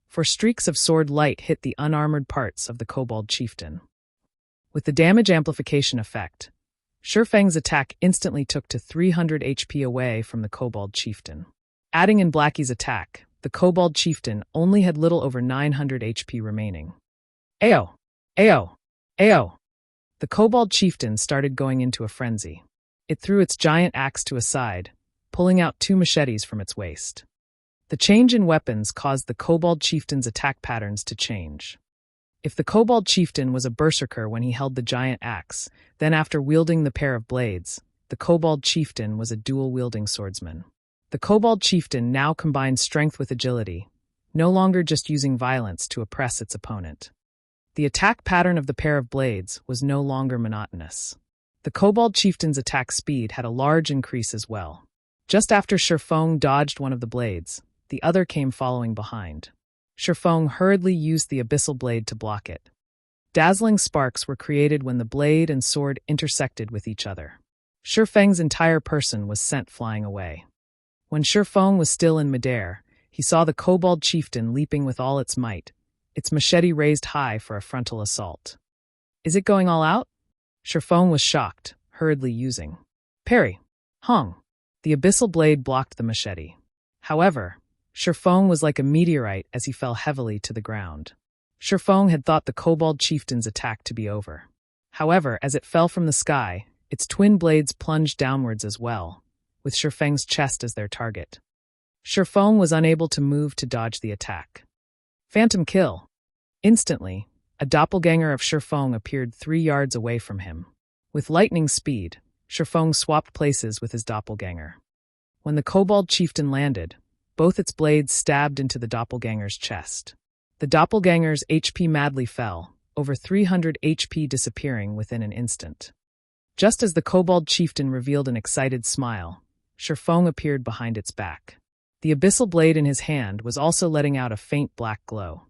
For streaks of sword light hit the unarmored parts of the kobold chieftain. With the damage amplification effect, Sherfeng's attack instantly took to 300 HP away from the kobold chieftain. Adding in Blackie's attack, the kobold chieftain only had little over 900 HP remaining. Ayo! Ayo! Ayo! The kobold chieftain started going into a frenzy. It threw its giant axe to a side, pulling out 2 machetes from its waist. The change in weapons caused the kobold chieftain's attack patterns to change. If the kobold chieftain was a berserker when he held the giant axe, then after wielding the pair of blades, the kobold chieftain was a dual-wielding swordsman. The kobold chieftain now combined strength with agility, no longer just using violence to oppress its opponent. The attack pattern of the pair of blades was no longer monotonous. The kobold chieftain's attack speed had a large increase as well. Just after Sherfong dodged one of the blades, the other came following behind. Sherfong hurriedly used the abyssal blade to block it. Dazzling sparks were created when the blade and sword intersected with each other. Sherfeng's entire person was sent flying away. When Sherfong was still in midair, he saw the kobold chieftain leaping with all its might, its machete raised high for a frontal assault. Is it going all out? Sherfong was shocked, hurriedly using Parry. Hong. The abyssal blade blocked the machete. However, Sherfong was like a meteorite as he fell heavily to the ground. Sherfong had thought the kobold chieftain's attack to be over. However, as it fell from the sky, its twin blades plunged downwards as well, with Sherfeng's chest as their target. Sherfong was unable to move to dodge the attack. Phantom kill. Instantly, a doppelganger of Sherfong appeared 3 yards away from him. With lightning speed, Sherfong swapped places with his doppelganger. When the kobold chieftain landed, both its blades stabbed into the doppelganger's chest. The doppelganger's HP madly fell, over 300 HP disappearing within an instant. Just as the kobold chieftain revealed an excited smile, Sherfong appeared behind its back. The abyssal blade in his hand was also letting out a faint black glow.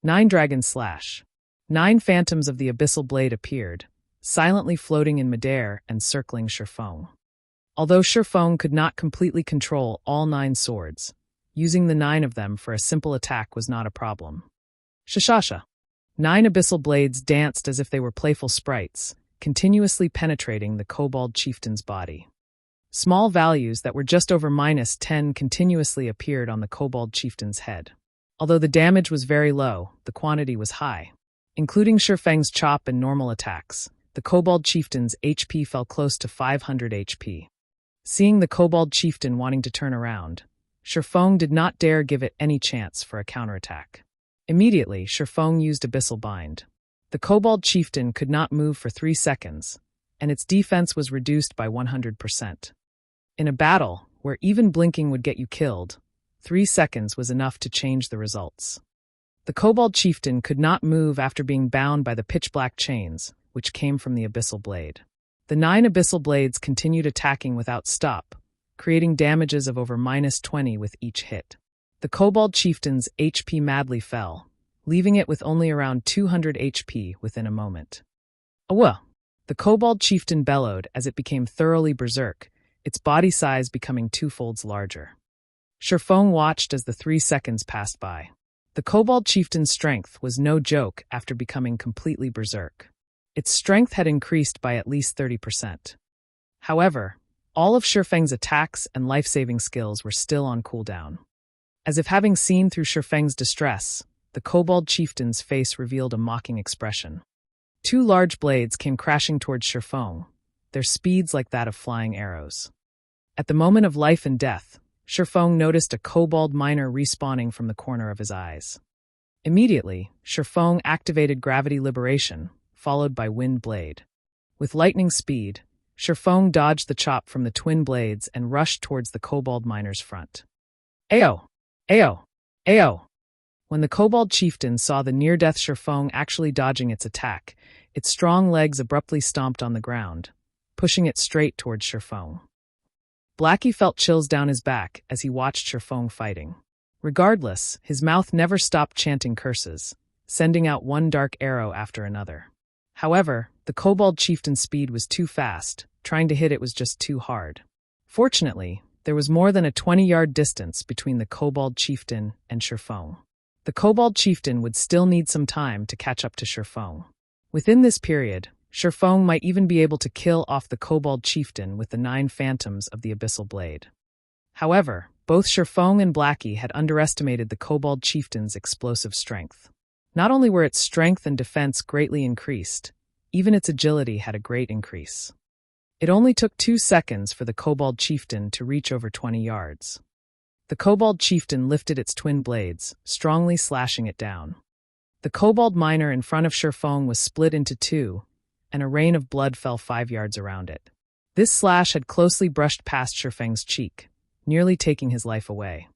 9 dragon slash. 9 phantoms of the abyssal blade appeared, silently floating in midair and circling Sherfong. Although Sherfong could not completely control all 9 swords, using the 9 of them for a simple attack was not a problem. Shashasha. 9 abyssal blades danced as if they were playful sprites, continuously penetrating the kobold chieftain's body. Small values that were just over -10 continuously appeared on the kobold chieftain's head. Although the damage was very low, the quantity was high. Including Sherfeng's chop and normal attacks, the kobold chieftain's HP fell close to 500 HP. Seeing the kobold chieftain wanting to turn around, Sherfong did not dare give it any chance for a counterattack. Immediately, Sherfong used Abyssal Bind. The Kobold Chieftain could not move for 3 seconds, and its defense was reduced by 100%. In a battle where even blinking would get you killed, 3 seconds was enough to change the results. The Kobold Chieftain could not move after being bound by the pitch-black chains, which came from the Abyssal Blade. The 9 Abyssal Blades continued attacking without stop, creating damages of over -20 with each hit. The Kobold Chieftain's HP madly fell, leaving it with only around 200 HP within a moment. Awah! The Kobold Chieftain bellowed as it became thoroughly berserk, its body size becoming 2-folds larger. Sherfong watched as the 3 seconds passed by. The Kobold Chieftain's strength was no joke after becoming completely berserk. Its strength had increased by at least 30%. However, all of Sherfeng's attacks and life-saving skills were still on cooldown. As if having seen through Sherfeng's distress, the Kobold Chieftain's face revealed a mocking expression. 2 large blades came crashing towards Sherfong, their speeds like that of flying arrows. At the moment of life and death, Sherfong noticed a kobold miner respawning from the corner of his eyes. Immediately, Sherfong activated Gravity Liberation, followed by Wind Blade. With lightning speed, Sherfong dodged the chop from the twin blades and rushed towards the kobold miner's front. Ayo! Ayo! Ayo! When the Kobold Chieftain saw the near-death Sherfong actually dodging its attack, its strong legs abruptly stomped on the ground, pushing it straight towards Sherfong. Blackie felt chills down his back as he watched Sherfong fighting. Regardless, his mouth never stopped chanting curses, sending out one dark arrow after another. However, the Kobold Chieftain's speed was too fast, trying to hit it was just too hard. Fortunately, there was more than a 20-yard distance between the Kobold Chieftain and Sherfong. The Kobold Chieftain would still need some time to catch up to Sherfong. Within this period, Sherfong might even be able to kill off the Kobold Chieftain with the 9 phantoms of the Abyssal Blade. However, both Sherfong and Blackie had underestimated the Kobold Chieftain's explosive strength. Not only were its strength and defense greatly increased, even its agility had a great increase. It only took 2 seconds for the Kobold Chieftain to reach over 20 yards. The Kobold Chieftain lifted its twin blades, strongly slashing it down. The Kobold miner in front of Sherfong was split into 2, and a rain of blood fell 5 yards around it. This slash had closely brushed past Sherfeng's cheek, nearly taking his life away.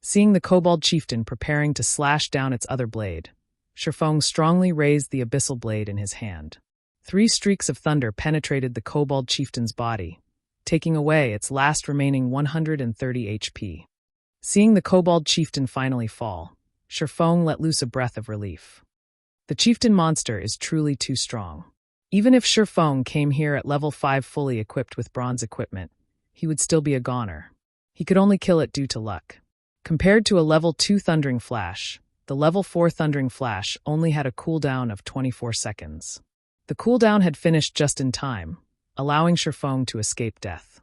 Seeing the Kobold Chieftain preparing to slash down its other blade, Sherfong strongly raised the Abyssal Blade in his hand. 3 streaks of thunder penetrated the Kobold Chieftain's body, taking away its last remaining 130 HP. Seeing the Kobold Chieftain finally fall, Sherfong let loose a breath of relief. The Chieftain monster is truly too strong. Even if Sherfong came here at level 5 fully equipped with bronze equipment, he would still be a goner. He could only kill it due to luck. Compared to a level 2 Thundering Flash, the level 4 Thundering Flash only had a cooldown of 24 seconds. The cooldown had finished just in time, allowing Sherfong to escape death.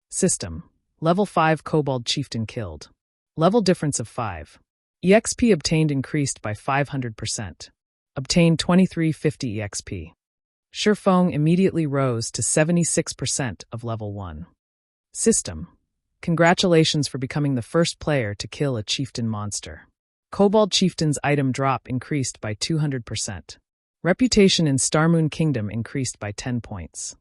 System: Level 5 Kobold Chieftain killed. Level difference of 5. EXP obtained increased by 500%. Obtained 2350 EXP. Sherfong immediately rose to 76% of level 1. System: Congratulations for becoming the first player to kill a chieftain monster. Kobold Chieftain's item drop increased by 200%. Reputation in Starmoon Kingdom increased by 10 points.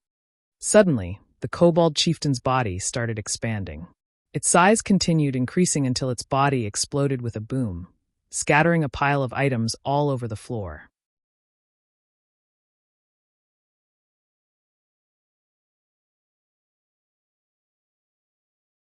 Suddenly, the Kobold Chieftain's body started expanding. Its size continued increasing until its body exploded with a boom, scattering a pile of items all over the floor.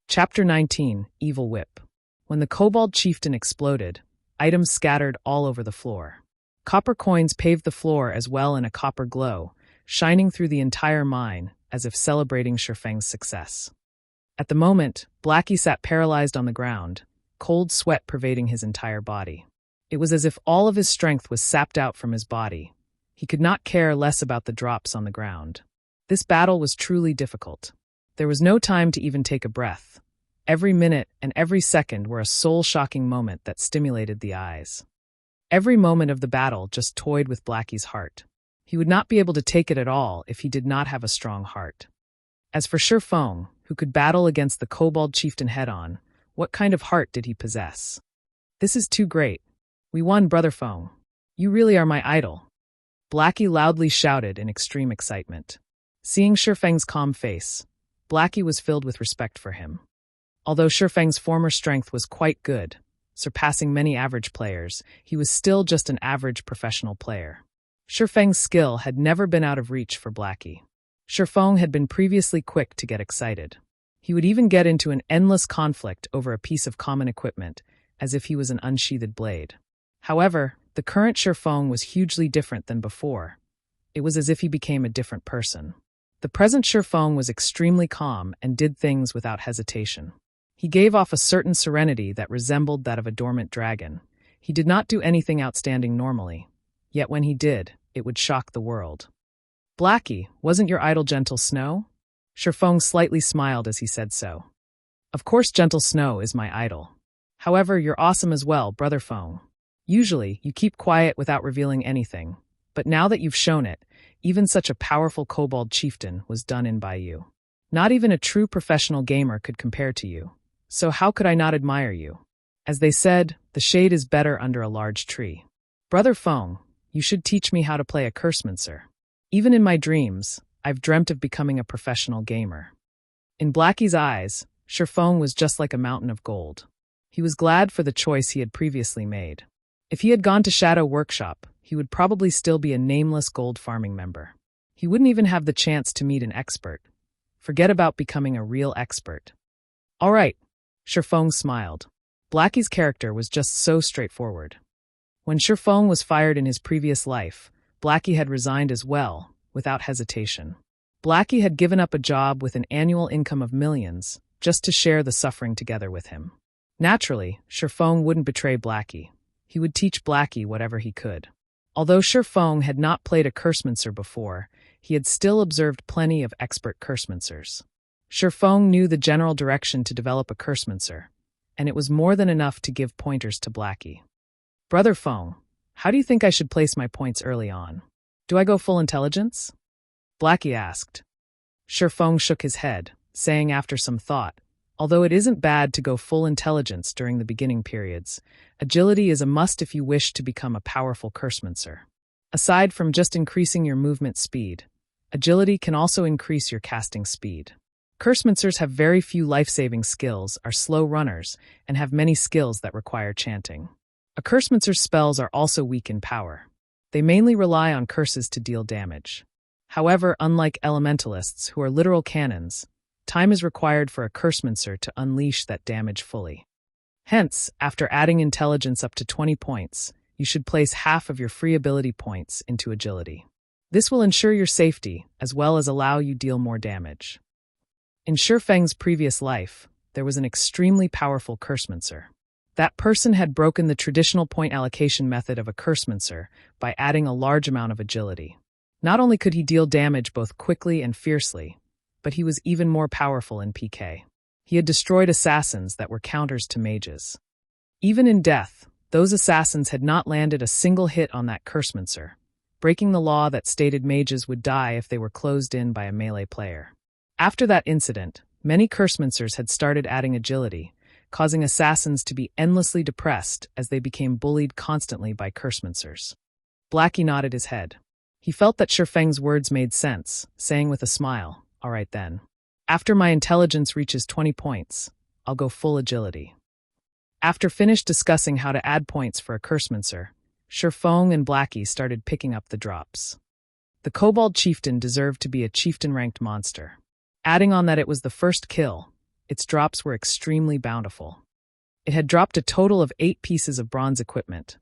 Chapter 19, Evil Whip. When the Kobold Chieftain exploded, items scattered all over the floor. Copper coins paved the floor as well in a copper glow, shining through the entire mine as if celebrating Sherfeng's success. At the moment, Blackie sat paralyzed on the ground, cold sweat pervading his entire body. It was as if all of his strength was sapped out from his body. He could not care less about the drops on the ground. This battle was truly difficult. There was no time to even take a breath. Every minute and every second were a soul-shocking moment that stimulated the eyes. Every moment of the battle just toyed with Blackie's heart. He would not be able to take it at all if he did not have a strong heart. As for Sherfong, who could battle against the Kobold Chieftain head-on, what kind of heart did he possess? This is too great. We won, Brother Feng. You really are my idol. Blackie loudly shouted in extreme excitement. Seeing Shifeng's calm face, Blackie was filled with respect for him. Although Shifeng's former strength was quite good, surpassing many average players, he was still just an average professional player. Shifeng's skill had never been out of reach for Blackie. Shifeng had been previously quick to get excited. He would even get into an endless conflict over a piece of common equipment, as if he was an unsheathed blade. However, the current Shifeng was hugely different than before. It was as if he became a different person. The present Shifeng was extremely calm and did things without hesitation. He gave off a certain serenity that resembled that of a dormant dragon. He did not do anything outstanding normally, yet when he did, it would shock the world. Blackie, wasn't your idol Gentle Snow? Shifeng slightly smiled as he said so. Of course Gentle Snow is my idol. However, you're awesome as well, Brother Feng. Usually, you keep quiet without revealing anything, but now that you've shown it, even such a powerful kobold chieftain was done in by you. Not even a true professional gamer could compare to you. So how could I not admire you? As they said, the shade is better under a large tree. Brother Feng, you should teach me how to play a cursemancer. Even in my dreams, I've dreamt of becoming a professional gamer. In Blackie's eyes, Shifeng was just like a mountain of gold. He was glad for the choice he had previously made. If he had gone to Shadow Workshop, he would probably still be a nameless gold farming member. He wouldn't even have the chance to meet an expert. Forget about becoming a real expert. All right, Shifeng smiled. Blackie's character was just so straightforward. When Shifeng was fired in his previous life, Blackie had resigned as well, without hesitation. Blackie had given up a job with an annual income of millions, just to share the suffering together with him. Naturally, Shifeng wouldn't betray Blackie. He would teach Blackie whatever he could. Although Shifeng had not played a cursemancer before, he had still observed plenty of expert cursemancers. Shifeng knew the general direction to develop a cursemancer, and it was more than enough to give pointers to Blackie. Brother Feng, how do you think I should place my points early on? Do I go full intelligence? Blackie asked. Shifeng shook his head, saying after some thought, although it isn't bad to go full intelligence during the beginning periods, agility is a must if you wish to become a powerful cursemancer. Aside from just increasing your movement speed, agility can also increase your casting speed. Cursemancers have very few life-saving skills, are slow runners, and have many skills that require chanting. A cursemancer's spells are also weak in power. They mainly rely on curses to deal damage. However, unlike elementalists, who are literal cannons, time is required for a cursemancer to unleash that damage fully. Hence, after adding intelligence up to 20 points, you should place half of your free ability points into agility. This will ensure your safety, as well as allow you deal more damage. In Shifeng's previous life, there was an extremely powerful cursemancer. That person had broken the traditional point allocation method of a cursemancer by adding a large amount of agility. Not only could he deal damage both quickly and fiercely, but he was even more powerful in PK. He had destroyed assassins that were counters to mages. Even in death, those assassins had not landed a single hit on that cursemancer, breaking the law that stated mages would die if they were closed in by a melee player. After that incident, many cursemancers had started adding agility, causing assassins to be endlessly depressed as they became bullied constantly by cursemancers. Blackie nodded his head. He felt that Shifeng's words made sense, saying with a smile, "All right then. After my intelligence reaches 20 points, I'll go full agility." After finished discussing how to add points for a cursemancer, Shifeng and Blackie started picking up the drops. The Kobold Chieftain deserved to be a chieftain-ranked monster. Adding on that it was the first kill, its drops were extremely bountiful. It had dropped a total of 8 pieces of bronze equipment,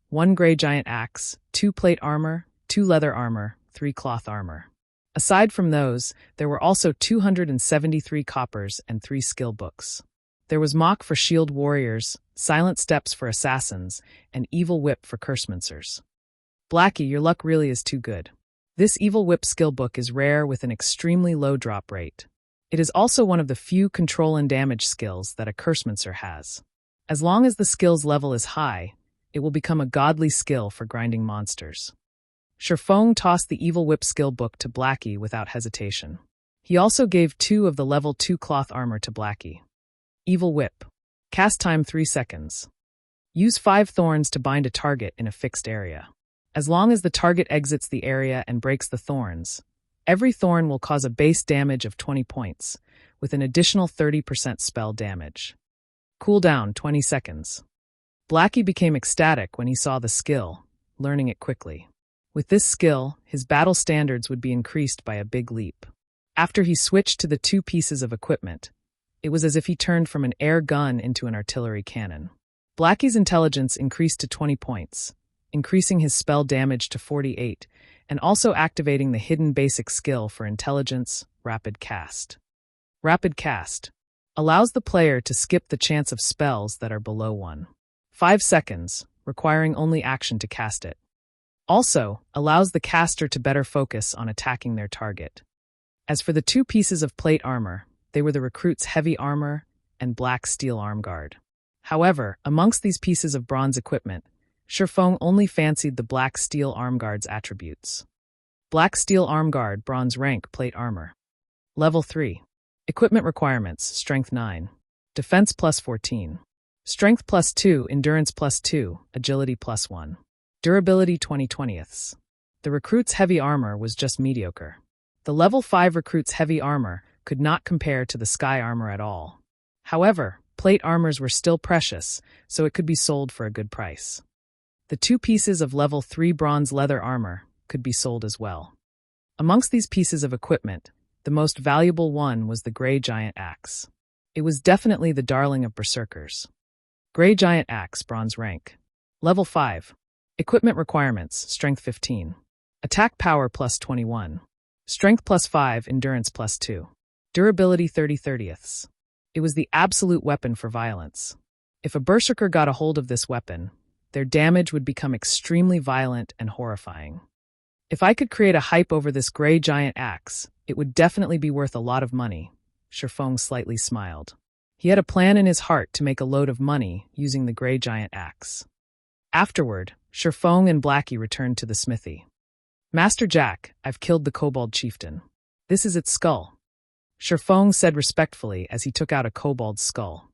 1 gray giant axe, 2 plate armor, 2 leather armor, 3 cloth armor. Aside from those, there were also 273 coppers and 3 skill books. There was Mock for shield warriors, Silent Steps for assassins, and Evil Whip for cursemancers. Blackie, your luck really is too good. This Evil Whip skill book is rare with an extremely low drop rate. It is also one of the few control and damage skills that a cursemancer has. As long as the skill's level is high, it will become a godly skill for grinding monsters. Shifeng tossed the Evil Whip skill book to Blackie without hesitation. He also gave 2 of the level 2 cloth armor to Blackie. Evil Whip. Cast time 3 seconds. Use 5 thorns to bind a target in a fixed area. As long as the target exits the area and breaks the thorns, every thorn will cause a base damage of 20 points, with an additional 30% spell damage. Cooldown 20 seconds. Blackie became ecstatic when he saw the skill, learning it quickly. With this skill, his battle standards would be increased by a big leap. After he switched to the 2 pieces of equipment, it was as if he turned from an air gun into an artillery cannon. Blackie's intelligence increased to 20 points, increasing his spell damage to 48, and also activating the hidden basic skill for intelligence, Rapid Cast. Rapid Cast allows the player to skip the chance of spells that are below 5 seconds, requiring only action to cast it. Also, allows the caster to better focus on attacking their target. As for the 2 pieces of plate armor, they were the recruit's heavy armor and black steel arm guard. However, amongst these pieces of bronze equipment, Sherlock only fancied the black steel arm guard's attributes. Black steel arm guard, bronze rank, plate armor. Level 3. Equipment requirements: Strength 9. Defense plus 14. Strength plus 2, Endurance plus 2, Agility plus 1. Durability 20/20. The recruit's heavy armor was just mediocre. The level 5 recruit's heavy armor could not compare to the sky armor at all. However, plate armors were still precious, so it could be sold for a good price. The 2 pieces of level 3 bronze leather armor could be sold as well. Amongst these pieces of equipment, the most valuable one was the Grey Giant Axe. It was definitely the darling of berserkers. Grey Giant Axe, bronze rank. Level 5. Equipment requirements: Strength 15. Attack power plus 21. Strength plus 5, Endurance plus 2. Durability 30/30. It was the absolute weapon for violence. If a berserker got a hold of this weapon, their damage would become extremely violent and horrifying. If I could create a hype over this Grey Giant Axe, it would definitely be worth a lot of money. Sherlock slightly smiled. He had a plan in his heart to make a load of money using the Grey Giant Axe. Afterward, Sherlock and Blackie returned to the smithy. Master Jack, I've killed the kobold chieftain. This is its skull. Sherlock said respectfully as he took out a kobold's skull.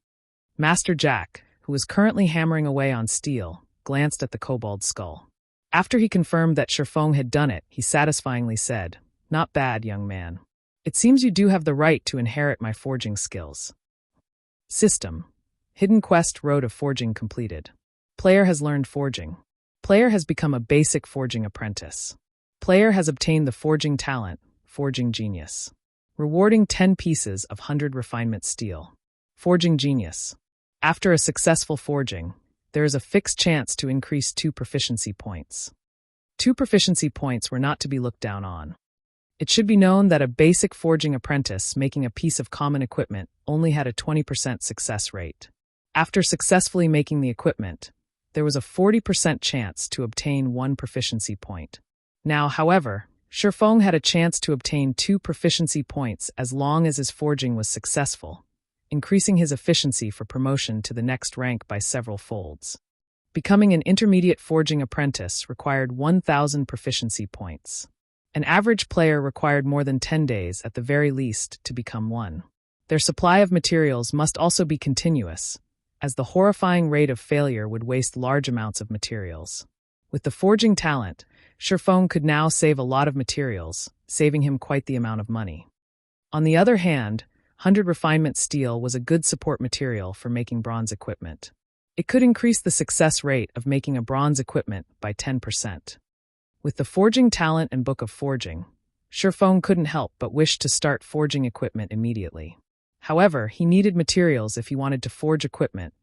Master Jack, who was currently hammering away on steel, glanced at the kobold's skull. After he confirmed that Sherlock had done it, he satisfyingly said, "Not bad, young man. It seems you do have the right to inherit my forging skills." System. Hidden Quest Road of Forging completed. Player has learned forging. Player has become a basic forging apprentice. Player has obtained the forging talent, Forging Genius. Rewarding 10 pieces of 100 refinement steel. Forging Genius. After a successful forging, there is a fixed chance to increase 2 proficiency points. 2 proficiency points were not to be looked down on. It should be known that a basic forging apprentice making a piece of common equipment only had a 20% success rate. After successfully making the equipment, there was a 40% chance to obtain 1 proficiency point. Now, however, Sherlock had a chance to obtain 2 proficiency points as long as his forging was successful, increasing his efficiency for promotion to the next rank by several folds. Becoming an intermediate forging apprentice required 1,000 proficiency points. An average player required more than 10 days at the very least to become one. Their supply of materials must also be continuous, as the horrifying rate of failure would waste large amounts of materials. With the forging talent, Sherlock could now save a lot of materials, saving him quite the amount of money. On the other hand, 100 refinement steel was a good support material for making bronze equipment. It could increase the success rate of making a bronze equipment by 10%. With the forging talent and book of forging, Sherlock couldn't help but wish to start forging equipment immediately. However, he needed materials if he wanted to forge equipment,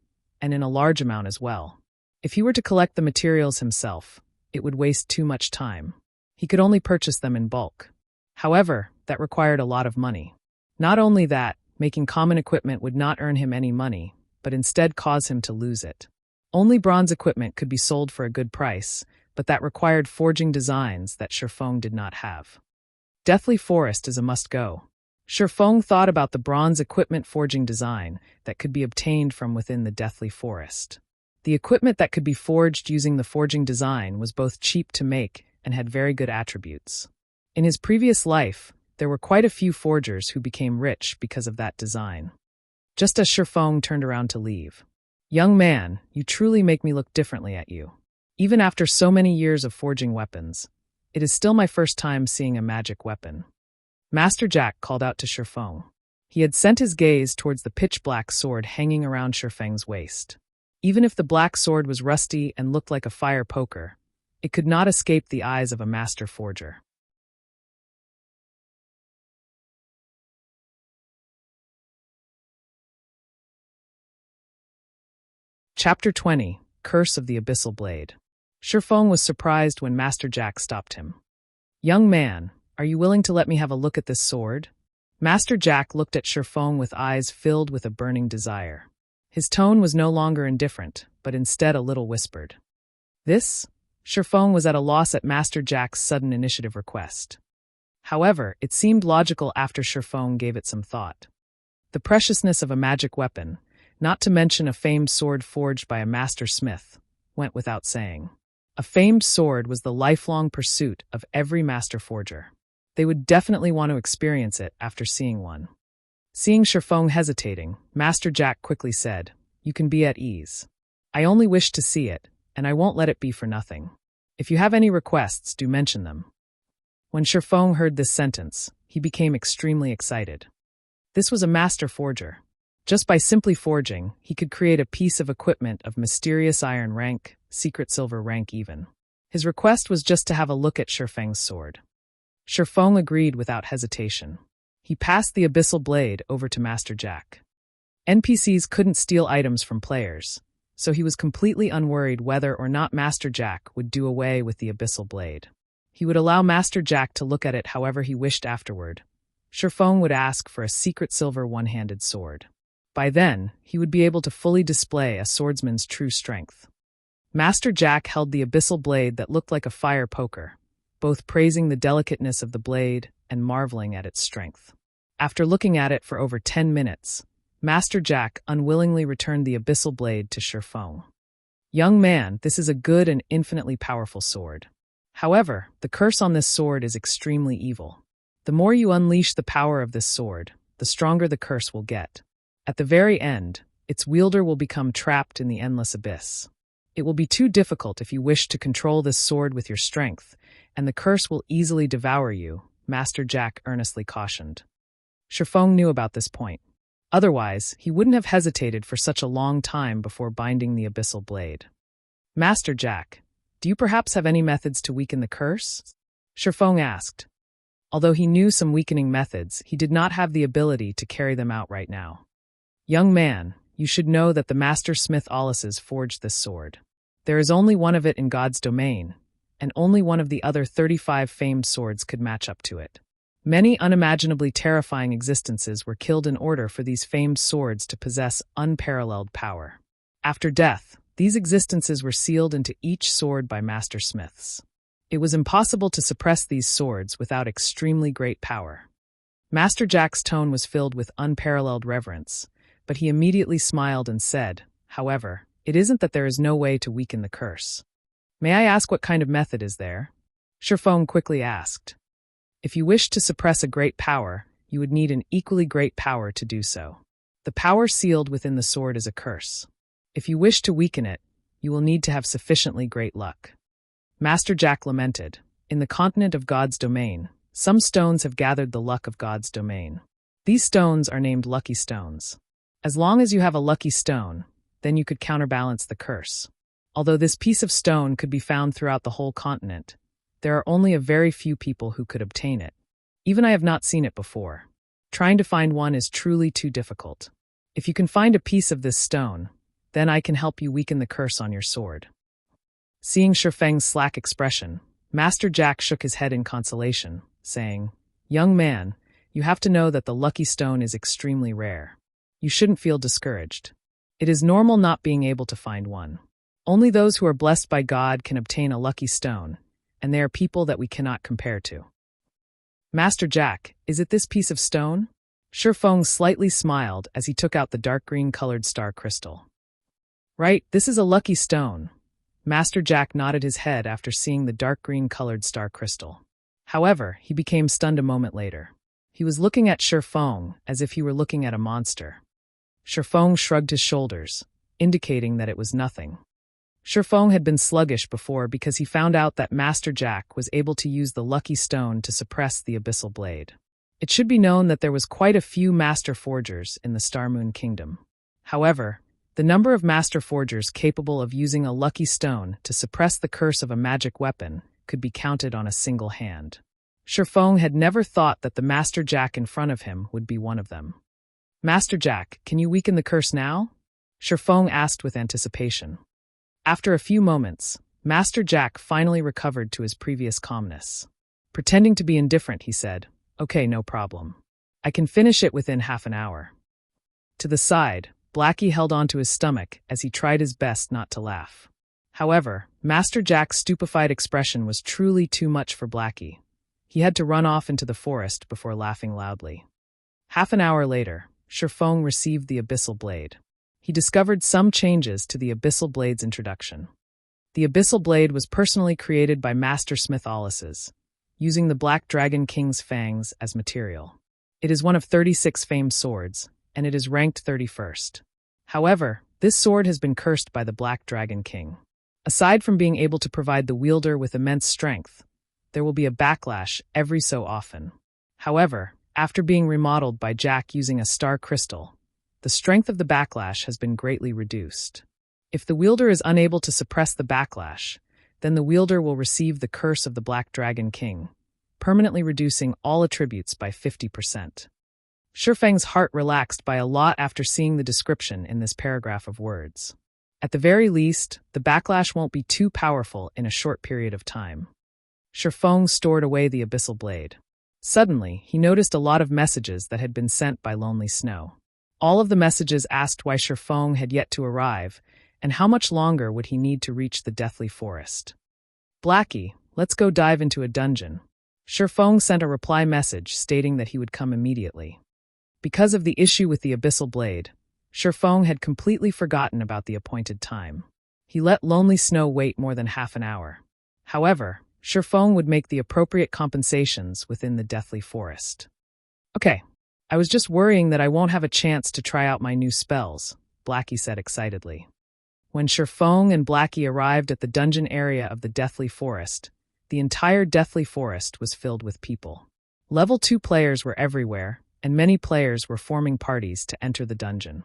and in a large amount as well. If he were to collect the materials himself, it would waste too much time. He could only purchase them in bulk. However, that required a lot of money. Not only that, making common equipment would not earn him any money, but instead cause him to lose it. Only bronze equipment could be sold for a good price, but that required forging designs that Sherlock did not have. Deathly Forest is a must-go. Sherlock thought about the bronze equipment forging design that could be obtained from within the Deathly Forest. The equipment that could be forged using the forging design was both cheap to make and had very good attributes. In his previous life, there were quite a few forgers who became rich because of that design. Just as Sherlock turned around to leave, Young man, you truly make me look differently at you. Even after so many years of forging weapons, it is still my first time seeing a magic weapon. Master Jack called out to Shifeng. He had sent his gaze towards the pitch-black sword hanging around Shifeng's waist. Even if the black sword was rusty and looked like a fire poker, it could not escape the eyes of a master forger. Chapter 20, Curse of the Abyssal Blade. Shifeng was surprised when Master Jack stopped him. Young man, are you willing to let me have a look at this sword? Master Jack looked at Shifeng with eyes filled with a burning desire. His tone was no longer indifferent, but instead a little whispered. This? Shifeng was at a loss at Master Jack's sudden initiative request. However, it seemed logical after Shifeng gave it some thought. The preciousness of a magic weapon, not to mention a famed sword forged by a master smith, went without saying. A famed sword was the lifelong pursuit of every master forger. They would definitely want to experience it after seeing one. Seeing Shifeng hesitating, Master Jack quickly said, "You can be at ease. I only wish to see it, and I won't let it be for nothing. If you have any requests, do mention them." When Shifeng heard this sentence, he became extremely excited. This was a master forger. Just by simply forging, he could create a piece of equipment of mysterious iron rank, secret silver rank even. His request was just to have a look at Shifeng's sword. Shifeng agreed without hesitation. He passed the Abyssal Blade over to Master Jack. NPCs couldn't steal items from players, so he was completely unworried whether or not Master Jack would do away with the Abyssal Blade. He would allow Master Jack to look at it however he wished afterward. Shifeng would ask for a secret silver one-handed sword. By then, he would be able to fully display a swordsman's true strength. Master Jack held the Abyssal Blade that looked like a fire poker, both praising the delicateness of the blade and marveling at its strength. After looking at it for over 10 minutes, Master Jack unwillingly returned the Abyssal Blade to Shifeng. Young man, this is a good and infinitely powerful sword. However, the curse on this sword is extremely evil. The more you unleash the power of this sword, the stronger the curse will get. At the very end, its wielder will become trapped in the endless abyss. It will be too difficult if you wish to control this sword with your strength, and the curse will easily devour you, Master Jack earnestly cautioned. Shifeng knew about this point. Otherwise, he wouldn't have hesitated for such a long time before binding the Abyssal Blade. Master Jack, do you perhaps have any methods to weaken the curse? Shifeng asked. Although he knew some weakening methods, he did not have the ability to carry them out right now. Young man, you should know that the master smith Alices forged this sword. There is only one of it in God's domain, and only one of the other 35 famed swords could match up to it. Many unimaginably terrifying existences were killed in order for these famed swords to possess unparalleled power. After death, these existences were sealed into each sword by master smiths. It was impossible to suppress these swords without extremely great power. Master Jack's tone was filled with unparalleled reverence, but he immediately smiled and said, "However, it isn't that there is no way to weaken the curse. May I ask what kind of method is there?" Shifeng quickly asked. If you wish to suppress a great power, you would need an equally great power to do so. The power sealed within the sword is a curse. If you wish to weaken it, you will need to have sufficiently great luck. Master Jack lamented, "In the continent of God's domain, some stones have gathered the luck of God's domain. These stones are named lucky stones. As long as you have a lucky stone, then you could counterbalance the curse. Although this piece of stone could be found throughout the whole continent, there are only a very few people who could obtain it. Even I have not seen it before. Trying to find one is truly too difficult. If you can find a piece of this stone, then I can help you weaken the curse on your sword." Seeing Shifeng's slack expression, Master Jack shook his head in consolation, saying, "Young man, you have to know that the lucky stone is extremely rare. You shouldn't feel discouraged. It is normal not being able to find one. Only those who are blessed by God can obtain a lucky stone, and they are people that we cannot compare to." "Master Jack, is it this piece of stone?" Shifeng slightly smiled as he took out the dark green-colored star crystal. "Right, this is a lucky stone." Master Jack nodded his head after seeing the dark green-colored star crystal. However, he became stunned a moment later. He was looking at Shifeng as if he were looking at a monster. Shifeng shrugged his shoulders. indicating that it was nothing. Sherfong had been sluggish before because he found out that Master Jack was able to use the lucky stone to suppress the Abyssal blade. It should be known that there was quite a few Master Forgers in the Starmoon Kingdom. However, the number of Master Forgers capable of using a lucky stone to suppress the curse of a magic weapon could be counted on a single hand. Sherfong had never thought that the Master Jack in front of him would be one of them. "Master Jack, can you weaken the curse now?" Sherfong asked with anticipation. After a few moments, Master Jack finally recovered to his previous calmness. Pretending to be indifferent, he said, "Okay, no problem. I can finish it within half an hour." To the side, Blackie held onto his stomach as he tried his best not to laugh. However, Master Jack's stupefied expression was truly too much for Blackie. He had to run off into the forest before laughing loudly. Half an hour later, Sherfong received the Abyssal Blade. He discovered some changes to the Abyssal Blade's introduction. The Abyssal Blade was personally created by Master Smith Ollis's, using the Black Dragon King's fangs as material. It is one of 36 famed swords, and it is ranked 31st. However, this sword has been cursed by the Black Dragon King. Aside from being able to provide the wielder with immense strength, there will be a backlash every so often. However, after being remodeled by Jack using a star crystal, the strength of the backlash has been greatly reduced. If the wielder is unable to suppress the backlash, then the wielder will receive the curse of the Black Dragon King, permanently reducing all attributes by 50%. Sherfang's heart relaxed by a lot after seeing the description in this paragraph of words. At the very least, the backlash won't be too powerful in a short period of time. Sherfong stored away the Abyssal Blade. Suddenly, he noticed a lot of messages that had been sent by Lonely Snow. All of the messages asked why Sherfong had yet to arrive, and how much longer would he need to reach the Deathly Forest. "Blackie, let's go dive into a dungeon." Sherfong sent a reply message stating that he would come immediately. Because of the issue with the Abyssal Blade, Sherfong had completely forgotten about the appointed time. He let Lonely Snow wait more than half an hour. However, Sherfong would make the appropriate compensations within the Deathly Forest. "Okay, I was just worrying that I won't have a chance to try out my new spells," Blackie said excitedly. When Sherfong and Blackie arrived at the dungeon area of the Deathly Forest, the entire Deathly Forest was filled with people. Level 2 players were everywhere, and many players were forming parties to enter the dungeon.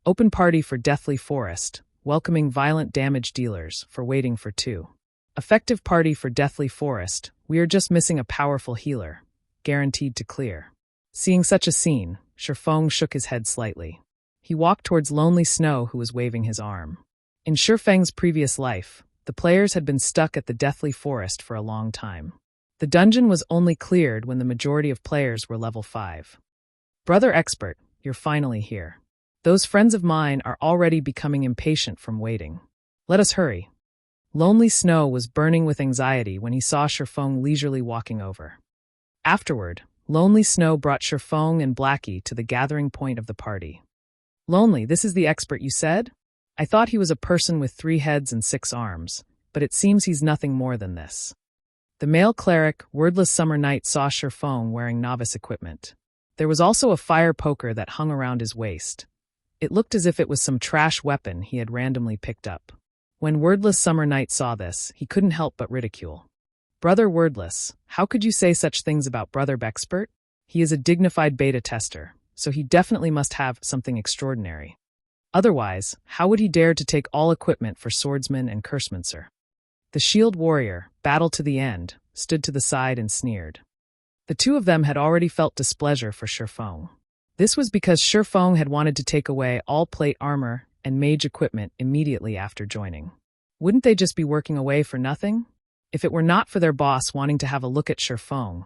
Open party for Deathly Forest, welcoming violent damage dealers for waiting for 2. Effective party for Deathly Forest, we are just missing a powerful healer, guaranteed to clear. Seeing such a scene, Sherfong shook his head slightly. He walked towards Lonely Snow, who was waving his arm. In Sherfang's previous life, the players had been stuck at the Deathly Forest for a long time. The dungeon was only cleared when the majority of players were level 5. "Brother Expert, you're finally here. Those friends of mine are already becoming impatient from waiting. Let us hurry." Lonely Snow was burning with anxiety when he saw Sherfong leisurely walking over. Afterward, Lonely Snow brought Sherfong and Blackie to the gathering point of the party. "Lonely, this is the expert you said? I thought he was a person with 3 heads and 6 arms, but it seems he's nothing more than this." The male cleric, Wordless Summer Night, saw Sherfong wearing novice equipment. There was also a fire poker that hung around his waist. It looked as if it was some trash weapon he had randomly picked up. When Wordless Summer Night saw this, he couldn't help but ridicule. "Brother Wordless, how could you say such things about Brother Bexpert? He is a dignified beta tester, so he definitely must have something extraordinary. Otherwise, how would he dare to take all equipment for Swordsman and Cursemancer?" The Shield Warrior, Battle to the End, stood to the side and sneered. The two of them had already felt displeasure for Sherfong. This was because Sherfong had wanted to take away all plate armor and mage equipment immediately after joining. Wouldn't they just be working away for nothing? If it were not for their boss wanting to have a look at Sherfong,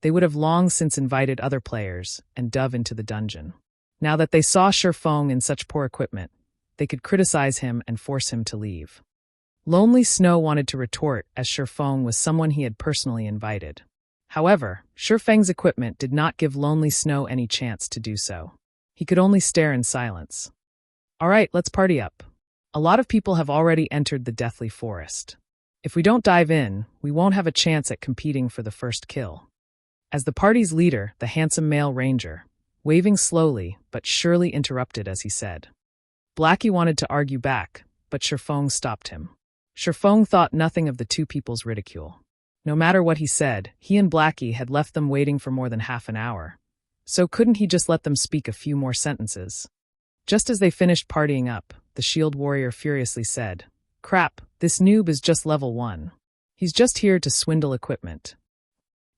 they would have long since invited other players and dove into the dungeon. Now that they saw Sherfong in such poor equipment, they could criticize him and force him to leave. Lonely Snow wanted to retort as Sherfong was someone he had personally invited. However, Sherfang's equipment did not give Lonely Snow any chance to do so. He could only stare in silence. "All right, let's party up. A lot of people have already entered the Deathly Forest. If we don't dive in, we won't have a chance at competing for the first kill." As the party's leader, the handsome male ranger, waving slowly but surely interrupted as he said, Blackie wanted to argue back, but Sherfong stopped him. Sherfong thought nothing of the two people's ridicule. No matter what he said, he and Blackie had left them waiting for more than half an hour. So couldn't he just let them speak a few more sentences? Just as they finished partying up, the shield warrior furiously said, "Crap, this noob is just level 1. He's just here to swindle equipment.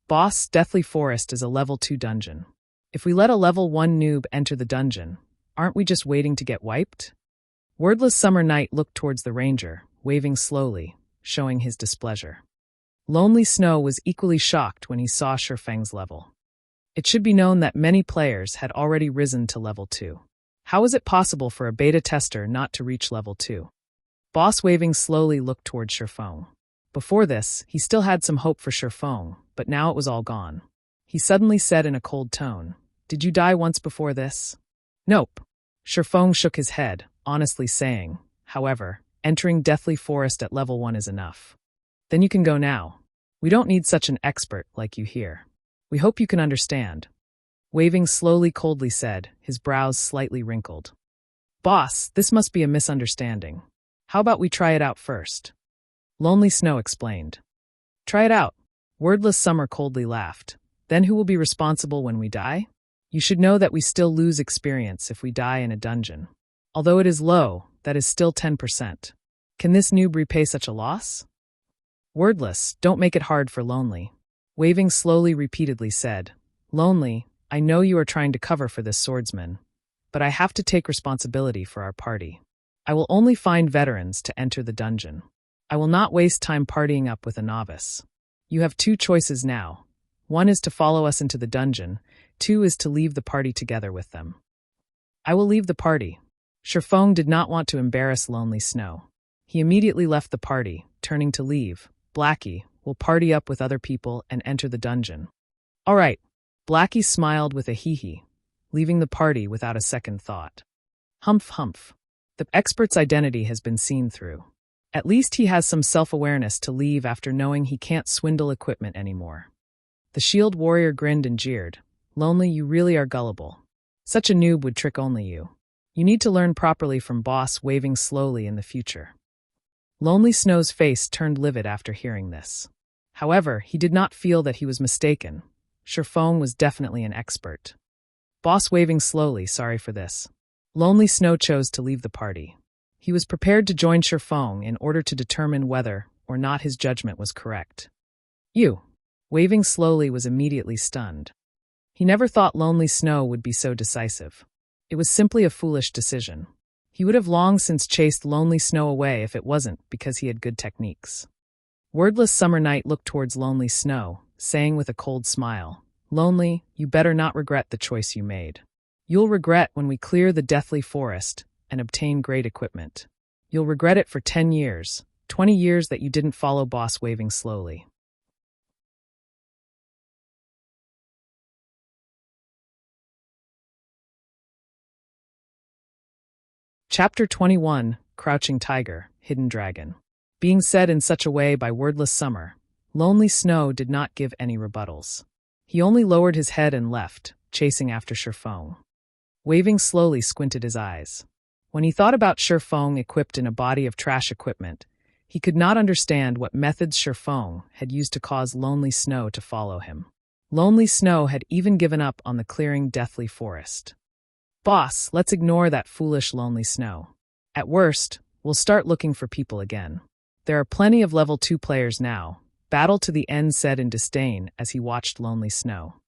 Boss, Deathly Forest is a level 2 dungeon. If we let a level 1 noob enter the dungeon, aren't we just waiting to get wiped?" Wordless Summer Night looked towards the ranger, waving slowly, showing his displeasure. Lonely Snow was equally shocked when he saw Sherfang's level. It should be known that many players had already risen to level 2. How was it possible for a beta tester not to reach level 2? Boss waving slowly looked toward Sherfong. Before this, he still had some hope for Sherfong, but now it was all gone. He suddenly said in a cold tone, "Did you die once before this?" "Nope." Sherfong shook his head, honestly saying, "However, entering Deathly Forest at level 1 is enough. Then you can go now. We don't need such an expert like you here. We hope you can understand." Waving slowly coldly said, his brows slightly wrinkled. "Boss, this must be a misunderstanding. How about we try it out first?" Lonely Snow explained. "Try it out." Wordless Summer coldly laughed. "Then who will be responsible when we die? You should know that we still lose experience if we die in a dungeon. Although it is low, that is still 10%. Can this noob repay such a loss?" Wordless, don't make it hard for Lonely. Waving slowly repeatedly said, "Lonely, I know you are trying to cover for this swordsman, but I have to take responsibility for our party. I will only find veterans to enter the dungeon. I will not waste time partying up with a novice. You have 2 choices now. 1 is to follow us into the dungeon, 2 is to leave the party together with them." "I will leave the party." Sherfong did not want to embarrass Lonely Snow. He immediately left the party, turning to leave. "Blackie, will party up with other people and enter the dungeon." "All right." Blackie smiled with a hee-hee, leaving the party without a second thought. Humph humph. The expert's identity has been seen through. At least he has some self-awareness to leave after knowing he can't swindle equipment anymore. The shield warrior grinned and jeered. "Lonely, you really are gullible. Such a noob would trick only you. You need to learn properly from Boss waving slowly in the future." Lonely Snow's face turned livid after hearing this. However, he did not feel that he was mistaken. Sherfong was definitely an expert. Boss waving slowly, sorry for this. Lonely Snow chose to leave the party. He was prepared to join Sherfong in order to determine whether or not his judgment was correct. "You." Waving slowly was immediately stunned. He never thought Lonely Snow would be so decisive. It was simply a foolish decision. He would have long since chased Lonely Snow away if it wasn't because he had good techniques. Wordless Summer Night looked towards Lonely Snow, saying with a cold smile, "Lonely, you better not regret the choice you made. You'll regret when we clear the Deathly Forest and obtain great equipment. You'll regret it for 10 years, 20 years that you didn't follow Boss waving slowly." Chapter 21, Crouching Tiger, Hidden Dragon. Being said in such a way by Wordless Summer, Lonely Snow did not give any rebuttals. He only lowered his head and left, chasing after Sherfong. Waving slowly squinted his eyes. When he thought about Sherfong equipped in a body of trash equipment, he could not understand what methods Sherfong had used to cause Lonely Snow to follow him. Lonely Snow had even given up on the clearing Deathly Forest. "Boss, let's ignore that foolish Lonely Snow. At worst, we'll start looking for people again. There are plenty of level 2 players now," Battle to the End said in disdain as he watched Lonely Snow.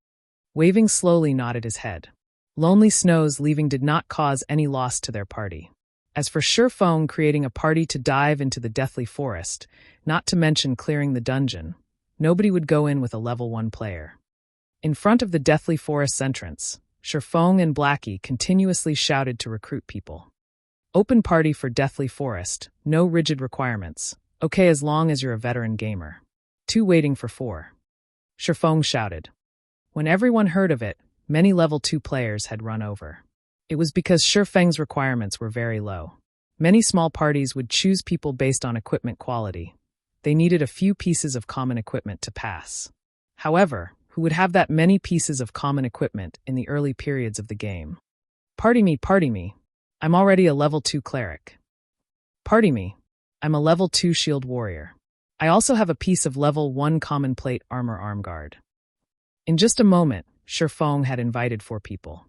Waving slowly nodded his head. Lonely Snow's leaving did not cause any loss to their party. As for Sherfong creating a party to dive into the Deathly Forest, not to mention clearing the dungeon, nobody would go in with a level 1 player. In front of the Deathly Forest's entrance, Sherfong and Blackie continuously shouted to recruit people. "Open party for Deathly Forest, no rigid requirements. Okay as long as you're a veteran gamer. 2 waiting for 4. Sherfong shouted. When everyone heard of it, many level 2 players had run over. It was because Sherfang's requirements were very low. Many small parties would choose people based on equipment quality. They needed a few pieces of common equipment to pass. However, who would have that many pieces of common equipment in the early periods of the game? Party me, I'm already a level 2 cleric. Pardon me, I'm a level 2 shield warrior. I also have a piece of level 1 common plate armor arm guard. In just a moment, Sherlock had invited 4 people.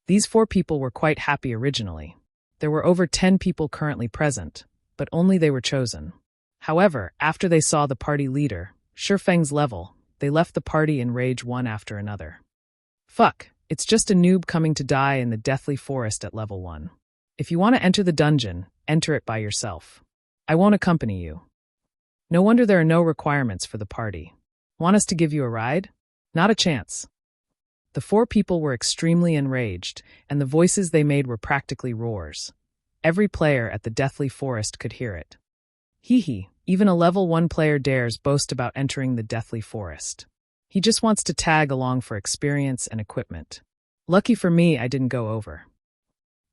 These 4 people were quite happy originally. There were over 10 people currently present, but only they were chosen. However, after they saw the party leader, Sherlock's level, they left the party in rage one after another. Fuck, it's just a noob coming to die in the deathly forest at level 1. If you want to enter the dungeon, enter it by yourself. I won't accompany you. No wonder there are no requirements for the party. Want us to give you a ride? Not a chance. The 4 people were extremely enraged, and the voices they made were practically roars. Every player at the deathly forest could hear it. Hee, even a level 1 player dares boast about entering the deathly forest. He just wants to tag along for experience and equipment. Lucky for me, I didn't go over.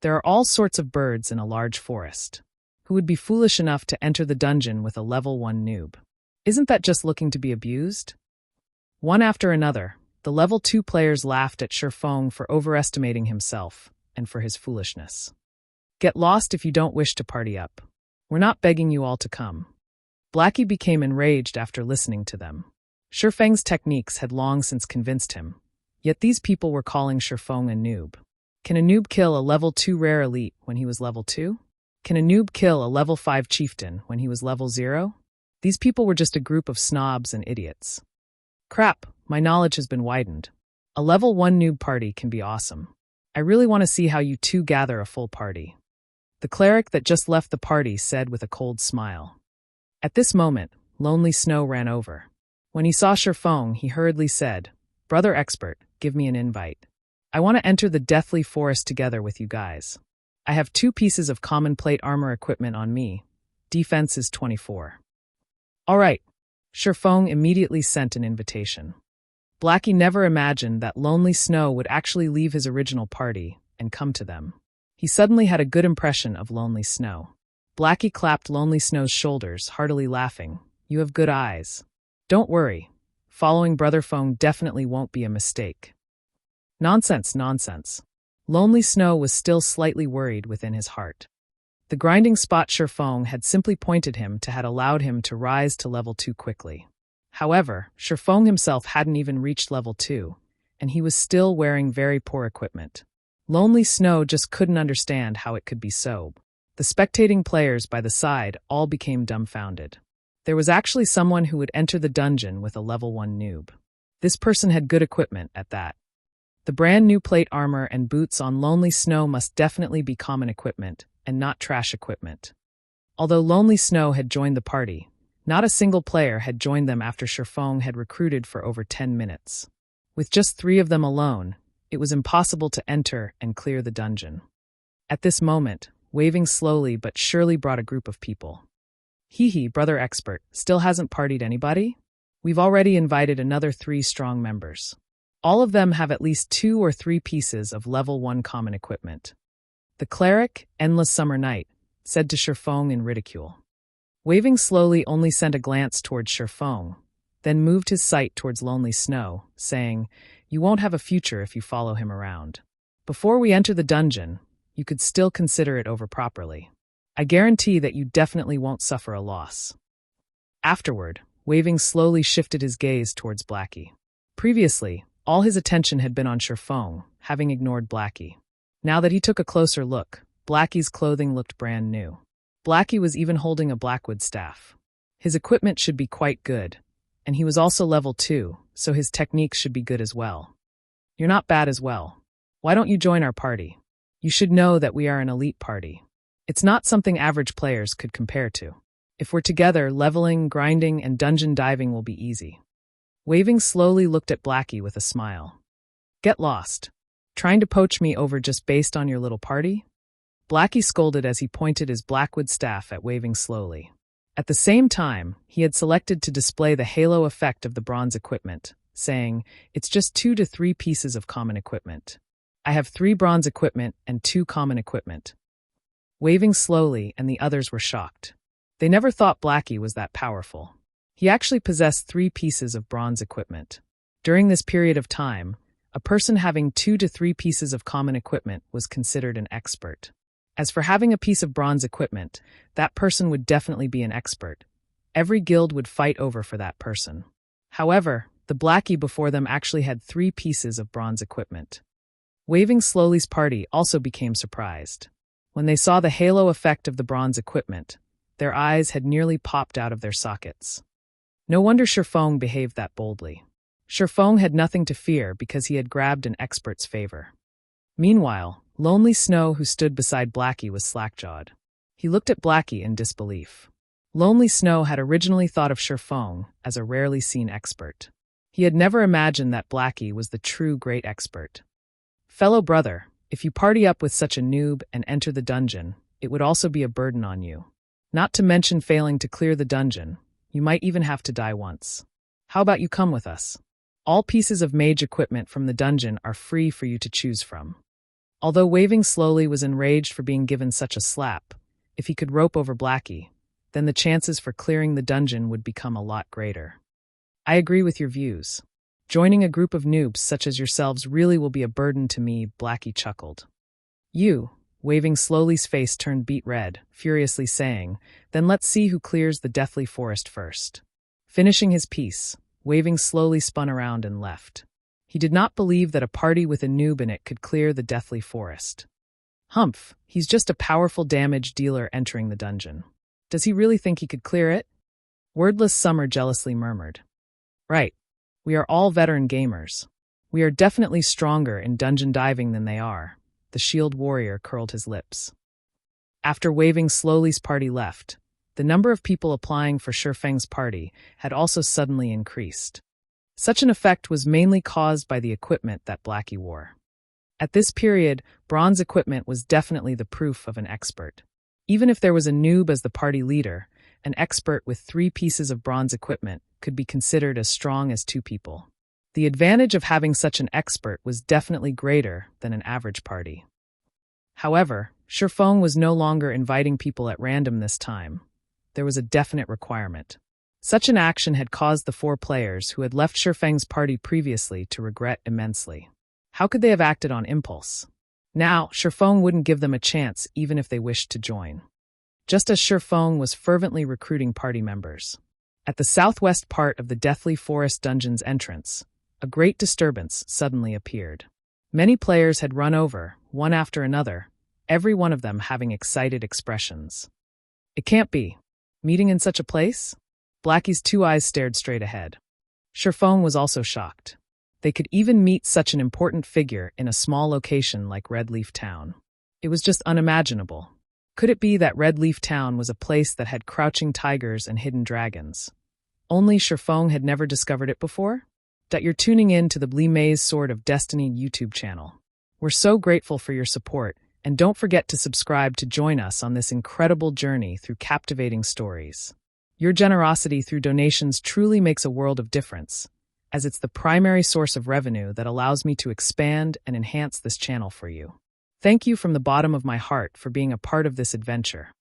There are all sorts of birds in a large forest. Who would be foolish enough to enter the dungeon with a level 1 noob? Isn't that just looking to be abused? One after another, the level 2 players laughed at Sherlock for overestimating himself and for his foolishness. Get lost if you don't wish to party up. We're not begging you all to come. Blackie became enraged after listening to them. Sherlock's techniques had long since convinced him, yet these people were calling Sherlock a noob. Can a noob kill a level 2 rare elite when he was level 2? Can a noob kill a level 5 chieftain when he was level 0? These people were just a group of snobs and idiots. Crap, my knowledge has been widened. A level 1 noob party can be awesome. I really want to see how you 2 gather a full party. The cleric that just left the party said with a cold smile. At this moment, Lonely Snow ran over. When he saw Sherlock, he hurriedly said, "Brother expert, give me an invite. I want to enter the deathly forest together with you guys. I have 2 pieces of common plate armor equipment on me. Defense is 24. All right." Sherlock immediately sent an invitation. Blackie never imagined that Lonely Snow would actually leave his original party and come to them. He suddenly had a good impression of Lonely Snow. Blackie clapped Lonely Snow's shoulders, heartily laughing. "You have good eyes. Don't worry. Following Brother Fong definitely won't be a mistake." Nonsense. Lonely Snow was still slightly worried within his heart. The grinding spot Sherlock had simply pointed him to had allowed him to rise to level 2 quickly. However, Sherlock himself hadn't even reached level 2, and he was still wearing very poor equipment. Lonely Snow just couldn't understand how it could be so. The spectating players by the side all became dumbfounded. There was actually someone who would enter the dungeon with a level 1 noob. This person had good equipment at that. The brand new plate armor and boots on Lonely Snow must definitely be common equipment, and not trash equipment. Although Lonely Snow had joined the party, not a single player had joined them after Sherlock had recruited for over 10 minutes. With just 3 of them alone, it was impossible to enter and clear the dungeon. At this moment, waving slowly but surely brought a group of people. Hee, brother expert, still hasn't partied anybody? We've already invited another 3 strong members. All of them have at least 2 or 3 pieces of level 1 common equipment. The cleric, Endless Summer Night, said to Sherlock in ridicule. Waving slowly only sent a glance towards Sherlock, then moved his sight towards Lonely Snow, saying, "You won't have a future if you follow him around. Before we enter the dungeon, you could still consider it over properly. I guarantee that you definitely won't suffer a loss." Afterward, Waving slowly shifted his gaze towards Blackie. Previously, all his attention had been on Sherlock, having ignored Blackie. Now that he took a closer look, Blackie's clothing looked brand new. Blackie was even holding a blackwood staff. His equipment should be quite good, and he was also level 2, so his techniques should be good as well. You're not bad as well. Why don't you join our party? You should know that we are an elite party. It's not something average players could compare to. If we're together, leveling, grinding, and dungeon diving will be easy. Waving slowly looked at Blackie with a smile. Get lost. Trying to poach me over just based on your little party? Blackie scolded as he pointed his blackwood staff at Waving slowly. At the same time, he had selected to display the halo effect of the bronze equipment, saying, "It's just 2 to 3 pieces of common equipment. I have 3 bronze equipment and 2 common equipment." Waving slowly, and the others were shocked. They never thought Blackie was that powerful. He actually possessed 3 pieces of bronze equipment. During this period of time, a person having 2 to 3 pieces of common equipment was considered an expert. As for having a piece of bronze equipment, that person would definitely be an expert. Every guild would fight over for that person. However, the Blackie before them actually had 3 pieces of bronze equipment. Waving Slowly's party also became surprised. When they saw the halo effect of the bronze equipment, their eyes had nearly popped out of their sockets. No wonder Sherfong behaved that boldly. Sherfong had nothing to fear because he had grabbed an expert's favor. Meanwhile, Lonely Snow, who stood beside Blackie, was slack-jawed. He looked at Blackie in disbelief. Lonely Snow had originally thought of Sherfong as a rarely seen expert. He had never imagined that Blackie was the true great expert. Fellow brother, if you party up with such a noob and enter the dungeon, it would also be a burden on you. Not to mention failing to clear the dungeon, you might even have to die once. How about you come with us? All pieces of mage equipment from the dungeon are free for you to choose from. Although Waving Slowly was enraged for being given such a slap, if he could rope over Blackie, then the chances for clearing the dungeon would become a lot greater. I agree with your views. Joining a group of noobs such as yourselves really will be a burden to me, Blackie chuckled. You, Waving Slowly's face turned beet red, furiously saying, then let's see who clears the deathly forest first. Finishing his piece, Waving Slowly spun around and left. He did not believe that a party with a noob in it could clear the deathly forest. Humph, he's just a powerful damage dealer entering the dungeon. Does he really think he could clear it? Wordless Summer jealously murmured. Right. We are all veteran gamers. We are definitely stronger in dungeon diving than they are. The shield warrior curled his lips. After Waving Slowly's party left, the number of people applying for Sherfeng's party had also suddenly increased. Such an effect was mainly caused by the equipment that Blackie wore. At this period, bronze equipment was definitely the proof of an expert. Even if there was a noob as the party leader, an expert with 3 pieces of bronze equipment could be considered as strong as 2 people. The advantage of having such an expert was definitely greater than an average party. However, Sherfong was no longer inviting people at random this time. There was a definite requirement. Such an action had caused the 4 players who had left Sherfeng's party previously to regret immensely. How could they have acted on impulse? Now, Sherfong wouldn't give them a chance even if they wished to join. Just as Sherfong was fervently recruiting party members. At the southwest part of the Deathly Forest dungeon's entrance, a great disturbance suddenly appeared. Many players had run over, one after another, every one of them having excited expressions. It can't be. Meeting in such a place? Blackie's 2 eyes stared straight ahead. Sherfong was also shocked. They could even meet such an important figure in a small location like Red Leaf Town. It was just unimaginable. Could it be that Red Leaf Town was a place that had crouching tigers and hidden dragons? Only Sherfong had never discovered it before? That you're tuning in to the Blee Maze Sword of Destiny YouTube channel. We're so grateful for your support, and don't forget to subscribe to join us on this incredible journey through captivating stories. Your generosity through donations truly makes a world of difference, as it's the primary source of revenue that allows me to expand and enhance this channel for you. Thank you from the bottom of my heart for being a part of this adventure.